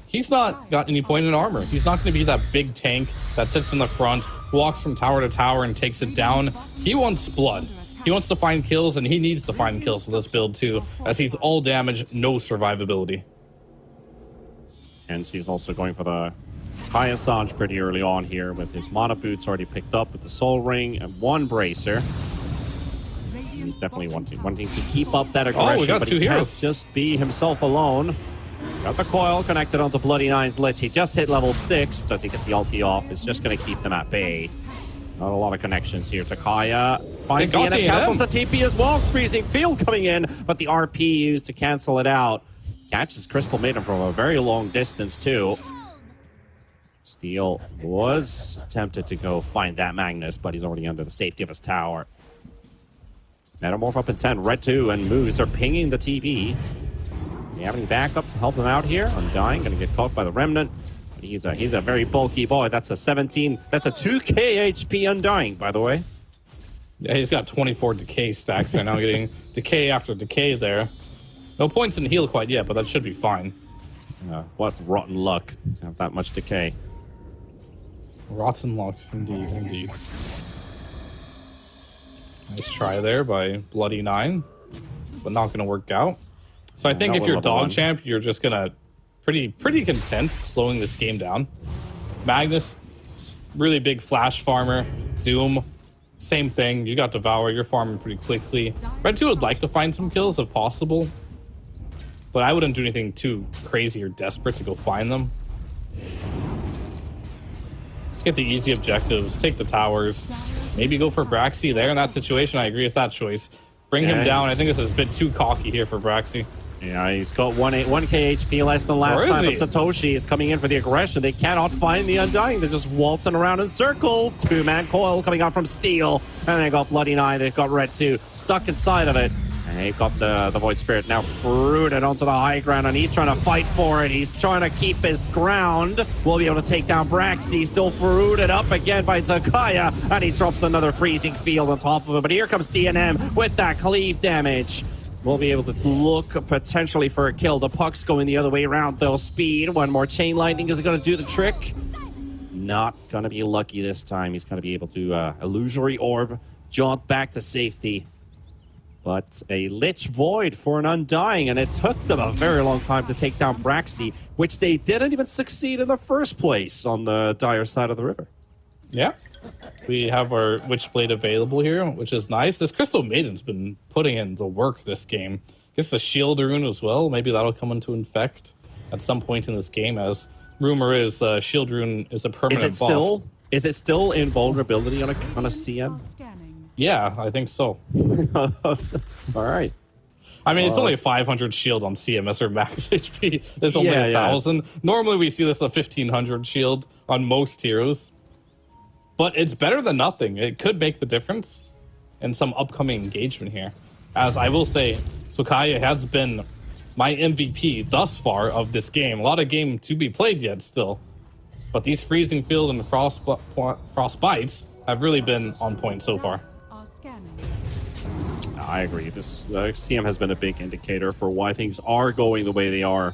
he's not got any point in armor. He's not going to be that big tank that sits in the front, walks from tower to tower and takes it down. He wants blood. He wants to find kills, and he needs to find kills with this build too, as he's all damage, no survivability.
And he's also going for the Kai Assange pretty early on here with his mana boots already picked up with the soul ring and 1 bracer. He's definitely wanting to keep up that aggression,
we got
but
2
he
heroes.
can't just be himself alone. Got the coil connected onto Bloody Nine's Lich. He just hit level 6. Does he get the ulti off? It's just going to keep them at bay. Not a lot of connections here. Takaya finds the end and cancels the TP as well. Freezing Field coming in, but the RP used to cancel it out. Catches Crystal Maiden from a very long distance too. Steel was tempted to go find that Magnus, but he's already under the safety of his tower. Metamorph up in 10. Red 2 and Moose are pinging the TP. Do you have any backup to help them out here? Undying, gonna get caught by the Remnant. But he's a very bulky boy. That's a 17. That's a 2k HP Undying, by the way.
Yeah, he's got 24 decay stacks. They're now getting decay after decay there. No points in heal quite yet, but that should be fine.
What rotten luck to have that much decay.
Rotten luck, indeed, indeed. Nice try there by Bloody Nine, but not going to work out. So I think if you're Dog Champ, you're just going to pretty content slowing this game down. Magnus, really big flash farmer. Doom, same thing. You got Devour, you're farming pretty quickly. Red 2 would like to find some kills if possible, but I wouldn't do anything too crazy or desperate to go find them. Just get the easy objectives, take the towers, maybe go for Braxy there in that situation. I agree with that choice. Bring him down. I think this is a bit too cocky here for Braxy.
Yeah, he's got 1k HP less than last time, but Satoshi is coming in for the aggression. They cannot find the Undying. They're just waltzing around in circles. 2-man coil coming out from Steel. And they got Bloody Nine. They've got Red 2 stuck inside of it. And they've got the Void Spirit now rooted onto the high ground, and he's trying to fight for it. He's trying to keep his ground. Will be able to take down Braxy. Still rooted up again by Takaya, and he drops another freezing field on top of it. But here comes DNM with that cleave damage. We'll be able to look potentially for a kill. The puck's going the other way around, though. Speed. 1 more chain lightning. Is it going to do the trick? Not going to be lucky this time. He's going to be able to illusory orb, jaunt back to safety. But a Lich Void for an Undying, and it took them a very long time to take down Braxy, which they didn't even succeed in the first place on the dire side of the river.
Yeah. We have our Witchblade available here, which is nice. This Crystal Maiden's been putting in the work this game. Gets the Shield Rune as well. Maybe that'll come into effect at some point in this game, as rumor is Shield Rune is a permanent buff.
Is it still invulnerability on a CM?
Yeah, I think so.
All right.
I mean, it's only 500 shield on CMS or max HP. It's only 1,000. Normally, we see this at 1,500 shield on most heroes. But it's better than nothing. It could make the difference in some upcoming engagement here. As I will say, Takaya has been my MVP thus far of this game. A lot of game to be played yet still. But these Freezing Field and Frostbites have really been on point so far.
I agree. This CM has been a big indicator for why things are going the way they are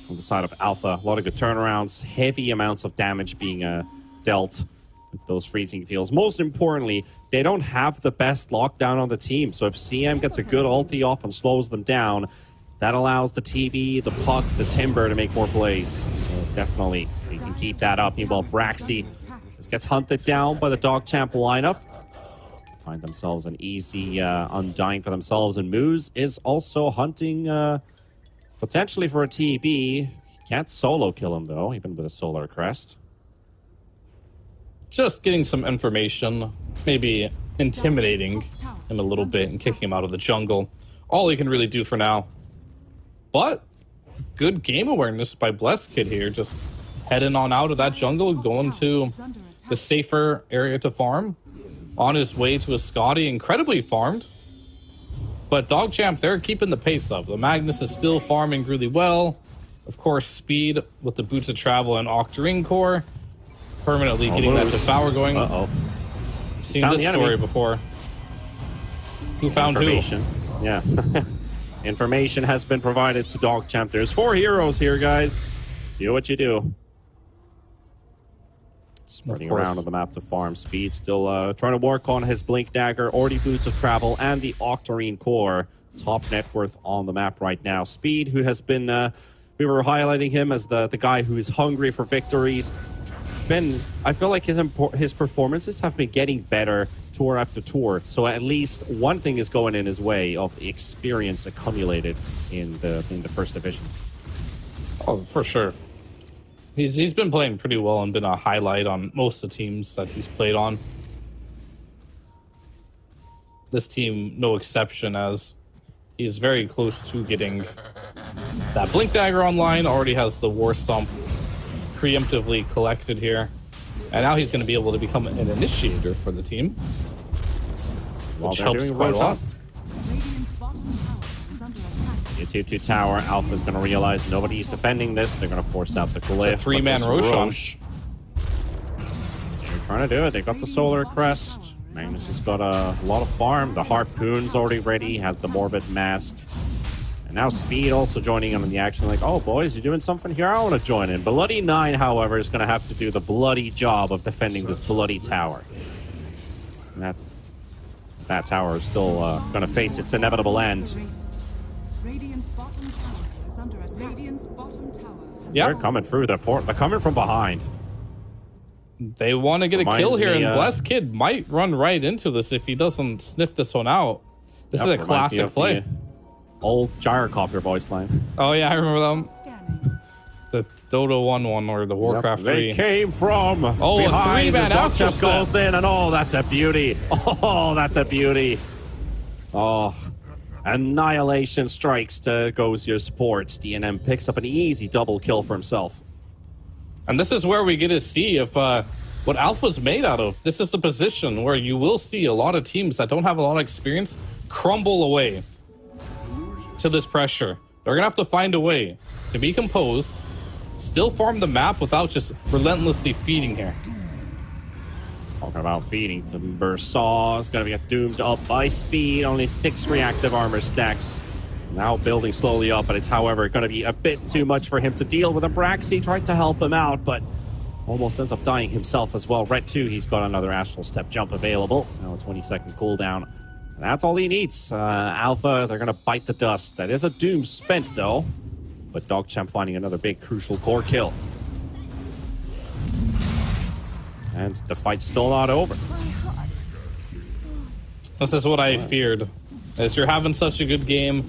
on the side of Alpha. A lot of good turnarounds, heavy amounts of damage being dealt with those freezing fields. Most importantly, they don't have the best lockdown on the team. So if CM gets a good ulti off and slows them down, that allows the TV, the puck, the timber to make more plays. So definitely, they can keep that up. Meanwhile, Braxy just gets hunted down by the Dog Champ lineup. Find themselves an easy Undying for themselves, and Moose is also hunting potentially for a TB. He can't solo kill him though, even with a Solar Crest.
Just getting some information, maybe intimidating him a little bit and kicking him out of the jungle. All he can really do for now. But good game awareness by Blessed Kid here. Just heading on out of that jungle, going to the safer area to farm. On his way to a Scotty, incredibly farmed. But Dogchamp, they're keeping the pace up. The Magnus is still farming really well. Of course, Speed with the Boots of Travel and Octarine Core. Permanently getting that Devour going.
Uh-oh.
Seen
Found
this
the
story
enemy.
before. Who found
Information. Yeah. Information has been provided to Dogchamp. There's 4 heroes here, guys. Do what you do. Spreading
course.
around on the map to farm. Speed still trying to work on his Blink Dagger, already Boots of Travel, and the Octarine Core. Top net worth on the map right now. Speed, who has been, we were highlighting him as the guy who is hungry for victories. It's been, I feel like his performances have been getting better tour after tour. So at least one thing is going in his way of experience accumulated in the first division.
Oh, for sure. He's been playing pretty well and been a highlight on most of the teams that he's played on. This team, no exception, as he's very close to getting that Blink Dagger online. Already has the War Stomp preemptively collected here. And now he's going to be able to become an initiator for the team. Which helps quite a lot.
Radiant's bottom tower is under attack.
It's to tower. Alpha's going to realize nobody's defending this. They're going to force out the glyph.
It's a 3-man
but this
Roshan.
They're trying to do it. They got the Solar Crest. Magnus has got a lot of farm. The Harpoon's already ready. Has the Morbid Mask. And now Speed also joining in on the action. Like, oh, boys, you doing something here? I want to join in. Bloody 9, however, is going to have to do the bloody job of defending this bloody tower. And that tower is still going to face its inevitable end.
Radiant's bottom tower is under attack. Radiant's bottom tower has
Yeah.
They're coming through the port. They're coming from behind.
They want to get a
Reminds
kill here,
me,
and Blessed Kid might run right into this if he doesn't sniff this one out. This is a
Reminds me
classic
of
play.
the old Gyrocopter voice line.
Oh yeah, I remember them.
scanning.
The Dota 1 or the Warcraft
They
3.
came from
Oh, a
behind.
3-man
as
after
Dogchamp
step.
goes in, and oh, that's a beauty. Oh, that's a beauty. Oh, Annihilation strikes to goes your supports. DNM picks up an easy double kill for himself.
And this is where we get to see if what Alpha's made out of. This is the position where you will see a lot of teams that don't have a lot of experience crumble away to this pressure. They're going to have to find a way to be composed, still farm the map without just relentlessly feeding here.
Talking about feeding to Bursaw is going to get doomed up by Speed. Only 6 reactive armor stacks. Now building slowly up, but it's, however, going to be a bit too much for him to deal with. Abraxi tried to help him out, but almost ends up dying himself as well. Red 2, he's got another Astral Step jump available. Now a 20-second cooldown. And that's all he needs. Alpha, they're going to bite the dust. That is a doom spent, though. But Dogchamp finding another big, crucial core kill. And the fight's still not over.
This is what I feared. As you're having such a good game,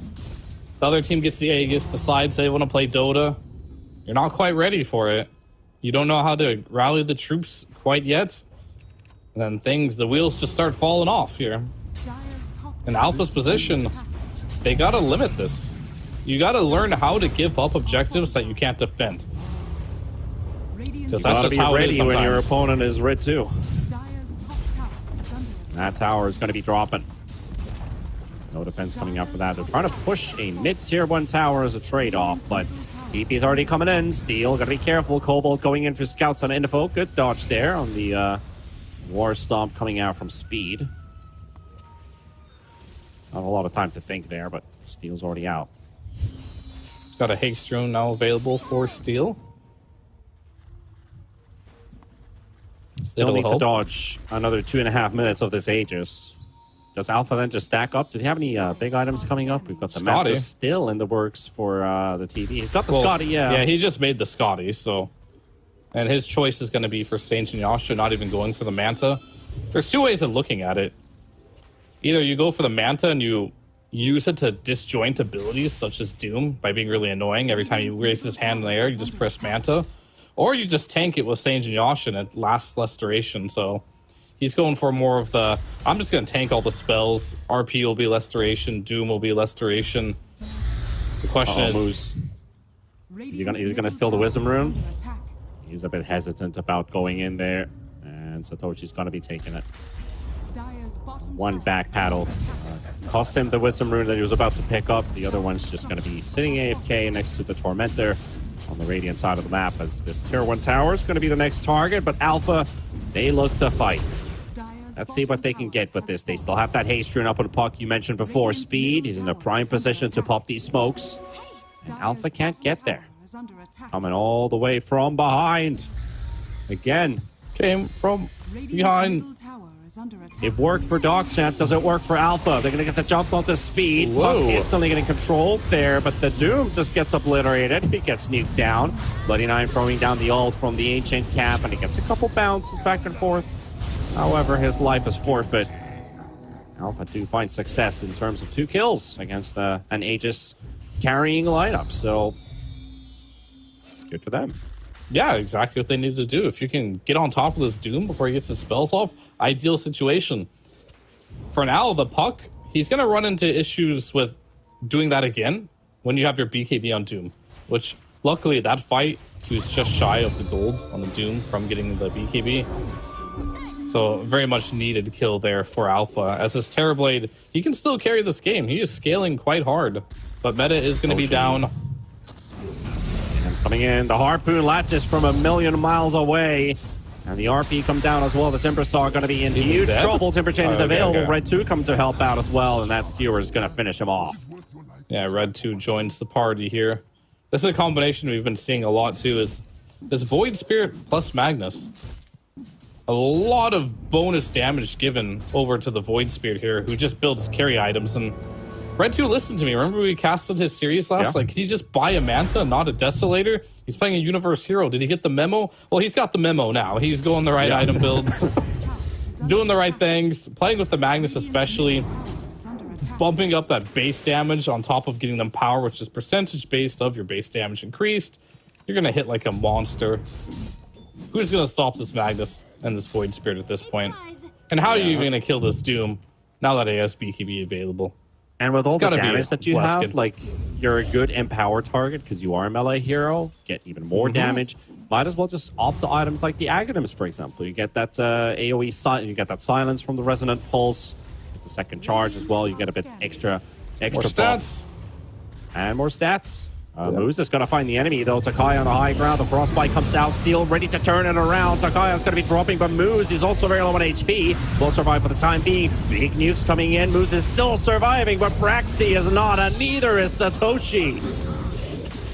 the other team gets the Aegis, decides they want to play Dota. You're not quite ready for it. You don't know how to rally the troops quite yet. And then the wheels just start falling off here.
Dire's top
In Alpha's position, they gotta limit this. You gotta learn how to give up objectives that you can't defend. Because that's
Gotta
just
be
how it
ready
is
when your
sometimes.
opponent is red too.
Dire's top tower is under attack.
That tower is going to be dropping. No defense coming out for that. They're trying to push a mid-tier 1 tower as a trade-off, but TP's already coming in. Steel, gotta be careful. Cobalt going in for scouts on info. Good dodge there on the War Stomp coming out from Speed. Not a lot of time to think there, but Steel's already out.
Got a haste drone now available for Steel.
Still
It'll
need to
help.
dodge another 2.5 minutes of this Aegis. Does Alpha then just stack up? Do they have any big items coming up? We've got the
Scotty.
Manta still in the works for the TV. He's got the
Well,
Scotty, yeah.
Yeah, he just made the Scotty, so. And his choice is going to be for Sage and Yasha, not even going for the Manta. There's 2 ways of looking at it. Either you go for the Manta and you use it to disjoint abilities, such as Doom, by being really annoying. Every time you raise his hand in the air, you just press Manta. Or you just tank it with Sage and Yasha and it lasts less duration, so. He's going for more of the, I'm just going to tank all the spells. RP will be less duration. Doom will be less duration. The question is,
Moose. Is he gonna steal the Wisdom Rune?
Under attack.
He's a bit hesitant about going in there, and Satoshi's gonna be taking it.
Dire's bottom
One
tower
back
is
paddle.
under attack.
Cost him the Wisdom Rune that he was about to pick up. The other one's just going to be sitting AFK next to the Tormentor on the Radiant side of the map, as this Tier 1 tower is going to be the next target. But Alpha, they look to fight.
Dire's
Let's see what
bottom
they can
tower
get with
has
this. They
fallen.
still have that haste rune up on the puck you mentioned before. Speed, he's in a prime position to pop these smokes. And
Dire's
Alpha can't
bottom
get
tower
there.
is under attack.
Coming all the way from behind. Again,
Came from
Radiant's
behind.
middle tower is under attack.
it worked for DogChamp. Does it work for Alpha? They're going to get the jump onto Speed. Puck
Whoa.
instantly getting controlled there, but the Doom just gets obliterated. He gets nuked down. Bloody Nine throwing down the ult from the Ancient Cap, and he gets a couple bounces back and forth. However, his life is forfeit. Alpha do find success in terms of 2 kills against an Aegis carrying lineup, so good for them.
Yeah, exactly what they need to do. If you can get on top of this Doom before he gets his spells off, ideal situation. For now, the puck, he's going to run into issues with doing that again when you have your BKB on Doom, which luckily that fight, he was just shy of the gold on the Doom from getting the BKB. So very much needed kill there for Alpha. As this Terrorblade, he can still carry this game. He is scaling quite hard, but meta is going to be down.
It's coming in. The Harpoon latches from a million miles away. And the RP come down as well. The Timber Saw going to be in huge
dead?
trouble. Timber Chain is
Oh, okay,
available.
okay.
Red 2 come to help out as well. And that Skewer is going to finish him off.
Yeah, Red 2 joins the party here. This is a combination we've been seeing a lot too, is this Void Spirit plus Magnus. A lot of bonus damage given over to the Void Spirit here, who just builds carry items. And Red 2 listened to me. Remember we casted his series last?
Yeah.
Like, can he just buy a Manta, not a Desolator? He's playing a Universe Hero. Did he get the memo? Well, he's got the memo now. He's going the right item builds, doing the right things, playing with the Magnus especially,
Is under attack.
bumping up that base damage on top of getting them power, which is percentage based of your base damage increased. You're going to hit like a monster. Who's going to stop this Magnus and this Void Spirit at this point? And how are you going to kill this Doom now that it has BKB available?
And with all
It's
the
gotta be
damage that you
Bleskin.
have, like, you're a good empower target because you are a melee hero, get even more damage. Might as well just opt the items like the Aghanims, for example. You get that AoE, you get that silence from the Resonant Pulse, get the second charge as well. You get a bit extra
More
buff.
stats.
And more stats. Moose is going to find the enemy, though. Takai on the high ground. The Frostbite comes out. Steel ready to turn it around. Takai is going to be dropping, but Moose is also very low on HP. Will survive for the time being. Big nukes coming in. Moose is still surviving, but Braxy is not, and neither is Satoshi.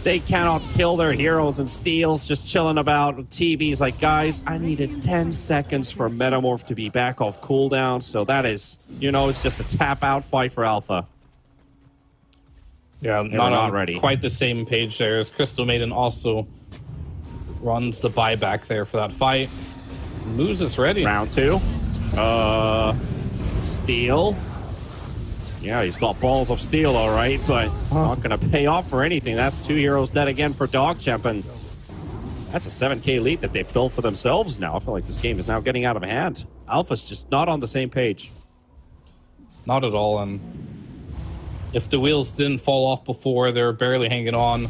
They cannot kill their heroes, and Steel's just chilling about. TB's like, guys, I needed 10 seconds for Metamorph to be back off cooldown. So that is, it's just a tap-out fight for Alpha.
Yeah,
They
not
were
on
not ready.
quite the same page there, as Crystal Maiden also runs the buyback there for that fight. Moose is ready.
Round 2. Steel. Yeah, he's got balls of steel, all right, but it's not going to pay off for anything. That's 2 heroes dead again for DogChamp, and that's a 7k lead that they've built for themselves now. I feel like this game is now getting out of hand. Alpha's just not on the same page.
Not at all, and if the wheels didn't fall off before, they're barely hanging on.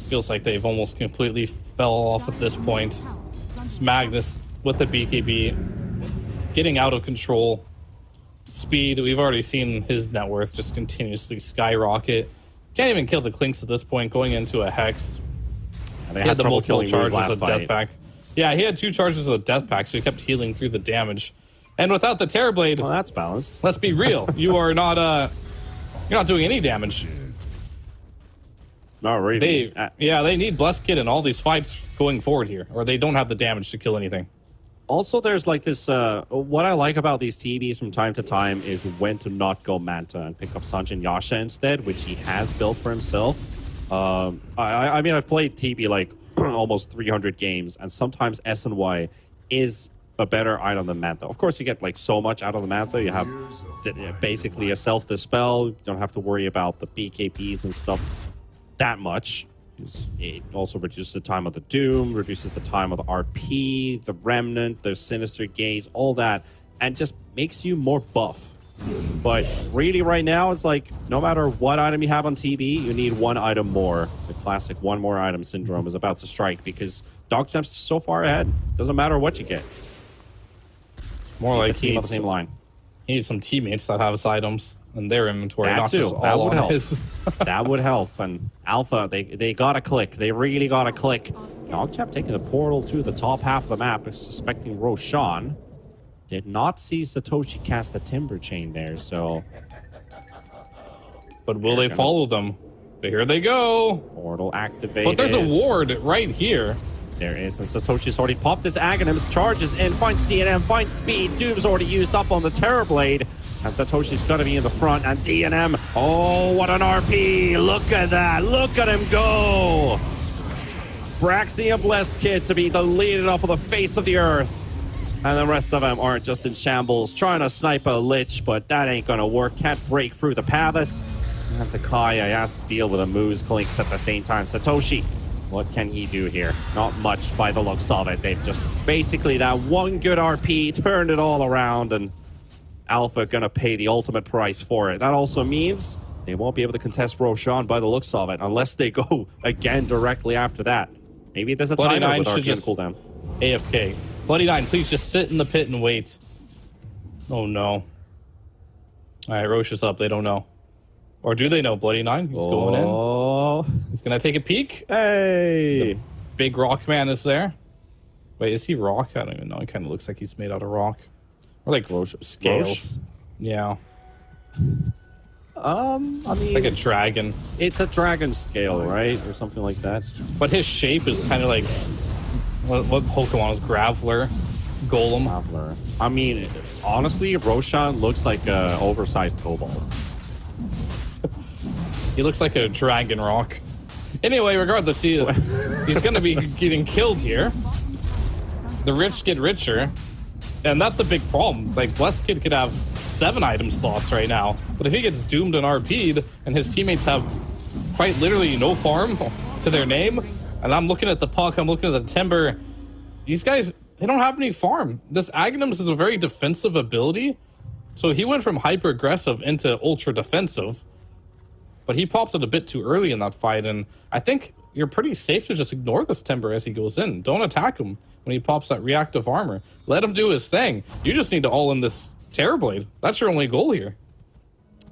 Feels like they've almost completely fell off at this point. It's Magnus with the BKB, getting out of control. Speed, we've already seen his net worth just continuously skyrocket. Can't even kill the Clinks at this point, going into a Hex.
And they
He had the
trouble
multiple
killing Moose
charges
last
of
fight.
Death Pack. Yeah, he had 2 charges of Death Pack, so he kept healing through the damage. And without the Terrorblade,
Well, that's balanced.
let's be real, you are not you're not doing any damage.
Not really.
They need Blessed Kid in all these fights going forward here, or they don't have the damage to kill anything.
Also, there's like this, what I like about these TBs from time to time is when to not go Manta and pick up Sanjin Yasha instead, which he has built for himself. I mean, I've played TB like almost 300 games, and sometimes SNY is a better item than Manta. Of course, you get like so much out of the Manta. You have basically a self-dispel. You don't have to worry about the BKBs and stuff that much. It also reduces the time of the Doom, reduces the time of the RP, the Remnant, the Sinister Gaze, all that, and just makes you more buff. But really right now, it's like no matter what item you have on TV, you need one item more. The classic one more item syndrome is about to strike because DogChamp's so far ahead. Doesn't matter what you get.
More like
The team on the same line.
he needs some teammates that have his items in their inventory,
That
not
too.
just
That
all
would
on
help.
his.
That would help. And Alpha, they gotta click. They really gotta click. DogChamp taking the portal to the top half of the map, suspecting Roshan. Did not see Satoshi cast the Timber Chain there, so...
But will they follow them? Here they go.
Portal activated.
But there's a ward right here.
There is, and Satoshi's already popped his Aghanims, charges in, finds DNM, finds speed. Doom's already used up on the Terrorblade. And Satoshi's gonna be in the front, and DNM, oh, what an RP! Look at that, look at him go! Braxian Blessed Kid to be deleted off of the face of the earth. And the rest of them aren't just in shambles, trying to snipe a Lich, but that ain't gonna work. Can't break through the Pavas. And Takai has to deal with a Moose Clinks at the same time. Satoshi, what can he do here? Not much by the looks of it. They've just basically that one good RP turned it all around, and Alpha gonna pay the ultimate price for it. That also means they won't be able to contest Roshan by the looks of it unless they go again directly after that. Maybe there's a
Bloody
timer
Nine
with
should
RP
just
cooldown.
AFK. Bloody Nine, please just sit in the pit and wait. Oh no. Alright, Roche is up. They don't know. Or do they know? Bloody Nine? He's going in.
Oh,
He's gonna take a peek.
hey!
Big rock man is there. Wait, is he rock? I don't even know. He kind of looks like he's made out of rock. Or like scales.
Roche?
Yeah.
I mean,
It's like a dragon.
it's a dragon scale, right? Or something like that.
But his shape is kind of like... What Pokemon is? Graveler? Golem?
Traveler. I mean, honestly, Roshan looks like a oversized kobold.
He looks like a dragon rock. Anyway, regardless, he's gonna be getting killed here. The rich get richer. And that's the big problem. Like, Blessed Kid could have 7 item slots right now. But if he gets doomed and RP'd, and his teammates have quite literally no farm to their name, and I'm looking at the puck, I'm looking at the timber, these guys, they don't have any farm. This Aghanims is a very defensive ability. So he went from hyper aggressive into ultra defensive. But he pops it a bit too early in that fight, and I think you're pretty safe to just ignore this Timber as he goes in. Don't attack him when he pops that reactive armor. Let him do his thing. You just need to all in this Terrorblade. That's your only goal here.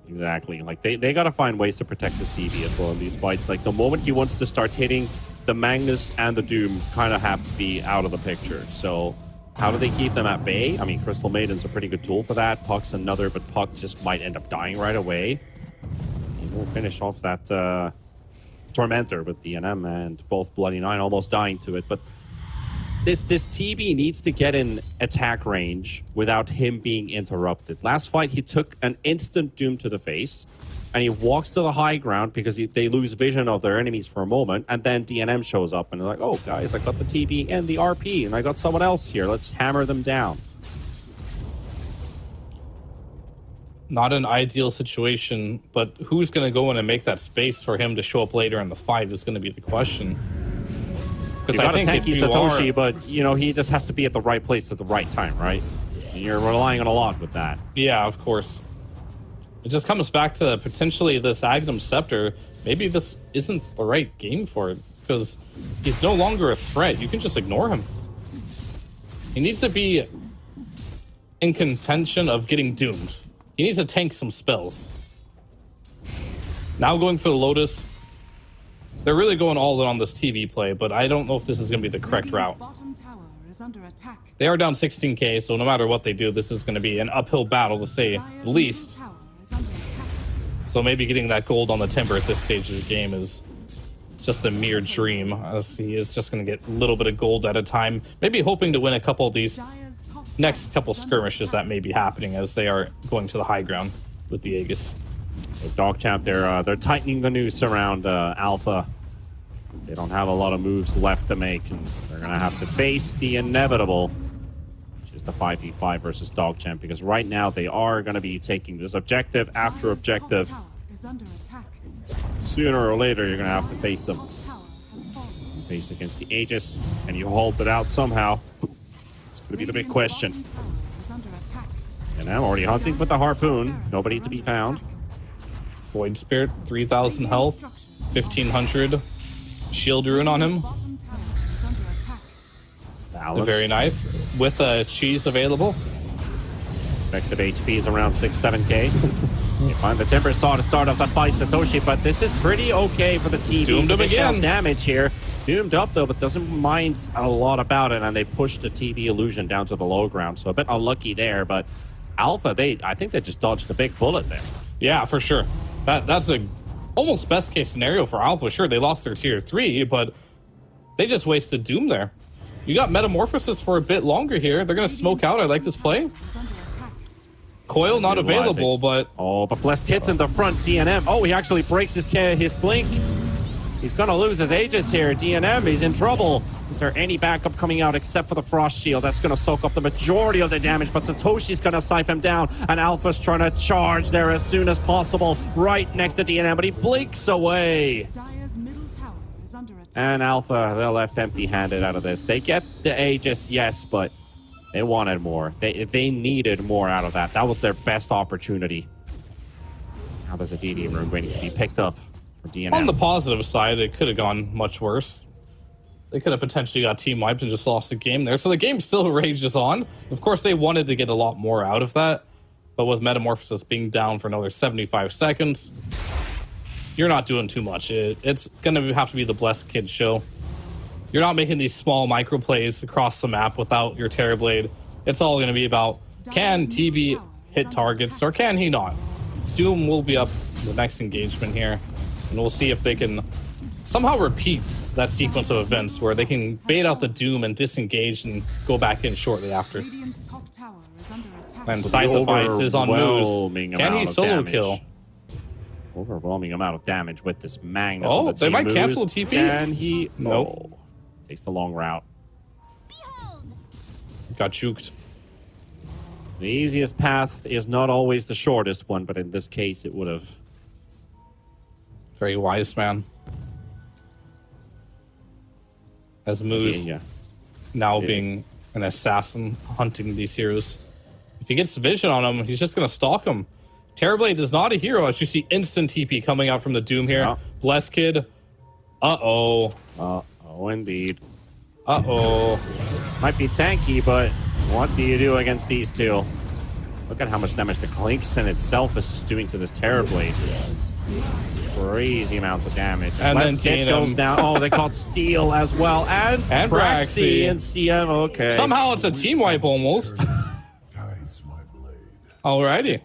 Exactly. Like, they gotta find ways to protect this TV as well in these fights. Like, the moment he wants to start hitting, the Magnus and the Doom kind of have to be out of the picture. So how do they keep them at bay? I mean, Crystal Maiden's a pretty good tool for that. Puck's another, but Puck just might end up dying right away. We'll finish off that Tormentor with DNM, and both Bloody Nine almost dying to it. But this TB needs to get in attack range without him being interrupted. Last fight, he took an instant Doom to the face, and he walks to the high ground because they lose vision of their enemies for a moment, and then DNM shows up, and they're like, oh, guys, I got the TB and the RP, and I got someone else here. Let's hammer them down.
Not an ideal situation, but who's going to go in and make that space for him to show up later in the fight is going to be the question.
You
Because
got
I
a
think
tanky
if you
Satoshi,
are,
but, you know, he just has to be at the right place at the right time, right? And you're relying on a lot with that.
yeah, of course. It just comes back to potentially this Aghanim Scepter. Maybe this isn't the right game for it, because he's no longer a threat. You can just ignore him. He needs to be in contention of getting doomed. He needs to tank some spells. Now going for the Lotus. They're really going all in on this TV play, but I don't know if this is going to be the correct route.
Bottom tower is under attack.
They are down 16k, so no matter what they do, this is going to be an uphill battle, to say the least.
Tower is under attack.
So maybe getting that gold on the Timber at this stage of the game is just a mere dream, as he is just going to get a little bit of gold at a time. Maybe hoping to win a couple of these
Dire's top
next couple
tower is under
skirmishes that
attack.
may be happening as they are going to the high ground with the Aegis.
So DogChamp, they're tightening the noose around Alpha. They don't have a lot of moves left to make, and they're gonna have to face the inevitable, which is the 5v5 versus DogChamp, because right now they are gonna be taking this objective after
Dire's
objective.
top tower is under attack.
Sooner or later, you're gonna have to face them.
Top tower has fallen.
Face against the Aegis, and you hold it out somehow. It's gonna be the big
Radiant's
question.
bottom tower is under attack.
And I'm already hunting with the harpoon. Nobody to be found.
Void Spirit, 3,000 health, 1,500 shield rune on him.
Bottom tower is under attack.
Balanced.
Very nice. With a cheese available.
Effective HP is around 6-7k. You find the Timber Saw to start off that fight, Satoshi, but this is pretty okay for the TV.
Doomed him
Initial
again.
damage here. Doomed up though, but doesn't mind a lot about it, and they push the TV illusion down to the low ground, so a bit unlucky there, but Alpha, I think they just dodged a big bullet there.
Yeah, for sure. That's a almost best case scenario for Alpha. Sure, they lost their tier 3, but they just wasted Doom there. You got Metamorphosis for a bit longer here. They're going to smoke out. I like this play.
Is under attack.
Coil not
Utilizing.
available, but
Oh, but Blessed Kit's in the front, DNM. Oh, he actually breaks his blink. He's gonna lose his Aegis here. DNM, he's in trouble. Is there any backup coming out except for the Frost Shield? That's gonna soak up the majority of the damage, but Satoshi's gonna snipe him down, and Alpha's trying to charge there as soon as possible, right next to DNM, but he blinks away.
Dire's middle tower is under attack.
And Alpha, they're left empty-handed out of this. They get the Aegis, yes, but they wanted more. They needed more out of that. That was their best opportunity. Now there's a DD room waiting to be picked up for DNM.
on the positive side, it could have gone much worse. They could have potentially got team wiped and just lost the game there. So the game still rages on. Of course, they wanted to get a lot more out of that. But with Metamorphosis being down for another 75 seconds, you're not doing too much. It's going to have to be the Blessed Kid show. You're not making these small micro plays across the map without your Terrorblade. It's all going to be about, can TB hit targets or can he not? Doom will be up the next engagement here. And we'll see if they can somehow repeat that sequence of events where they can bait out the Doom and disengage and go back in shortly after.
Radiant's top tower is under attack.
And Scythe of Ice is on
overwhelming
Moose. Can he
amount of
solo
damage.
kill?
Overwhelming amount of damage with this Magnus.
Oh,
on the
they
team
might
moves.
cancel TP?
Can he?
Nope.
No. Takes the long route.
Got juked.
The easiest path is not always the shortest one, but in this case, it would have.
Very wise man. As Moose
Yeah.
now being an assassin hunting these heroes. If he gets vision on him, he's just going to stalk him. Terrorblade is not a hero, as you see instant TP coming out from the Doom here.
Yeah.
Blessed Kid. Uh-oh.
Oh, indeed.
Uh-oh.
Might be tanky, but what do you do against these two? Look at how much damage the Clinks in itself is just doing to this Terrorblade. Crazy amounts of damage.
And then
Blessed Kid
Tatum.
goes down. Oh, they caught Steel as well. And Braxy
Braxy.
and CM. Okay.
Somehow it's a team wipe almost.
Guides my blade.
Alrighty.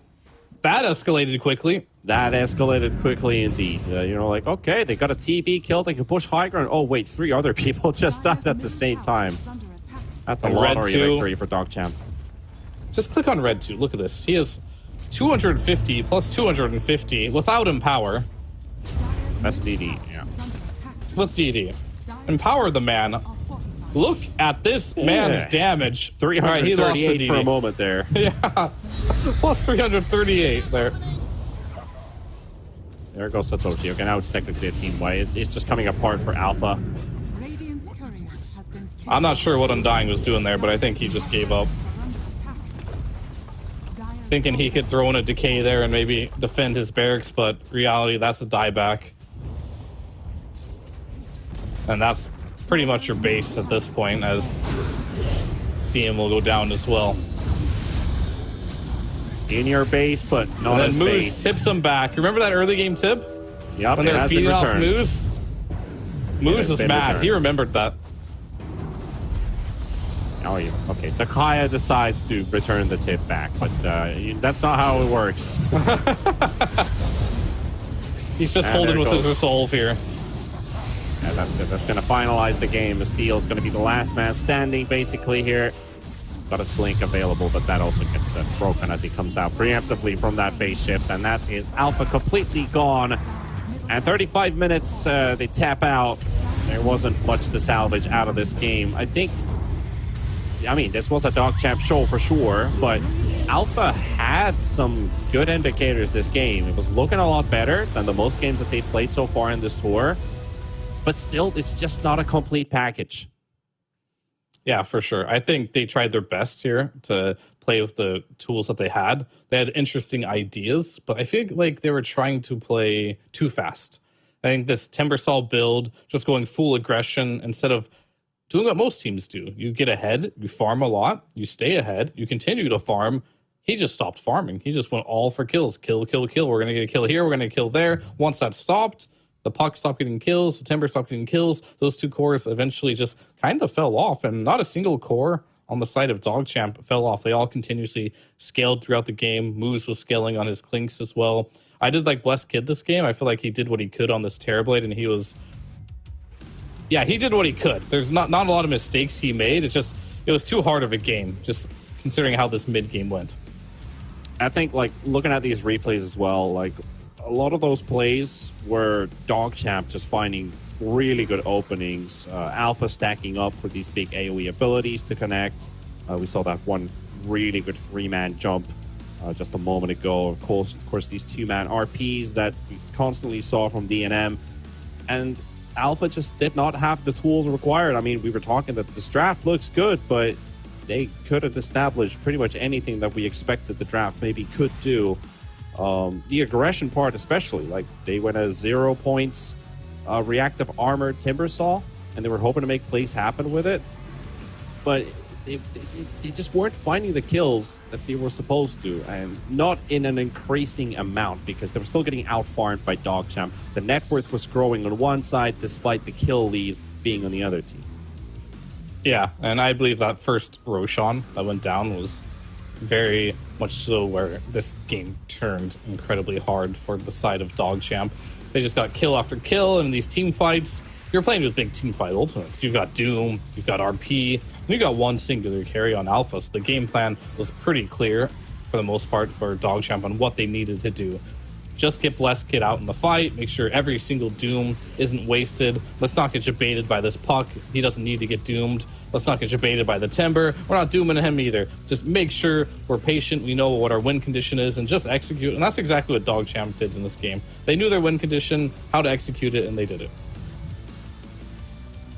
That escalated quickly.
That escalated quickly indeed. Like, okay, they got a TB kill. They can push high ground. Oh, wait, 3 other people just died at the same time.
Is under attack.
That's a
And Red
lottery
2.
victory for DogChamp.
Just click on Red 2. Look at this. He has 250 plus 250 without Empower.
That's DD, yeah.
Is under attack.
With DD. Empower the man.
Are fortified.
Look at this man's damage. Alright, he lost the
338 for a
DD.
moment there.
Plus 338 there.
There goes Satoshi. Okay, now it's technically a team way. It's just coming apart for Alpha.
Radiant's courier has been killed.
I'm not sure what Undying was doing there, but I think he just gave up.
Are under attack. Dire's
Thinking he could throw in a Decay there and maybe defend his barracks, but reality, that's a dieback. And that's pretty much your base at this point, as CM will go down as well.
In your base, but not
And
as
then Moose
base.
tips him back. Remember that early game tip?
Yep,
When
it
they're
has been
feeding off
returned.
Moose? Moose
has
is
been
mad.
returned.
He remembered that.
Oh, yeah. Okay, Takaya decides to return the tip back, but that's not how it works.
He's just
And
holding
there
with his
goes.
resolve here.
Yeah, that's it. That's going to finalize the game. The Steel's going to be the last man standing, basically, here. He's got his blink available, but that also gets broken as he comes out preemptively from that phase shift, and that is Alpha completely gone. And 35 minutes, they tap out. There wasn't much to salvage out of this game. I mean, this was a DogChamp show for sure, but Alpha had some good indicators this game. It was looking a lot better than the most games that they played so far in this tour. But still, it's just not a complete package.
Yeah, for sure. I think they tried their best here to play with the tools that they had. They had interesting ideas, but I feel like they were trying to play too fast. I think this Timbersaw build, just going full aggression instead of doing what most teams do. You get ahead, you farm a lot, you stay ahead, you continue to farm. He just stopped farming. He just went all for kills. Kill, kill, kill. We're going to get a kill here. We're going to kill there. Once that stopped, the puck stopped getting kills. The Timber stopped getting kills. Those two cores eventually just kind of fell off. And not a single core on the side of DogChamp fell off. They all continuously scaled throughout the game. Moose was scaling on his Clinks as well. I did like Blessed Kid this game. I feel like he did what he could on this Terrorblade, and he was... Yeah, he did what he could. There's not a lot of mistakes he made. It was too hard of a game, just considering how this mid-game went.
I think, like, looking at these replays as well, like, a lot of those plays were DogChamp just finding really good openings, Alpha stacking up for these big AoE abilities to connect. We saw that one really good 3-man jump just a moment ago. Of course, these 2-man RPs that we constantly saw from DNM. And Alpha just did not have the tools required. I mean, we were talking that this draft looks good, but they could have established pretty much anything that we expected the draft maybe could do. The aggression part especially, like they went at 0 points, reactive armored Timbersaw, and they were hoping to make plays happen with it. But they just weren't finding the kills that they were supposed to, and not in an increasing amount because they were still getting out-farmed by DogChamp. The net worth was growing on one side despite the kill lead being on the other team.
Yeah, and I believe that first Roshan that went down was very much so where this game turned incredibly hard for the side of DogChamp. They just got kill after kill in these team fights. You're playing with big team fight ultimates. You've got Doom, you've got RP, and you got one singular carry on Alpha. So the game plan was pretty clear for the most part for DogChamp on what they needed to do. Just get Blessed Kid out in the fight. Make sure every single Doom isn't wasted. Let's not get debated by this puck. He doesn't need to get doomed. Let's not get debated by the Timber. We're not dooming him either. Just make sure we're patient. We know what our win condition is and just execute. And that's exactly what DogChamp did in this game. They knew their win condition, how to execute it, and they did it.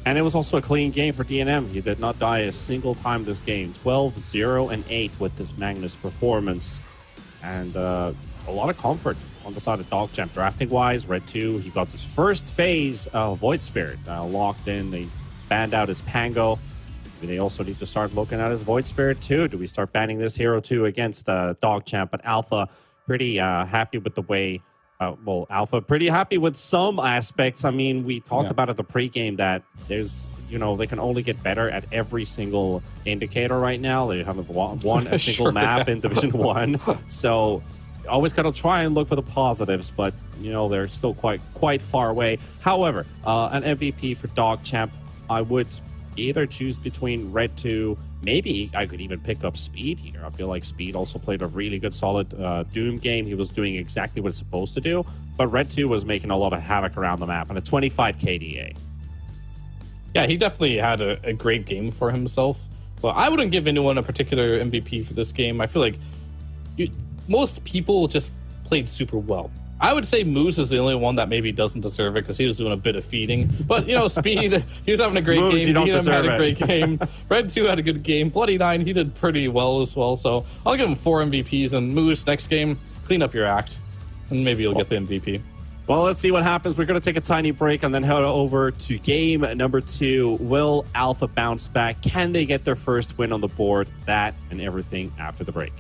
And it was also a clean game for DNM. He did not die a single time this game. 12-0-8 with this Magnus performance. And a lot of comfort on the side of DogChamp. Drafting-wise, Red 2, he got his first phase Void Spirit locked in. They banned out his Pango. They also need to start looking at his Void Spirit too. Do we start banning this hero too against DogChamp? But Alpha, pretty happy with the way... Alpha, pretty happy with some aspects. I mean, we talked about at the pregame that there's... they can only get better at every single indicator right now. They haven't won a single map in Division 1. So always got to try and look for the positives, but, they're still quite far away. However, an MVP for DogChamp, I would either choose between Red 2, maybe I could even pick up Speed here. I feel like Speed also played a really good, solid Doom game. He was doing exactly what it's supposed to do, but Red 2 was making a lot of havoc around the map and a 25 KDA.
Yeah, he definitely had a great game for himself. But I wouldn't give anyone a particular MVP for this game. I feel like most people just played super well. I would say Moose is the only one that maybe doesn't deserve it because he was doing a bit of feeding. But, Speed, he was having a great
Moose,
game.
DNM
had a great game. Red 2 had a good game. Bloody 9, he did pretty well as well. So I'll give him 4 MVPs. And Moose, next game, clean up your act. And maybe you'll get the MVP.
Well, let's see what happens. We're going to take a tiny break and then head over to game number 2. Will Alpha bounce back? Can they get their first win on the board? That and everything after the break.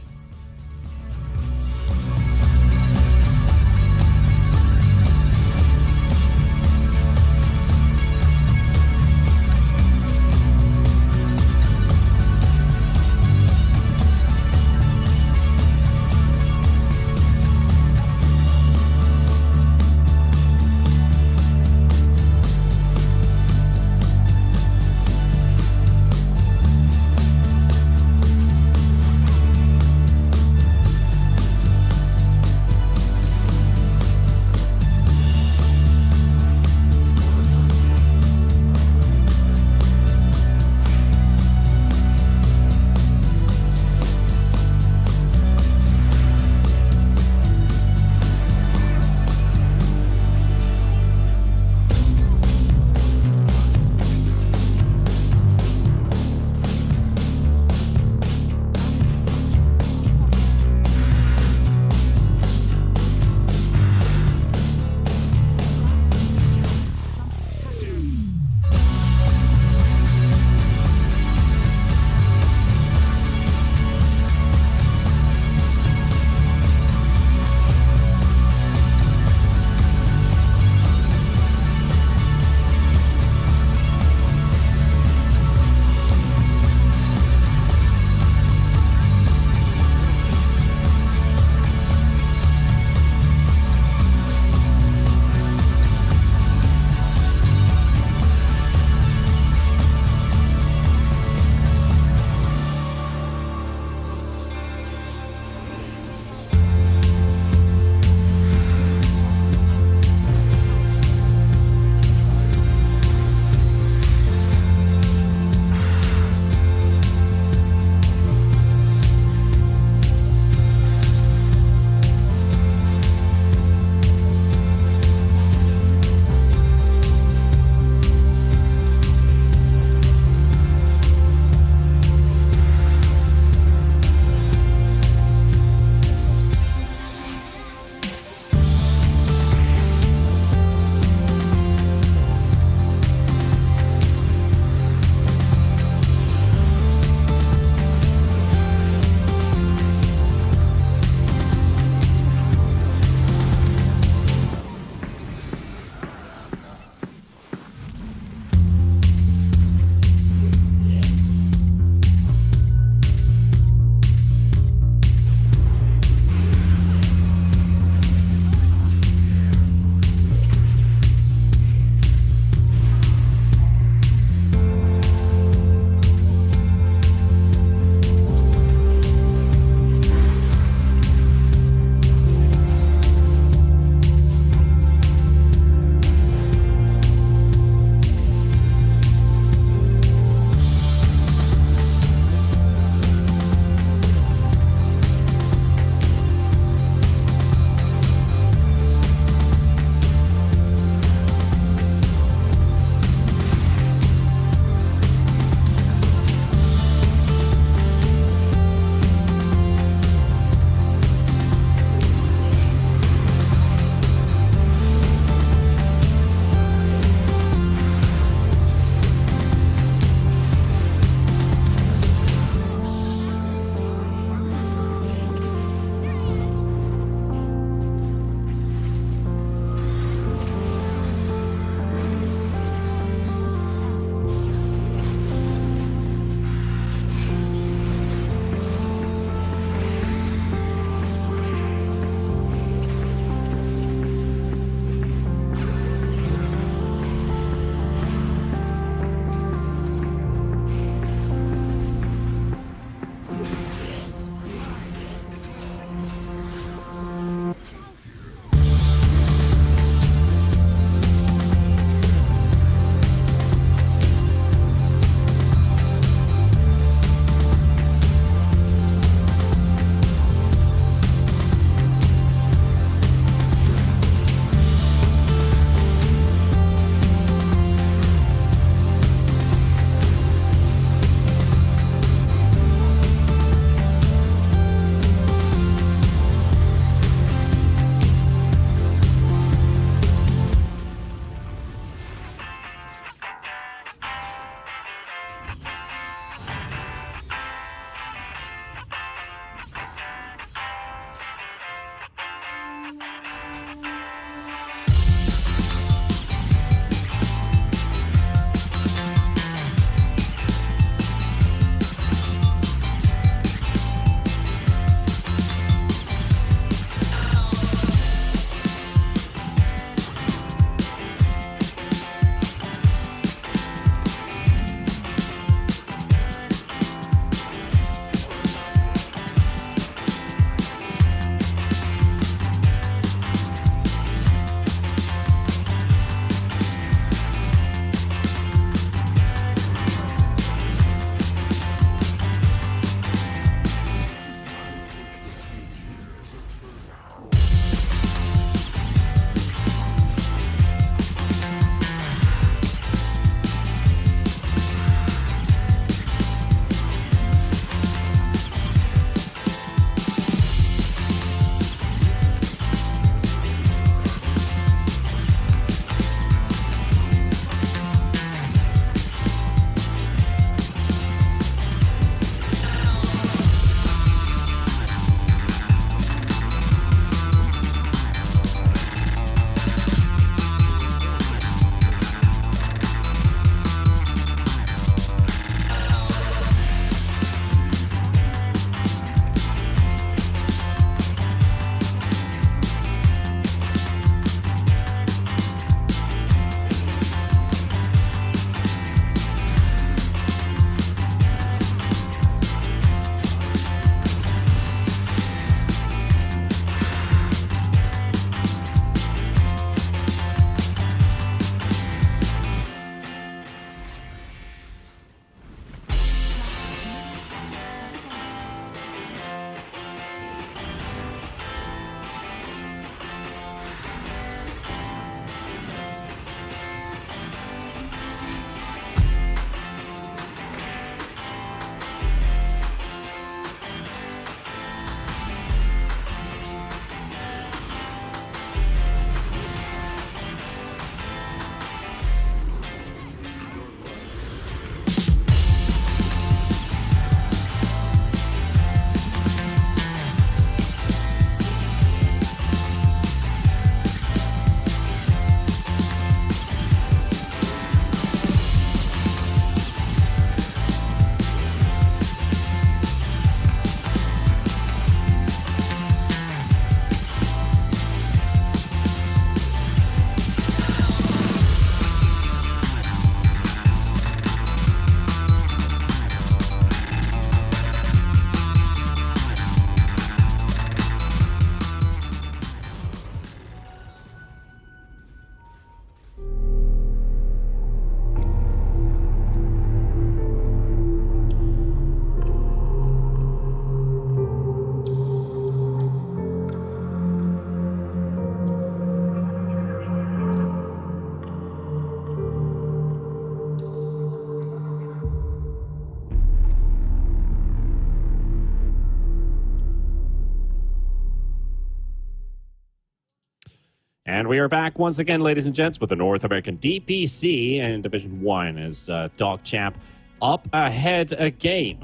And we are back once again, ladies and gents, with the North American DPC in Division 1 as Dog Champ up ahead a game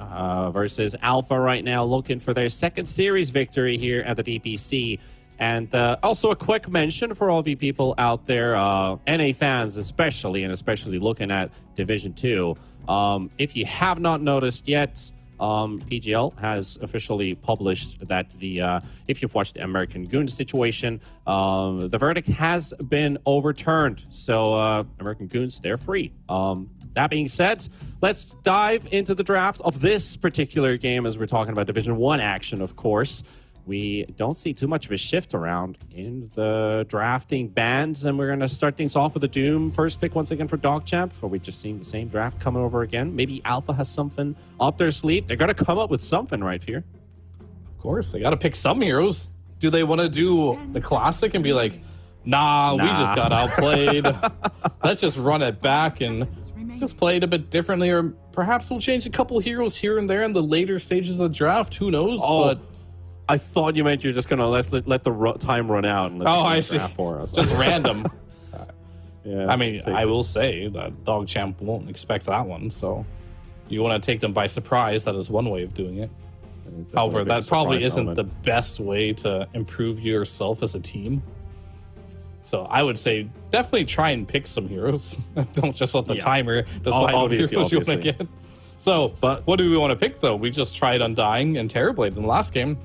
versus Alpha right now, looking for their second series victory here at the DPC. And also a quick mention for all of you people out there, NA fans especially, and especially looking at Division 2. If you have not noticed yet, PGL has officially published that if you've watched the American Goons situation, the verdict has been overturned. So American Goons, they're free. That being said, let's dive into the draft of this particular game as we're talking about Division 1 action, of course. We don't see too much of a shift around in the drafting bands, and we're going to start things off with a Doom first pick once again for DogChamp, for we just seeing the same draft coming over again. Maybe Alpha has something up their sleeve. They're going to come up with something right here.
Of course, they got to pick some heroes. Do they want to do the classic and be like, nah, we just got outplayed. Let's just run it back and just play it a bit differently, or perhaps we'll change a couple heroes here and there in the later stages of the draft. Who knows? But
I thought you meant you're just gonna let the time run out and let the
I see.
draft for us.
Just random.
Yeah,
I mean, I will say that DogChamp won't expect that one. So you want to take them by surprise. That is one way of doing it. However, that probably isn't the best way to improve yourself as a team. So I would say definitely try and pick some heroes. Don't just let the timer decide what heroes you want to get. So, but what do we want to pick though? We just tried Undying and Terrorblade in the last game.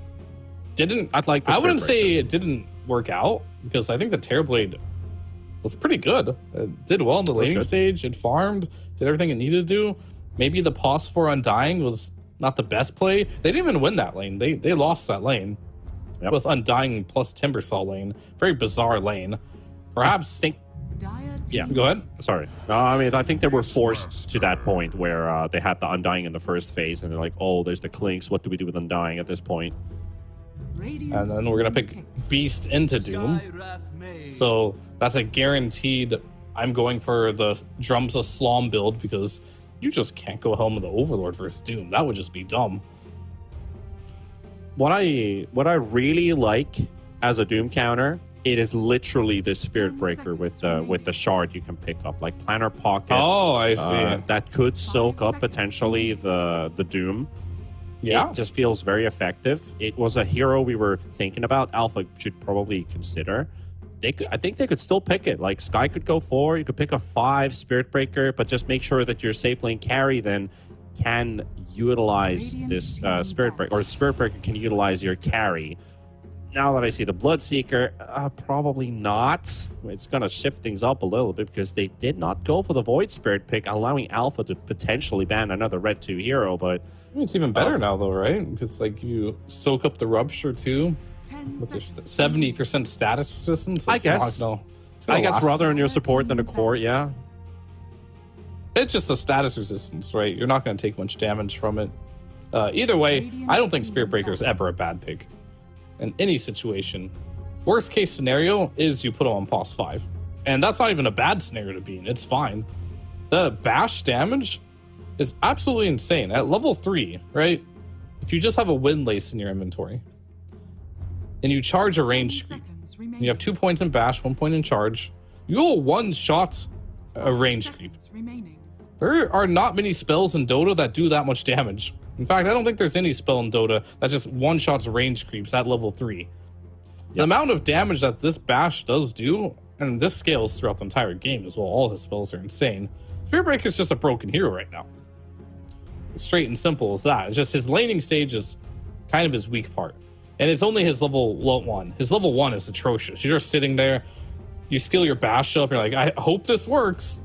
I wouldn't say it didn't work out, because I think the Terrorblade was pretty good. It did well in the laning stage. It farmed, did everything it needed to do. Maybe the pause for Undying was not the best play. They didn't even win that lane. They lost that lane with Undying plus Timbersaw lane. Very bizarre lane. Perhaps go ahead.
Sorry. I mean, I think they were forced to that point where they had the Undying in the first phase, and they're like, oh, there's the Clinks. What do we do with Undying at this point?
And then we're going to pick Beast into Doom. So that's a guaranteed, I'm going for the Drums of Slom build, because you just can't go Helm of the Overlord versus Doom. That would just be dumb.
What I really like as a Doom counter, it is literally the Spirit Breaker with the shard you can pick up, like Planner Pocket.
Oh, I see.
That could soak up potentially the Doom. Yeah, it just feels very effective. It was a hero we were thinking about. Alpha should probably consider. I think they could still pick it. Like Sky could go 4. You could pick a 5 Spirit Breaker, but just make sure that your safe lane carry then can utilize this Spirit Breaker, or Spirit Breaker can utilize your carry. Now that I see the Bloodseeker, probably not. It's going to shift things up a little bit, because they did not go for the Void Spirit pick, allowing Alpha to potentially ban another Red 2 hero. But
it's even better now, though, right? Because like you soak up the Rupture too with your 70% status resistance.
I guess. Rather on your support than a core, yeah.
It's just the status resistance, right? You're not going to take much damage from it. Either way, I don't think Spirit Breaker is ever a bad pick. In any situation, worst case scenario is you put him on pause 5, and that's not even a bad scenario to be in. It's fine. The bash damage is absolutely insane at level 3, right? If you just have a wind lace in your inventory and you charge a range creep, and you have 2 points in bash, 1 point in charge, you will one-shot a range creep. There are not many spells in Dota that do that much damage. In fact, I don't think there's any spell in Dota that just one-shots range creeps at level 3. The amount of damage that this bash does do, and this scales throughout the entire game as well, all his spells are insane. Spirit Breaker is just a broken hero right now. It's straight and simple as that. It's just his laning stage is kind of his weak part. And it's only his level 1. His level 1 is atrocious. You're just sitting there, you skill your bash up, you're like, I hope this works.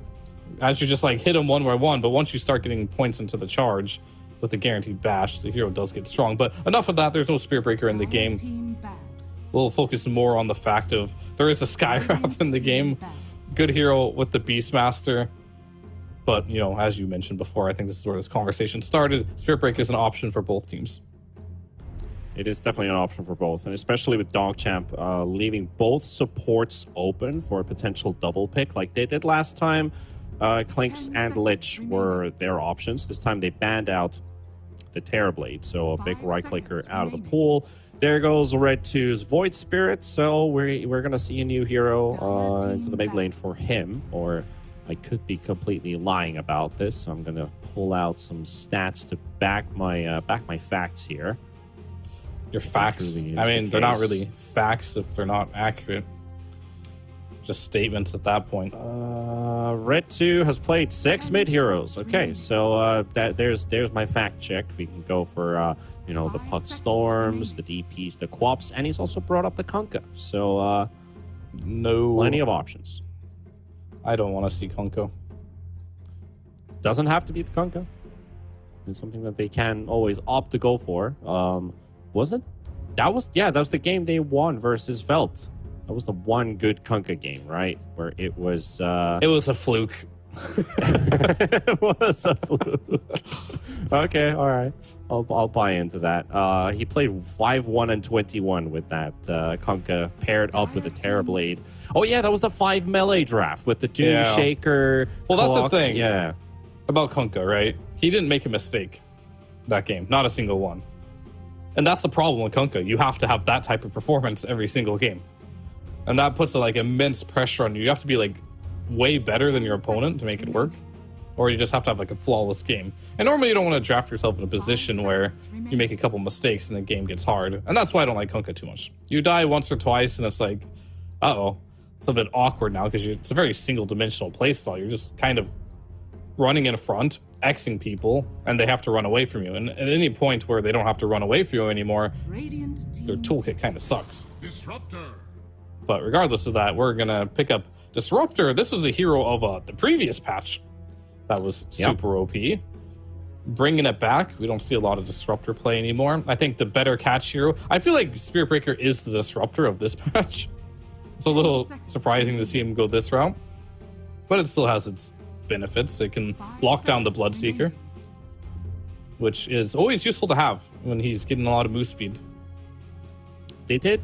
As you just like hit him one by one, but once you start getting points into the charge with the guaranteed bash, the hero does get strong. But enough of that, there's no Spirit Breaker in the game. We'll focus more on the fact of there is a Skywrath in the game. Good hero with the Beastmaster. But, you know, as you mentioned before, I think this is where this conversation started. Spirit Breaker is an option for both teams.
It is definitely an option for both, and especially with DogChamp leaving both supports open for a potential double pick like they did last time. Clinks and Lich were their options. This time they banned out the Terrorblade. So a big
5
right clicker
seconds
out of the
remaining.
pool. There goes Red 2's Void Spirit. So we're gonna see a new hero into the mid lane for him. Or I could be completely lying about this. So I'm gonna pull out some stats to back my facts here.
Your facts.
truly is
I mean,
the
they're not
case.
really facts if they're not accurate. Just statements at that point.
Red 2 has played 6 mid heroes. Okay, so there's my fact check. We can go for the
5
Puck
seconds
Storms, the DPs, the Quops, and he's also brought up the Kunkka. So
No,
plenty of options.
I don't want to see Konko.
Doesn't have to be the Kunkka. It's something that they can always opt to go for. Was it? That was the game they won versus Felt. That was the one good Kunkka game, right? Where it was
It was a fluke.
it was a fluke. Okay, all right. I'll buy into that. He played 5-1 and 21 with that Kunkka paired up with a Terrorblade. Oh yeah, that was the 5 melee draft with the Doom
Yeah.
Shaker.
Well, that's the
clock.
thing.
Yeah.
About Konko, right? He didn't make a mistake that game, not a single one. And that's the problem with Konko. You have to have that type of performance every single game. And that puts like immense pressure on you. You have to be like way better than your opponent to make it work. Or you just have to have like a flawless game. And normally you don't want to draft yourself in a position where you make a couple mistakes and the game gets hard. And that's why I don't like Konka too much. You die once or twice and it's like, uh-oh. It's a bit awkward now because it's a very single-dimensional playstyle. You're just kind of running in front, Xing people, and they have to run away from you. And at any point where they don't have to run away from you anymore,
Radiant
their
team
toolkit kind of sucks.
Disruptor.
But regardless of that, we're gonna pick up Disruptor. This was a hero of the previous patch that was super OP. Bringing it back, we don't see a lot of Disruptor play anymore. I think the better catch hero, I feel like Spirit Breaker is the Disruptor of this patch. It's a little surprising to see him go this route, but it still has its benefits. It can lock down the Bloodseeker, which is always useful to have when he's getting a lot of move speed.
They did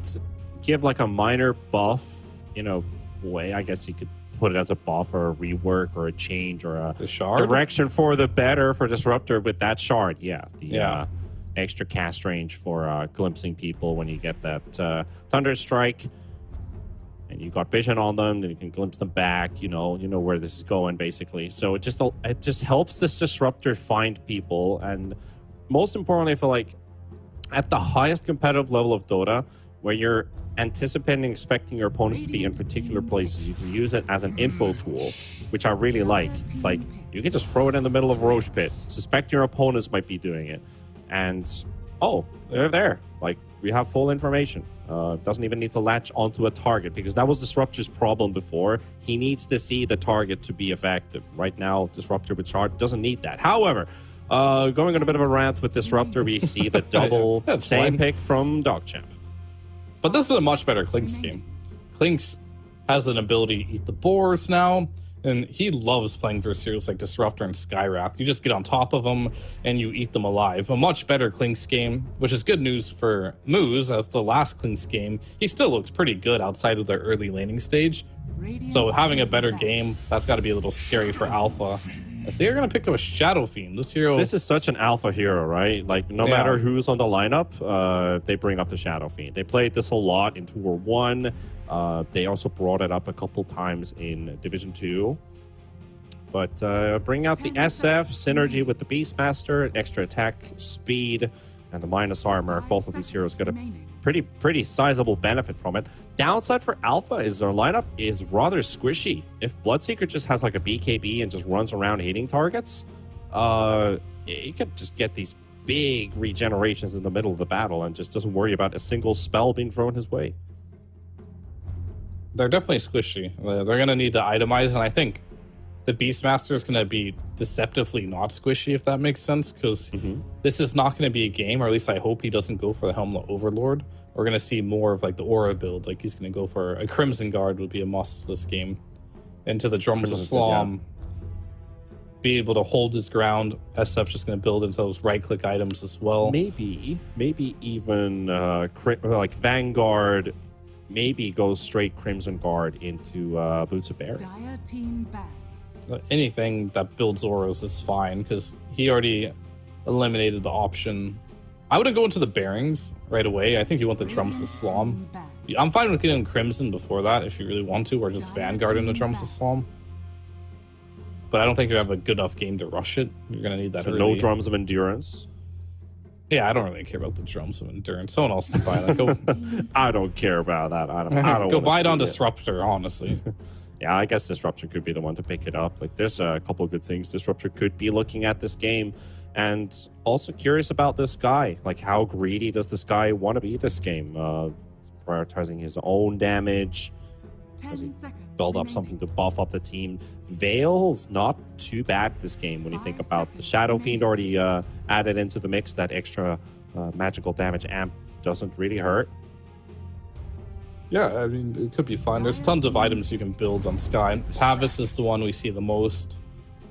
give like a minor buff in a way. I guess you could put it as a buff or a rework or a change or a
The shard?
direction for the better for Disruptor with that shard. Yeah.
Yeah.
Extra cast range for glimpsing people when you get that Thunder Strike. And you got vision on them, then you can glimpse them back. You know where this is going, basically. So it just helps this Disruptor find people, and most importantly, I feel like at the highest competitive level of Dota, where you're anticipating and expecting your opponents to be in particular places, you can use it as an info tool, which I really like. It's like you can just throw it in the middle of a Roche pit, suspect your opponents might be doing it, and oh, they're there. Like, we have full information. Doesn't even need to latch onto a target, because that was Disruptor's problem before. He needs to see the target to be effective. Right now, Disruptor with Shard doesn't need that. However, going on a bit of a rant with Disruptor, we see the double
That's
same
fine.
pick from DogChamp.
But this is a much better Klinks game. Klinks has an ability to eat the boars now, and he loves playing versus heroes like Disruptor and Skywrath. You just get on top of them and you eat them alive. A much better Klinks game, which is good news for Moose, as the last Klinks game, he still looked pretty good outside of the early laning stage. So having a better game, that's got to be a little scary for Alpha. So you're going to pick up a Shadow Fiend. This hero...
This is such an alpha hero, right? Like, no
Yeah.
matter who's on the lineup, they bring up the Shadow Fiend. They played this a lot in Tour 1. They also brought it up a couple times in Division 2. But bring out the SF, synergy with the Beastmaster, extra attack, speed, and the minus armor. Both of these heroes get a pretty sizable benefit from it. Downside for Alpha is their lineup is rather squishy. If Bloodseeker just has like a BKB and just runs around hitting targets, he could just get these big regenerations in the middle of the battle and just doesn't worry about a single spell being thrown his way.
They're definitely squishy. They're going to need to itemize, and I think the Beastmaster is going to be deceptively not squishy, if that makes sense, because this is not going to be a game, or at least I hope he doesn't go for the Helmlet Overlord. We're going to see more of like the Aura build. Like, he's going to go for a Crimson Guard would be a must this game. Into the Drums of
Crimson, yeah.
Slom. Be able to hold his ground. SF's just going to build into those right-click items as well.
Maybe even like Vanguard, maybe goes straight Crimson Guard into Boots of Barry.
Dire team back.
Anything that builds auras is fine, because he already eliminated the option. I wouldn't go into the bearings right away. I think you want the Drums of Slom. I'm fine with getting Crimson before that if you really want to, or just Vanguard in the Drums of Slom. But I don't think you have a good enough game to rush it. You're going to need that
So
early.
no Drums of Endurance.
Yeah, I don't really care about the Drums of Endurance. Someone else can buy that. Go,
I don't care about that. I don't
go
wanna
buy it on
see
Disruptor, honestly.
Yeah, I guess Disruptor could be the one to pick it up. Like, there's a couple of good things Disruptor could be looking at this game. And also curious about this guy. Like, how greedy does this guy want to be this game? Prioritizing his own damage.
10
Does he
seconds
build up
remaining.
something to buff up the team? Veil's not too bad this game when you think
5
about the
seconds
Shadow Fiend
remaining.
already added into the mix. That extra magical damage amp doesn't really hurt.
Yeah, I mean, it could be fine. There's tons of items you can build on Sky. Pavis is the one we see the most.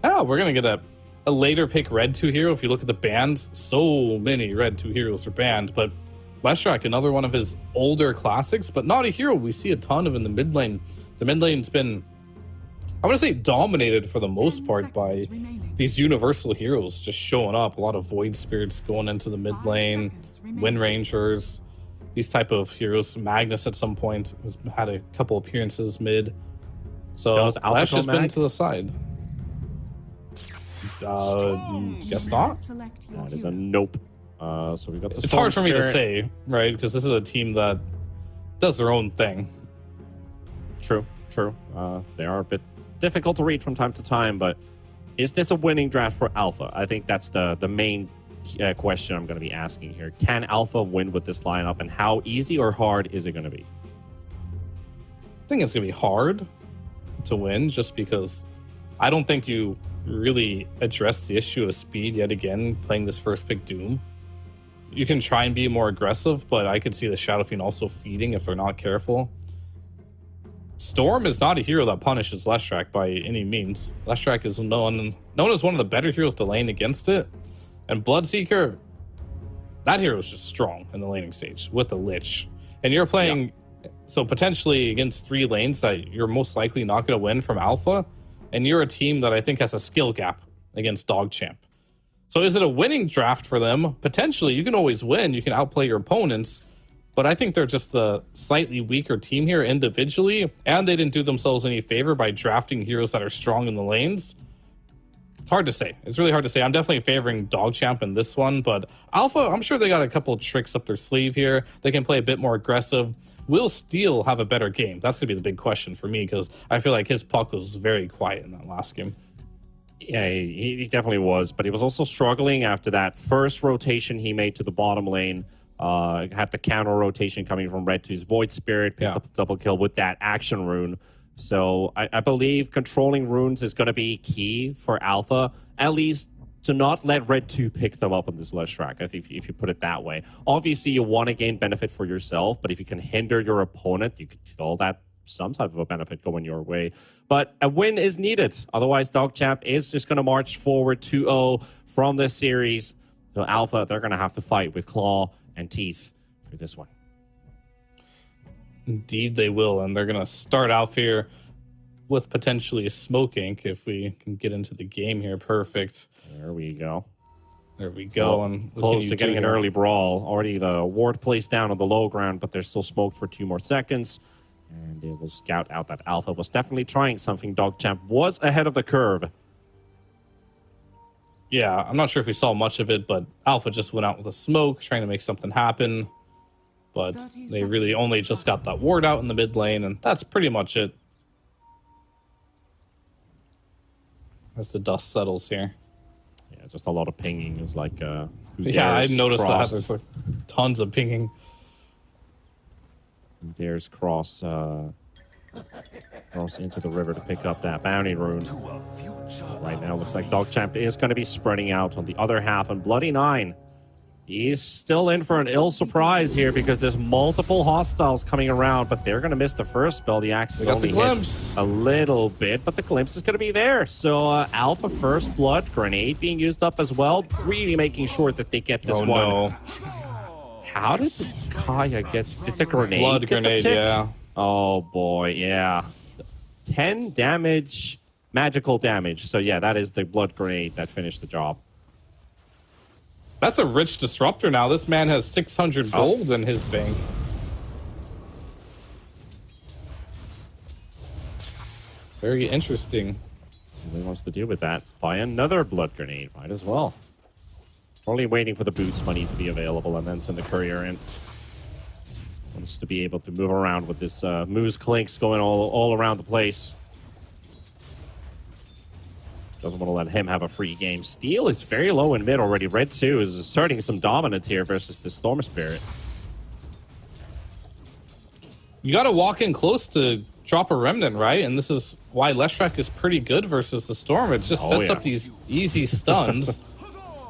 Oh, we're going to get a later pick red 2 hero. If you look at the bans, so many red 2 heroes are banned. But Leshrac, another one of his older classics, but not a hero we see a ton of in the mid lane. The mid lane's been, I want to say, dominated for the most
10
part by
seconds remaining.
these universal heroes just showing up. A lot of Void Spirits going into the mid
5
lane,
seconds remaining.
Wind Rangers, these type of heroes. Magnus at some point has had a couple appearances mid. So
Does Alpha
Lash has
go
been
mag?
to the side. Guess not.
Select your
That is a
heroes.
nope. So we got the
It's
Storm
hard for me to
Spirit.
say, right? Because this is a team that does their own thing.
True. They are a bit difficult to read from time to time, but is this a winning draft for Alpha? I think that's the main question I'm going to be asking here. Can Alpha win with this lineup, and how easy or hard is it going to be?
I think it's going to be hard to win just because I don't think you really address the issue of speed yet again playing this first pick Doom. You can try and be more aggressive, but I could see the Shadow Fiend also feeding if they're not careful. Storm is not a hero that punishes Leshrac by any means. Leshrac is known as one of the better heroes to lane against it. And Bloodseeker, that hero is just strong in the laning stage with the Lich. And you're playing, so potentially against 3 lanes that you're most likely not going to win from Alpha. And you're a team that I think has a skill gap against Dogchamp. So is it a winning draft for them? Potentially, you can always win. You can outplay your opponents. But I think they're just the slightly weaker team here individually. And they didn't do themselves any favor by drafting heroes that are strong in the lanes. It's hard to say. It's really hard to say. I'm definitely favoring Dogchamp in this one. But Alpha, I'm sure they got a couple of tricks up their sleeve here. They can play a bit more aggressive. Will Steel have a better game? That's going to be the big question for me because I feel like his puck was very quiet in that last game.
Yeah, he definitely was, but he was also struggling after that first rotation he made to the bottom lane. Had the counter rotation coming from red to his Void Spirit, picked up the double kill with that action rune. So I believe controlling runes is going to be key for Alpha, at least to not let red 2 pick them up on this Leshrac, if you put it that way. Obviously, you want to gain benefit for yourself, but if you can hinder your opponent, you could feel that some type of a benefit going your way. But a win is needed. Otherwise, Dogchamp is just going to march forward 2-0 from this series. So Alpha, they're going to have to fight with claw and teeth for this one.
Indeed, they will. And they're going to start off here with potentially a Smoke Ink if we can get into the game here. Perfect.
There we go.
There we go.
Well,
And what can
close
you
to getting
do
an
here?
early brawl. Already the ward placed down on the low ground, but there's still smoke for 2 more seconds. And it will scout out that Alpha was definitely trying something. Dogchamp was ahead of the curve.
Yeah, I'm not sure if we saw much of it, but Alpha just went out with a smoke, trying to make something happen. But
30
they really
seconds
only
to
just got that ward out in the mid lane, and that's pretty much it. As the dust settles here.
Yeah, just a lot of pinging. It was like, who
Yeah, I
dares
noticed
cross-
that. There's like tons of pinging.
Who dares cross into the river to pick up that bounty rune. Right now, looks like Dogchamp is going to be spreading out on the other half, and Bloody 9, he's still in for an ill surprise here because there's multiple hostiles coming around, but they're going to miss the first spell. The axe is
got
only
the
hit
glimpse.
a little bit, but the glimpse is going to be there. So Alpha first blood, grenade being used up as well, really making sure that they get this
Oh
one.
no.
How did Kaya get? Did the grenade
Blood
get the
grenade,
tick?
yeah.
Oh boy, yeah. 10 damage, magical damage. So yeah, that is the blood grenade that finished the job.
That's a rich disruptor now. This man has 600 gold in his bank. Very interesting.
See what he wants to do with that. Buy another blood grenade. Might as well. Only waiting for the boots money to be available and then send the courier in. Wants to be able to move around with this Moose Clinks going all around the place. Doesn't want to let him have a free game. Steel is very low in mid already. Red 2 is asserting some dominance here versus the Storm Spirit.
You got to walk in close to drop a Remnant, right? And this is why Leshrac is pretty good versus the Storm. It just sets up these easy stuns.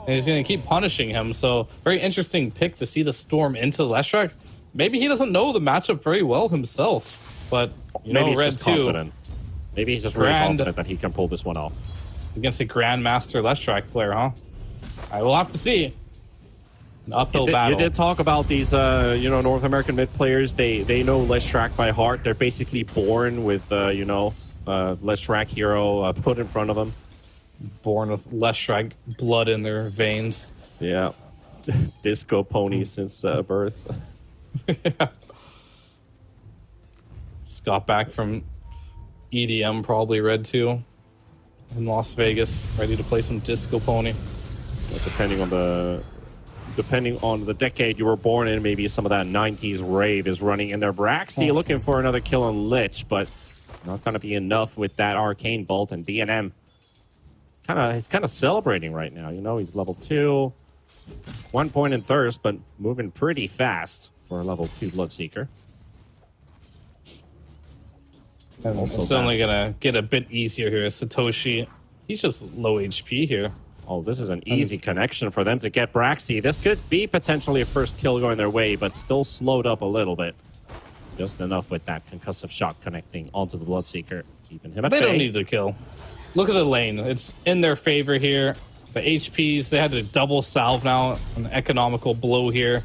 And he's going to keep punishing him. So very interesting pick to see the Storm into Leshrac. Maybe he doesn't know the matchup very well himself. But, you know,
Maybe he's
Red
just
2
confident. Maybe he's just really confident that he can pull this one off.
Against a Grandmaster Leshrac player, huh? I will have to see. An uphill battle.
You did talk about these, you know, North American mid players. They know Leshrac by heart. They're basically born with, you know, Leshrac hero put in front of them.
Born with Leshrac blood in their veins.
Yeah. Disco pony since birth.
Yeah. Just got back from EDM, probably Red 2 in Las Vegas, ready to play some Disco Pony.
But depending on the decade you were born in, maybe some of that 90s rave is running in there. Braxy looking for another kill on Lich, but not going to be enough with that Arcane Bolt, and DNM. He's kind of celebrating right now. You know, he's level 2, 1 point in Thirst, but moving pretty fast for a level 2 Bloodseeker.
And
Also
it's only gonna get a bit easier here. Satoshi, he's just low HP here.
Oh, this is an easy connection for them to get Braxy. This could be potentially a first kill going their way, but still slowed up a little bit. Just enough with that concussive shot connecting onto the Bloodseeker, keeping him at bay.
They don't need the kill. Look at the lane. It's in their favor here. The HPs, they had to double salve now. An economical blow here.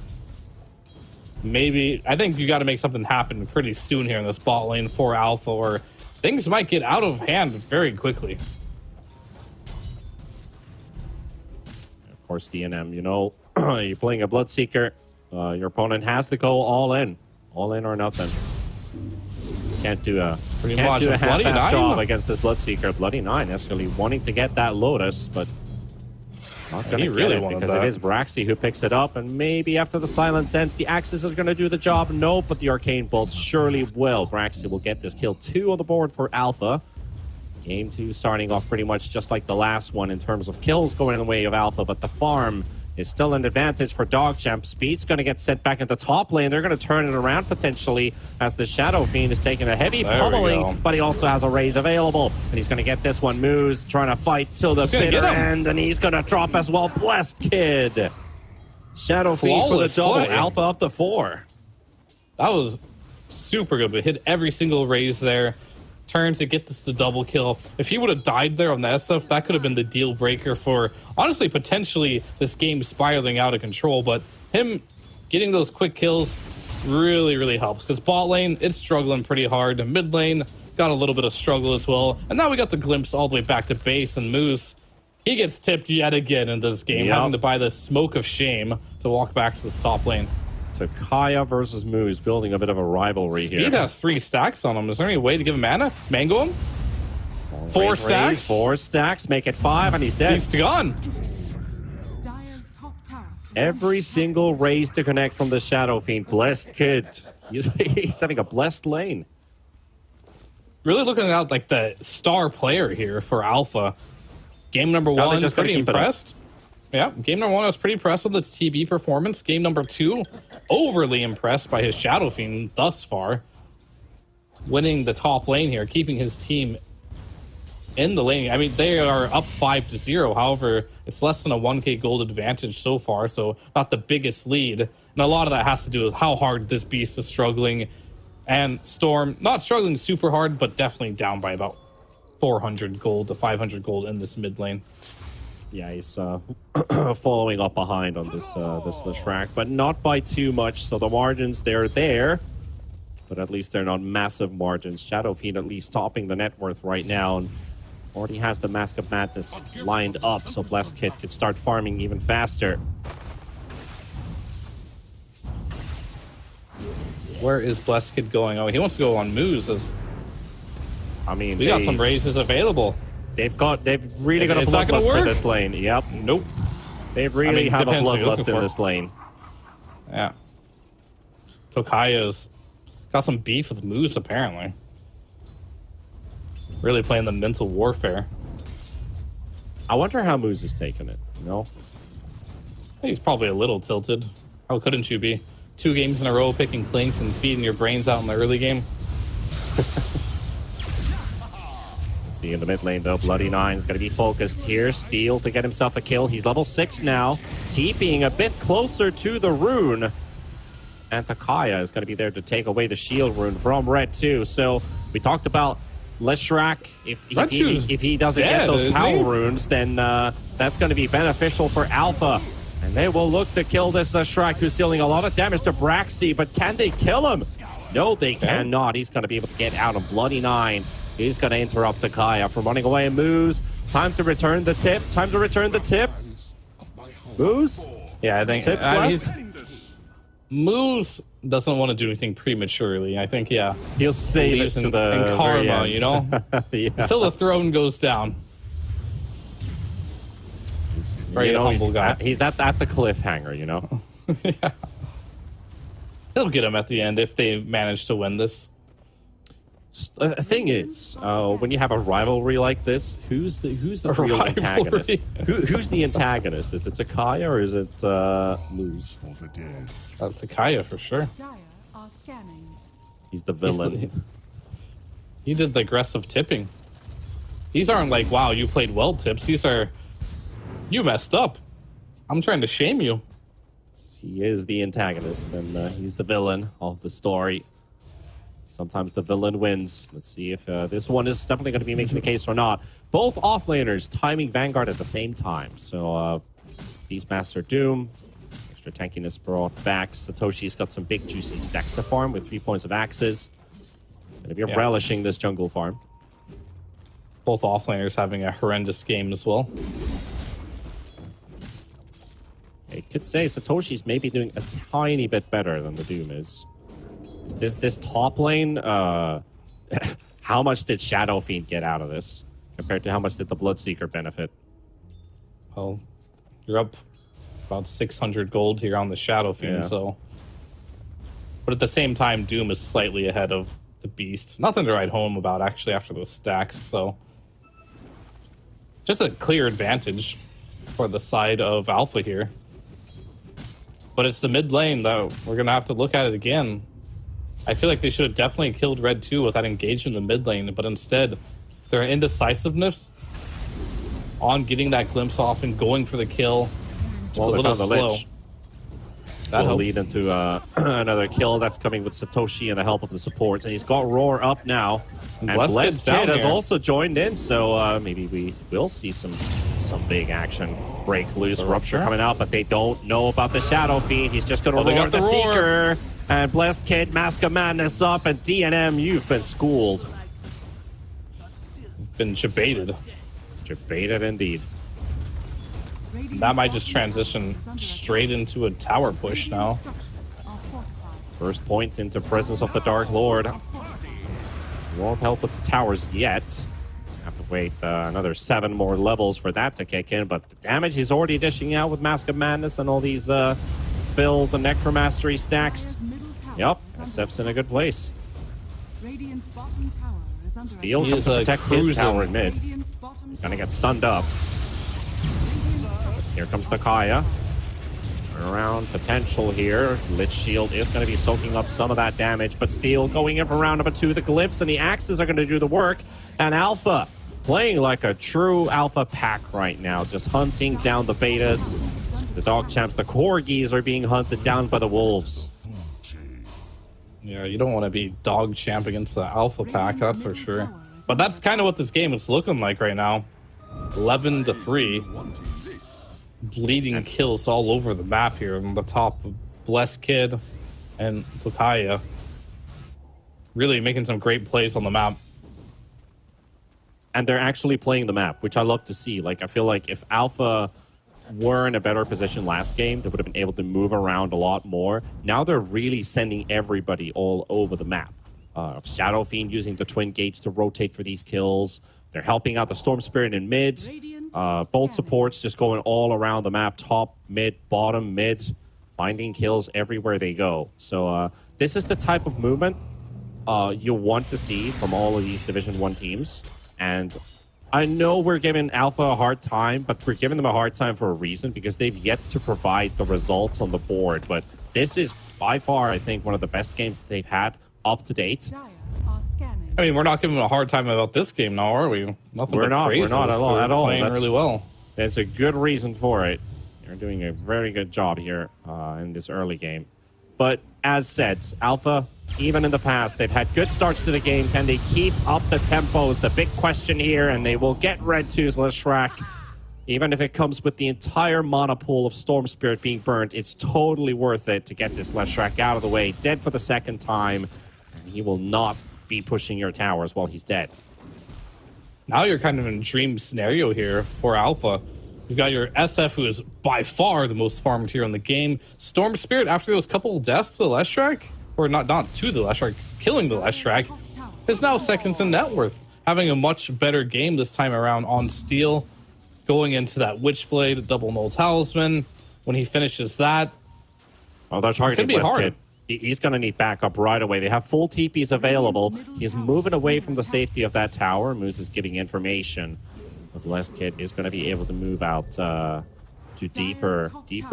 Maybe, I think you got to make something happen pretty soon here in this bot lane for Alpha, or things might get out of hand very quickly.
Of course, DNM, you know, you're playing a Bloodseeker. Your opponent has to go all in or nothing. Can't do a half-assed job against this Bloodseeker. Bloody 9 actually wanting to get that Lotus, but not going to get it because it is Braxy who picks it up, and maybe after the Silence ends, the Axes are going to do the job. No, but the Arcane Bolt surely will. Braxy will get this kill. 2 on the board for Alpha. Game 2 starting off pretty much just like the last one in terms of kills going in the way of Alpha, but the farm is still an advantage for Dogchamp. Speed's going to get sent back into top lane. They're going to turn it around potentially as the Shadow Fiend is taking a heavy pummeling, but he also has a raise available. And he's going to get this one. Moose trying to fight till the bitter end, and he's going to drop as well. Blessed Kid. Shadow Fiend for the double. Play. Alpha up to 4.
That was super good. We hit every single raise there. Turn to get this the double kill. If he would have died there on that stuff, that could have been the deal breaker for, honestly, potentially this game spiraling out of control. But him getting those quick kills really, really helps. Because bot lane, it's struggling pretty hard. Mid lane got a little bit of struggle as well. And now we got the glimpse all the way back to base, and Moose, he gets tipped yet again in this game, having to buy the smoke of shame to walk back to this top lane.
So Kaya versus Moose building a bit of a rivalry here.
Speed has 3 stacks on him. Is there any way to give him mana? Mango him? 4 stacks?
4 stacks, make it 5, and he's dead.
He's gone.
Dire's top tower.
Every single raise to connect from the Shadow Fiend. Blessed Kid. He's having a blessed lane.
Really looking at like the star player here for Alpha. Game number 1, just pretty impressed. Yeah, game number 1, I was pretty impressed with its TB performance. Game number 2, overly impressed by his Shadow Fiend thus far. Winning the top lane here, keeping his team in the lane. I mean, they are up 5-0. However, it's less than a 1k gold advantage so far, so not the biggest lead. And a lot of that has to do with how hard this beast is struggling. And Storm, not struggling super hard, but definitely down by about 400 gold to 500 gold in this mid lane.
Yeah, he's following up behind on this Leshrac, but not by too much. So the margins, they're there, but at least they're not massive margins. Shadow Fiend at least topping the net worth right now. And already has the Mask of Madness lined up, so Blessed Kid could start farming even faster.
Where is Blessed Kid going? Oh, he wants to go on Moose.
I mean,
We got some raises available.
They've really got a
It's not gonna
bloodlust for
work.
this lane. Yep.
Nope.
They really have a
depends who you're
bloodlust
looking
in
for.
this lane.
Yeah. Tokaya's got some beef with Moose, apparently. Really playing the mental warfare.
I wonder how Moose is taking it, you know?
He's probably a little tilted. How couldn't you be? 2 games in a row picking clinks and feeding your brains out in the early game.
Let's see in the mid lane though, Bloody Nine's gonna be focused here. Steel to get himself a kill. He's level 6 now. TPing a bit closer to the rune. And Takaya is gonna be there to take away the shield rune from Red 2. So we talked about Leshrac. If he doesn't get
dead,
those
isn't
power
he?
runes, then that's gonna be beneficial for Alpha. And they will look to kill this Shrek, who's dealing a lot of damage to Braxy, but can they kill him? No, they cannot. He's going to be able to get out on Bloody Nine. He's going to interrupt Takaya from running away and Moose. Time to return the tip. Time to return the tip. Moose?
Yeah, I think
Tips left?
Moose doesn't want to do anything prematurely. I think, yeah.
He'll save it
believes
to
in
the very
karma,
end.
you know?
Yeah.
Until the throne goes down. Very
You know,
humble guy.
He's at the cliffhanger, you know?
He'll get him at the end if they manage to win this.
The thing is, when you have a rivalry like this, who's the real
rivalry.
antagonist? Who's the antagonist? Is it Takaya or is it Moose?
For the dead.
That's Takaya for sure.
Dire are scanning.
He's the villain.
He did the aggressive tipping. These aren't like, wow, you played well tips. These are, you messed up. I'm trying to shame you.
He is the antagonist, and he's the villain of the story. Sometimes the villain wins. Let's see if this one is definitely going to be making the case or not. Both offlaners timing Vanguard at the same time. So, Beastmaster Doom, extra tankiness brought back. Satoshi's got some big juicy stacks to farm with 3 points of axes. Gonna be relishing this jungle farm.
Both offlaners having a horrendous game as well.
I could say Satoshi's maybe doing a tiny bit better than the Doom is. This top lane, how much did Shadow Fiend get out of this compared to how much did the Bloodseeker benefit?
Well, you're up about 600 gold here on the Shadow Fiend,
Yeah.
so. But at the same time, Doom is slightly ahead of the Beast. Nothing to write home about, actually, after those stacks, so. Just a clear advantage for the side of Alpha here. But it's the mid lane, though. We're going to have to look at it again. I feel like they should have definitely killed Red 2 with that engagement in the mid lane, but instead, their indecisiveness on getting that glimpse off and going for the kill was a
They
little
found the
slow.
Lich.
That
Will
helps.
lead into another kill that's coming with Satoshi and the help of the supports. And he's got Roar up now. And
Blessed
Blessed
Kid's down
Kid has
here.
also joined in, so maybe we will see some big action break loose.
The
Rupture
Rupture.
coming out, but they don't know about the Shadow Fiend. He's just going to
Oh, they
roar
got
the
the roar.
Seeker. And Blessed Kid, Mask of Madness up, and DNM, you've been schooled.
Been debated.
Debated indeed.
Radiant's
That might just
bottom
transition
tower is under
straight into a tower push
attack.
now.
Radiant structures are fortified.
First point into presence of the Dark Lord. Won't help with the towers yet. Have to wait another 7 more levels for that to kick in, but the damage he's already dishing out with Mask of Madness and all these filled Necromastery stacks.
Dire's middle tower
Yep,
is under
SF's in a good place.
Radiant's bottom tower is under
Steel
attack.
He
comes
is,
to protect his
cruising.
tower in mid.
Radiant's bottom
Gonna
tower.
get stunned up. Here comes Takaya. Around potential here. Lich Shield is going to be soaking up some of that damage, but Steel going in for round number 2. The Glimpse and the Axes are going to do the work. And Alpha playing like a true Alpha pack right now, just hunting down the betas. The dog champs, the Corgis are being hunted down by the wolves.
Yeah, you don't want to be dog champ against the alpha pack, that's for sure. But that's kind of what this game is looking like right now. 11-3. Bleeding kills all over the map here on the top of Blessed Kid and Tukaya. Really making some great plays on the map.
and they're actually playing the map, which I love to see. Like, I feel like if Alpha were in a better position last game, they would have been able to move around a lot more. Now they're really sending everybody all over the map. Shadow Fiend using the twin gates to rotate for these kills. They're helping out the Storm Spirit in mid. Both supports just going all around the map, top, mid, bottom, mid, finding kills everywhere they go. So this is the type of movement you want to see from all of these Division 1 teams. And I know we're giving Alpha a hard time, but we're giving them a hard time for a reason, because they've yet to provide the results on the board. But this is by far, I think, one of the best games that they've had up to date.
Dire are scanning.
I mean, we're not giving them a hard time about this game now, are we? Nothing
We're
but
not. We're
praises.
not at all.
They're
At all.
playing really well.
There's a good reason for it. They're doing a very good job here in this early game. But as said, Alpha, even in the past, they've had good starts to the game. Can they keep up the tempo is the big question here, and they will get Red 2's Leshrac. Even if it comes with the entire mana pool of Storm Spirit being burnt, it's totally worth it to get this Leshrac out of the way. Dead for the second time, and he will not be pushing your towers while he's dead.
Now you're kind of in a dream scenario here for Alpha. You've got your SF, who is by far the most farmed here in the game. Storm Spirit, after those couple deaths to the Leshrac, or not to the Leshrac, killing the Leshrac, is now second to net worth, having a much better game this time around on Steel, going into that Witchblade, double null talisman. When he finishes that,
Oh, they're targeting
be hard.
Westkid. He's going to need backup right away. They have full TPs available. He's moving away from the safety of that tower. Moose is giving information. But Westkid is going to be able to move out to deeper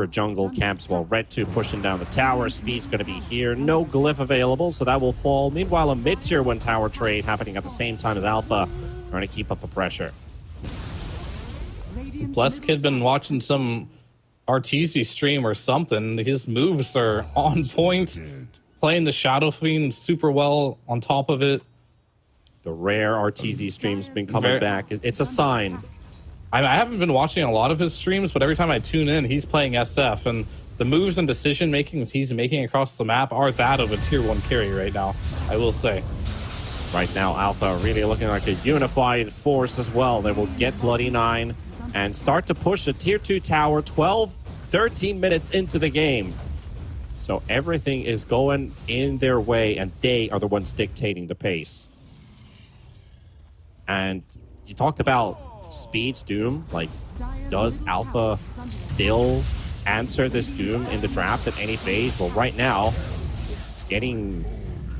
jungle camps, while Red 2 pushing down the tower. Speed's going to be here. No glyph available, so that will fall. Meanwhile, a mid-tier 1 tower trade happening at the same time as Alpha, trying to keep up the pressure.
Blessed Kid been watching some RTZ stream or something. His moves are on point. Playing the Shadow Fiend super well on top of it.
The rare RTZ stream's been coming back. It's a sign.
I haven't been watching a lot of his streams, but every time I tune in, he's playing SF, and the moves and decision makings he's making across the map are that of a tier 1 carry right now, I will say.
Right now, Alpha really looking like a unified force as well. They will get Bloody 9 and start to push a tier 2 tower 13 minutes into the game. So everything is going in their way, and they are the ones dictating the pace. And you talked about Speed's Doom. Like, does Alpha still answer this Doom in the draft at any phase? Well, right now, getting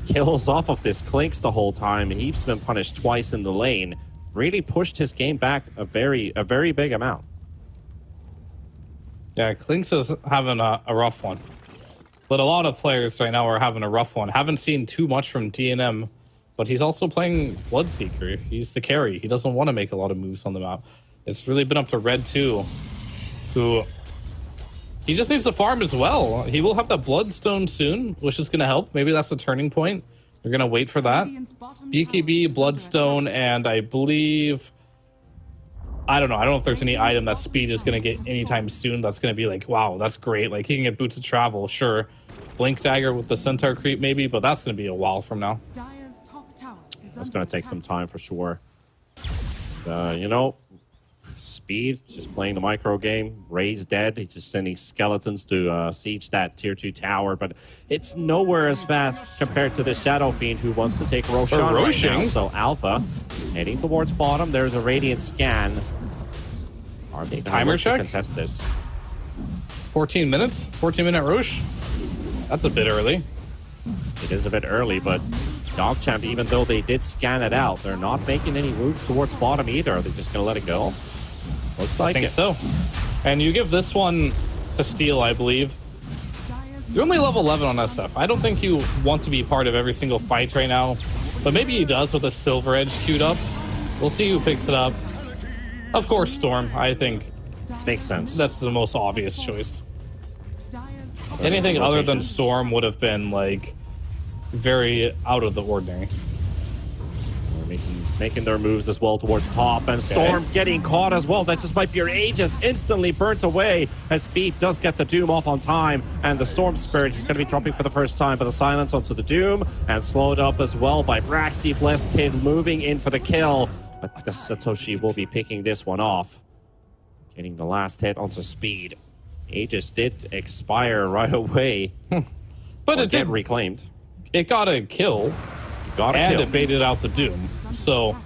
kills off of this Clinks the whole time, and he's been punished twice in the lane. Really pushed his game back a very big amount.
Yeah, Clinks is having a rough one. But a lot of players right now are having a rough one. Haven't seen too much from DNM, but he's also playing Bloodseeker. He's the carry. He doesn't want to make a lot of moves on the map. It's really been up to Red 2, who he just needs to farm as well. He will have that Bloodstone soon, which is going to help. Maybe that's the turning point. You're going to wait for that. BKB, Bloodstone, and I believe... I don't know if there's any item that Speed is going to get anytime soon that's going to be like, wow, that's great. Like, he can get Boots of Travel, sure. Blink Dagger with the Centaur creep, maybe, but that's going to be a while from now.
That's going to take some time for sure. Speed, just playing the micro game. Ray's dead. He's just sending skeletons to siege that tier 2 tower, but it's nowhere as fast compared to the Shadow Fiend, who wants to take Roshan right now. So Alpha heading towards bottom. There's a Radiant scan. Are they
timer check?
Contest this?
14 minutes? 14-minute Roche? That's a bit early.
It is a bit early, but Dogchamp, even though they did scan it out, they're not making any moves towards bottom either. Are they just going to let it go? Looks like
I think so. And you give this one to Steel, I believe. You're only level 11 on SF. I don't think you want to be part of every single fight right now, but maybe he does with a Silver Edge queued up. We'll see who picks it up. Of course, Storm, I think.
Makes sense.
That's the most obvious choice. Anything other than Storm would have been, like, very out of the ordinary.
Making their moves as well towards top, and Storm getting caught as well. That just might be your Aegis instantly burnt away as Speed does get the Doom off on time, and the Storm Spirit is going to be dropping for the first time, but the silence onto the Doom, and slowed up as well by Braxy. Blessed Kid moving in for the kill. But the Satoshi will be picking this one off. Getting the last hit onto speed. Aegis did expire right away.
But
Or
it
get
did.
reclaimed.
It got a kill.
Got a
And
kill.
it baited out the Doom. So,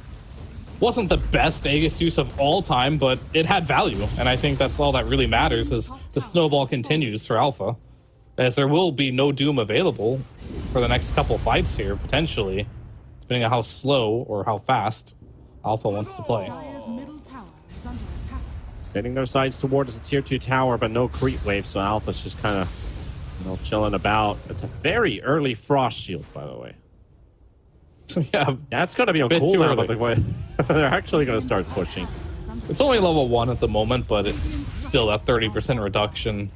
wasn't the best Aegis use of all time, but it had value. And I think that's all that really matters as the snowball continues for Alpha. As there will be no Doom available for the next couple fights here, potentially. Depending on how slow or how fast Alpha wants to play.
Dire's middle tower is under attack.
Setting their sights towards the tier 2 tower, but no creep wave, so Alpha's just kind of, chilling about. It's a very early frost shield, by the way.
Yeah,
That's going to be on
Bit too
cooldown,
early.
but the way they're actually going to start pushing.
it's only level 1 at the moment, but it's still a 30% reduction.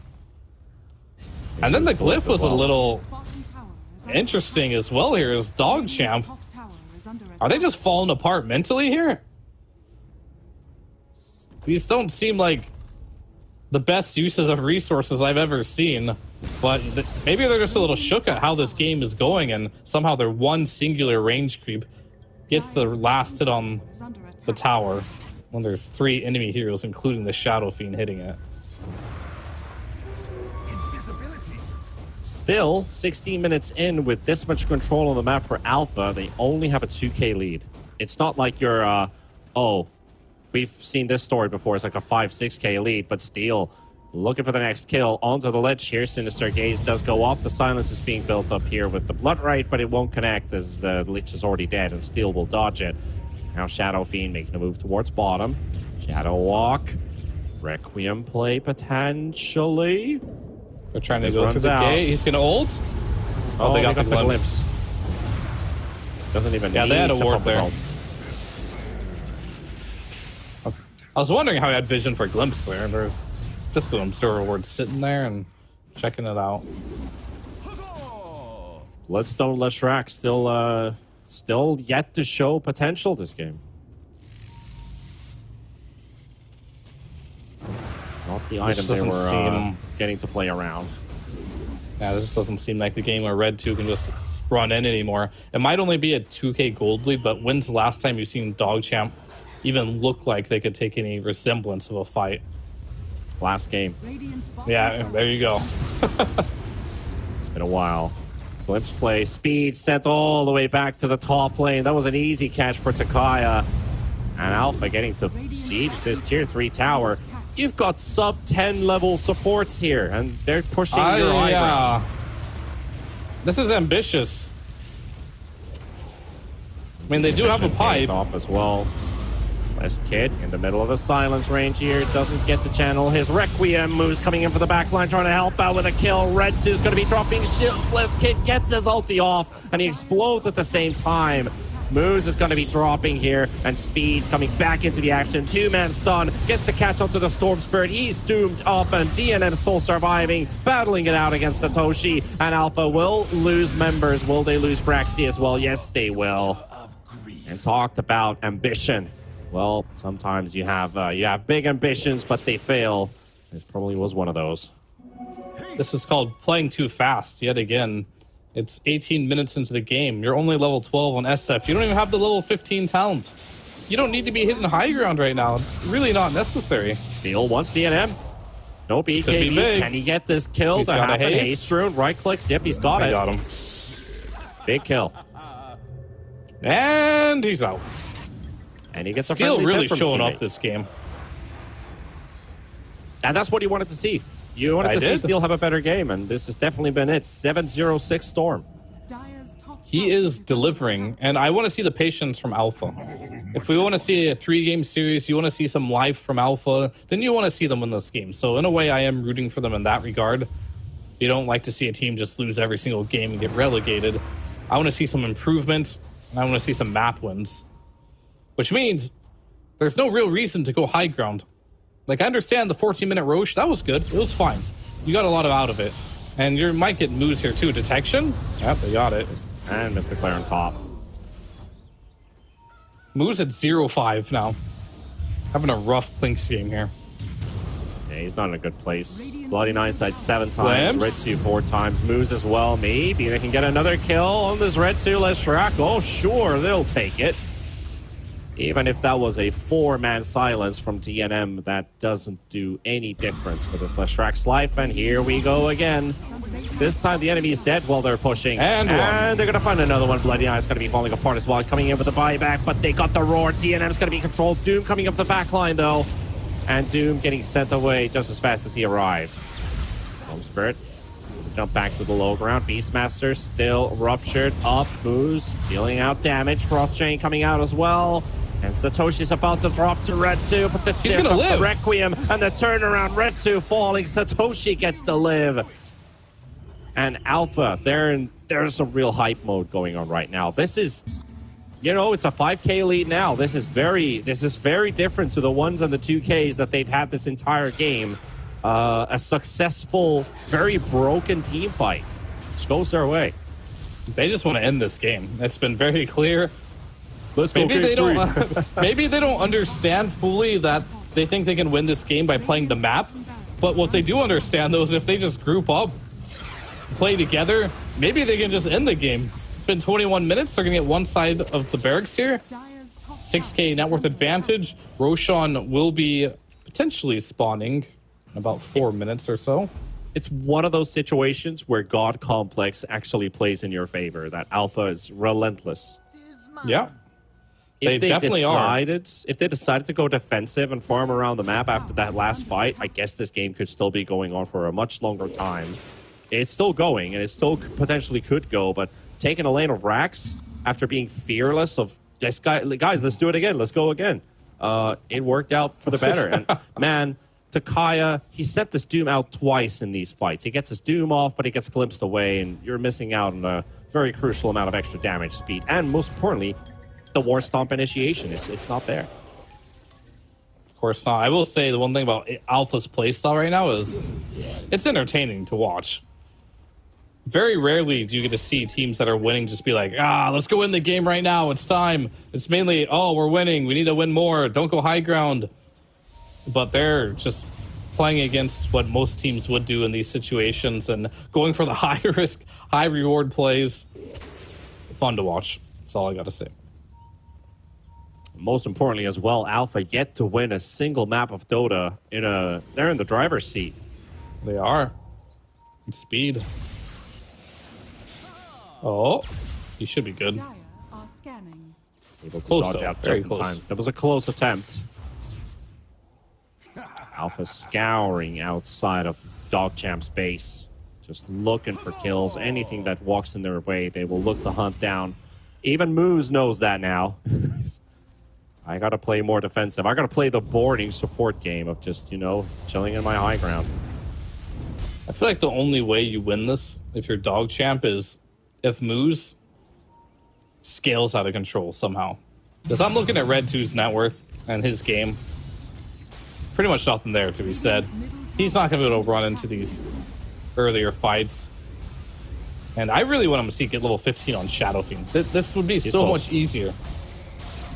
And then the glyph was a little
Bottom tower is under
interesting as well here as Dog Champ.
top tower is under attack.
Are they just falling apart mentally here? These don't seem like the best uses of resources I've ever seen, but maybe they're just a little shook at how this game is going, and somehow their one singular range creep gets the last hit on
Is under attack.
the tower when there's 3 enemy heroes, including the Shadow Fiend, hitting it.
Still, 16 minutes in with this much control on the map for Alpha, they only have a 2k lead. It's not like you're, we've seen this story before. It's like a 5-6k lead, but still looking for the next kill. Onto the ledge here. Sinister Gaze does go up. The silence is being built up here with the Blood Right, but it won't connect as the Lich is already dead and Steel will dodge it. Now Shadow Fiend making a move towards bottom. Shadow Walk. Requiem play potentially.
They're trying to
This
go through
runs
the
out.
gate. He's gonna ult. Oh, they got the glimpse.
Doesn't even
Yeah,
need
they had a
to
ward
pump his
there.
ult.
I was wondering how he had vision for glimpse there. There's just an observer ward sitting there and checking it out.
Bloodstone Leshrac still yet to show potential this game. Not the item they
doesn't
were
seem-
getting to play around.
Yeah, this just doesn't seem like the game where Red 2 can just run in anymore. It might only be a 2k gold lead, but when's the last time you've seen Dog Champ even look like they could take any resemblance of a fight?
Last game.
Radiant's bottom
Yeah,
tower
there you go.
It's been a while. Glimpse play. Speed sent all the way back to the top lane. That was an easy catch for Takaya. And Alpha getting to siege this tier 3 tower. You've got sub 10 level supports here, and they're pushing your high ground.
This is ambitious. I mean, they do have a
Vision pays
pipe.
off as well. West Kid in the middle of the silence range here. Doesn't get to channel his Requiem moves coming in for the backline, trying to help out with a kill. Red 2's going to be dropping shield. West Kid gets his ulti off, and he explodes at the same time. Moose is going to be dropping here, and Speed's coming back into the action. 2-man stun, gets to catch onto the Storm Spirit. He's doomed up, and DNM still surviving, battling it out against Satoshi. And Alpha will lose members. Will they lose Braxy as well? Yes, they will. And talked about ambition. Well, sometimes you have big ambitions, but they fail. This probably was one of those.
This is called playing too fast yet again. It's 18 minutes into the game. You're only level 12 on SF. You don't even have the level 15 talent. You don't need to be hitting high ground right now. It's really not necessary.
Steel wants DNM. No
be
BKB.
big.
Can he get this kill
He's
to
got a
happen?
haste.
Haste rune, right clicks. Yep, he's got
I
it.
got him.
Big kill.
And he's out.
And he gets a
Steel
friendly
really
tip from his
showing
teammate.
up this game.
And that's what you wanted to see. You wanted
I
to see
did.
Steel have a better game, and this has definitely been it. 7-0-6 Storm.
Dire's top
He
tower
is delivering, and I want to see the patience from Alpha. If we want to see a 3-game series, you want to see some life from Alpha, then you want to see them win this game. So in a way, I am rooting for them in that regard. You don't like to see a team just lose every single game and get relegated. I want to see some improvement, and I want to see some map wins. Which means there's no real reason to go high ground. Like, I understand the 14-minute Roche, that was good. It was fine. You got a lot out of it. And you might get moves here too. Detection? Yep, they got it.
And Mr. Claire on top.
Moves at 0-5 now. Having a rough Clinks game here.
Yeah, he's not in a good place. Bloody Nines died 7 times.
Lamps?
Red 2 4 times. Moves as well. Maybe they can get another kill on this Red 2 Leshrac. Oh, sure, they'll take it. Even if that was a 4-man silence from DNM, that doesn't do any difference for this Leshrax's life. And here we go again. This time the enemy is dead while they're pushing. And they're going to find another one. Bloody Eye's going to be falling apart as well. Coming in with a buyback, but they got the roar. DNM's going to be controlled. Doom coming up the back line, though. And Doom getting sent away just as fast as he arrived. Storm Spirit. Jump back to the low ground. Beastmaster still ruptured. Up. Moves. Dealing out damage. Frost Chain coming out as well. And Satoshi's about to drop to Red 2, but
He's gonna live.
The Requiem and the turnaround. Red 2 falling. Satoshi gets to live. And Alpha, there's some real hype mode going on right now. This is, you know, it's a 5K lead now. This is very different to the 1s and the 2Ks that they've had this entire game. A successful, very broken team fight. Just goes their way.
They just want to end this game. It's been very clear.
Let's go
Maybe
game
they
3.
don't. Maybe they don't understand fully that they think they can win this game by playing the map. But what they do understand, though, is if they just group up, play together, maybe they can just end the game. It's been 21 minutes. They're going to get one side of the barracks here. 6K net worth advantage. Roshan will be potentially spawning in about 4 minutes or so.
It's one of those situations where God Complex actually plays in your favor. That Alpha is relentless.
Yeah.
If
They definitely are.
If they decided to go defensive and farm around the map after that last fight, I guess this game could still be going on for a much longer time. It's still going, and it still potentially could go, but taking a lane of Rax after being fearless of this guy, guys, let's do it again, let's go again. It worked out for the better. And man, Takaya, he sent this Doom out twice in these fights. He gets his Doom off, but he gets glimpsed away, and you're missing out on a very crucial amount of extra damage speed. And most importantly, the War Stomp initiation, it's not there.
Of course not. I will say the one thing about Alpha's playstyle right now is it's entertaining to watch. Very rarely do you get to see teams that are winning just be like, let's go win the game right now. It's time. It's mainly, we're winning. We need to win more. Don't go high ground. But they're just playing against what most teams would do in these situations and going for the high risk, high reward plays. Fun to watch. That's all I got to say.
Most importantly as well, Alpha yet to win a single map of Dota. They're in the driver's seat.
They are. And speed. Oh, he should be good.
Dire are scanning.
Able to
Close
dodge
though.
out
Very
just in
close.
time. That was a close attempt. Alpha scouring outside of Dogchamp's base. Just looking for kills. Anything that walks in their way, they will look to hunt down. Even Moose knows that now. I gotta play more defensive. I gotta play the boarding support game of just, chilling in my high ground.
I feel like the only way you win this, if you're Dog Champ, is if Moose scales out of control somehow. Because I'm looking at Red 2's net worth and his game. Pretty much nothing there to be said. He's not going to be able to run into these earlier fights. And I really want him to see get level 15 on Shadow Fiend. This would be so much easier.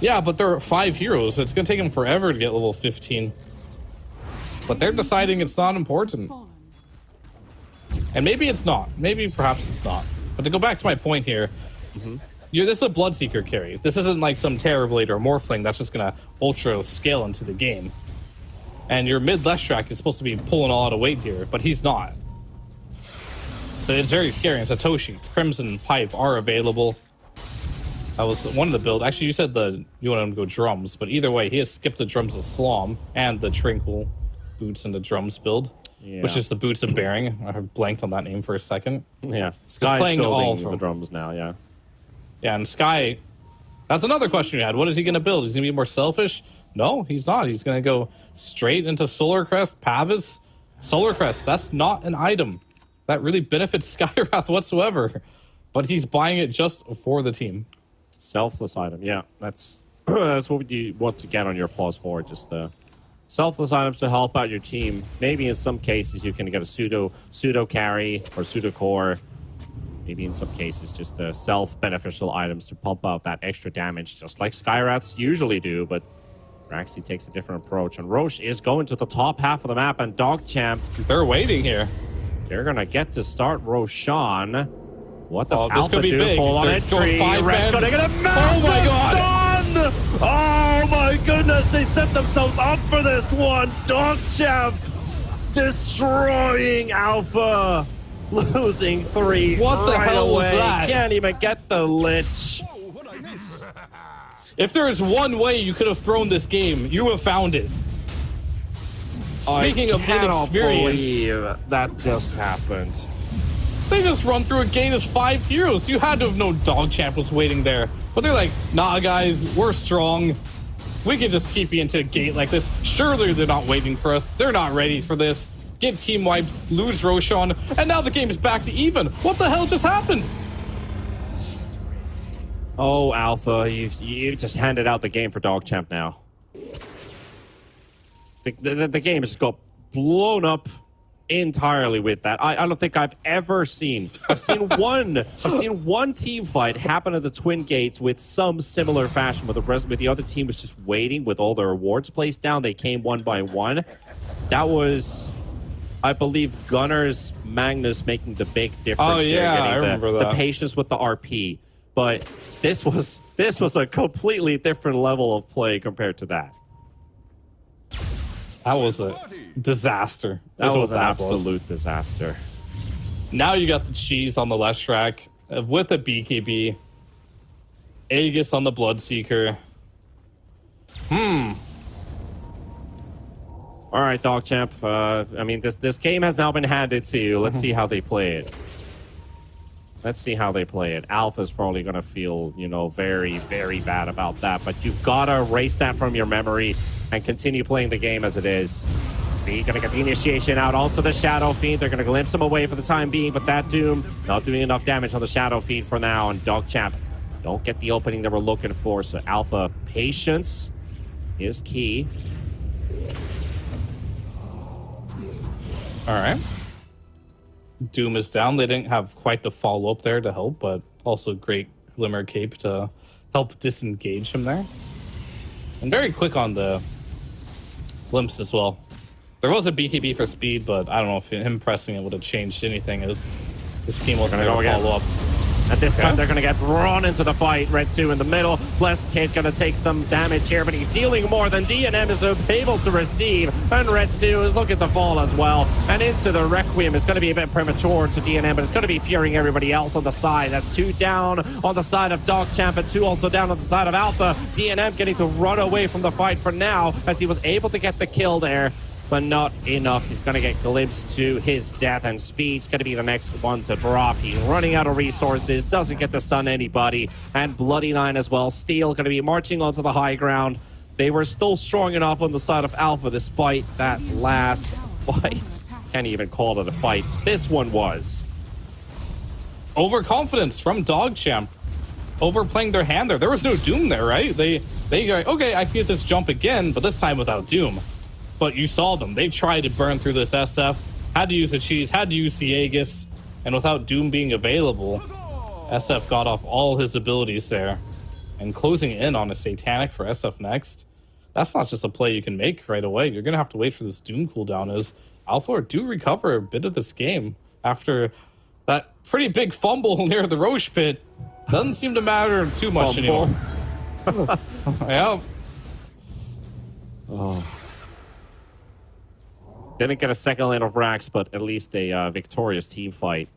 Yeah, but there are 5 heroes. It's going to take him forever to get level 15. But they're deciding it's not important. And maybe it's not. Maybe perhaps it's not. But to go back to my point here, this is a Bloodseeker carry. This isn't like some Terrorblade or Morphling that's just going to ultra scale into the game. And your mid Leshrac is supposed to be pulling a lot of weight here, but he's not. So it's very scary. And Satoshi, Crimson Pipe are available. That was one of the build. Actually, you said you wanted him to go drums, but either way, he has skipped the drums of Slom and the Trinkle boots and the drums build. Yeah. Which is the Boots of Bearing. I blanked on that name for a second.
Yeah, Sky's
playing all
building the drums now, yeah.
Yeah, and Sky, that's another question you had. What is he going to build? Is he going to be more selfish? No, he's not. He's going to go straight into Solar Crest, Pavis. Solar Crest, that's not an item that really benefits Skywrath whatsoever. But he's buying it just for the team.
Selfless item, yeah. That's what you want to get on your applause for. Just selfless items to help out your team. Maybe in some cases you can get a pseudo carry or pseudo core. Maybe in some cases just self-beneficial items to pump out that extra damage, just like Skywraths usually do. But Raxi takes a different approach, and Roche is going to the top half of the map, and Dogchamp,
they're waiting here.
They're gonna get to start Roshan. What does
this
Alpha
could be
do?
big.
Full on
They're
entry.
going 5
Red's
man.
gonna get a massive stun! Oh, goodness, they set themselves up for this one. DogChamp destroying Alpha. Losing 3
What the
right
hell was
away.
that?
Can't even get the Lich.
If there is one way you could have thrown this game, you have found it. Speaking of
I cannot
inexperience,
believe that just happened.
they just run through a gate as 5 heroes. You had to have known DogChamp was waiting there. But they're like, nah, guys, we're strong. We can just TP into a gate like this. Surely they're not waiting for us. They're not ready for this. Get team wiped, lose Roshan, and now the game is back to even. What the hell just happened?
Oh, Alpha, you've just handed out the game for DogChamp now. The game just got blown up entirely with that. I don't think I've ever seen. I've seen one team fight happen at the Twin Gates with some similar fashion, where the other team was just waiting with all their awards placed down. They came one by one. That was, I believe, Gunner's Magnus making the big difference.
Oh, yeah,
there,
I remember
the
that.
patience with the RP. But this was a completely different level of play compared to that.
That was a disaster.
That
That's what
was an
was.
absolute disaster.
Now you got the cheese on the left track with the BKB. Aegis on the Bloodseeker.
All right, DogChamp. I mean, this game has now been handed to you. Let's see how they play it. Let's see how they play it. Alpha's probably going to feel, very, very bad about that. But you've got to erase that from your memory and continue playing the game as it is. Speed going to get the initiation out onto the Shadow Fiend. They're going to glimpse him away for the time being, but that Doom not doing enough damage on the Shadow Fiend for now. And DogChamp don't get the opening that we're looking for. So Alpha, patience is key.
All right. Doom is down. They didn't have quite the follow-up there to help, but also great Glimmer Cape to help disengage him there. And very quick on the glimpse as well. There was a BKB for speed, but I don't know if him pressing it would have changed anything as his team wasn't
Gonna
there
go
to
again.
follow up.
At this time, they're going to get drawn into the fight. Red 2 in the middle. Blessed Kid going to take some damage here, but he's dealing more than DNM is able to receive. And Red 2 is looking to fall as well. And into the Requiem is going to be a bit premature to DNM, but it's going to be fearing everybody else on the side. That's 2 down on the side of DogChamp and 2 also down on the side of Alpha. DNM getting to run away from the fight for now as he was able to get the kill there. But not enough. He's going to get glimpsed to his death, and Speed's going to be the next one to drop. He's running out of resources, doesn't get to stun anybody, and Bloody Nine as well. Steel going to be marching onto the high ground. They were still strong enough on the side of Alpha despite that last fight. Can't even call it a fight. This one was.
Overconfidence from DogChamp. Overplaying their hand there. There was no Doom there, right? They go, okay, I can get this jump again, but this time without Doom. But you saw them. They tried to burn through this SF, had to use the cheese, had to use the Aegis, and without Doom being available, SF got off all his abilities there. And closing in on a Satanic for SF next, that's not just a play you can make right away. You're going to have to wait for this Doom cooldown as Alpha do recover a bit of this game after that pretty big fumble near the Roche pit. Doesn't seem to matter too much anymore. Yeah.
Didn't get a second lane of racks, but at least a victorious team fight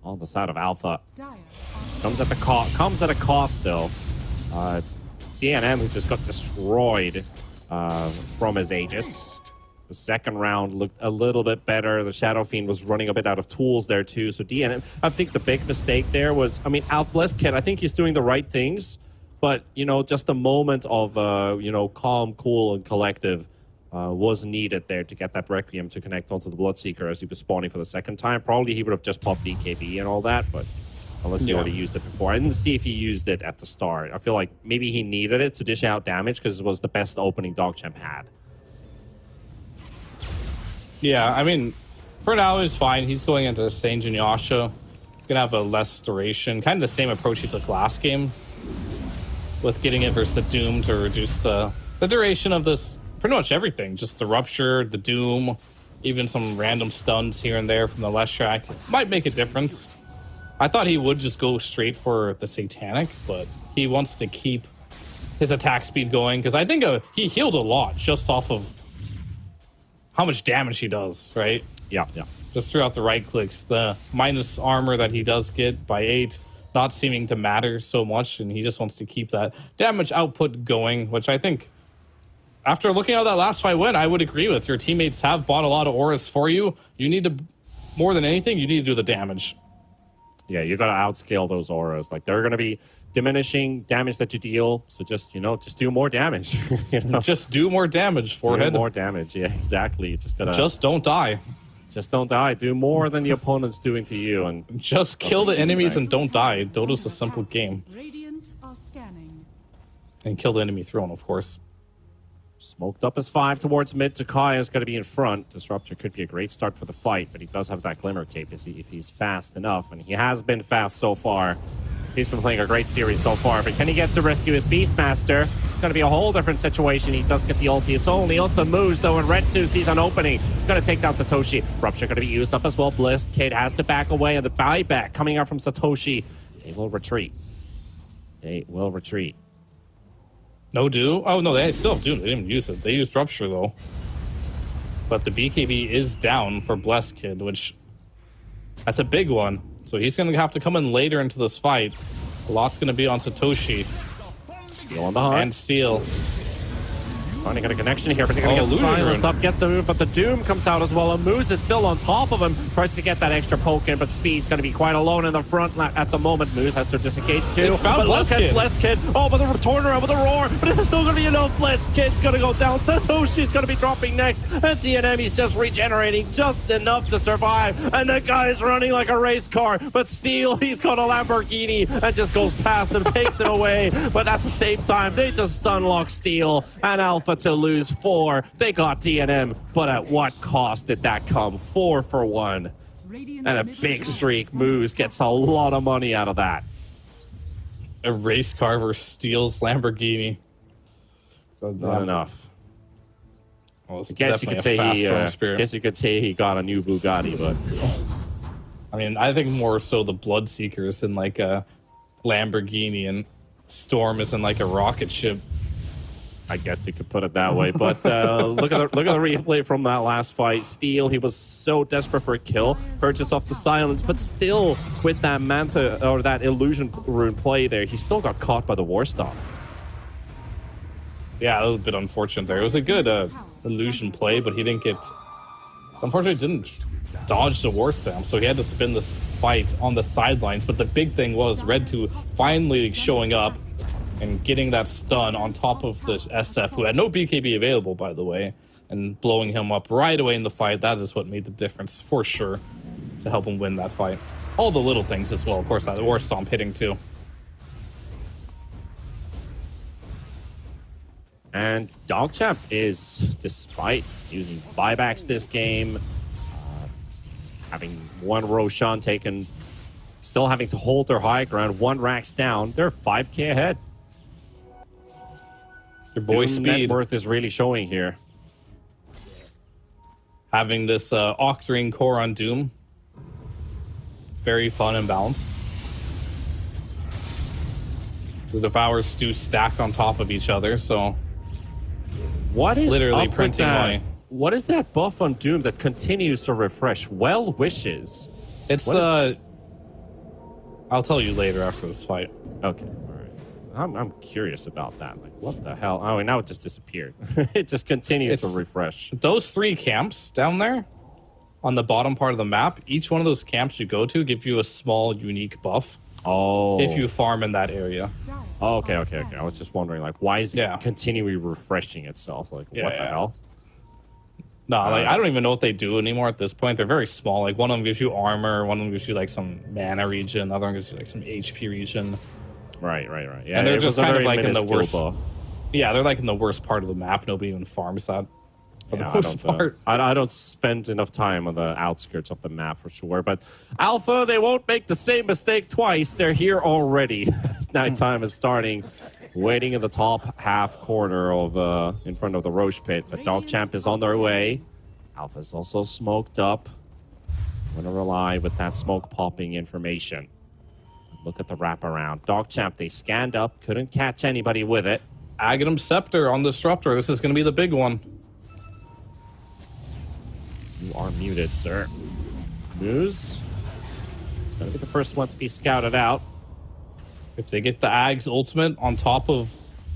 on the side of Alpha. Comes at a cost though. DNM, who just got destroyed from his Aegis. The second round looked a little bit better. The Shadow Fiend was running a bit out of tools there too. So DNM, I think the big mistake there was, I mean, Blessed Kid, I think he's doing the right things, but just a moment of calm, cool, and collective was needed there to get that Requiem to connect onto the Bloodseeker as he was spawning for the second time. Probably he would have just popped BKB and all that, but unless he already used it before. I didn't see if he used it at the start. I feel like maybe he needed it to dish out damage because it was the best opening DogChamp had.
Yeah, I mean, for now it's fine. He's going into Sage and Yasha. Gonna have a less duration. Kind of the same approach he took last game with getting it versus the Doom to reduce the duration of this. Pretty much everything. Just the Rupture, the Doom, even some random stuns here and there from the left track. Might make a difference. I thought he would just go straight for the Satanic, but he wants to keep his attack speed going, because I think he healed a lot just off of how much damage he does, right?
Yeah, yeah.
Just throughout the right clicks. The minus armor that he does get by 8 not seeming to matter so much, and he just wants to keep that damage output going, which I think, after looking at that last fight win, I would agree with. Your teammates have bought a lot of auras for you. You need to, more than anything, you need to do the damage.
Yeah, you got to outscale those auras. Like, they're going to be diminishing damage that you deal. So just, just do more damage.
Just do more damage, forehead.
Do more damage. Yeah, exactly. You just got to...
Just don't die.
Just don't die. Do more than the opponent's doing to you. And
just kill the enemies and don't die. Dota's a simple game.
Radiant are scanning.
And kill the enemy throne, of course.
Smoked up as 5 towards mid. Takaya's going to be in front. Disruptor could be a great start for the fight, but he does have that Glimmer Cape if he's fast enough, and he has been fast so far. He's been playing a great series so far, but can he get to rescue his Beastmaster? It's going to be a whole different situation. He does get the ulti. It's only onto moves, though, and Red 2 sees an opening. He's going to take down Satoshi. Rupture going to be used up as well. Bliss Kid has to back away, and the buyback coming out from Satoshi. They will retreat. They will retreat.
No Doom? Oh, no, they still have Doom. They didn't use it. They used Rupture, though. But the BKB is down for Blessed Kid, which... That's a big one. So he's going to have to come in later into this fight. A lot's going to be on Satoshi.
Steel on the hunt.
And Steel.
Trying to get a connection here, but they're going to get
Illusion
silenced
Rune.
up, gets the move, but the Doom comes out as well. And Moose is still on top of him, tries to get that extra poke in, but Speed's going to be quite alone in the front at the moment. Moose has to disengage too.
But
look at Blessed Kid. Oh, but the returner with a roar, but it's still going to be enough. Blessed Kid's going to go down. Satoshi's going to be dropping next, and DNM, he's just regenerating just enough to survive. And the guy's running like a race car, but Steel, he's got a Lamborghini and just goes past him, takes him away. But at the same time, they just stun lock Steel and Alpha to lose 4. They got DNM, but at what cost did that come? 4 for 1.
Radiant's
And a
middle
big
tower
streak.
is under
Moose gets a lot of money out of that.
A race car versus Steel's Lamborghini.
Not enough.
Well, it's
I guess you could say
definitely a fast
he.
Spirit.
Guess you could say he got a new Bugatti, but
I mean, I think more so the Bloodseeker is in like a Lamborghini and Storm is in like a rocket ship.
I guess you could put it that way. But look at the replay from that last fight. Steel, he was so desperate for a kill, purchase off the silence, but still with that Manta or that Illusion Rune play there, he still got caught by the War Stomp.
Yeah, that was a bit unfortunate there. It was a good illusion play, but he didn't get... Unfortunately, didn't dodge the War Stamp, so he had to spin this fight on the sidelines. But the big thing was Red 2 finally showing up and getting that stun on top of the SF, who had no BKB available, by the way, and blowing him up right away in the fight. That is what made the difference, for sure, to help him win that fight. All the little things as well, of course, that War Stomp hitting too.
And Dogchamp is, despite using buybacks this game, having one Roshan taken, still having to hold their high ground, 1 racks down, they're 5k ahead.
Your boy
Doom
Speed
net worth is really showing here.
having this Octarine core on Doom. Very fun and balanced. The Devours do stack on top of each other, so
What is
literally
up with
printing
that?
money.
What is that buff on Doom that continues to refresh? Well wishes.
It's
What is
I'll tell you later after this fight.
Okay, all right. I'm curious about that. Like, what the hell? Oh, and now it just disappeared. It just continued to
It's-
refresh.
Those 3 camps down there on the bottom part of the map, each one of those camps you go to give you a small unique buff
Oh.
if you farm in that area.
Oh, okay. I was just wondering, like, why is it
Yeah.
continually refreshing itself? Like, what the
Yeah.
hell?
No, like I don't even know what they do anymore at this point. They're very small. Like one of them gives you armor, one of them gives you like some mana regen, another one gives you like some HP regen.
Right. Yeah,
And they're
it
just
was a
kind of
very
like in the
minuscule
worst-
buff.
Yeah, they're like in the worst part of the map. Nobody even farms that for
Yeah,
the most part.
I don't spend enough time on the outskirts of the map for sure. But Alpha, they won't make the same mistake twice. They're here already. Nighttime is starting. Waiting in the top half corner of in front of the Roche pit. But Dogchamp is on their way. Alpha's also smoked up. I'm gonna rely with that smoke popping information. Look at the wraparound. Dogchamp, they scanned up, couldn't catch anybody with it.
Aghanim Scepter on Disruptor. This is going to be the big one.
You are muted, sir. Moose is going to be the first one to be scouted out.
If they get the Ag's ultimate on top of,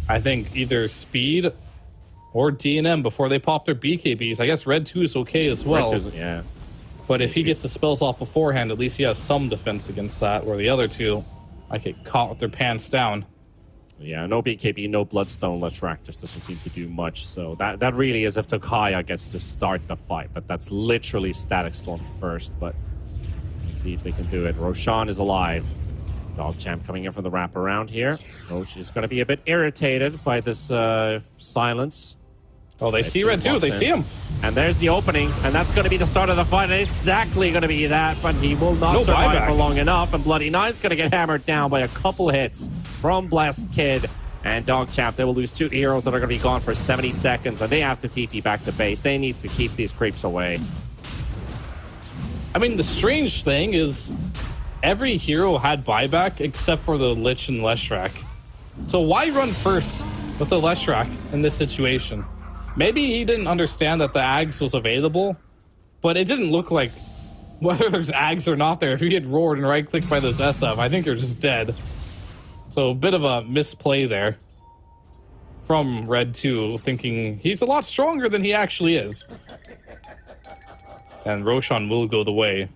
I think, either speed or DNM before they pop their BKBs, I guess Red 2 is okay as well.
Red 2's, yeah.
But if he gets the spells off beforehand, at least he has some defense against that, where the other two might get caught with their pants down.
Yeah, no BKB, no Bloodstone. Leshrac just doesn't seem to do much. So that really is if Tokaya gets to start the fight. But that's literally Static Storm first. But let's see if they can do it. Roshan is alive. Dogchamp coming in for the wraparound here. Rosh is going to be a bit irritated by this silence.
Oh, they see Red 2. They see him.
And there's the opening, and that's going to be the start of the fight. And it's exactly going to be that, but he will not survive for long enough. And Bloody Nine's going to get hammered down by a couple hits from Blessed Kid and Dogchamp. They will lose 2 heroes that are going to be gone for 70 seconds, and they have to TP back to base. They need to keep these creeps away.
I mean, the strange thing is every hero had buyback except for the Lich and Leshrac. So why run first with the Leshrac in this situation? Maybe he didn't understand that the Ags was available, but it didn't look like whether there's Ags or not there. If you get roared and right-clicked by this SF, I think you're just dead. So a bit of a misplay there from Red 2, thinking he's a lot stronger than he actually is. And Roshan will go the way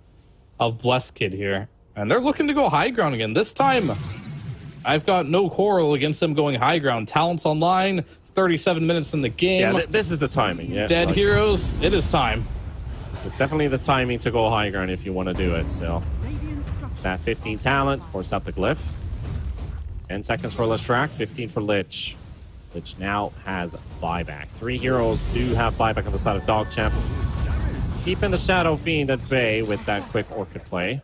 of Blessed Kid here. And they're looking to go high ground again. This time, I've got no quarrel against them going high ground. Talents online, 37 minutes in the game.
Yeah, this is the timing. Yeah,
Dead heroes, it is time.
This is definitely the timing to go high ground if you want to do it. So that 15 talent, force out the glyph. 10 seconds for Leshrac, 15 for Lich. Lich now has buyback. 3 heroes do have buyback on the side of Dogchamp. Keeping the Shadow Fiend at bay with that quick Orchid play.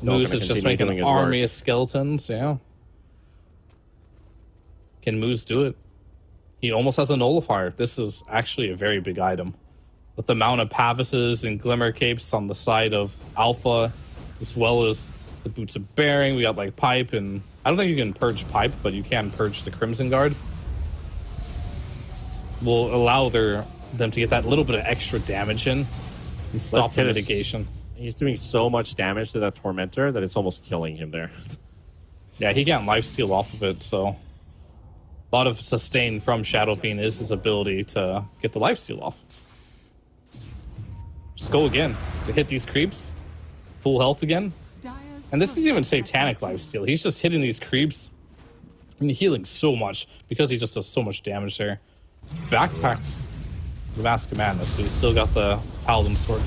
Moose is just making an army of skeletons, yeah. Can Moose do it? He almost has a nullifier. This is actually a very big item. With the amount of Pavises and Glimmer Capes on the side of Alpha, as well as the Boots of Bearing, we got like Pipe, and I don't think you can purge Pipe, but you can purge the Crimson Guard. Will allow them to get that little bit of extra damage in and stop the mitigation.
He's doing so much damage to that Tormentor that it's almost killing him there.
Yeah, he can't lifesteal off of it, so a lot of sustain from Shadow Fiend is his ability to get the lifesteal off. Just go again to hit these creeps. Full health again. And this isn't even Satanic lifesteal. He's just hitting these creeps and healing so much because he just does so much damage there. Backpacks the Mask of Madness, but he's still got the Paladin Sword.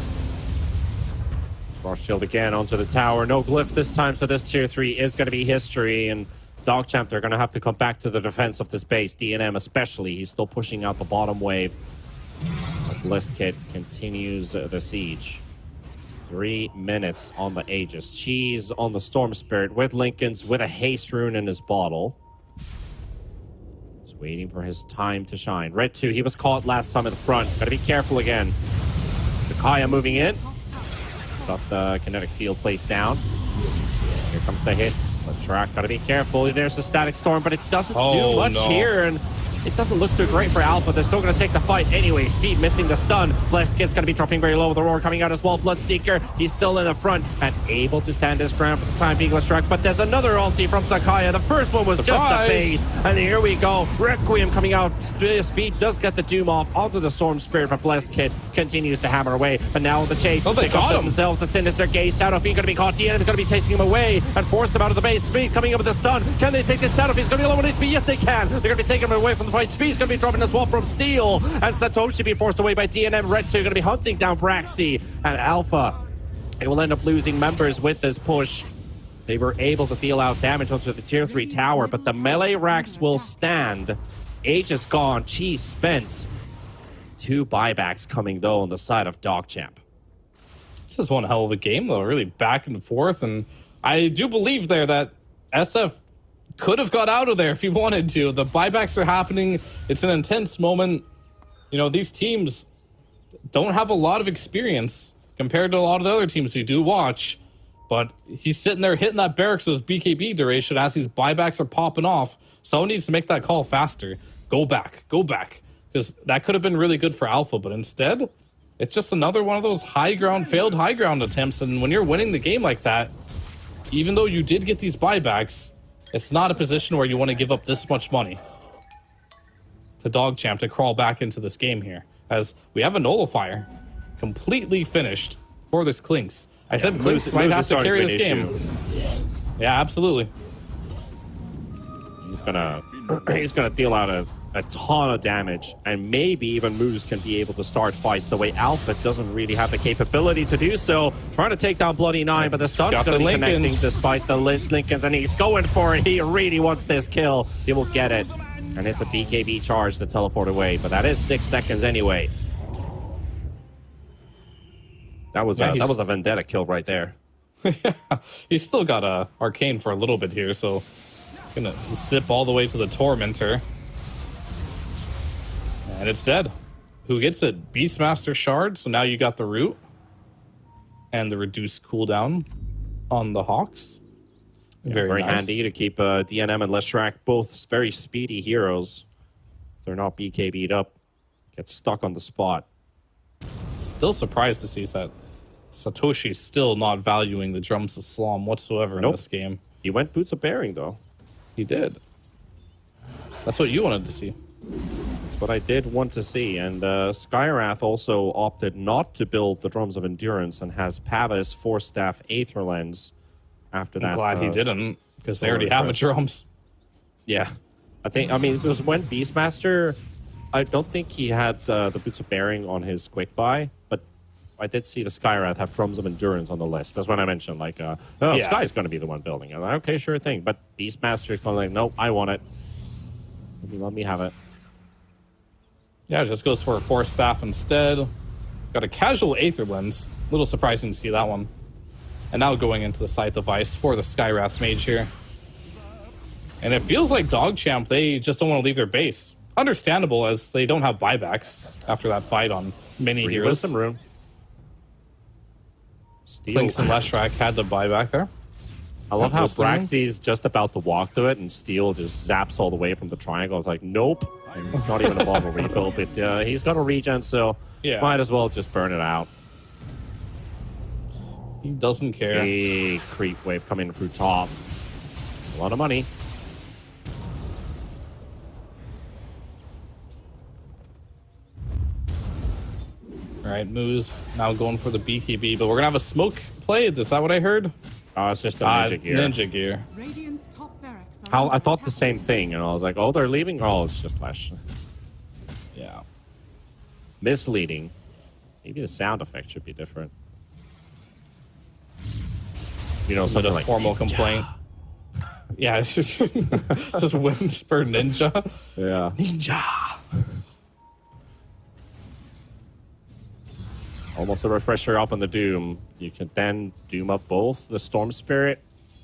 Frost Shield again onto the tower. No glyph this time, so this tier 3 is going to be history. And Dogchamp, they're going to have to come back to the defense of this base. DNM especially. He's still pushing out the bottom wave. But Blessed Kid continues the siege. 3 minutes on the Aegis. Cheese on the Storm Spirit with Lincoln's with a haste rune in his bottle. He's waiting for his time to shine. Red 2, he was caught last time in the front. Gotta be careful again. Takaya moving in. Got the kinetic field placed down. Here comes the hits. Leshrac, gotta be careful. There's the Static Storm, but it doesn't do much here. And it doesn't look too great for Alpha. They're still going to take the fight anyway. Speed missing the stun. Blessed Kid's going to be dropping very low with the roar coming out as well. Bloodseeker, he's still in the front and able to stand his ground for the time being. Leshrac, but there's another ulti from Takaya. The first one was just a bait. And here we go. Requiem coming out. Speed does get the Doom off onto the Storm Spirit, but Blessed Kid continues to hammer away. But now on the chase, they got themselves the Sinister Gaze. Shadow Fiend going to be caught. DNM is going to be chasing him away and force him out of the base. Speed coming up with the stun. Can they take this Shadow Fiend? He's going to be low on HP. Yes, they can. They're going to be taking him away from the fight. Speed's going to be dropping as well from Steel, and Satoshi being forced away by DNM. Red 2 going to be hunting down Braxy, and Alpha, they will end up losing members with this push. They were able to deal out damage onto the tier 3 tower, but the melee racks will stand. Aegis gone, Cheese spent. 2 buybacks coming though on the side of Dogchamp.
This is one hell of a game though, really back and forth, and I do believe there that SF could have got out of there if he wanted to. The buybacks are happening. It's an intense moment. You know, these teams don't have a lot of experience compared to a lot of the other teams we do watch. But he's sitting there hitting that barracks with his BKB duration as these buybacks are popping off. Someone needs to make that call faster. Go back. Because that could have been really good for Alpha, but instead, it's just another one of those failed high ground attempts. And when you're winning the game like that, even though you did get these buybacks, it's not a position where you want to give up this much money to Dogchamp to crawl back into this game here. As we have a nullifier completely finished for this Klinks. I said Klinks might have to carry this game. Yeah, absolutely.
He's gonna deal out a ton of damage, and maybe even Moose can be able to start fights the way Alpha doesn't really have the capability to do so. Trying to take down Bloody Nine, but the stun's gonna be connecting despite the Lincolns, and he's going for it. He really wants this kill. He will get it. And it's a BKB charge to teleport away, but that is 6 seconds anyway. That was a vendetta kill right there.
He's still got a arcane for a little bit here, so gonna zip all the way to the Tormentor. And it's dead. Who gets it? Beastmaster Shard, so now you got the root. And the reduced cooldown on the Hawks. Very nice.
Handy to keep DNM and Leshrac, both very speedy heroes. If they're not BKB'd up, get stuck on the spot.
Still surprised to see that Satoshi's still not valuing the drums of Slom whatsoever in this game.
He went Boots of Bearing, though.
He did. That's what you wanted to see.
That's what I did want to see. And Skywrath also opted not to build the Drums of Endurance and has Pavis, Force Staff, Aether Lens after that.
I'm glad he didn't, because they already have a drums.
Yeah. I mean, it was when Beastmaster, I don't think he had the Boots of Bearing on his quick buy, but I did see the Skywrath have Drums of Endurance on the list. That's when I mentioned, like, Sky's going to be the one building it. Like, okay, sure thing. But Beastmaster's going like, nope, I want it. Let me have it.
Yeah, it just goes for a Force Staff instead. Got a casual Aether Lens. A little surprising to see that one. And now going into the Scythe of Ice for the Skywrath Mage here. And it feels like Dogchamp, they just don't want to leave their base. Understandable, as they don't have buybacks after that fight on many heroes.
Wisdom Rune.
Klinks and Leshrac had to buy back there.
I love how Braxy's just about to walk to it, and Steel just zaps all the way from the triangle. It's like, nope. And it's not even a bottle refill, but he's got a regen, so might as well just burn it out.
He doesn't care.
Big creep wave coming through top. A lot of money.
All right, Moose now going for the BKB, but we're going to have a smoke play. Is that what I heard?
It's just a Ninja Gear.
Ninja Gear.
Radiant's top barracks are
I thought the same thing, and I was like, oh, they're leaving? Oh, it's just Flash.
Yeah.
Misleading. Maybe the sound effect should be different. You know, something like
formal
ninja.
Complaint. Yeah, it's just whisper ninja.
Yeah.
Ninja.
Almost a refresher up on the Doom. You can then Doom up both the Storm Spirit,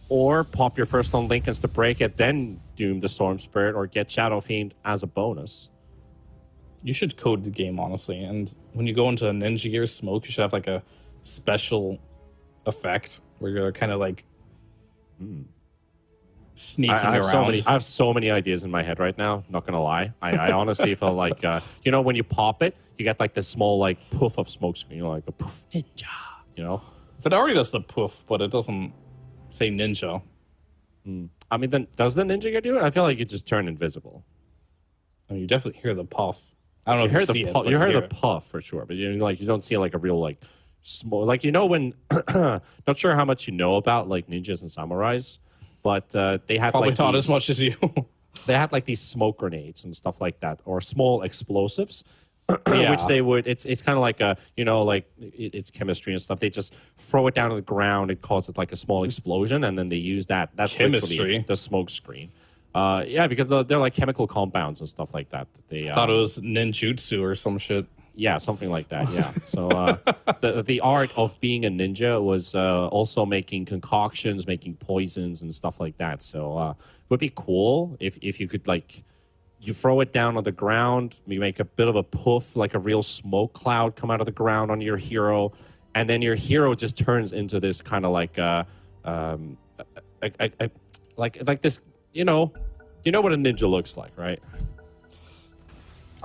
or pop your first on Lincolns to break it, then Doom the Storm Spirit, or get Shadow Fiend as a bonus.
You should code the game, honestly. And when you go into a Ninja Gear smoke, you should have like a special effect where you're kind of like sneaking around.
I have so many ideas in my head right now. Not gonna lie, I honestly feel like when you pop it, you get like this small like poof of smoke screen, like a poof ninja.
If it already does the poof, but it doesn't say ninja.
I mean, then does the Ninja Gear do it? I feel like you just turn invisible.
I mean, you definitely hear the puff. I don't know if you see it.
You hear the puff for sure, but you don't see like a real like smoke. Like when not sure how much you know about like ninjas and samurais, but they had
probably
like
not as much as you.
They had like these smoke grenades and stuff like that, or small explosives,
Yeah.
which they would. It's kind of like it's chemistry and stuff. They just throw it down to the ground. It causes like a small explosion, and then they use that. That's
Chemistry.
literally the smoke screen. Yeah, because they're like chemical compounds and stuff like that. They
thought it was ninjutsu or some shit.
Yeah, something like that. Yeah. So the art of being a ninja was also making concoctions, making poisons and stuff like that. So it would be cool if you could like you throw it down on the ground, you make a bit of a poof, like a real smoke cloud come out of the ground on your hero, and then your hero just turns into this kind of like like this, you know what a ninja looks like, right?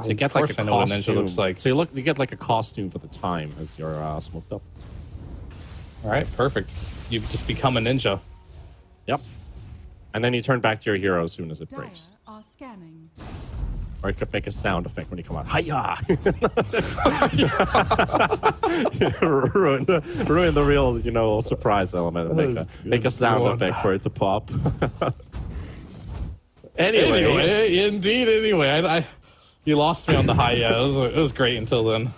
So you get like a
I know what a ninja
costume.
looks like.
So you get like a costume for the time as you're smoked up.
All right, perfect. You just become a ninja.
Yep. And then you turn back to your hero as soon as it breaks.
Dire are scanning.
Or it could make a sound effect when you come out. Hiya! ruin the real, surprise element. Make a sound effect for it to pop. Anyway,
Anyway, you lost me on the hiya. It was great until then.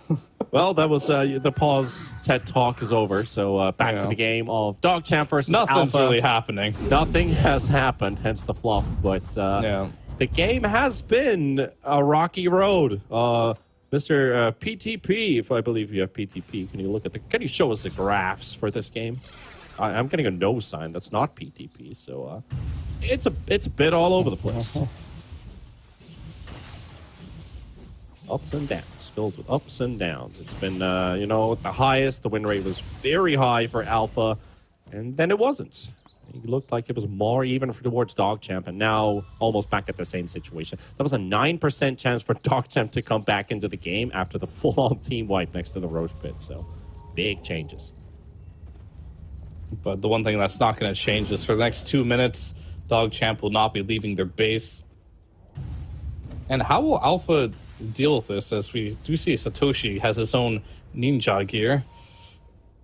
well, that was the pause. TED Talk is over. So back to the game of Dog Champ versus
Nothing's
Alpha.
really happening.
Nothing has happened, hence the fluff. But the game has been a rocky road. Mr. PTP, if I believe you have PTP, can you show us the graphs for this game? I'm getting a no sign. That's not PTP. So it's a bit all over the place. Ups and downs, filled with ups and downs. It's been, the highest. The win rate was very high for Alpha, and then it wasn't. It looked like it was more even towards Dog Champ, and now almost back at the same situation. That was a 9% chance for Dog Champ to come back into the game after the full-on team wipe next to the Roche pit. So, big changes.
But the one thing that's not going to change is for the next 2 minutes, Dog Champ will not be leaving their base. And how will Alpha deal with this, as we do see Satoshi has his own ninja gear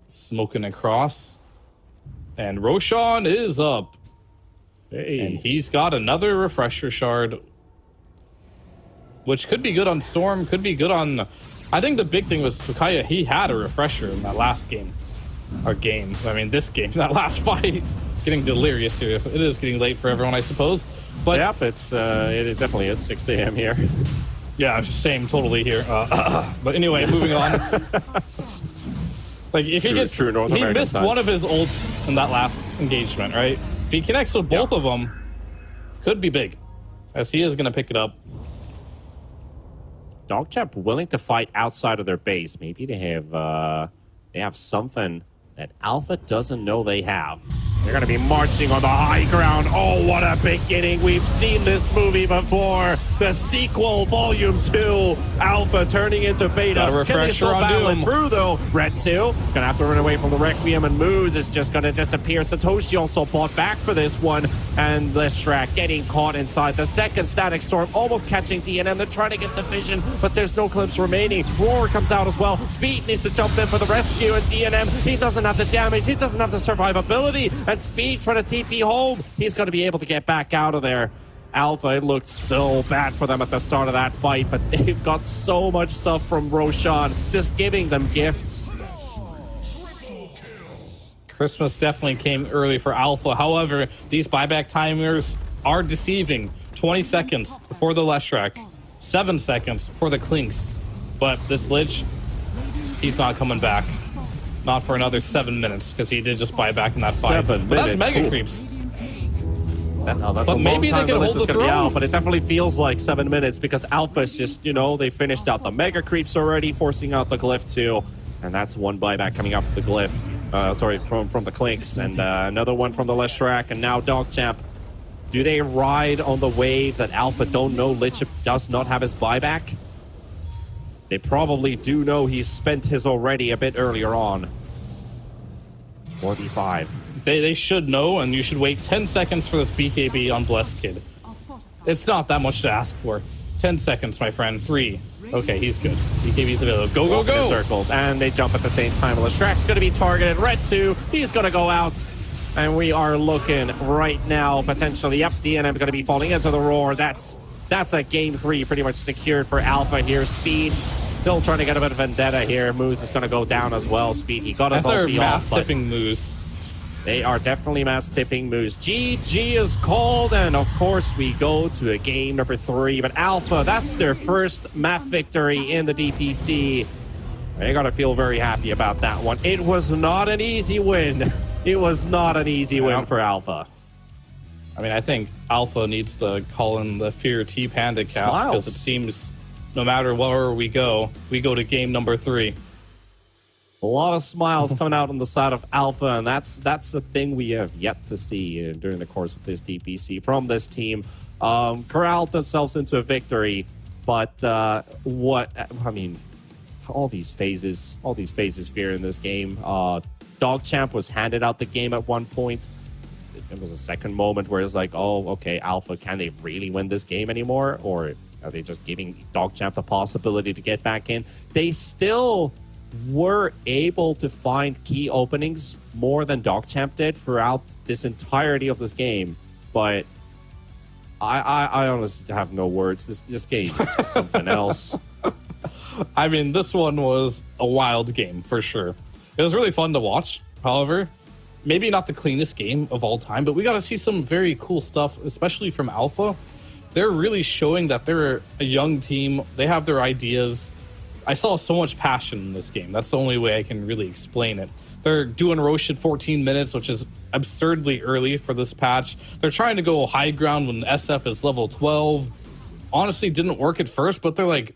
smoking across, and Roshan is up.
Hey.
And he's got another refresher shard, which could be good on Storm, could be good on... I think the big thing was Tokaya, he had a refresher in that last game. This game, that last fight. Getting delirious here. It is getting late for everyone, I suppose. But
yep, it definitely is 6 a.m. here.
Yeah, same, totally here. But anyway, moving on. Like, if he missed time. One of his ults in that last engagement, right? If he connects with both of them, could be big, as he is going to pick it up.
Dog Champ willing to fight outside of their base. Maybe they have something that Alpha doesn't know they have. They're going to be marching on the high ground. Oh, what a beginning. We've seen this movie before. The sequel, Volume 2. Alpha turning into Beta. Can they still battle it through, though? Red 2. Going to have to run away from the Requiem, and Moose is just going to disappear. Satoshi also bought back for this one. And Leshrac getting caught inside the second Static Storm, almost catching DNM. They're trying to get the vision, but there's no clips remaining. Roar comes out as well. Speed needs to jump in for the rescue, and DNM, he doesn't have the damage. He doesn't have the survivability. And Speed trying to TP home. He's going to be able to get back out of there. Alpha, it looked so bad for them at the start of that fight, but they've got so much stuff from Roshan, just giving them gifts.
Christmas definitely came early for Alpha. However, these buyback timers are deceiving. 20 seconds before the Leshrac, 7 seconds for the Clinks. But this Lich, he's not coming back. Not for another 7 minutes, because he did just buy back in that fight.
7 minutes.
But that's Mega Creeps.
That's a
But
long
maybe
time
they can
the Lich
hold
is
the
going to be
throne.
out, but it definitely feels like 7 minutes because Alpha is just, they finished out the Mega Creeps already, forcing out the Glyph too. And that's one buyback coming out from the Glyph. From the Clinks. And another one from the Leshrac, and now Dog Champ. Do they ride on the wave that Alpha don't know Lich does not have his buyback? They probably do know he's spent his already a bit earlier on. 4v5.
They should know, and you should wait 10 seconds for this BKB on Blessed Kid. It's not that much to ask for. 10 seconds, my friend. 3. Okay, he's good. BKB's available. Go, go, go!
In circles, and they jump at the same time. Leshrac's going to be targeted. Red 2, he's going to go out. And we are looking right now, potentially, yep, DNM going to be falling into the Roar. That's a game 3 pretty much secured for Alpha here. Speed still trying to get a bit of vendetta here. Moose is going to go down as well. Speed, he got his ulti off.
Tipping Moose.
They are definitely mass tipping Moose. GG is called, and of course we go to a game number 3. But Alpha, that's their first map victory in the DPC. They gotta feel very happy about that one. It was not an easy win. It was not an easy win for Alpha.
I mean, I think Alpha needs to call in the Fear T Panda cast, because it seems no matter where we go to game number 3.
A lot of smiles coming out on the side of Alpha, and that's the thing we have yet to see during the course of this DPC from this team. Corralled themselves into a victory, but all these phases here in this game. Dogchamp was handed out the game at one point. There was a second moment where it's like, oh, okay, Alpha, can they really win this game anymore? Or are they just giving Dogchamp the possibility to get back in? They still were able to find key openings more than Dogchamp did throughout this entirety of this game. But I honestly have no words. This game is just something else.
I mean, this one was a wild game for sure. It was really fun to watch. However, maybe not the cleanest game of all time, but we got to see some very cool stuff, especially from Alpha. They're really showing that they're a young team. They have their ideas. I saw so much passion in this game. That's the only way I can really explain it. They're doing Roche at 14 minutes, which is absurdly early for this patch. They're trying to go high ground when SF is level 12. Honestly, didn't work at first, but they're like,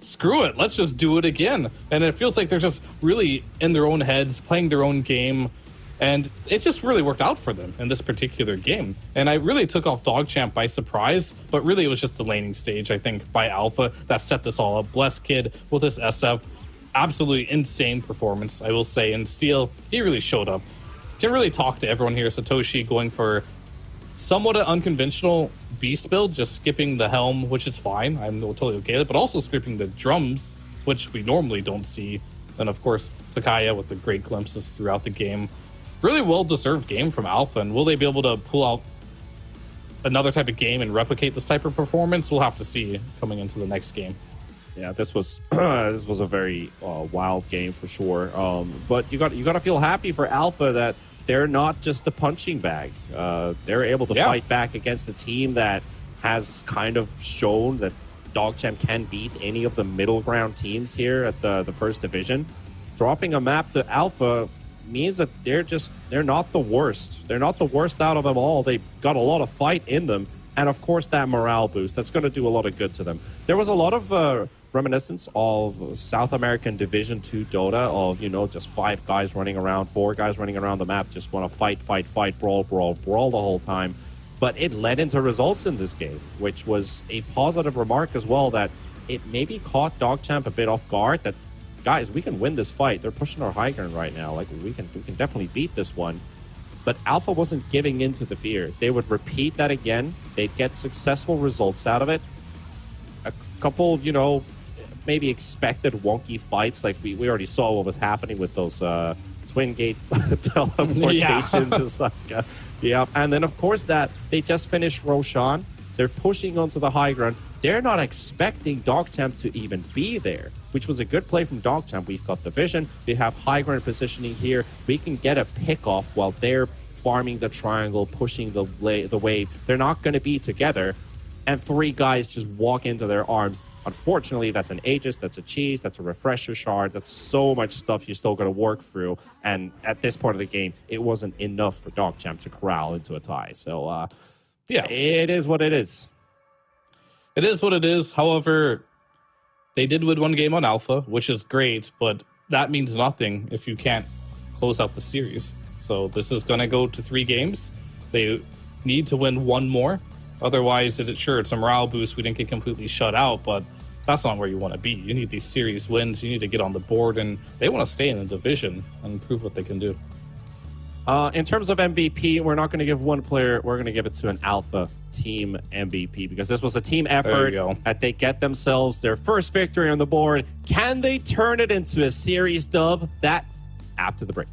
screw it, let's just do it again. And it feels like they're just really in their own heads, playing their own game. And it just really worked out for them in this particular game. And I really took off Dogchamp by surprise, but really it was just the laning stage, I think, by Alpha that set this all up. Bless Kid with his SF. Absolutely insane performance, I will say. And Steel, he really showed up. Can really talk to everyone here. Satoshi going for somewhat an unconventional beast build, just skipping the helm, which is fine. I'm totally okay with it, but also skipping the drums, which we normally don't see. And of course, Takaya with the great glimpses throughout the game. Really well-deserved game from Alpha, and will they be able to pull out another type of game and replicate this type of performance? We'll have to see coming into the next game.
Yeah, this was this was a very wild game for sure. But you got to feel happy for Alpha that they're not just a punching bag. They're able to fight back against a team that has kind of shown that Dogchamp can beat any of the middle ground teams here at the first division. Dropping a map to Alpha means that they're not the worst. They're not the worst out of them all. They've got a lot of fight in them. And of course, that morale boost, that's going to do a lot of good to them. There was a lot of reminiscence of South American Division 2 Dota of, just 5 guys running around, 4 guys running around the map, just want to fight, brawl the whole time. But it led into results in this game, which was a positive remark as well, that it maybe caught Dogchamp a bit off guard, that guys, we can win this fight. They're pushing our high ground right now. Like, we can definitely beat this one. But Alpha wasn't giving in to the fear. They would repeat that again. They'd get successful results out of it. A couple, maybe expected wonky fights. Like, we already saw what was happening with those twin gate teleportations. It's like, And then, of course, that they just finished Roshan. They're pushing onto the high ground. They're not expecting Dogchamp to even be there, which was a good play from Dogchamp. We've got the vision. We have high ground positioning here. We can get a pick off while they're farming the triangle, pushing the wave. They're not going to be together. And 3 guys just walk into their arms. Unfortunately, that's an Aegis, that's a cheese, that's a refresher shard. That's so much stuff you're still going to work through. And at this part of the game, it wasn't enough for Dogchamp to corral into a tie. So, it is what it is.
It is what it is. However, they did win 1 game on Alpha, which is great, but that means nothing if you can't close out the series. So this is going to go to 3 games. They need to win 1 more. Otherwise, it's a morale boost. We didn't get completely shut out, but that's not where you want to be. You need these series wins. You need to get on the board, and they want to stay in the division and prove what they can do.
In terms of MVP, we're not going to give one player. We're going to give it to an Alpha team MVP because this was a team effort that they get themselves their first victory on the board. Can they turn it into a series dub? That after the break.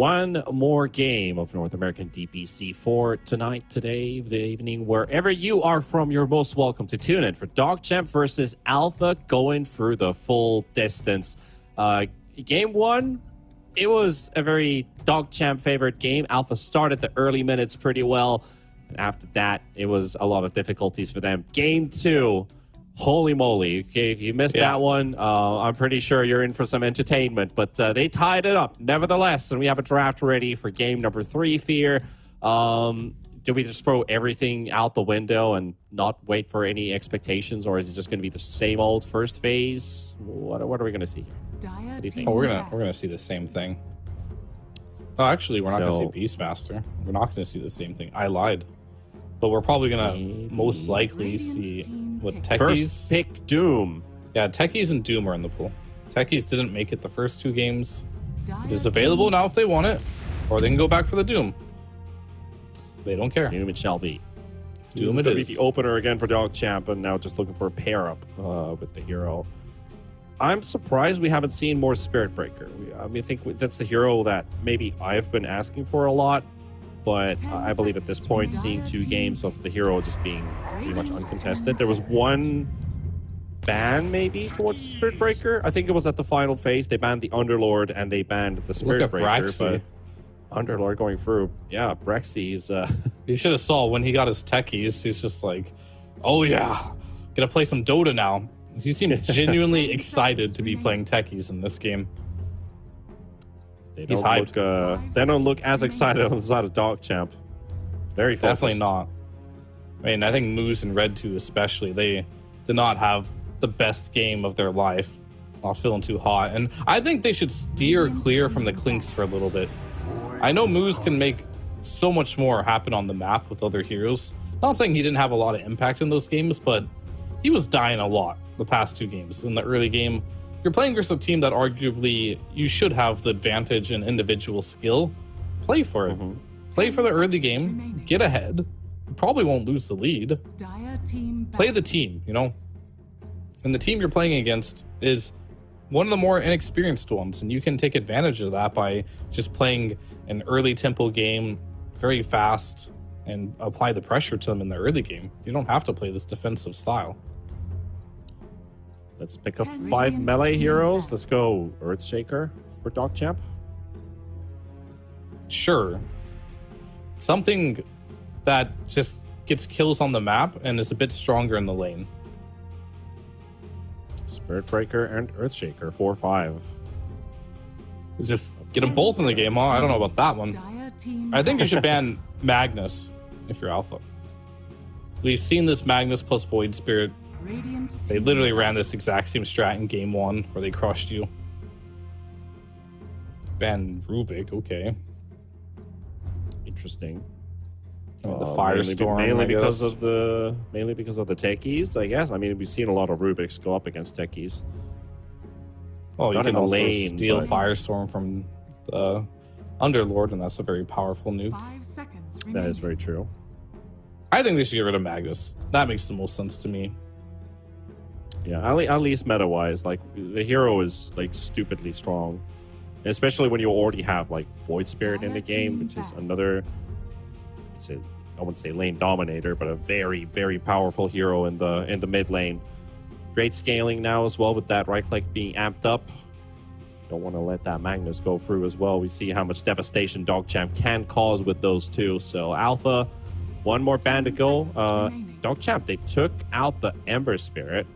one more game of North American DPC for tonight, today, the evening. Wherever you are from, you're most welcome to tune in for DogChamp versus Alpha going through the full distance. Game one, it was a very DogChamp favorite game. Alpha started the early minutes pretty well. And after that, it was a lot of difficulties for them. Game two, holy moly. Okay, if you missed that one, I'm pretty sure you're in for some entertainment. But they tied it up nevertheless. And we have a draft ready for game number 3, Fear. Do we just throw everything out the window and not wait for any expectations? Or is it just going to be the same old first phase? What are we going to see here?
Dire
do you think?
team
Oh, we're
back.
gonna see the same thing. Oh, actually, we're not
So-
gonna see Beastmaster. We're not gonna see the same thing. I lied, but we're probably gonna most likely see what Techies.
First pick Doom.
Yeah, Techies and Doom are in the pool. Techies didn't make it the first 2 games.
Dire
It is available
team
now if they want it, or they can go back for the Doom. They don't care.
Doom it shall be.
Doom it
Gonna be
is.
the opener again for DogChamp, and now just looking for a pair up with the hero. I'm surprised we haven't seen more Spirit Breaker. I think that's the hero that maybe I've been asking for a lot, but I believe at this point, seeing 2 games of the hero just being pretty much uncontested. There was one ban maybe towards the Spirit Breaker. I think it was at the final phase. They banned the Underlord and they banned the Spirit
at
Breaker.
Braxy.
But Underlord going through, yeah, Braxy, he's
You should have saw when he got his Techies. He's just like, oh yeah, gonna play some Dota now. He seemed genuinely excited to be playing Techies in this game.
They
He's
don't look they don't look as excited on the side of DogChamp. Very focused.
Definitely not. I mean, I think Moose and Red 2 especially, they did not have the best game of their life. Not feeling too hot. And I think they should steer clear from the Clinks for a little bit. I know Moose can make so much more happen on the map with other heroes. Not saying he didn't have a lot of impact in those games, but he was dying a lot the past 2 games. In the early game, you're playing versus a team that arguably you should have the advantage in individual skill. Play for it. Play for the early game. Get ahead. You probably won't lose the lead.
Dire team back.
Play the team, you know? And the team you're playing against is one of the more inexperienced ones, and you can take advantage of that by just playing an early tempo game very fast and apply the pressure to them in the early game. You don't have to play this defensive style.
Let's pick up 5 melee heroes. Let's go Earthshaker for DogChamp.
Sure. Something that just gets kills on the map and is a bit stronger in the lane.
Spirit Breaker and Earthshaker, 4-5.
It's just get them both in the game, huh? I don't know about that one.
Dire team
I think you should ban Magnus if you're Alpha. We've seen this Magnus plus Void Spirit.
Radiant
They
team
literally ran this exact same strat in game 1 where they crushed you. Ban Rubik, okay.
Interesting.
I mean, the
Mainly
Firestorm,
mainly
I
because
guess.
of the techies, I guess. I mean, we've seen a lot of Rubiks go up against techies.
Oh, you
not in
can
the
also
lane,
steal
but-
Firestorm from the Underlord, and that's a very powerful nuke.
5 seconds
That
remaining.
is very true.
I think they should get rid of Magnus. That makes the most sense to me.
Yeah, at least meta-wise, like the hero is like stupidly strong, especially when you already have like Void Spirit in the game, which is another. I wouldn't say lane dominator, but a very, very powerful hero in the mid lane. Great scaling now as well with that right click being amped up. Don't want to let that Magnus go through as well. We see how much devastation DogChamp can cause with those two. So Alpha, one more ban to go. DogChamp, they took out the Ember Spirit,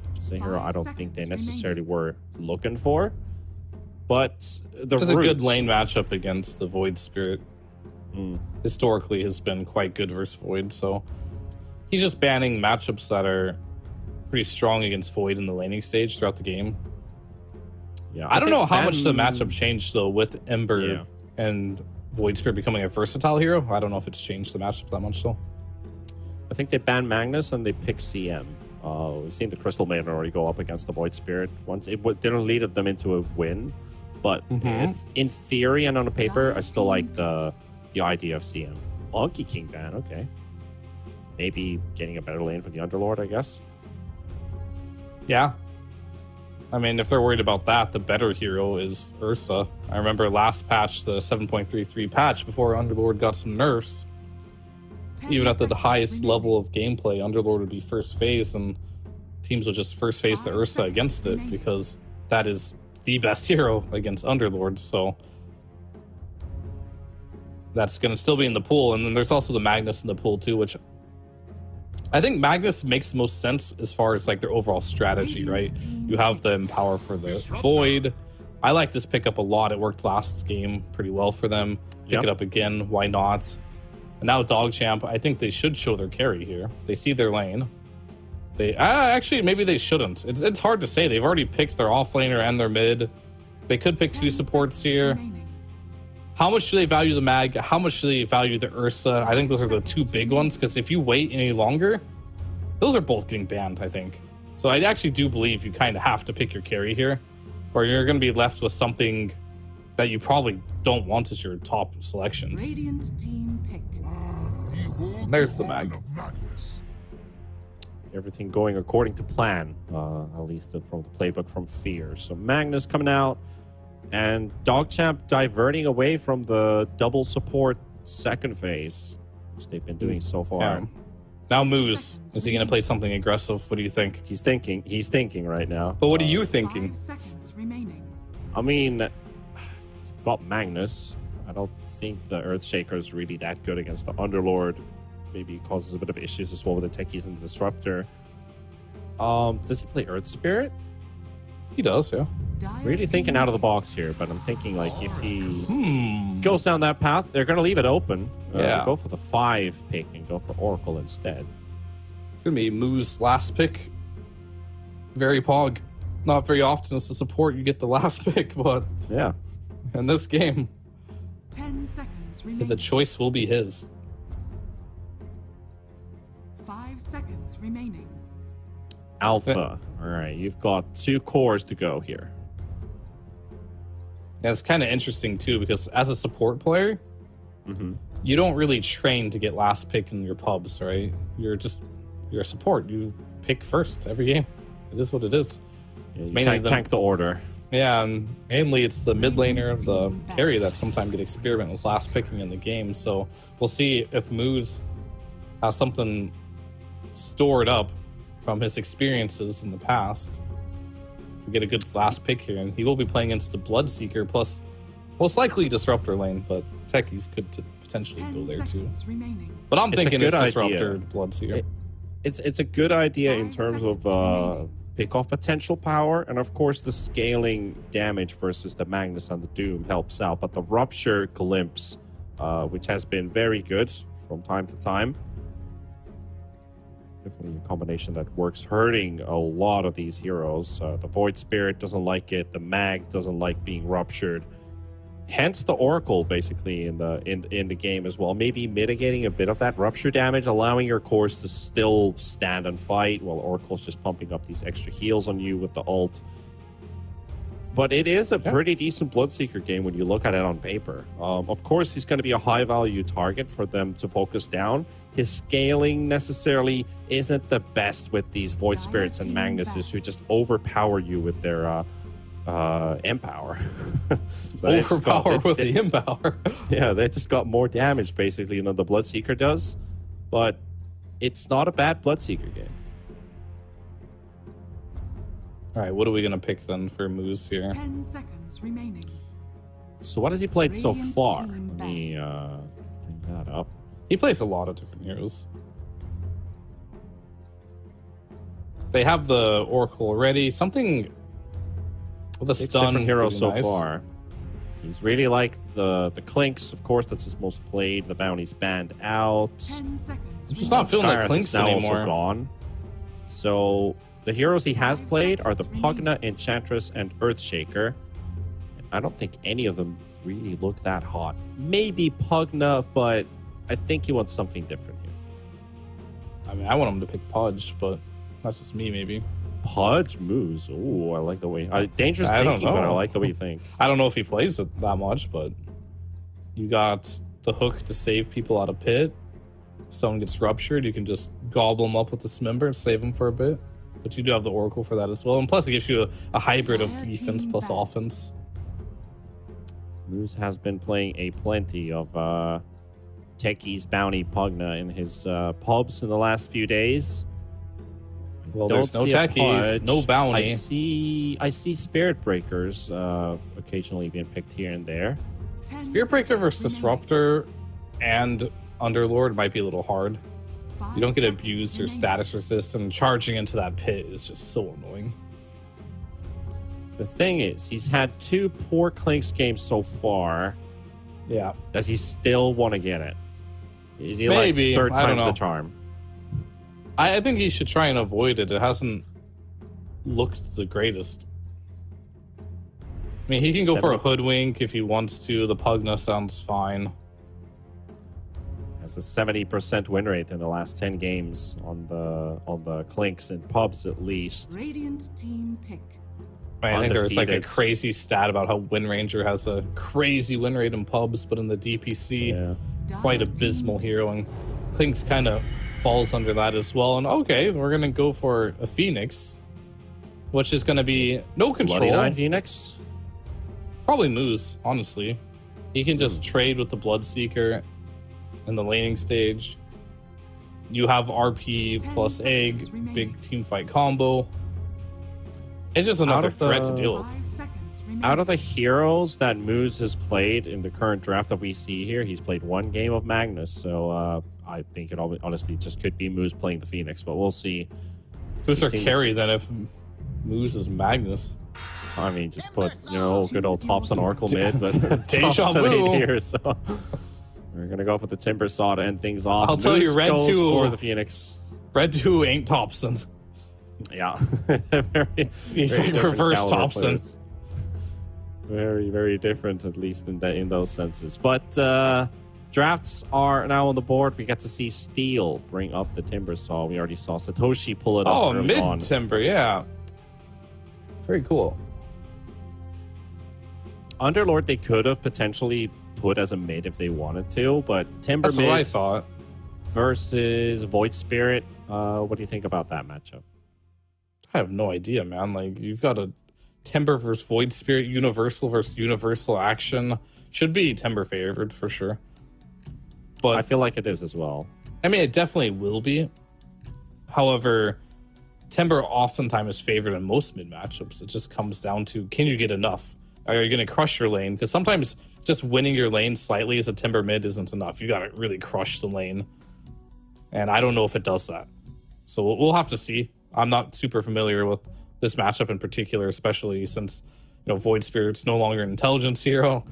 which is a hero I don't think they necessarily were looking for. But the
It's a good
roots-
lane matchup against the Void Spirit. Historically has been quite good versus Void, so he's just banning matchups that are pretty strong against Void in the laning stage throughout the game.
Yeah,
I don't
think
know how much the
ban-
matchup changed though with Ember
Yeah.
and Void Spirit becoming a versatile hero. I don't know if it's changed the matchup that much though.
I think they banned Magnus and they picked CM. We've seen the Crystal Maiden already go up against the Void Spirit once. It didn't lead them into a win, but if, in theory and on the paper, I still like the idea of CM. Monkey King ban, okay. Maybe getting a better lane for the Underlord, I guess.
Yeah. I mean, if they're worried about that, the better hero is Ursa. I remember last patch, the 7.33 patch, before Underlord got some nerfs, even at the highest level of gameplay, Underlord would be first phase, and teams would just first phase the Ursa against it, because that is the best hero against Underlord, so that's going to still be in the pool. And then there's also the Magnus in the pool too, which I think Magnus makes the most sense as far as like their overall strategy, right? You have the Empower for the Void. I like this pickup a lot. It worked last game pretty well for them. Pick it up again, why not? And now Dog Champ, I think they should show their carry here. They see their lane. They actually, maybe they shouldn't. It's hard to say. They've already picked their offlaner and their mid. They could pick 2 supports here. How much do they value the Mag? How much do they value the Ursa? I think those are the 2 big ones, because if you wait any longer, those are both getting banned, I think. So I actually do believe you kind of have to pick your carry here, or you're going to be left with something that you probably don't want as your top selections.
Radiant team pick.
There's the Mag.
Everything going according to plan, at least from the playbook from Fear. So Magnus coming out, and Dogchamp diverting away from the double support second phase, which they've been doing so far.
Yeah. Now Moose, is he going to play something aggressive? What do you think?
He's thinking right now.
But what are you thinking?
5 seconds remaining.
I mean, you've got Magnus. I don't think the Earthshaker is really that good against the Underlord. Maybe it causes a bit of issues as well with the Techies and the Disruptor. Does he play Earth Spirit?
He does, yeah.
Really thinking out of the box here, but I'm thinking like if he goes down that path, they're going to leave it open. Go for the 5 pick and go for Oracle instead.
It's going to be Moo's last pick. Very pog. Not very often as a support you get the last pick, but
yeah,
in this game,
10 seconds remaining.
the choice will be his.
5 seconds remaining.
Alpha. All right, you've got 2 cores to go here.
Yeah, it's kind of interesting too, because as a support player, you don't really train to get last pick in your pubs, right? You're a support. You pick first every game. It is what it is.
Yeah,
It's
you
mainly
tank the order.
Yeah, and mainly it's the mid laner of the carry that sometimes get experiment with last picking in the game. So we'll see if Moose has something stored up from his experiences in the past to get a good last pick here. And he will be playing against the Bloodseeker plus most likely Disruptor lane, but Techies could potentially go
10
there too.
seconds remaining.
But I'm
It's a
thinking
good
it's
idea.
Disruptor, Bloodseeker.
It's a good idea in
5
terms of
seconds remaining.
pick-off potential power, and of course the scaling damage versus the Magnus and the Doom helps out, but the Rupture Glimpse, which has been very good from time to time, definitely a combination that works, hurting a lot of these heroes. The Void Spirit doesn't like it, the Mag doesn't like being ruptured. Hence the Oracle basically in the game as well, maybe mitigating a bit of that rupture damage, allowing your cores to still stand and fight while Oracle's just pumping up these extra heals on you with the ult. But it is a pretty decent Bloodseeker game when you look at it on paper. Of course, he's going to be a high-value target for them to focus down. His scaling necessarily isn't the best with these Void Spirits and Magnuses who just overpower you with their Empower. So they just
Overpower with the Empower.
yeah, they just got more damage basically than the Bloodseeker does. But it's not a bad Bloodseeker game.
All right, what are we going to pick then for Moose here?
10 seconds remaining.
So what has he played so
Radiant
far?
team
Let me bring that up.
He plays a lot of different heroes. They have the Oracle already. Something with a
6
stun.
different heroes
would
so
be nice.
far. He's really like the Clinks, of course, that's his most played. The Bounty's banned out.
10 seconds
I'm just
remaining.
not feeling the
Skyreth
Clinks
is now
anymore.
also gone. So the heroes he has played are the Pugna, Enchantress, and Earthshaker. I don't think any of them really look that hot. Maybe Pugna, but I think he wants something different here.
I mean, I want him to pick Pudge, but that's just me, maybe.
Pudge Moose. Ooh, I like the way. Dangerous
I don't
thinking, but I
know.
like the way you think.
I don't know if he plays it that much, but you got the hook to save people out of pit. If someone gets ruptured, you can just gobble them up with the Smember and save them for a bit. but you do have the Oracle for that as well. And plus, it gives you a hybrid of defense plus offense.
Moose has been playing a plenty of Techie's Bounty Pugna in his pubs in the last few days.
Well,
Don't
there's no
see a
techies,
pudge.
no bounty.
I see Spirit Breakers occasionally being picked here and there.
Spear Breaker versus Disruptor and Underlord might be a little hard. You don't get abused or status resist, and charging into that pit is just so annoying.
The thing is, he's had 2 poor Clinks games so far.
Yeah.
Does he still want to get it? Is he
Maybe.
like third
I don't
time's the
know.
charm?
I think he should try and avoid it. It hasn't looked the greatest. I mean, he can go for a Hoodwink if he wants to. The Pugna sounds fine.
Has a 70% win rate in the last 10 games on the Clinks and pubs at least.
Radiant team pick.
I think there's like a
Undefeated.
crazy stat about how Wind Ranger has a crazy win rate in pubs, but in the DPC,
Yeah.
quite abysmal hero. And Clinks kind of falls under that as well. And okay, we're going to go for a Phoenix, which is going to be no
Bloody
control.
Nine Phoenix?
Probably Moose, honestly. He can just trade with the Bloodseeker in the laning stage. You have RP
10
plus Egg,
seconds remaining.
big team fight combo. It's just another
of the-
threat to deal with.
5 seconds remaining.
Out of the heroes that Moose has played in the current draft that we see here, he's played 1 game of Magnus. So I think it honestly just could be Moose playing the Phoenix, but we'll see.
Who's our
seems-
carry then if Moose is Magnus?
I mean, just put, good old Tops on Oracle mid, but
Deja
Thompson ain't
vu.
here, so we're going to go for the Timber Saw to end things off.
I'll tell you,
Moose
Red
goes
2
for the Phoenix.
Red 2 ain't Thompson.
Yeah. very,
He's
very
like
different
reverse
caliber
Thompson.
players. Very, very different, at least in those senses. But drafts are now on the board. We get to see Steel bring up the Timber Saw. We already saw Satoshi pull it
Oh,
up early on.
mid timber, yeah. Very cool.
Underlord, they could have potentially put as a mid if they wanted to, but Timber
That's what I
mid
thought.
versus Void Spirit. What do you think about that matchup?
I have no idea, man. Like, you've got a Timber versus Void Spirit, Universal versus Universal action. Should be Timber favored for sure. But
I feel like it is as well.
I mean, it definitely will be. However, Timber oftentimes is favored in most mid matchups. It just comes down to, can you get enough? Are you going to crush your lane? Because sometimes just winning your lane slightly as a Timber mid isn't enough. You got to really crush the lane. And I don't know if it does that. So we'll have to see. I'm not super familiar with this matchup in particular, especially since, Void Spirit's no longer an intelligence hero.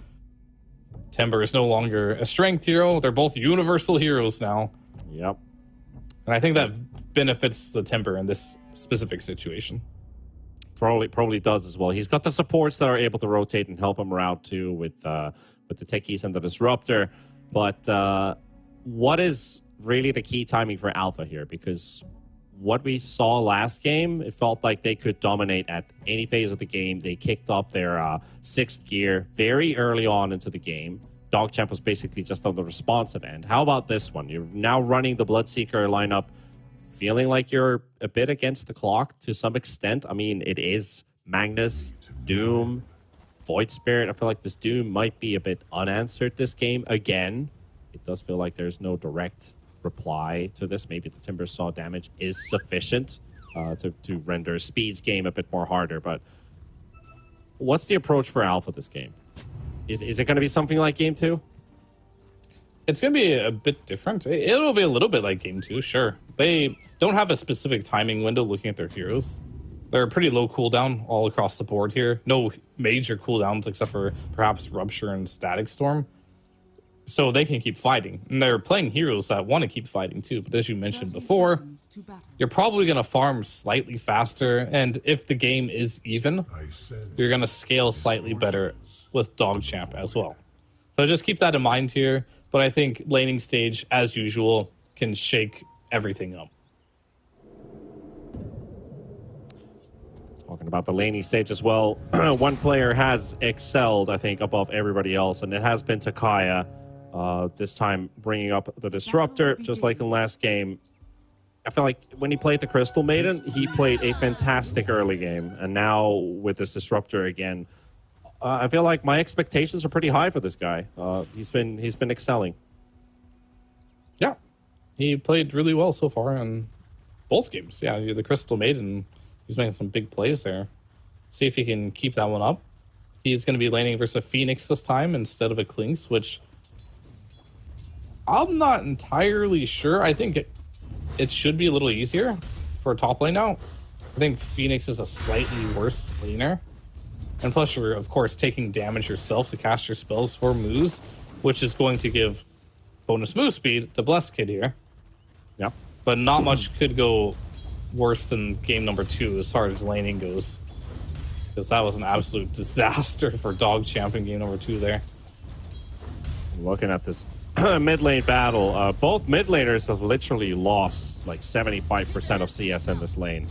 Timber is no longer a strength hero. They're both universal heroes now.
Yep.
And I think that benefits the Timber in this specific situation.
Probably does as well. He's got the supports that are able to rotate and help him around too with the Techies and the Disruptor. But what is really the key timing for Alpha here? Because what we saw last game, it felt like they could dominate at any phase of the game. They kicked up their 6th gear very early on into the game. Dogchamp was basically just on the responsive end. How about this one? You're now running the Bloodseeker lineup, feeling like you're a bit against the clock to some extent. I mean, it is Magnus, Doom, Void Spirit. I feel like this Doom might be a bit unanswered this game again. It does feel like there's no direct reply to this. Maybe the Timber Saw damage is sufficient to render Speed's game a bit more harder. But what's the approach for Alpha this game? Is it going to be something like Game 2?
It's going to be a bit different. It'll be a little bit like Game 2, sure. They don't have a specific timing window looking at their heroes. They're pretty low cooldown all across the board here. No major cooldowns except for perhaps Rupture and Static Storm. So they can keep fighting. And they're playing heroes that want to keep fighting too. But as you mentioned
30
before,
seconds to battle.
you're probably going to farm slightly faster. And if the game is even,
I sense
you're going to scale slightly better with Dogchamp as well. So just keep that in mind here. But I think laning stage, as usual, can shake everything up.
Talking about the laning stage as well, one player has excelled, I think, above everybody else, and it has been Takaya. This time bringing up the Disruptor, just like in last game. I feel like when he played the Crystal Maiden, he played a fantastic early game, and now with this Disruptor again, I feel like my expectations are pretty high for this guy. He's been excelling.
Yeah, he played really well so far in both games. Yeah, the Crystal Maiden, he's making some big plays there. See if he can keep that one up. He's going to be laning versus a Phoenix this time instead of a Klinks, which I'm not entirely sure. I think it should be a little easier for a top lane now. I think Phoenix is a slightly worse laner. And plus you're, of course, taking damage yourself to cast your spells for moves, which is going to give bonus move speed to Blessed Kid here.
Yeah.
But not much could go worse than game number 2 as far as laning goes. Because that was an absolute disaster for Dog Champ in game number 2 there.
Looking at this mid lane battle, both mid laners have literally lost like 75% of CS in this lane.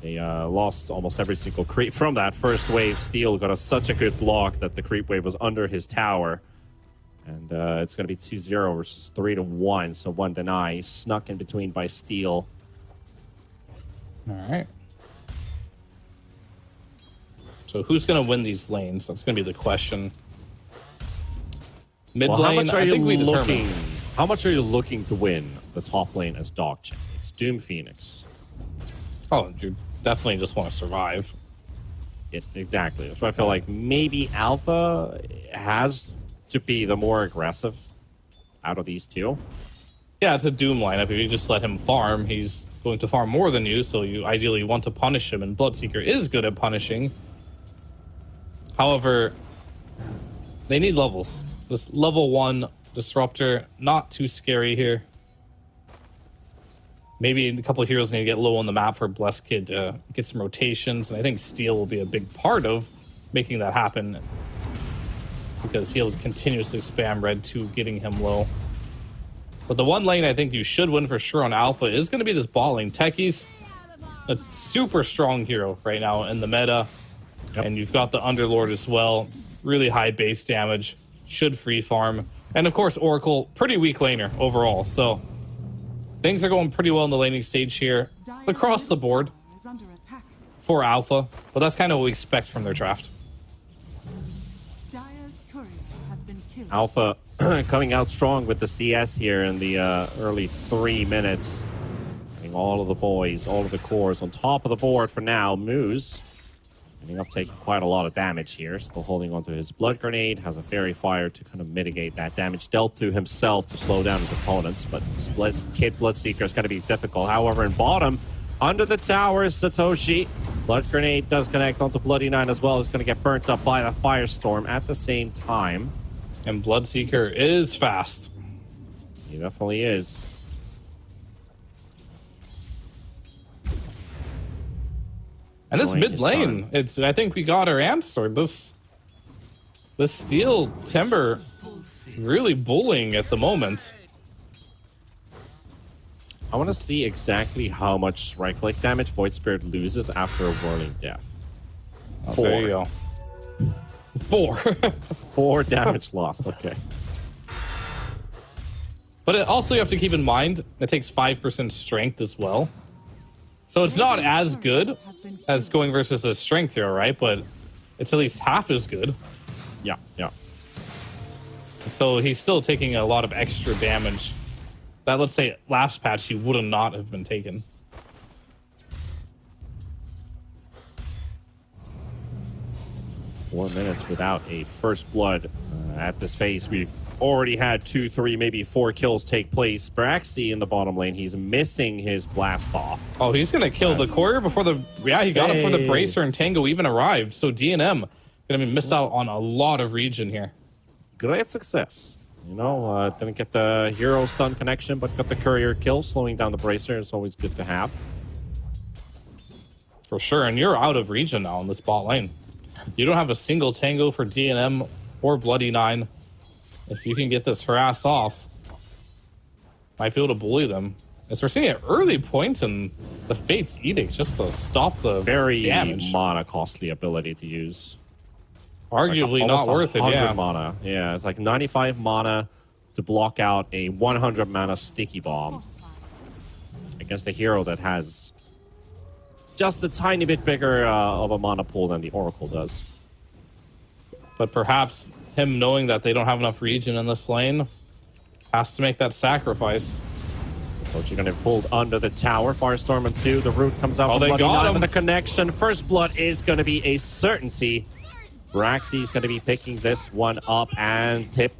They lost almost every single creep from that first wave. Steel got such a good block that the creep wave was under his tower. And it's going to be 2-0 versus 3-1, so 1 deny. Snuck in between by Steel.
All right. So who's going to win these lanes? That's going to be the question. Mid
Well,
lane, I think we
looking?
determined.
How much are you looking to win the top lane as Dog Champ? It's Doom Phoenix.
Oh, you definitely just want to survive.
Exactly. So I feel like maybe Alpha has to be the more aggressive out of these two.
Yeah, it's a Doom lineup. If you just let him farm, he's going to farm more than you, so you ideally want to punish him, and Bloodseeker is good at punishing. However, they need levels. This level 1 Disruptor, not too scary here. Maybe a couple of heroes need to get low on the map for Blessed Kid to get some rotations, and I think Steel will be a big part of making that happen, because he'll continuously spam red 2, getting him low. But the one lane I think you should win for sure on Alpha is going to be this bot lane. Techie's a super strong hero right now in the meta. Yep. And you've got the Underlord as well. Really high base damage. Should free farm. And of course, Oracle, pretty weak laner overall. So things are going pretty well in the laning stage here across the board for Alpha. But that's kind of what we expect from their draft.
Dire's courier has been killed.
Alpha coming out strong with the CS here in the early 3 minutes. Getting all of the boys, all of the cores on top of the board for now. Moose ending up taking quite a lot of damage here. Still holding onto his Blood Grenade. Has a Fairy Fire to kind of mitigate that damage dealt to himself to slow down his opponents. But this Blessed Kid Bloodseeker is going to be difficult. However, in bottom, under the towers, Satoshi. Blood Grenade does connect onto Bloody 9 as well. Is going to get burnt up by the Firestorm at the same time.
And Bloodseeker is fast.
He definitely is.
And this mid lane, I think we got our answer. This Steel Timber really bullying at the moment.
I want to see exactly how much right click damage Void Spirit loses after a Whirling Death.
Oh, there you go. 4.
4 damage lost. Okay.
But also you have to keep in mind it takes 5% strength as well. So it's not as good as going versus a strength hero, right? But it's at least half as good.
Yeah, yeah.
So he's still taking a lot of extra damage that, let's say, last patch he would not have been taken.
Four minutes without a first blood at this phase. We've already had 2, 3, maybe 4 kills take place. Braxy in the bottom lane, he's missing his blast off.
Oh, he's gonna kill the courier before the he got it before the bracer and Tango even arrived. So DNM gonna miss out on a lot of region here.
Great success. You know, didn't get the hero stun connection, but got the courier kill, slowing down the bracer. It's always good to have.
For sure, and you're out of region now in this bot lane. You don't have a single Tango for DNM or Bloody 9. If you can get this harass off, might be able to bully them. As we're seeing an early point in the Fate's Edict just to stop the
very
damage.
mana costly ability to use.
Arguably
like
not worth it,
100
yeah.
mana. Yeah, it's like 95 mana to block out a 100 mana sticky bomb against a hero that has just a tiny bit bigger of a mana pool than the Oracle does.
But perhaps him knowing that they don't have enough regen in this lane has to make that sacrifice.
Satoshi gonna be pulled under the tower. Firestorm on 2. The root comes out
Oh,
from
they
Bloody
got
Nine
him.
with the connection. First blood is gonna be a certainty. Braxy's gonna be picking this one up and tip.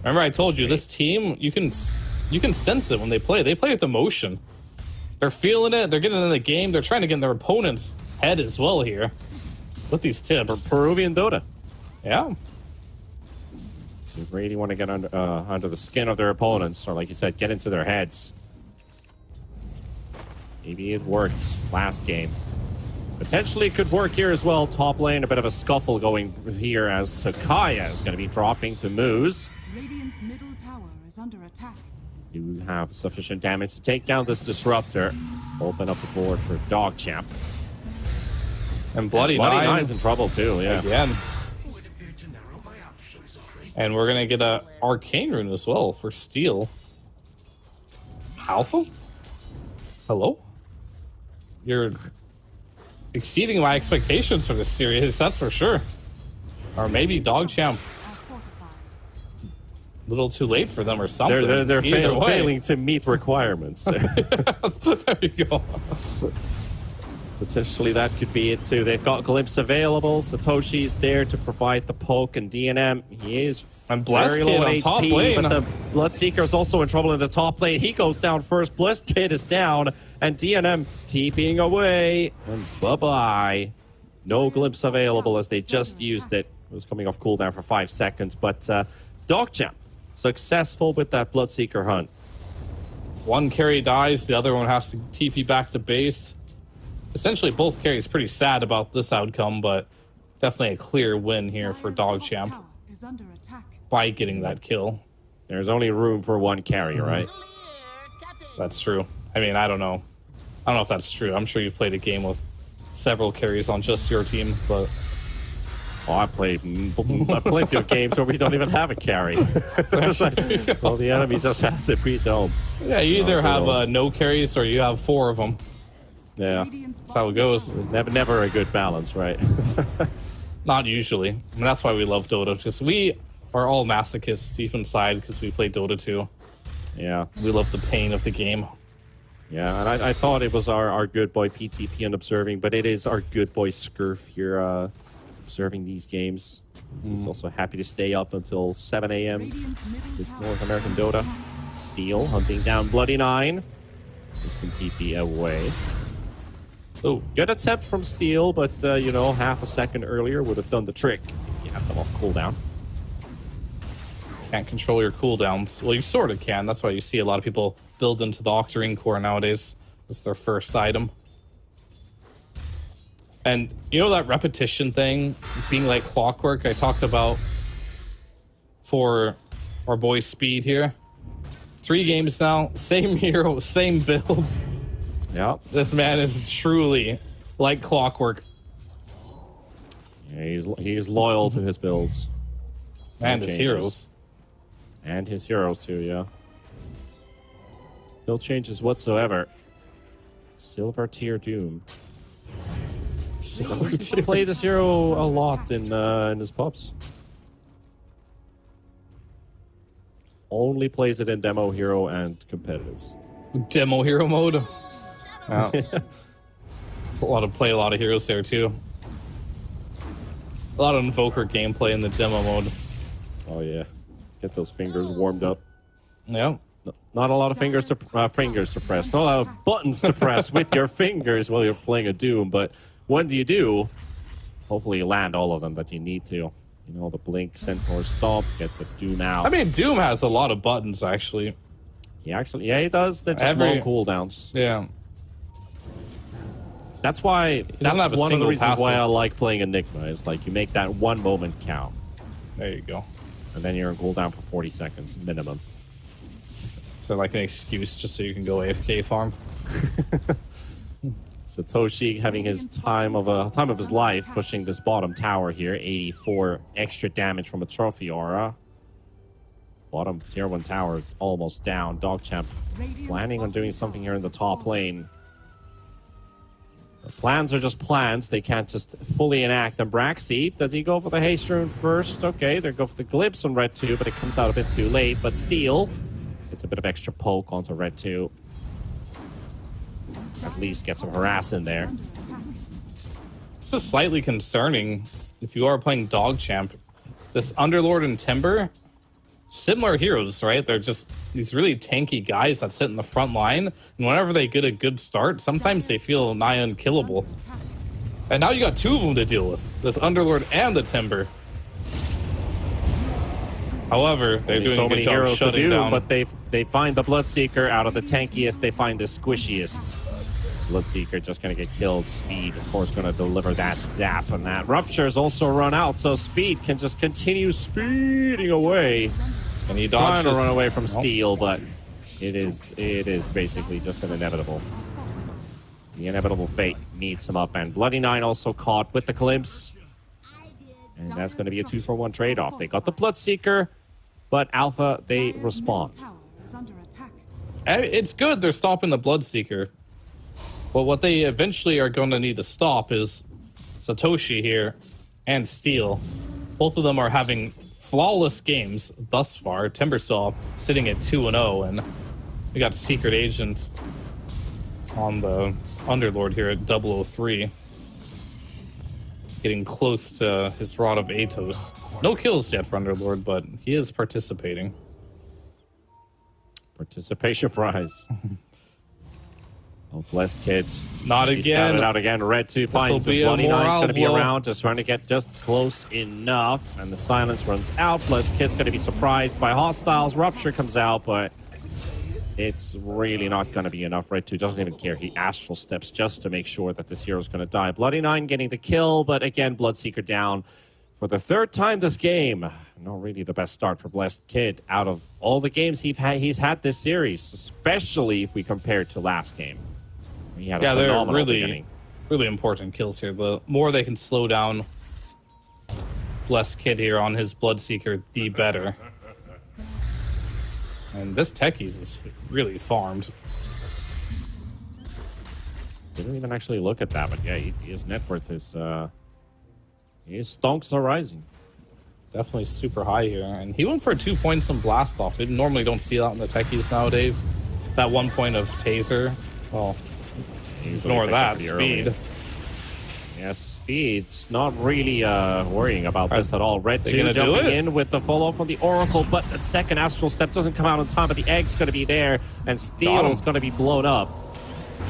Remember I told you, this team, you can sense it when they play. They play with emotion. They're feeling it. They're getting in the game. They're trying to get in their opponent's head as well here with these tips.
Peruvian Dota.
Yeah.
They really want to get under the skin of their opponents, or like you said, get into their heads. Maybe it worked last game. Potentially it could work here as well. Top lane, a bit of a scuffle going here as Takaya is going to be dropping to Moose.
Radiant's middle tower is under attack.
You have sufficient damage to take down this Disruptor. Open up the board for DogChamp.
And Bloody
Nine's in trouble too, yeah.
again. And we're gonna get a Arcane Rune as well for Steel. Alpha? Hello? You're exceeding my expectations for this series, that's for sure. Or maybe DogChamp
Are fortified.
a little too late for them or something.
They're
Either way.
failing to meet requirements.
There you go.
Potentially that could be it too. They've got Glimpse available. Satoshi's there to provide the poke, and DNM, he is
And Blast
very
Kid
low
on
in
top
HP,
lane.
but the Bloodseeker is also in trouble in the top lane. He goes down first. Blast Kid is down, and DNM TPing away. And bye-bye. No Glimpse available as they just used it. It was coming off cooldown for 5 seconds, but DogChamp successful with that Bloodseeker hunt.
One carry dies, the other one has to TP back to base. Essentially, both carries pretty sad about this outcome, but definitely a clear win here for
Dire's top
DogChamp
tower is under attack.
by getting that kill.
There's only room for one carry, right?
That's true. I mean, I don't know. I don't know if that's true. I'm sure you've played a game with several carries on just your team, but
Oh, I played plenty of games where we don't even have a carry. It's like, well, the enemy just has it, we don't.
yeah, you either
Oh,
have
good.
no carries or you have 4 of them.
Yeah,
Radiant's
That's how it
bottom
goes.
tower
never a good balance, right?
Not usually. I mean, that's why we love Dota, because we are all masochists deep inside because we play Dota 2.
Yeah,
We love the pain of the game.
yeah, and I thought it was our good boy PTP and observing, but it is our good boy Scurf here observing these games. He's also happy to stay up until 7 a.m.
Radiant's middle
with
tower
North American
is under
Dota.
attack.
Steel hunting down Bloody Nine. Gets some TP away.
Oh,
Good attempt from Steel, but you know, half a second earlier would have done the trick. You have them off cooldown.
can't control your cooldowns. Well, you sort of can. That's why you see a lot of people build into the Octarine core nowadays. It's their first item. And you know that repetition thing being like clockwork I talked about for our boy Speed here? 3 games now, same hero, same build.
Yeah.
This man is truly like clockwork.
Yeah, he's loyal to his builds.
And
No
his
changes.
heroes.
And his heroes too, yeah. No changes whatsoever. Silver Tier Doom. Doesn't play this hero a lot in his pubs. Only plays it in demo hero and competitives.
Demo hero mode. Wow. a lot of heroes there too. A lot of Invoker gameplay in the demo mode.
Oh yeah, get those fingers warmed up.
Yeah.
Not a lot of fingers to press. Not a lot of buttons to press with your fingers while you're playing a Doom. But when do you do? Hopefully you land all of them that you need to. You know, the blink, centaur, stomp, get the Doom out.
I mean, Doom has a lot of buttons actually.
He does. They're just long cooldowns.
Yeah.
That's why that's
have a
one of the
single
reasons why
passive.
I like playing Enigma. Is like you make that one moment count,
There you go.
and then you're on cooldown for 40 seconds minimum.
So like an excuse just so you can go AFK farm.
Satoshi having his time of his life pushing this bottom tower here. 84 extra damage from a trophy aura. Bottom tier 1 tower almost down. Dogchamp planning on doing something here in the top lane. The plans are just plans. They can't just fully enact. And Braxy, does he go for the haste rune first? Okay, they go for the glimpse on red 2, but it comes out a bit too late. But Steel gets a bit of extra poke onto red 2. At least get some harass in there.
This is slightly concerning if you are playing Dogchamp. This Underlord and Timber, similar heroes, right? They're just these really tanky guys that sit in the front line, and whenever they get a good start, sometimes they feel nigh unkillable. And now you got two of them to deal with, this Underlord and the Timber. However, they're
Only
doing
so
a good
many
job
heroes to
shutting
do,
down.
but they find the Bloodseeker. Out of the tankiest, they find the squishiest. Bloodseeker just gonna get killed. Speed, of course, gonna deliver that zap, and that Rupture's also run out, so Speed can just continue speeding away.
And he
Trying
dodges.
to run away from Steel, but it is basically just an inevitable. The inevitable fate needs him up, and Bloody Nine also caught with the glimpse. And that's going to be a 2-for-1 trade-off. They got the Bloodseeker, but Alpha, they respond.
Tower is under attack.
It's good they're stopping the Bloodseeker. But what they eventually are going to need to stop is Satoshi here and Steel. Both of them are having flawless games thus far. Timbersaw sitting at 2-0, and we got Secret Agent on the Underlord here at 003. Getting close to his Rod of Atos. No kills yet for Underlord, but he is participating.
Participation prize. Oh, blessed kids.
Not
He's
again.
counted out again. Red 2 finds him.
be a
Bloody Nine's
morale
going to be
blow.
around, just trying to get just close enough. And the silence runs out. Blessed Kid's going to be surprised by hostiles. Rupture comes out, but it's really not going to be enough. Red 2 doesn't even care. He astral steps just to make sure that this hero's going to die. Bloody Nine getting the kill, but again, Bloodseeker down for the third time this game. Not really the best start for Blessed Kid out of all the games he's had this series, especially if we compare it to last game. He had a
Yeah, they're
phenomenal
really,
beginning.
really important kills here. The more they can slow down Blessed Kid here on his Bloodseeker, the better. And this Techies is really farmed.
Didn't even actually look at that, but yeah, his net worth is his stonks are rising.
Definitely super high here. And he went for 2 points on Blast Off. We normally don't see that in the Techies nowadays. That 1 point of Taser. Well,
Usually
ignore
picked up
that.
pretty early.
Speed.
Yeah, Speed's not really worrying about this at all. Red
they
2
gonna do
jumping
it?
in with the follow-up from the Oracle, but that second Astral Step doesn't come out on time, but the Egg's going to be there, and
Got
Steel's
him.
going to be blown up.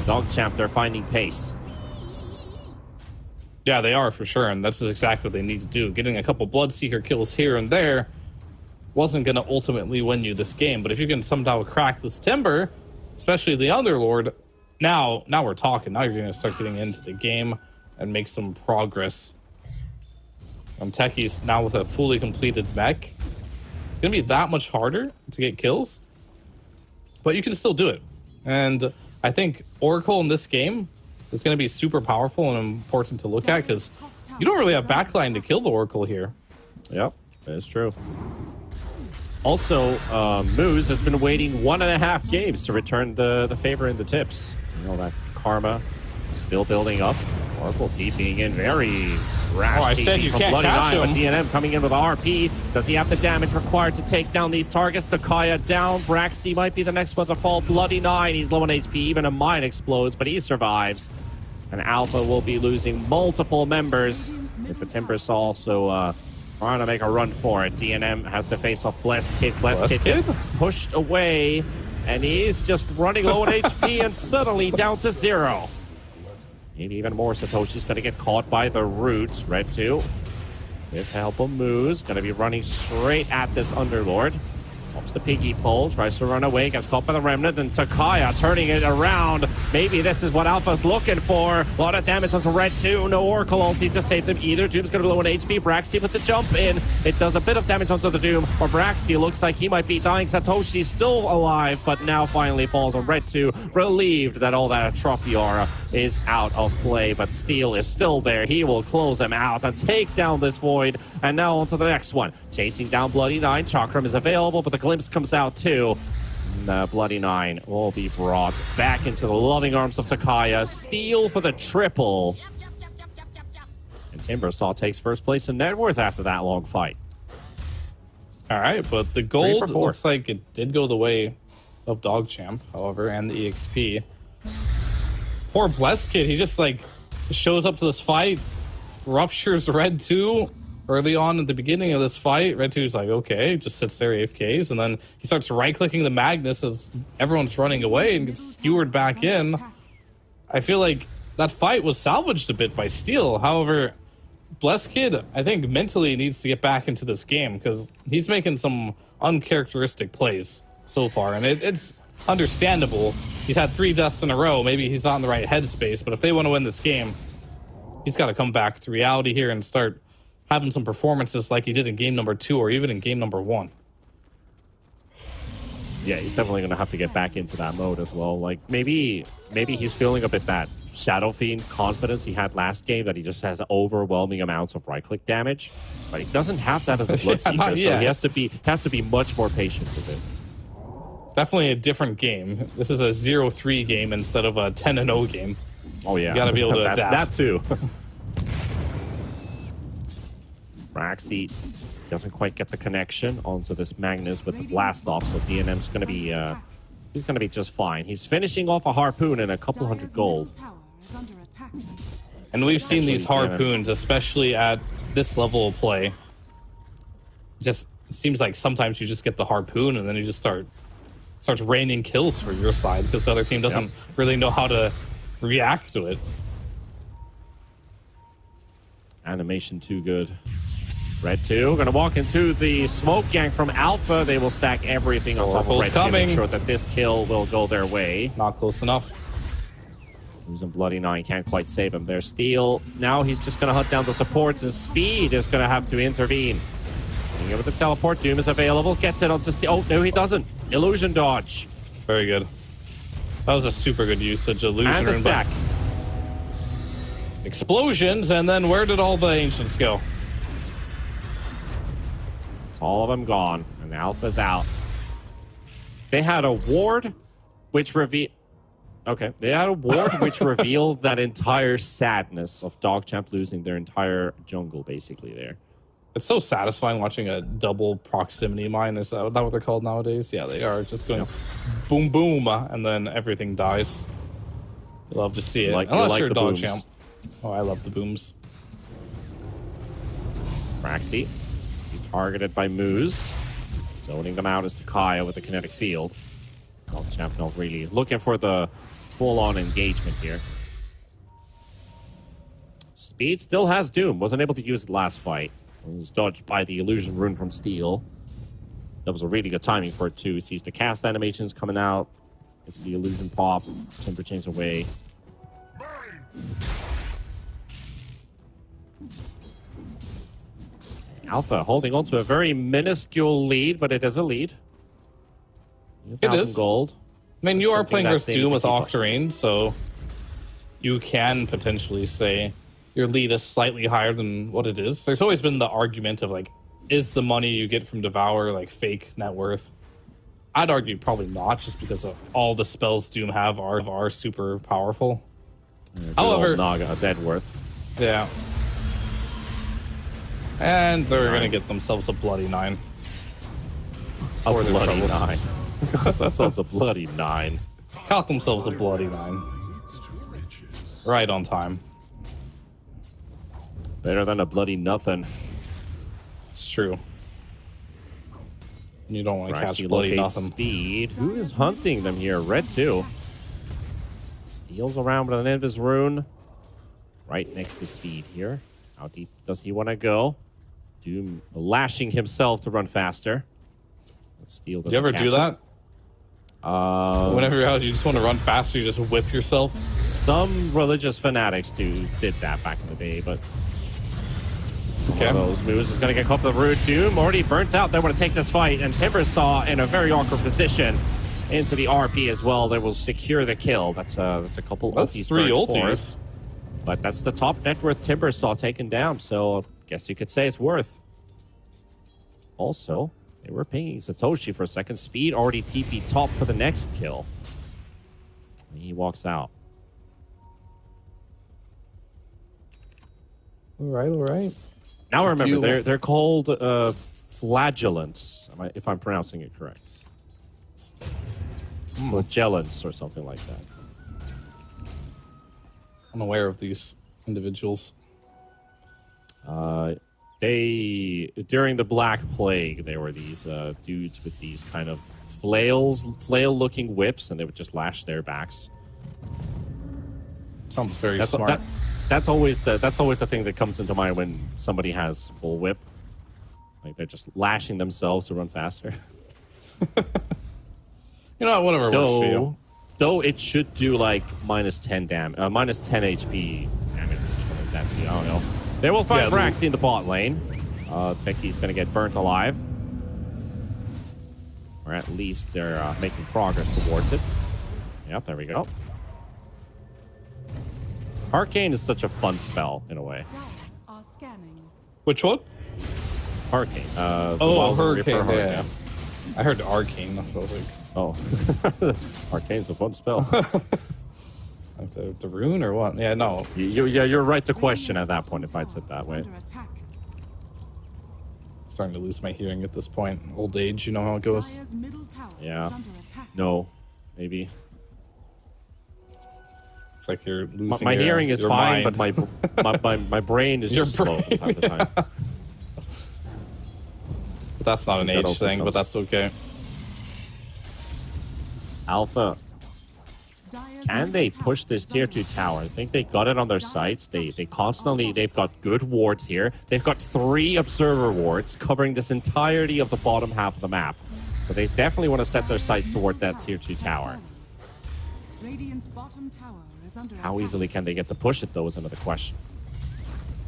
Dogchamp, they're finding pace.
Yeah, they are for sure, and that's exactly what they need to do. Getting a couple Bloodseeker kills here and there wasn't going to ultimately win you this game, but if you can somehow crack this Timber, especially the Underlord, now we're talking. Now you're going to start getting into the game and make some progress. Techies now with a fully completed mech. It's going to be that much harder to get kills, but you can still do it. And I think Oracle in this game is going to be super powerful and important to look at because you don't really have backline to kill the Oracle here.
Yep, that is true. Also, Moose has been waiting 1.5 games to return the favor in the tips. You know, that karma is still building up. Oracle TPing in very rash.
Oh, I said
TP
you
from
can't
Bloody
catch
Nine,
him.
but DNM coming in with RP. Does he have the damage required to take down these targets? Takaya down. Braxy might be the next one to fall. Bloody Nine, he's low on HP. Even a mine explodes, but he survives. And Alpha will be losing multiple members. With the Timbersaw also trying to make a run for it. DNM has to face off Blessed Kid. Blessed Kid gets pushed away, and he's just running low on HP and suddenly down to 0. Maybe even more. Satoshi's going to get caught by the root. Red 2, with help of Moose, going to be running straight at this Underlord. Pops the piggy pole, tries to run away, gets caught by the Remnant, and Takaya turning it around. Maybe this is what Alpha's looking for. A lot of damage onto Red 2. No Oracle ulti to save them either. Doom's going to be low on HP. Braxy with the jump in. It does a bit of damage onto the Doom, or Braxy looks like he might be dying. Satoshi's still alive, but now finally falls on Red 2. Relieved that all that trophy aura is out of play, but Steel is still there. He will close him out and take down this Void. And now on to the next one. Chasing down Bloody Nine. Chakram is available, but the glimpse comes out too. The Bloody Nine will be brought back into the loving arms of Takaya. Steel for the triple. And Timbersaw takes first place in net worth after that long fight.
All right, but the
3
gold
for 4.
looks like it did go the way of Dogchamp, however, and the EXP. Poor Blessed Kid, he just like shows up to this fight, ruptures Red 2 early on at the beginning of this fight. Red 2's like, okay, just sits there AFKs, and then he starts right-clicking the Magnus as everyone's running away and gets skewered back in. I feel like that fight was salvaged a bit by Steel. However, Blessed Kid, I think mentally needs to get back into this game because he's making some uncharacteristic plays so far, and it's understandable. He's had 3 deaths in a row. Maybe he's not in the right headspace, but if they want to win this game, he's got to come back to reality here and start having some performances like he did in game number 2 or even in game number 1.
Yeah, he's definitely going to have to get back into that mode as well. Like, maybe he's feeling a bit that Shadow Fiend confidence he had last game, that he just has overwhelming amounts of right-click damage. But he doesn't have that as a Bloodseeker, so he has to be much more patient with it.
Definitely a different game. This is a 0-3 game instead of a 10-0 game.
Oh, yeah.
You got to be able to adapt.
That too. Raxi doesn't quite get the connection onto this Magnus with the blast off, so DNM's going to be he's going to be just fine. He's finishing off a harpoon and a couple hundred gold.
And we've seen these harpoons, especially at this level of play. Just it seems like sometimes you just get the harpoon and then you just starts raining kills for your side because the other team doesn't really know how to react to it.
Animation too good. Red 2 going to walk into the smoke gang from Alpha. They will stack everything on top of Red 2, make sure that this kill will go their way.
Not close enough.
Losing Bloody Nine, can't quite save him there. Steel, now he's just going to hunt down the supports, and Speed is going to have to intervene. Getting with the teleport, Doom is available, gets it onto Steel. Oh, no, he doesn't. Illusion dodge.
Very good. That was a super good usage. Illusion
and the stack.
Explosions, and then where did all the Ancients go?
All of them gone, and Alpha's out. They had a ward which revealed that entire sadness of Dogchamp losing their entire jungle, basically, there.
It's so satisfying watching a double proximity mine. Is that what they're called nowadays? Yeah, they are. Just going boom, boom, and then everything dies. You love to see it. Unless you're Dogchamp. Oh, I love the booms.
Raxi. Targeted by Moose. Zoning them out is Takaya with the kinetic field. Dogchamp not really looking for the full-on engagement here. Speed still has Doom. Wasn't able to use it last fight. It was dodged by the illusion rune from Steel. That was a really good timing for it too. He sees the cast animations coming out. It's the illusion pop. Timber chains away. Alpha holding on to a very minuscule lead, but it is a lead. 1,000 gold.
I mean, you are playing versus Doom with Octarine, so you can potentially say your lead is slightly higher than what it is. There's always been the argument of, like, is the money you get from Devour, like, fake net worth? I'd argue probably not, just because of all the spells Doom have are super powerful.
However, Naga, dead worth.
Yeah. And they're going to get themselves a Bloody 9.
A Bloody 9. That sounds a Bloody 9.
Got themselves a Bloody 9. Right on time.
Better than a Bloody nothing.
It's true. You don't want to catch Bloody nothing.
Speed. Who is hunting them here? Red 2. Steals around with an Invis rune. Right next to Speed here. How deep does he want to go? Doom lashing himself to run faster. Steel doesn't.
You ever do that? Whenever you're out, you just want to run faster, you just whip yourself.
Some religious fanatics did that back in the day, but one of those moves is going to get caught with the root. Doom already burnt out. They want to take this fight, and Timbersaw in a very awkward position into the RP as well. They will secure the kill. That's a couple ultis.
3 ultis.
But that's the top net worth Timbersaw taken down, so I guess you could say it's worth. Also, They were pinging Satoshi for a second. Speed already TP top for the next kill. He walks out.
All right.
Now remember,
You-
they're called flagellants, if I'm pronouncing it correct. Flagellants or something like that.
I'm aware of these individuals.
They during the Black Plague, there were these dudes with these kind of flail-looking whips, and they would just lash their backs.
Sounds very smart.
That's always the thing that comes into mind when somebody has bullwhip. Like they're just lashing themselves to run faster.
You know, whatever works for you.
Though it should do like minus 10 HP damage or something like that too. I don't know. They will find Braxy in the bot lane. Techie's gonna get burnt alive. Or at least they're making progress towards it. Yep, there we go. Hurricane is such a fun spell in a way.
Dire are scanning.
Which one?
Hurricane.
Hurricane.
Ripper
Yeah. I heard arcane. So I was like,
Oh, Arcane's a fun spell.
like the rune or what? Yeah, no.
You're right to question at that point if I'd said that way.
Under attack.
Starting to lose my hearing at this point. Old age, you know how it goes.
Dire's middle tower
Yeah.
is under attack.
No, maybe.
It's like you're losing.
My hearing is
your
fine,
mind.
but my brain is
Your
just slow from time to time.
But that's not an
That
age
also
thing, but
comes-
that's okay.
Alpha,
Dire's
can
middle
they
tower
push this
is
tier
under
2
attack.
tower? I think they got it on their sights. They've got good wards here. They've got 3 observer wards covering this entirety of the bottom half of the map. But they definitely want to set their sights toward that tier 2 tower.
Radiant's bottom tower is under
How
attack.
easily can they get to push it, though, is another question.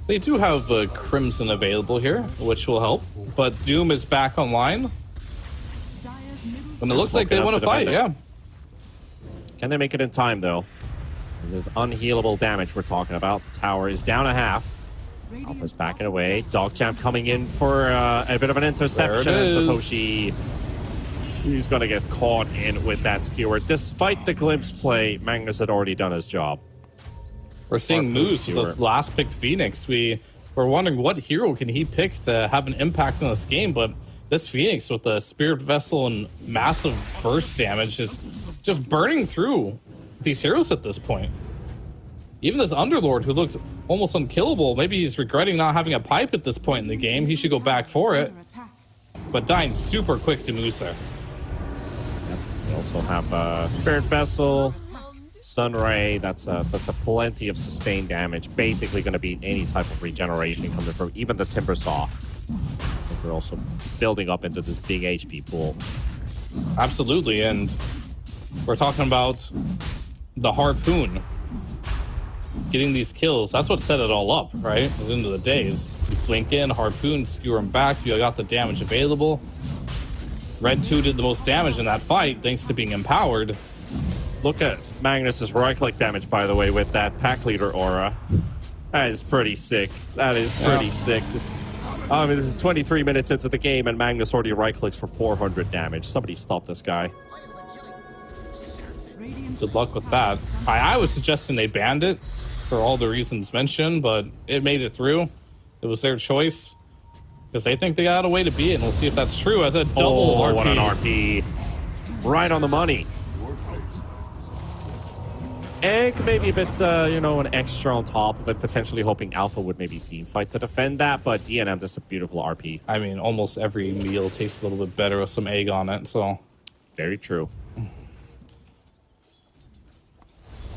They do have Crimson available here, which will help. But Doom is back online,
Dire's middle
and it looks like they
smoking
want
up
to
the
fight.
defender.
Yeah.
Can they make it in time, though? This is unhealable damage we're talking about. The tower is down a half. Alpha's backing away. Dogchamp coming in for a bit of an interception.
There it
And
is.
Satoshi, he's going to get caught in with that skewer. Despite the glimpse play, Magnus had already done his job.
We're seeing
Or
moves with
Skewer.
this last pick Phoenix. We're wondering what hero can he pick to have an impact on this game, but this Phoenix with the Spirit Vessel and massive burst damage is just burning through these heroes at this point. Even this Underlord who looked almost unkillable, maybe he's regretting not having a pipe at this point in the game. He should go back for it,
under attack.
but dying super quick to Musa.
We also have Spirit Vessel, Sunray. That's a plenty of sustained damage. Basically going to be any type of regeneration coming from even the Timber Saw. We're also building up into this big HP pool.
Absolutely, and we're talking about the Harpoon. Getting these kills, that's what set it all up, right? At the end of the day, is you blink in, Harpoon, skewer him back, you got the damage available. Red 2 did the most damage in that fight, thanks to being empowered.
Look at Magnus's right-click damage, by the way, with that pack leader aura. That is pretty sick. That is pretty sick. This is 23 minutes into the game, and Magnus already right-clicks for 400 damage. Somebody stop this guy.
Radiant's
Good luck with that. I was suggesting they banned it for all the reasons mentioned, but it made it through. It was their choice. Because they think they got a way to beat it, and we'll see if that's true as a double RP.
What an RP. Right on the money. And maybe a bit, an extra on top of it, potentially hoping Alpha would maybe team fight to defend that, but DNM, that's a beautiful RP.
I mean, almost every meal tastes a little bit better with some egg on it, so
Very true.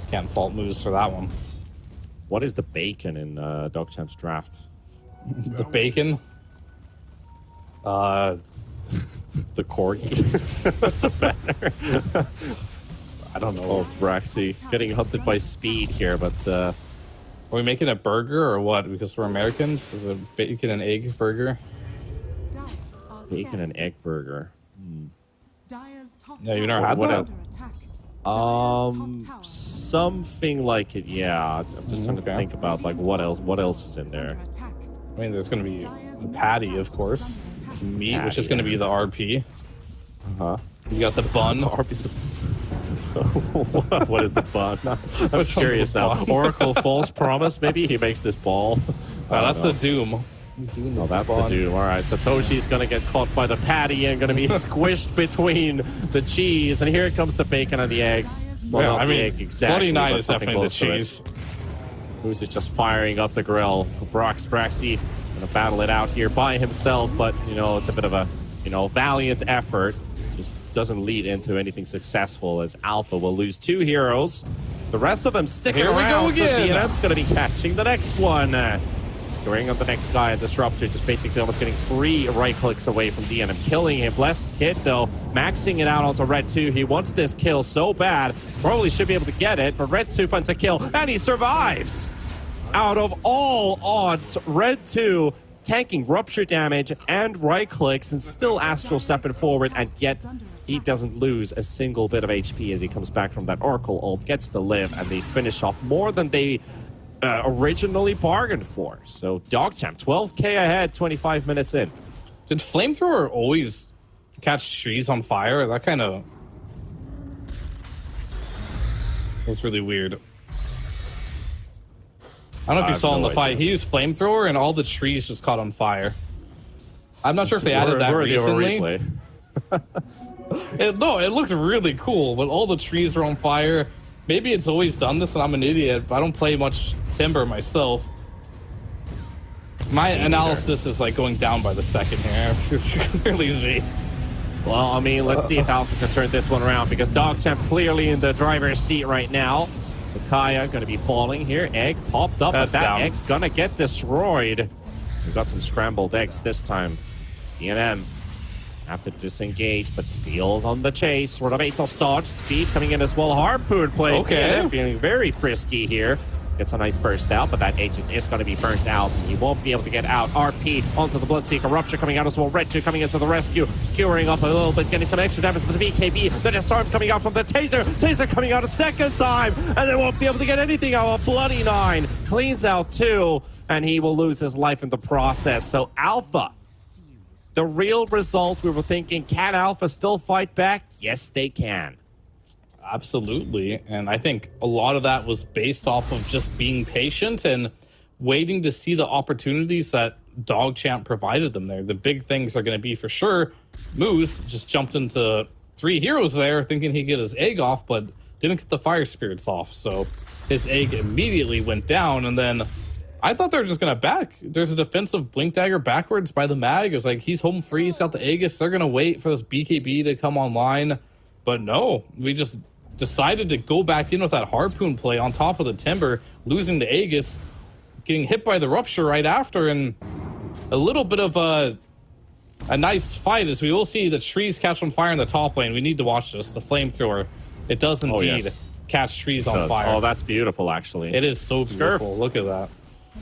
can't fault moves for that one.
What is the bacon in Dogchamp's draft?
The bacon.
The corgi. The banner.
I don't know.
Oh, Braxy. Getting hunted by speed here, but
Are we making a burger or what? Because we're Americans? Is it bacon and egg burger?
Dire are
bacon
scanning.
and egg burger.
Dire's top
Yeah, you
tower
never had
is
that?
under attack. Dire's top tower
Something like it, yeah. I'm just trying to
Okay.
think about like what else is in
is
there.
under attack.
I mean, there's going to be the patty, of course. Some meat, which is going to be the RP.
Uh-huh.
You got the bun.
RP's what is the bun? I'm
Which one's
curious
the
now.
bun?
Oracle false promise. Maybe he makes this ball.
That's the Doom.
Oh, that's the Doom. All right, Satoshi's gonna get caught by the patty and gonna be squished between the cheese. And here comes the bacon and the eggs. Well,
Yeah,
not
I
the
mean,
egg exactly,
Bloody Nine
but
is
something
definitely the
close to it.
cheese.
Moose is just firing up the grill. Braxy gonna battle it out here by himself, but you know it's a bit of a valiant effort. Just doesn't lead into anything successful as Alpha will lose 2 heroes. The rest of them sticking
Here we
around,
go
so
again.
DNM's going to be catching the next one. Scoring up the next guy, and Disruptor just basically almost getting 3 right clicks away from DNM, killing him. Blessed Kid, though, maxing it out onto Red 2. He wants this kill so bad. Probably should be able to get it, but Red 2 finds a kill, and he survives. Out of all odds, Red 2 tanking rupture damage and right clicks and still astral stepping forward, and yet he doesn't lose a single bit of HP as he comes back from that Oracle ult, gets to live, and they finish off more than they originally bargained for. So Dogchamp 12k ahead, 25 minutes in.
Did Flamethrower always catch trees on fire? That kind of was really weird. I don't know if you saw in the fight. He used Flamethrower and all the trees just caught on fire. I'm not sure if they added that recently. No, it looked really cool, but all the trees are on fire. Maybe it's always done this and I'm an idiot, but I don't play much Timber myself. My analysis is like going down by the second here. It's clearly Z.
Well, I mean, let's see if Alpha can turn this one around, because Dogchamp clearly in the driver's seat right now. So Kaya going to be falling here. Egg popped up,
That's
but that
down.
egg's going to get destroyed. We've got some scrambled eggs this time. DNM have to disengage, but Steel's on the chase. Rotovate's dodge. Speed coming in as well. Harpoon playing.
Okay.
DNM feeling very frisky here. Gets a nice burst out, but that Aegis is going to be burnt out. He won't be able to get out. RP onto the Bloodseeker. Rupture coming out as well. Red 2 coming into the rescue. Skewering up a little bit, getting some extra damage with the BKB. The disarm coming out from the Taser. Taser coming out a second time, and they won't be able to get anything out. A Bloody 9 cleans out 2, and he will lose his life in the process. So Alpha, the real result, we were thinking, can Alpha still fight back? Yes, they can.
Absolutely. And I think a lot of that was based off of just being patient and waiting to see the opportunities that Dogchamp provided them there. The big things are going to be for sure. Moose just jumped into 3 heroes there thinking he'd get his egg off, but didn't get the fire spirits off. So his egg immediately went down. And then I thought they were just going to back. There's a defensive blink dagger backwards by the mag. It was like, he's home free. He's got the Aegis. They're going to wait for this BKB to come online. But no, we just decided to go back in with that Harpoon play on top of the Timber, losing the Aegis, getting hit by the Rupture right after, and a little bit of a nice fight as we will see the trees catch on fire in the top lane. We need to watch this. The Flamethrower, it does indeed catch trees on fire.
Oh, that's beautiful, actually.
It is so beautiful. Look at that.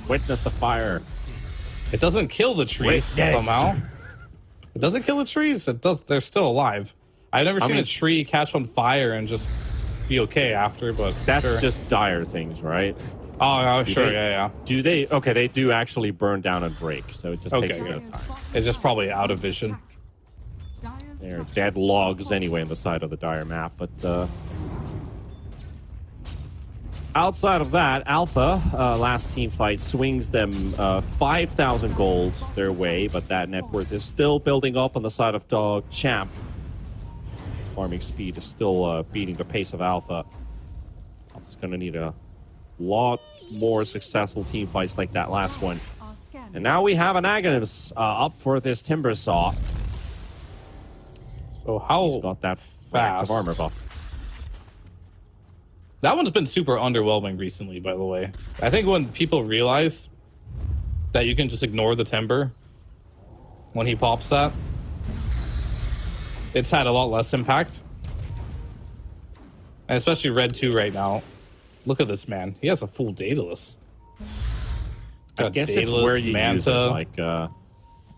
Witness the fire.
It doesn't kill the trees somehow. It doesn't kill the trees. It does. They're still alive. I've never seen a tree catch on fire and just be okay after, but
that's
sure.
just dire things, right?
Oh, sure, yeah.
Do they? Okay, they do actually burn down and break, so it just takes a bit of time.
It's just probably out of vision.
They're dead logs anyway on the side of the dire map, but outside of that, Alpha, last team fight, swings them 5,000 gold their way, but that net worth is still building up on the side of Dogchamp. Farming speed is still beating the pace of Alpha. Alpha's going to need a lot more successful team fights like that last one. And now we have an Aghanim up for this Timber Saw.
So how
He's got that
fast
of armor buff.
That one's been super underwhelming recently, by the way. I think when people realize that you can just ignore the Timber when he pops that, it's had a lot less impact. And especially Red 2 right now. Look at this man. He has a full Daedalus.
I guess it's where you use it. Like,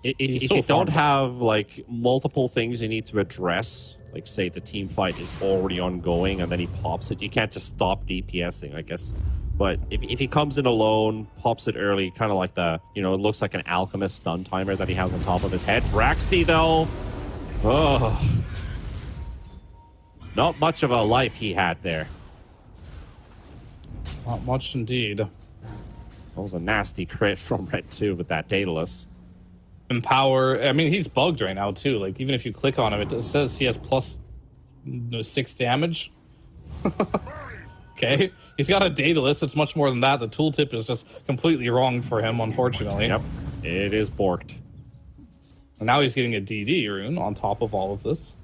if
so
you don't
farmable.
have like multiple things you need to address, like say the team fight is already ongoing and then he pops it, you can't just stop DPSing. I guess But if he comes in alone, pops it early, kind of like the, it looks like an alchemist stun timer that he has on top of his head. Braxy, though, oh, not much of a life he had there.
Not much indeed.
That was a nasty crit from Red 2 with that Daedalus.
Empower. I mean, he's bugged right now, too. Like, even if you click on him, it says he has plus 6 damage. Okay. He's got a Daedalus. It's much more than that. The tooltip is just completely wrong for him, unfortunately.
Yep. It is borked.
And now he's getting a DD rune on top of all of this.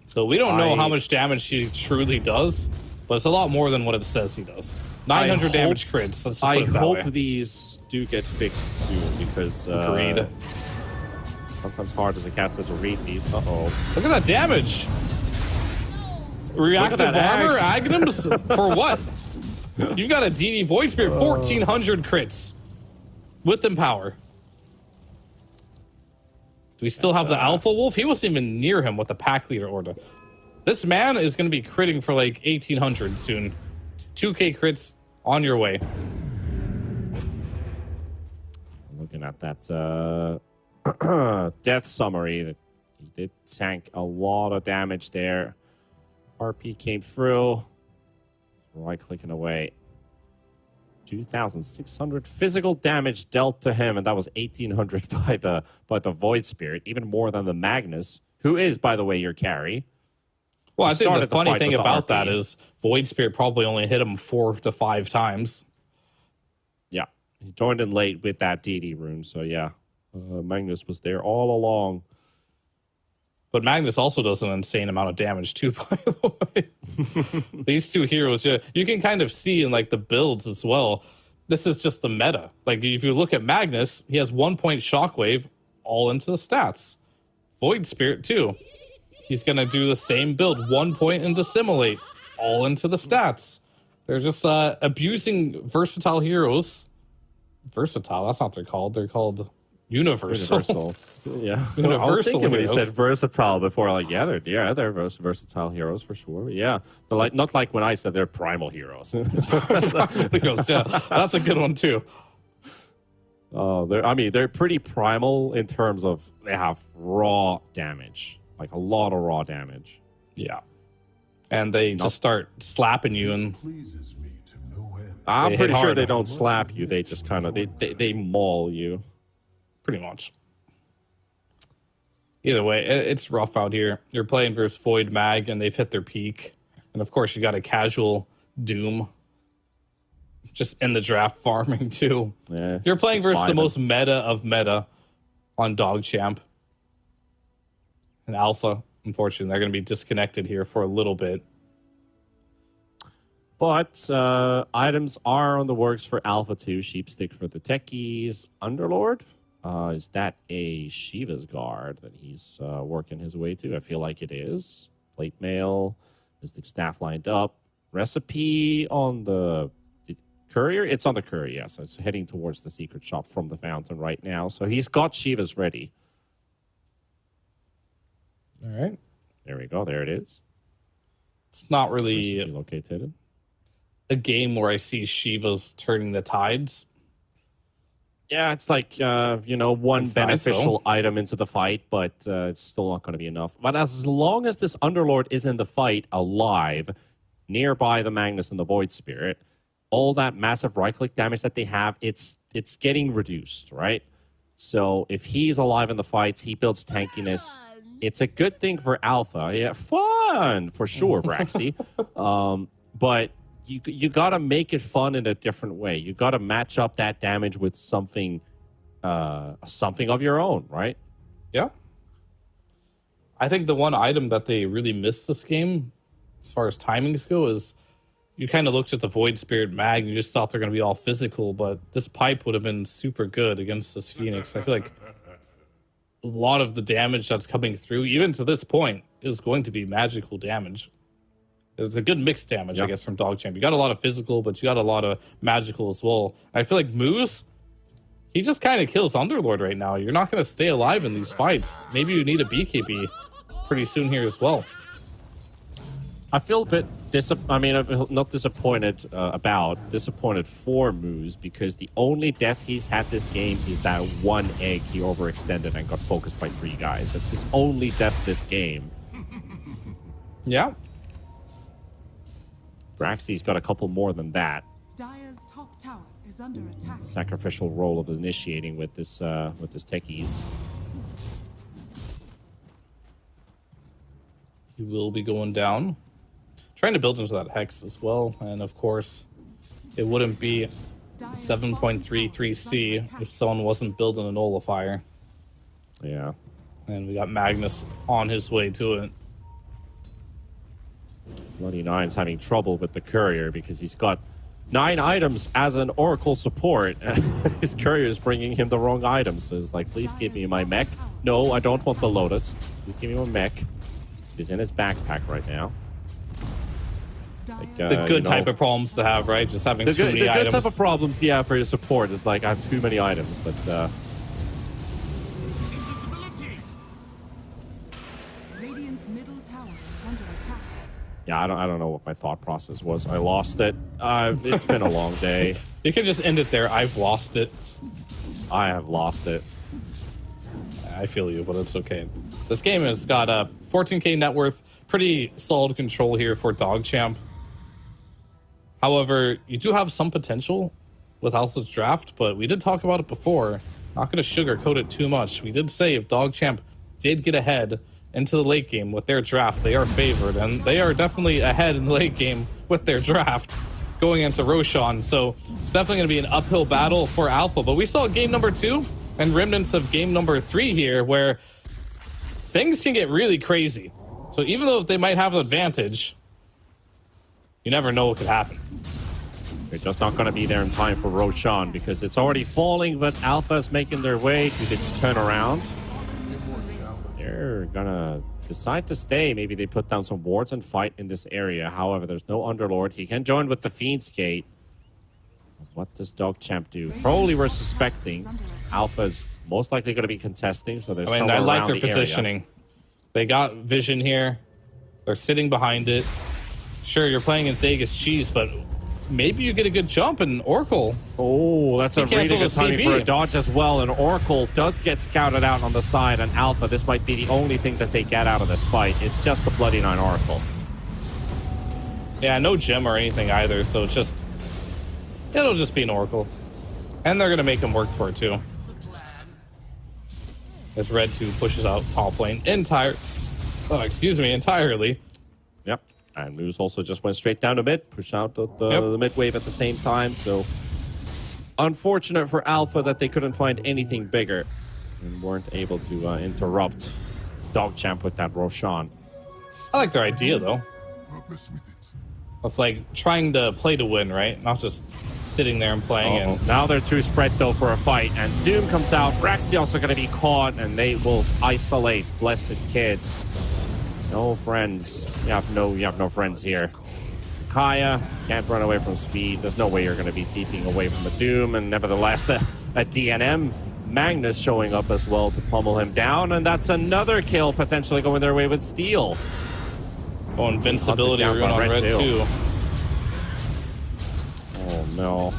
So we don't know how much damage he truly does, but it's a lot more than what it says he does. 900 damage crits. Let's just
I
put it that
hope
way.
These do get fixed soon because
Agreed.
Sometimes hard as a caster to read these. Uh-oh.
Look at that damage. Reactive
that
armor,
axe.
Agnums? For what? You've got a DD Void Spirit, 1400 crits with Empower. Do we still have the Alpha Wolf? He wasn't even near him with the pack leader order. This man is going to be critting for like 1800 soon. 2k crits on your way.
Looking at that death summary, that he did tank a lot of damage there. RP came through. Right clicking away. 2,600 physical damage dealt to him, and that was 1,800 by the Void Spirit, even more than the Magnus, who is, by the way, your carry.
Well, I think the
started the
funny
fight
thing
with the
about
RP.
that is Void Spirit probably only hit him 4 to 5 times.
Yeah, he joined in late with that DD rune, so yeah, Magnus was there all along.
But Magnus also does an insane amount of damage too, by the way. These two heroes, you can kind of see in like the builds as well. This is just the meta. Like if you look at Magnus, he has 1 point shockwave all into the stats. Void Spirit too. He's gonna do the same build, 1 point and dissimulate, all into the stats. They're just abusing versatile heroes. Versatile, that's not what they're called. They're called universal.
Yeah.
Universal
I was thinking when you
heroes.
said versatile before, like, they're versatile heroes for sure. Yeah. They're like, not like when I said they're primal heroes.
Heroes, yeah, that's a good one too.
They're pretty primal in terms of they have raw damage, like a lot of raw damage.
Yeah. And they just start slapping you and
Pleases me to no end.
I'm
They
pretty
hit
sure
hard.
they don't slap you. They just kind of, they maul you.
pretty much. Either way, it's rough out here. You're playing versus Void Mag, and they've hit their peak. And of course, you got a casual Doom just in the draft farming, too.
Yeah,
You're playing
just
versus the
vibing.
most meta of meta on Dog Champ. And Alpha, unfortunately, they're going to be disconnected here for a little bit.
But items are on the works for Alpha 2. Sheepstick for the techies. Underlord? Is that a Shiva's Guard that he's working his way to? I feel like it is. Plate mail. Mystic staff lined up. Recipe on the courier? It's on the courier, yes. So it's heading towards the secret shop from the fountain right now. So he's got Shiva's ready.
All right.
There we go. There it is.
It's not really
Recipe located.
a game where I see Shivas turning the tides.
Yeah, it's like, one
Inside,
beneficial
so.
item into the fight, but it's still not going to be enough. But as long as this Underlord is in the fight alive, nearby the Magnus and the Void Spirit, all that massive right-click damage that they have, it's getting reduced, right? So if he's alive in the fights, he builds tankiness. It's a good thing for Alpha. Yeah, fun, for sure, Braxy. But you got to make it fun in a different way. You got to match up that damage with something of your own, right?
Yeah. I think the one item that they really missed this game, as far as timings go, is you kind of looked at the Void Spirit Mag and you just thought they're going to be all physical, but this pipe would have been super good against this Phoenix. I feel like a lot of the damage that's coming through, even to this point, is going to be magical damage. It's a good mixed damage, I guess, from Dog Champ. You got a lot of physical, but you got a lot of magical as well. I feel like Moose, he just kind of kills Underlord right now. You're not going to stay alive in these fights. Maybe you need a BKB pretty soon here as well.
I feel a bit not disappointed disappointed for Moose, because the only death he's had this game is that one egg he overextended and got focused by 3 guys. That's his only death this game.
Yeah.
Braxy's got a couple more than that.
Dire's top tower is under attack.
Sacrificial role of initiating with this techies.
He will be going down. Trying to build into that hex as well, and of course, it wouldn't be 7.33C if someone wasn't building a nullifier.
Yeah.
And we got Magnus on his way to it.
Bloody Nine's having trouble with the courier because he's got 9 items as an Oracle support. His courier is bringing him the wrong items. So it's like, please give me my mech. No, I don't want the Lotus. Please give me my mech. He's in his backpack right now. Like,
The good type of problems to have, right? Just having too many items.
The good type of problems, yeah, for your support is like, I have too many items, but
Radiant's middle tower is under attack.
yeah, I don't know what my thought process was. I lost it. It's been a long day.
You can just end it there. I've lost it.
I have lost it.
I feel you, but it's okay. This game has got a 14k net worth. Pretty solid control here for DogChamp. However, you do have some potential with Alpha's draft, but we did talk about it before. Not going to sugarcoat it too much. We did say if DogChamp did get ahead into the late game with their draft, they are favored, and they are definitely ahead in the late game with their draft going into Roshan. So it's definitely going to be an uphill battle for Alpha. But we saw game number 2 and remnants of game number 3 here, where things can get really crazy. So even though they might have an advantage, you never know what could happen.
They're just not going to be there in time for Roshan because it's already falling, but Alpha's making their way. Do they just turn around? They're going to decide to stay. Maybe they put down some wards and fight in this area. However, there's no Underlord. He can join with the Fiend's Gate. What does DogChamp do? Probably we're suspecting Alpha's most likely going to be contesting, so there's
I like their positioning. They got vision here. They're sitting behind it. Sure, you're playing in Vegas Cheese, but maybe you get a good jump in Oracle.
Oh, that's a really good timing
CP.
for a dodge as well. And Oracle does get scouted out on the side, and Alpha, this might be the only thing that they get out of this fight. It's just the Bloody Nine Oracle.
Yeah, no gem or anything either, so it's just... it'll just be an Oracle. And they're going to make him work for it, too. As Red 2 pushes out top lane entirely.
Yep. And Moose also just went straight down to mid, push out the mid wave at the same time. So unfortunate for Alpha that they couldn't find anything bigger and weren't able to interrupt DogChamp with that Roshan.
I like their idea, though,
Purpose with it.
of like trying to play to win, right? Not just sitting there and playing. And
Now they're too spread though for a fight, and Doom comes out. Braxy also going to be caught, and they will isolate Blessed Kid. No friends. You have no friends here. Kaya can't run away from speed. There's no way you're going to be TPing away from the Doom, and nevertheless, a DNM. Magnus showing up as well to pummel him down, and that's another kill potentially going their way with Steel.
oh, invincibility
Hunted
rune
down by
on
Red
Red 2.
Oh no.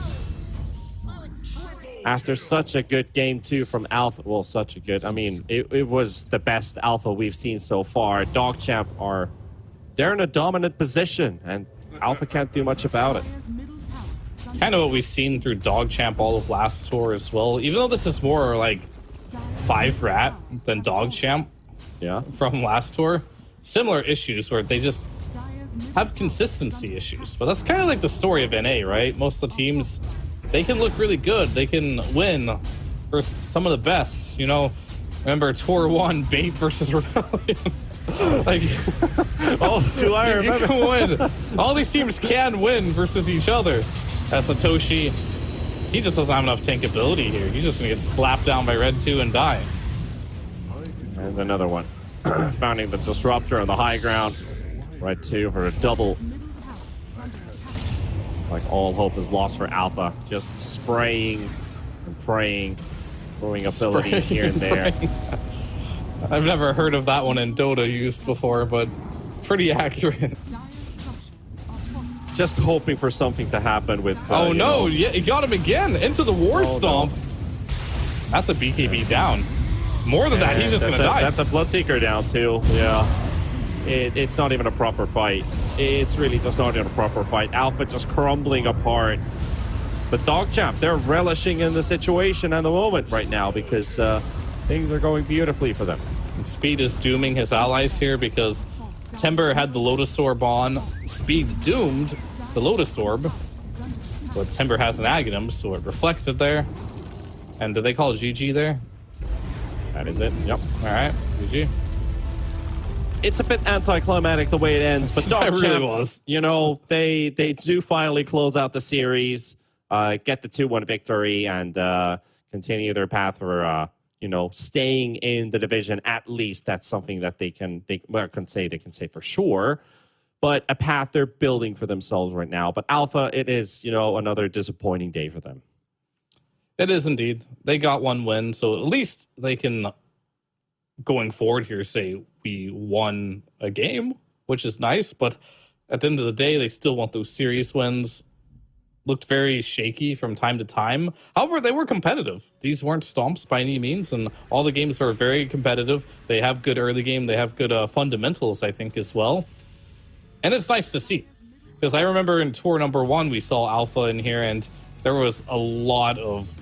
After such a good game too from Alpha, well, such a good, I mean, it was the best Alpha we've seen so far. DogChamp they're in a dominant position, and Alpha can't do much about it.
Dire's middle tower is
It's
under
kind of what we've seen through DogChamp all of last tour as well. Even though this is more like 5 rat than DogChamp
Yeah.
from last tour, similar issues where they just
Dire's middle
have
tower
consistency issues. But that's kind of like the story of NA, right? Most of the teams, they can look really good. They can win versus some of the best. You know, remember Tour 1, Bait versus Rebellion? Like,
Oh, do I
you
remember?
can win. All these teams can win versus each other. Satoshi, he just doesn't have enough tank ability here. He's just going to get slapped down by Red 2 and die.
And another one. Founding the Disruptor on the high ground. Red 2 for a double.
middle tower is under attack.
It's like all hope is lost for Alpha. Just spraying and praying. Throwing abilities here and there.
I've never heard of that one in Dota used before, but pretty accurate.
Dire's
just hoping for something to happen with.
Oh
you
no!
know-
Yeah, he got him again into the war stomp. That's a BKB down. More than that, he's just gonna die.
That's a Bloodseeker down too. Yeah. It's not even a proper fight. It's really just not even a proper fight. Alpha just crumbling apart. But DogChamp, they're relishing in the situation and the moment right now because things are going beautifully for them.
And Speed is dooming his allies here because Timber had the Lotus Orb on. Speed doomed the Lotus Orb. But Timber has an Aghanim, so it reflected there. And did they call it GG there?
That is it. Yep.
All right, GG.
It's a bit anticlimactic the way it ends, but
It
DogChamp,
really was.
you know, they do finally close out the series, get the 2-1 victory, and continue their path for staying in the division. At least that's something that I can say for sure, but a path they're building for themselves right now. But Alpha, it is another disappointing day for them.
It is indeed. They got one win, so at least they can, going forward here, say we won a game, which is nice. But at the end of the day, they still want those series wins. Looked very shaky from time to time. However, they were competitive. These weren't stomps by any means, and all the games were very competitive. They have good early game. They have good fundamentals, I think, as well. And it's nice to see. Because I remember in tour number 1, we saw Alpha in here, and there was a lot of,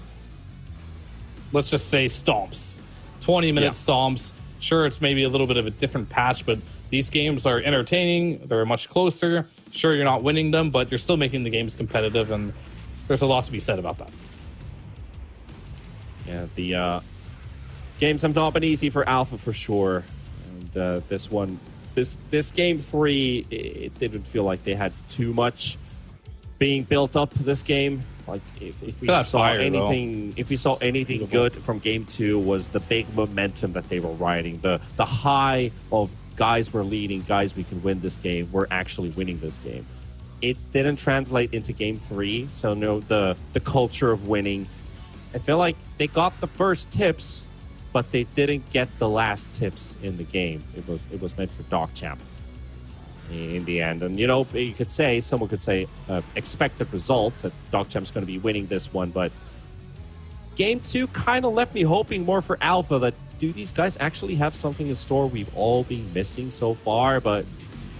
let's just say, stomps. 20-minute stomps. Sure, it's maybe a little bit of a different patch, but these games are entertaining. They're much closer. Sure, you're not winning them, but you're still making the games competitive, and there's a lot to be said about that.
Yeah, the games have not been easy for Alpha for sure. And this one, this game 3, it didn't feel like they had too much being built up this game. Like if we saw anything, if we saw anything good from game 2 was the big momentum that they were riding, the high of guys we're leading, guys we can win this game, we're actually winning this game. It didn't translate into game 3, so no, the culture of winning. I feel like they got the first tips, but they didn't get the last tips in the game. It was meant for DogChamp in the end. And someone could say expected results, that DogChamp's going to be winning this one, but game 2 kind of left me hoping more for Alpha, that do these guys actually have something in store we've all been missing so far? But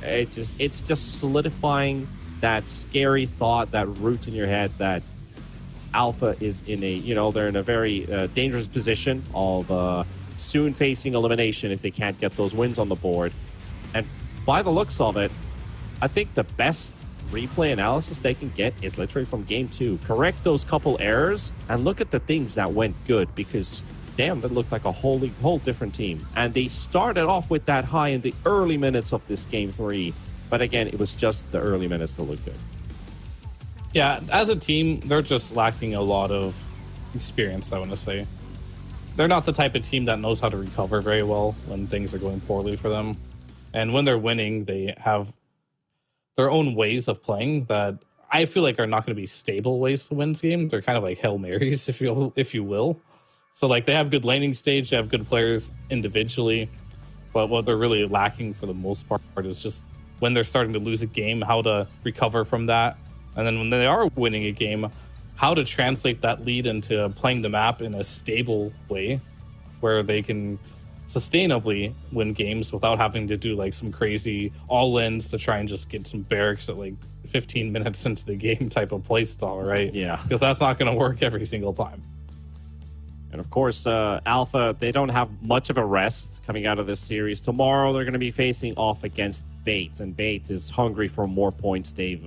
it's just solidifying that scary thought, that root in your head that Alpha is in they're in a very dangerous position of soon facing elimination if they can't get those wins on the board. And by the looks of it, I think the best replay analysis they can get is literally from game 2. Correct those couple errors and look at the things that went good, because damn, that looked like a whole different team. And they started off with that high in the early minutes of this game 3. But again, it was just the early minutes that looked good.
Yeah, as a team, they're just lacking a lot of experience, I want to say. They're not the type of team that knows how to recover very well when things are going poorly for them. And when they're winning, they have their own ways of playing that I feel like are not going to be stable ways to win games. They're kind of like Hail Marys, if you will. So like they have good laning stage, they have good players individually, but what they're really lacking for the most part is just when they're starting to lose a game, how to recover from that. And then when they are winning a game, how to translate that lead into playing the map in a stable way where they can sustainably win games without having to do like some crazy all-ins to try and just get some barracks at like 15 minutes into the game type of play style, right?
Yeah.
Because that's not going to work every single time.
And of course, Alpha, they don't have much of a rest coming out of this series. Tomorrow, they're going to be facing off against Bait, and Bait is hungry for more points. They've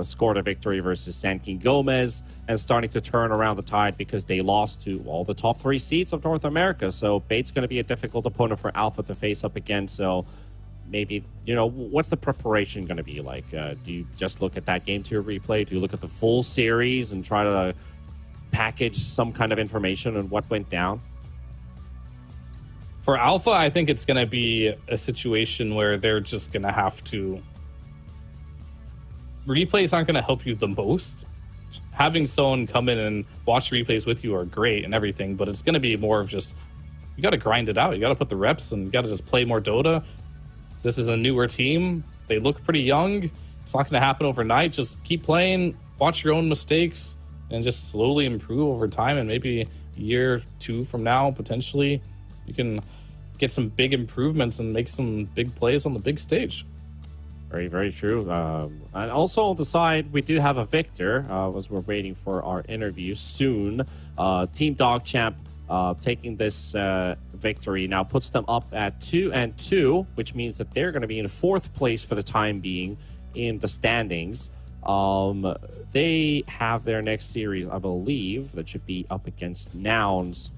scored a victory versus San King Gomez and starting to turn around the tide because they lost to all the top 3 seeds of North America. So Bait's going to be a difficult opponent for Alpha to face up again. So maybe, what's the preparation going to be like? Do you just look at that game 2 replay? Do you look at the full series and try to package some kind of information on what went down?
For Alpha, I think it's going to be a situation where they're just going to have to... Replays aren't going to help you the most. Having someone come in and watch replays with you are great and everything, but it's going to be more of just, you got to grind it out. You got to put the reps and you got to just play more Dota. This is a newer team. They look pretty young. it's not going to happen overnight. Just keep playing, watch your own mistakes, and just slowly improve over time. And maybe a year or two from now, potentially, you can get some big improvements and make some big plays on the big stage.
Very, very true. And also on the side, we do have a victor as we're waiting for our interview soon. Team DogChamp taking this victory now puts them up at 2-2, which means that they're going to be in fourth place for the time being in the standings. They have their next series, I believe, that should be up against Nouns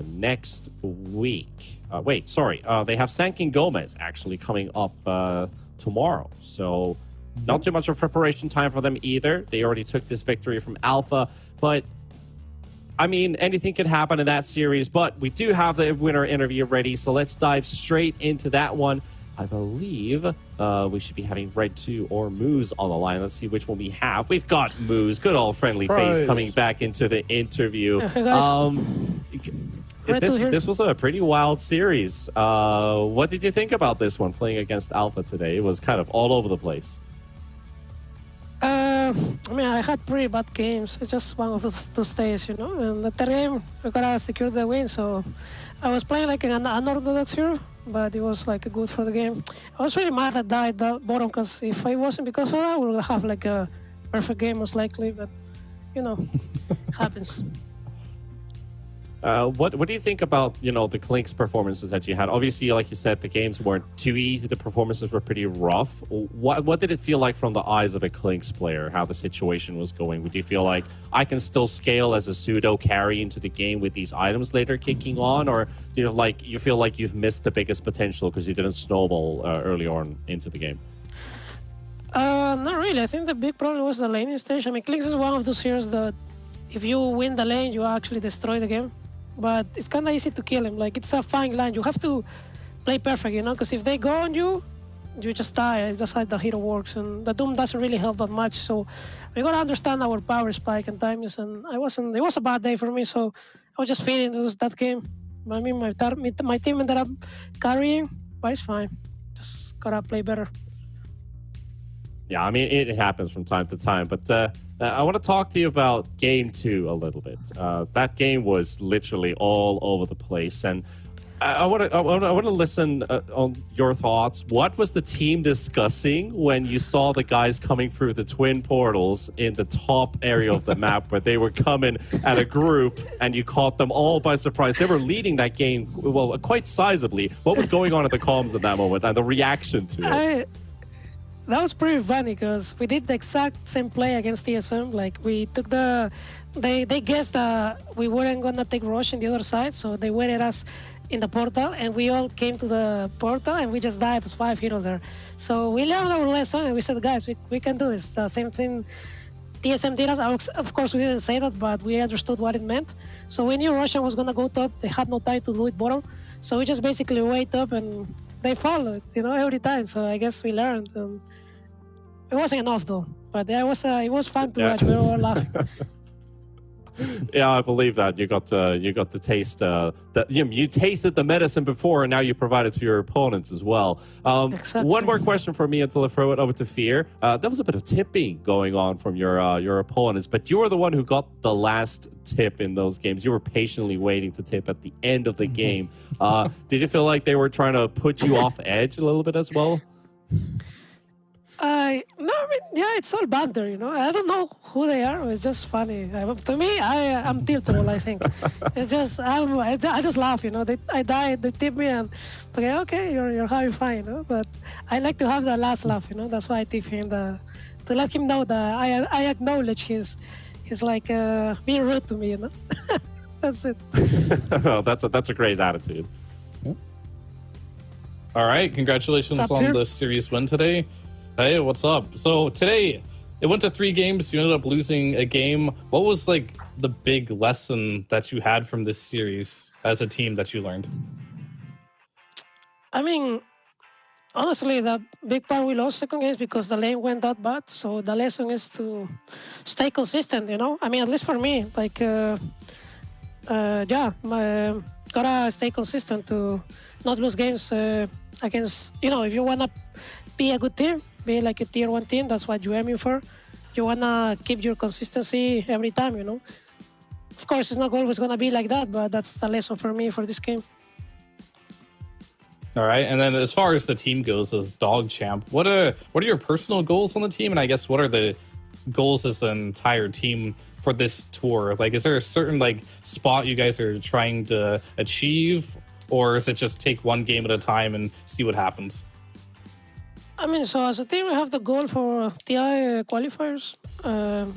next week. They have Sankin Gomez actually coming up tomorrow. So not too much of preparation time for them either. They already took this victory from Alpha, but I mean, anything could happen in that series, but we do have the winner interview ready, so let's dive straight into that one. I believe we should be having Red 2 or Moose on the line. Let's see which one we have. We've got Moose, good old friendly face, coming back into the interview. This was a pretty wild series. What did you think about this one, playing against Alpha today? It was kind of all over the place.
I mean, I had pretty bad games. It's just one of the two stages, And the third game, we gotta secure the win. So I was playing like an unorthodox hero, but it was like good for the game. I was really mad I died the bottom, because if I wasn't because of that, I would have like a perfect game most likely. But happens.
What do you think about the Clink's performances that you had? Obviously, like you said, the games weren't too easy. The performances were pretty rough. What did it feel like from the eyes of a Clink's player? How the situation was going? Would you feel like I can still scale as a pseudo carry into the game with these items later kicking on, or do you feel like you've missed the biggest potential because you didn't snowball early on into the game?
Not really. I think the big problem was the laning stage. I mean, Clink's is one of those heroes that if you win the lane, you actually destroy the game. But it's kind of easy to kill him. Like, it's a fine line. You have to play perfect, because if they go on you, you just die. That's how the hero works. And the Doom doesn't really help that much. So we got to understand our power spike and timings. And it was a bad day for me. So I was just feeding that game. I mean, my team ended up carrying, but it's fine. Just got to play better.
Yeah, I mean, it happens from time to time, but I want to talk to you about Game 2 a little bit. That game was literally all over the place, and I want to listen on your thoughts. What was the team discussing when you saw the guys coming through the twin portals in the top area of the map, where they were coming at a group, and you caught them all by surprise? They were leading that game, quite sizably. What was going on at the comms at that moment, and the reaction to it?
That was pretty funny, because we did the exact same play against TSM. Like, we took they guessed that we weren't gonna take Rush in the other side, so they waited us in the portal, and we all came to the portal, and we just died as 5 heroes there. So we learned our lesson, and we said, guys, we can do this. The same thing TSM did us. Of course, we didn't say that, but we understood what it meant. So we knew Russian was gonna go top. They had no time to do it bottom, so we just basically wait up, and they followed, every time. So I guess we learned. It wasn't enough though, but it was fun to watch. We were all laughing.
Yeah, I believe that you got to taste you tasted the medicine before, and now you provide it to your opponents as well.
Exactly.
One more question for me until I throw it over to Fear. There was a bit of tipping going on from your opponents, but you were the one who got the last tip in those games. You were patiently waiting to tip at the end of the game. Did you feel like they were trying to put you off edge a little bit as well?
No, I mean, yeah, it's all banter, I don't know who they are. It's just funny. To me, I'm tiltable, I think. It's just, I just laugh, I died, they tip me, and okay, you're having fun, But I like to have the last laugh, That's why I tip him, to let him know that I acknowledge he's like being rude to me, That's it.
That's a great attitude.
Yeah. All right, congratulations on the series win today. Hey, what's up? So today, it went to 3 games. You ended up losing a game. What was like the big lesson that you had from this series as a team that you learned?
I mean, honestly, the big part we lost second game is because the lane went that bad. So the lesson is to stay consistent, I mean, at least for me, like, gotta stay consistent to not lose games against, if you wanna be a good team, be like a tier 1 team. That's what you're aiming for. You want to keep your consistency every time, you know. Of course, it's not always going to be like that, but that's the lesson for me for this game.
All right, and then as far as the team goes as Dog Champ, what are your personal goals on the team, and I guess what are the goals as the entire team for this tour? Like, is there a certain like spot you guys are trying to achieve, or is it just take one game at a time and see what happens?
I mean, so as a team, we have the goal for TI qualifiers.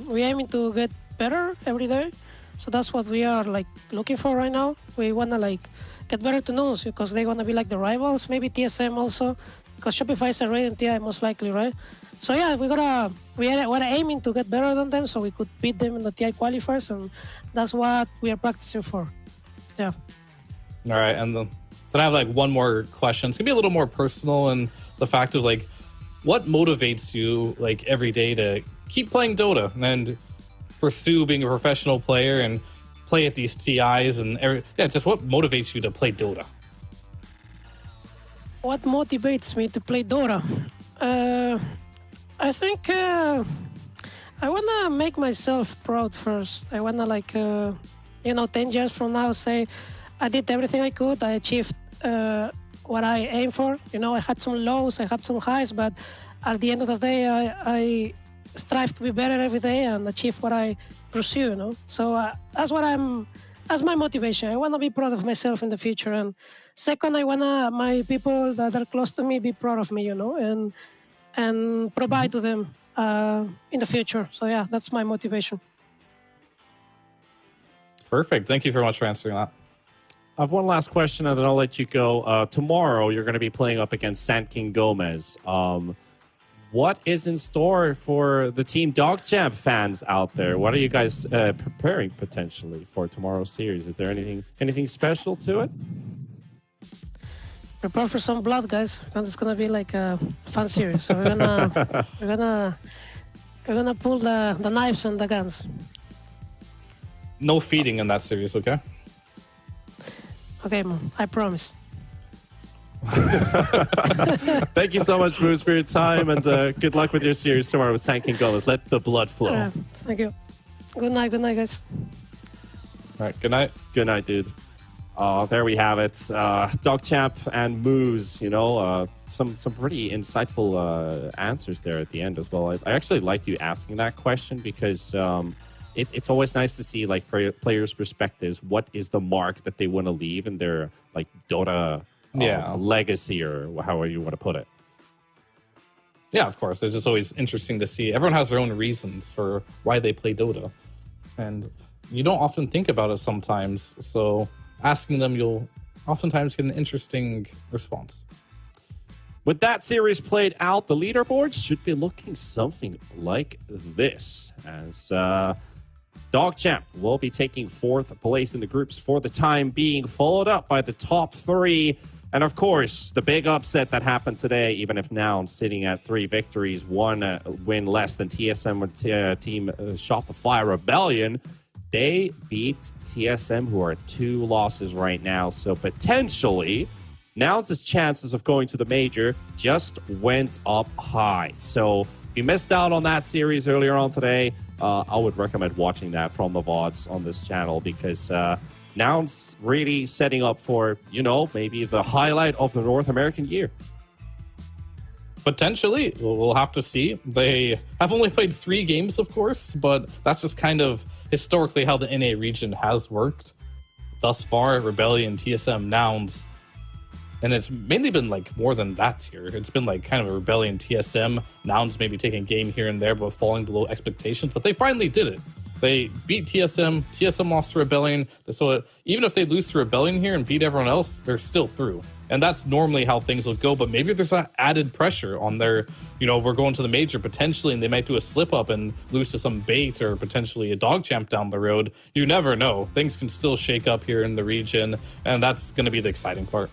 We're aiming to get better every day, so that's what we are like looking for right now. We wanna like get better to Nuns because they're gonna be like the rivals, maybe TSM also, because Shopify is already in TI most likely, right? So yeah, we're aiming to get better than them so we could beat them in the TI qualifiers, and that's what we are practicing for. Yeah.
All right, and then I have like one more question. It's gonna be a little more personal, and the fact is like, what motivates you like every day to keep playing Dota and pursue being a professional player and play at these TIs and just what motivates you to play Dota?
What motivates me to play Dota? I think I wanna make myself proud first. I wanna 10 years from now say I did everything I could. I achieved what I aim for. You know, I had some lows, I had some highs, but at the end of the day, I strive to be better every day and achieve what I pursue, you know. So that's my motivation. I want to be proud of myself in the future, and second, I want my people that are close to me be proud of me, you know, and provide to them in the future. So yeah, that's my motivation.
Perfect. Thank you very much for answering that.
I have one last question, and then I'll let you go. Tomorrow, you're going to be playing up against Sand King Gomez. What is in store for the Team Dog Champ fans out there? What are you guys preparing potentially for tomorrow's series? Is there anything special to it?
Prepare for some blood, guys, because it's gonna be like a fun series. So we're gonna pull the knives and the guns.
No feeding in that series, okay?
Okay, Mom, I promise.
Thank you so much, Bruce, for your time, and good luck with your series tomorrow with Sand King Gomez. Let the blood flow.
Thank you. Good night, guys.
All right, good night.
Good night, dude. There we have it. Dog Champ and Moose, you know, some pretty insightful answers there at the end as well. I actually liked you asking that question because it's always nice to see like players' perspectives. What is the mark that they want to leave in their like Dota legacy, or however you want to put it?
Yeah, of course. It's just always interesting to see. Everyone has their own reasons for why they play Dota, and you don't often think about it sometimes. So asking them, you'll oftentimes get an interesting response.
With that series played out, the leaderboard should be looking something like this, as Dog Champ will be taking 4th place in the groups for the time being, followed up by the top 3. And of course, the big upset that happened today, even if now sitting at 3 victories, 1 win less than TSM with Team Shopify Rebellion, they beat TSM, who are at 2 losses right now. So potentially, Nouns' chances of going to the major just went up high. So if you missed out on that series earlier on today, I would recommend watching that from the VODs on this channel, because Nouns really setting up for, you know, maybe the highlight of the North American year.
Potentially, we'll have to see. They have only played 3 games, of course, but that's just kind of historically how the NA region has worked thus far. Rebellion, TSM, Nouns. And it's mainly been like more than that here. It's been like kind of a Rebellion, TSM, Nouns maybe taking a game here and there, but falling below expectations. But they finally did it. They beat TSM. TSM lost to Rebellion. So even if they lose to Rebellion here and beat everyone else, they're still through. And that's normally how things will go. But maybe there's that added pressure on their, you know, we're going to the major potentially, and they might do a slip up and lose to some bait or potentially a Dog Champ down the road. You never know. Things can still shake up here in the region. And that's going to be the exciting part.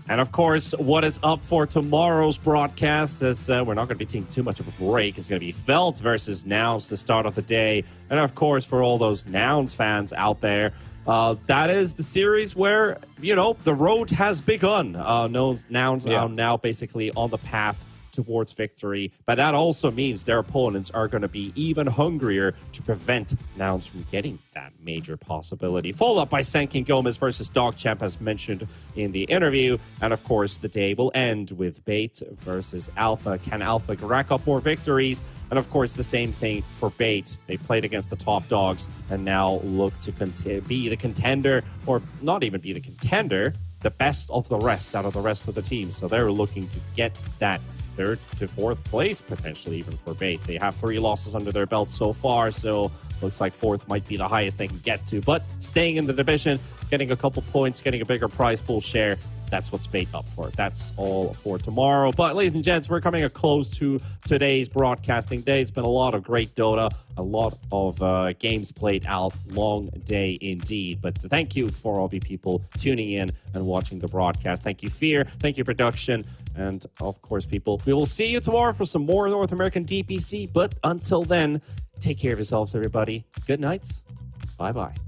And of course, what is up for tomorrow's broadcast is we're not going to be taking too much of a break. It's going to be Felt versus Nouns to start off the day. And of course, for all those Nouns fans out there, that is the series where, you know, the road has begun. Nouns are now basically on the path towards victory. But that also means their opponents are going to be even hungrier to prevent Nouns from getting that major possibility. Followed up by Senkin Gomez versus DogChamp, as mentioned in the interview. And of course, the day will end with Bait versus Alpha. Can Alpha rack up more victories? And of course, the same thing for Bait. They played against the top dogs and now look to be the contender, or not even be the contender, the best of the rest out of the rest of the team. So they're looking to get that 3rd to 4th place, potentially even for Bait. They have 3 losses under their belt so far, so looks like 4th might be the highest they can get to. But staying in the division, getting a couple points, getting a bigger prize pool share, that's what's Bait up for. That's all for tomorrow. But ladies and gents, we're coming close to today's broadcasting day. It's been a lot of great Dota, a lot of games played out. Long day indeed. But thank you for all of you people tuning in and watching the broadcast. Thank you, Fear. Thank you, production. And of course, people, we will see you tomorrow for some more North American DPC. But until then, take care of yourselves, everybody. Good nights. Bye-bye.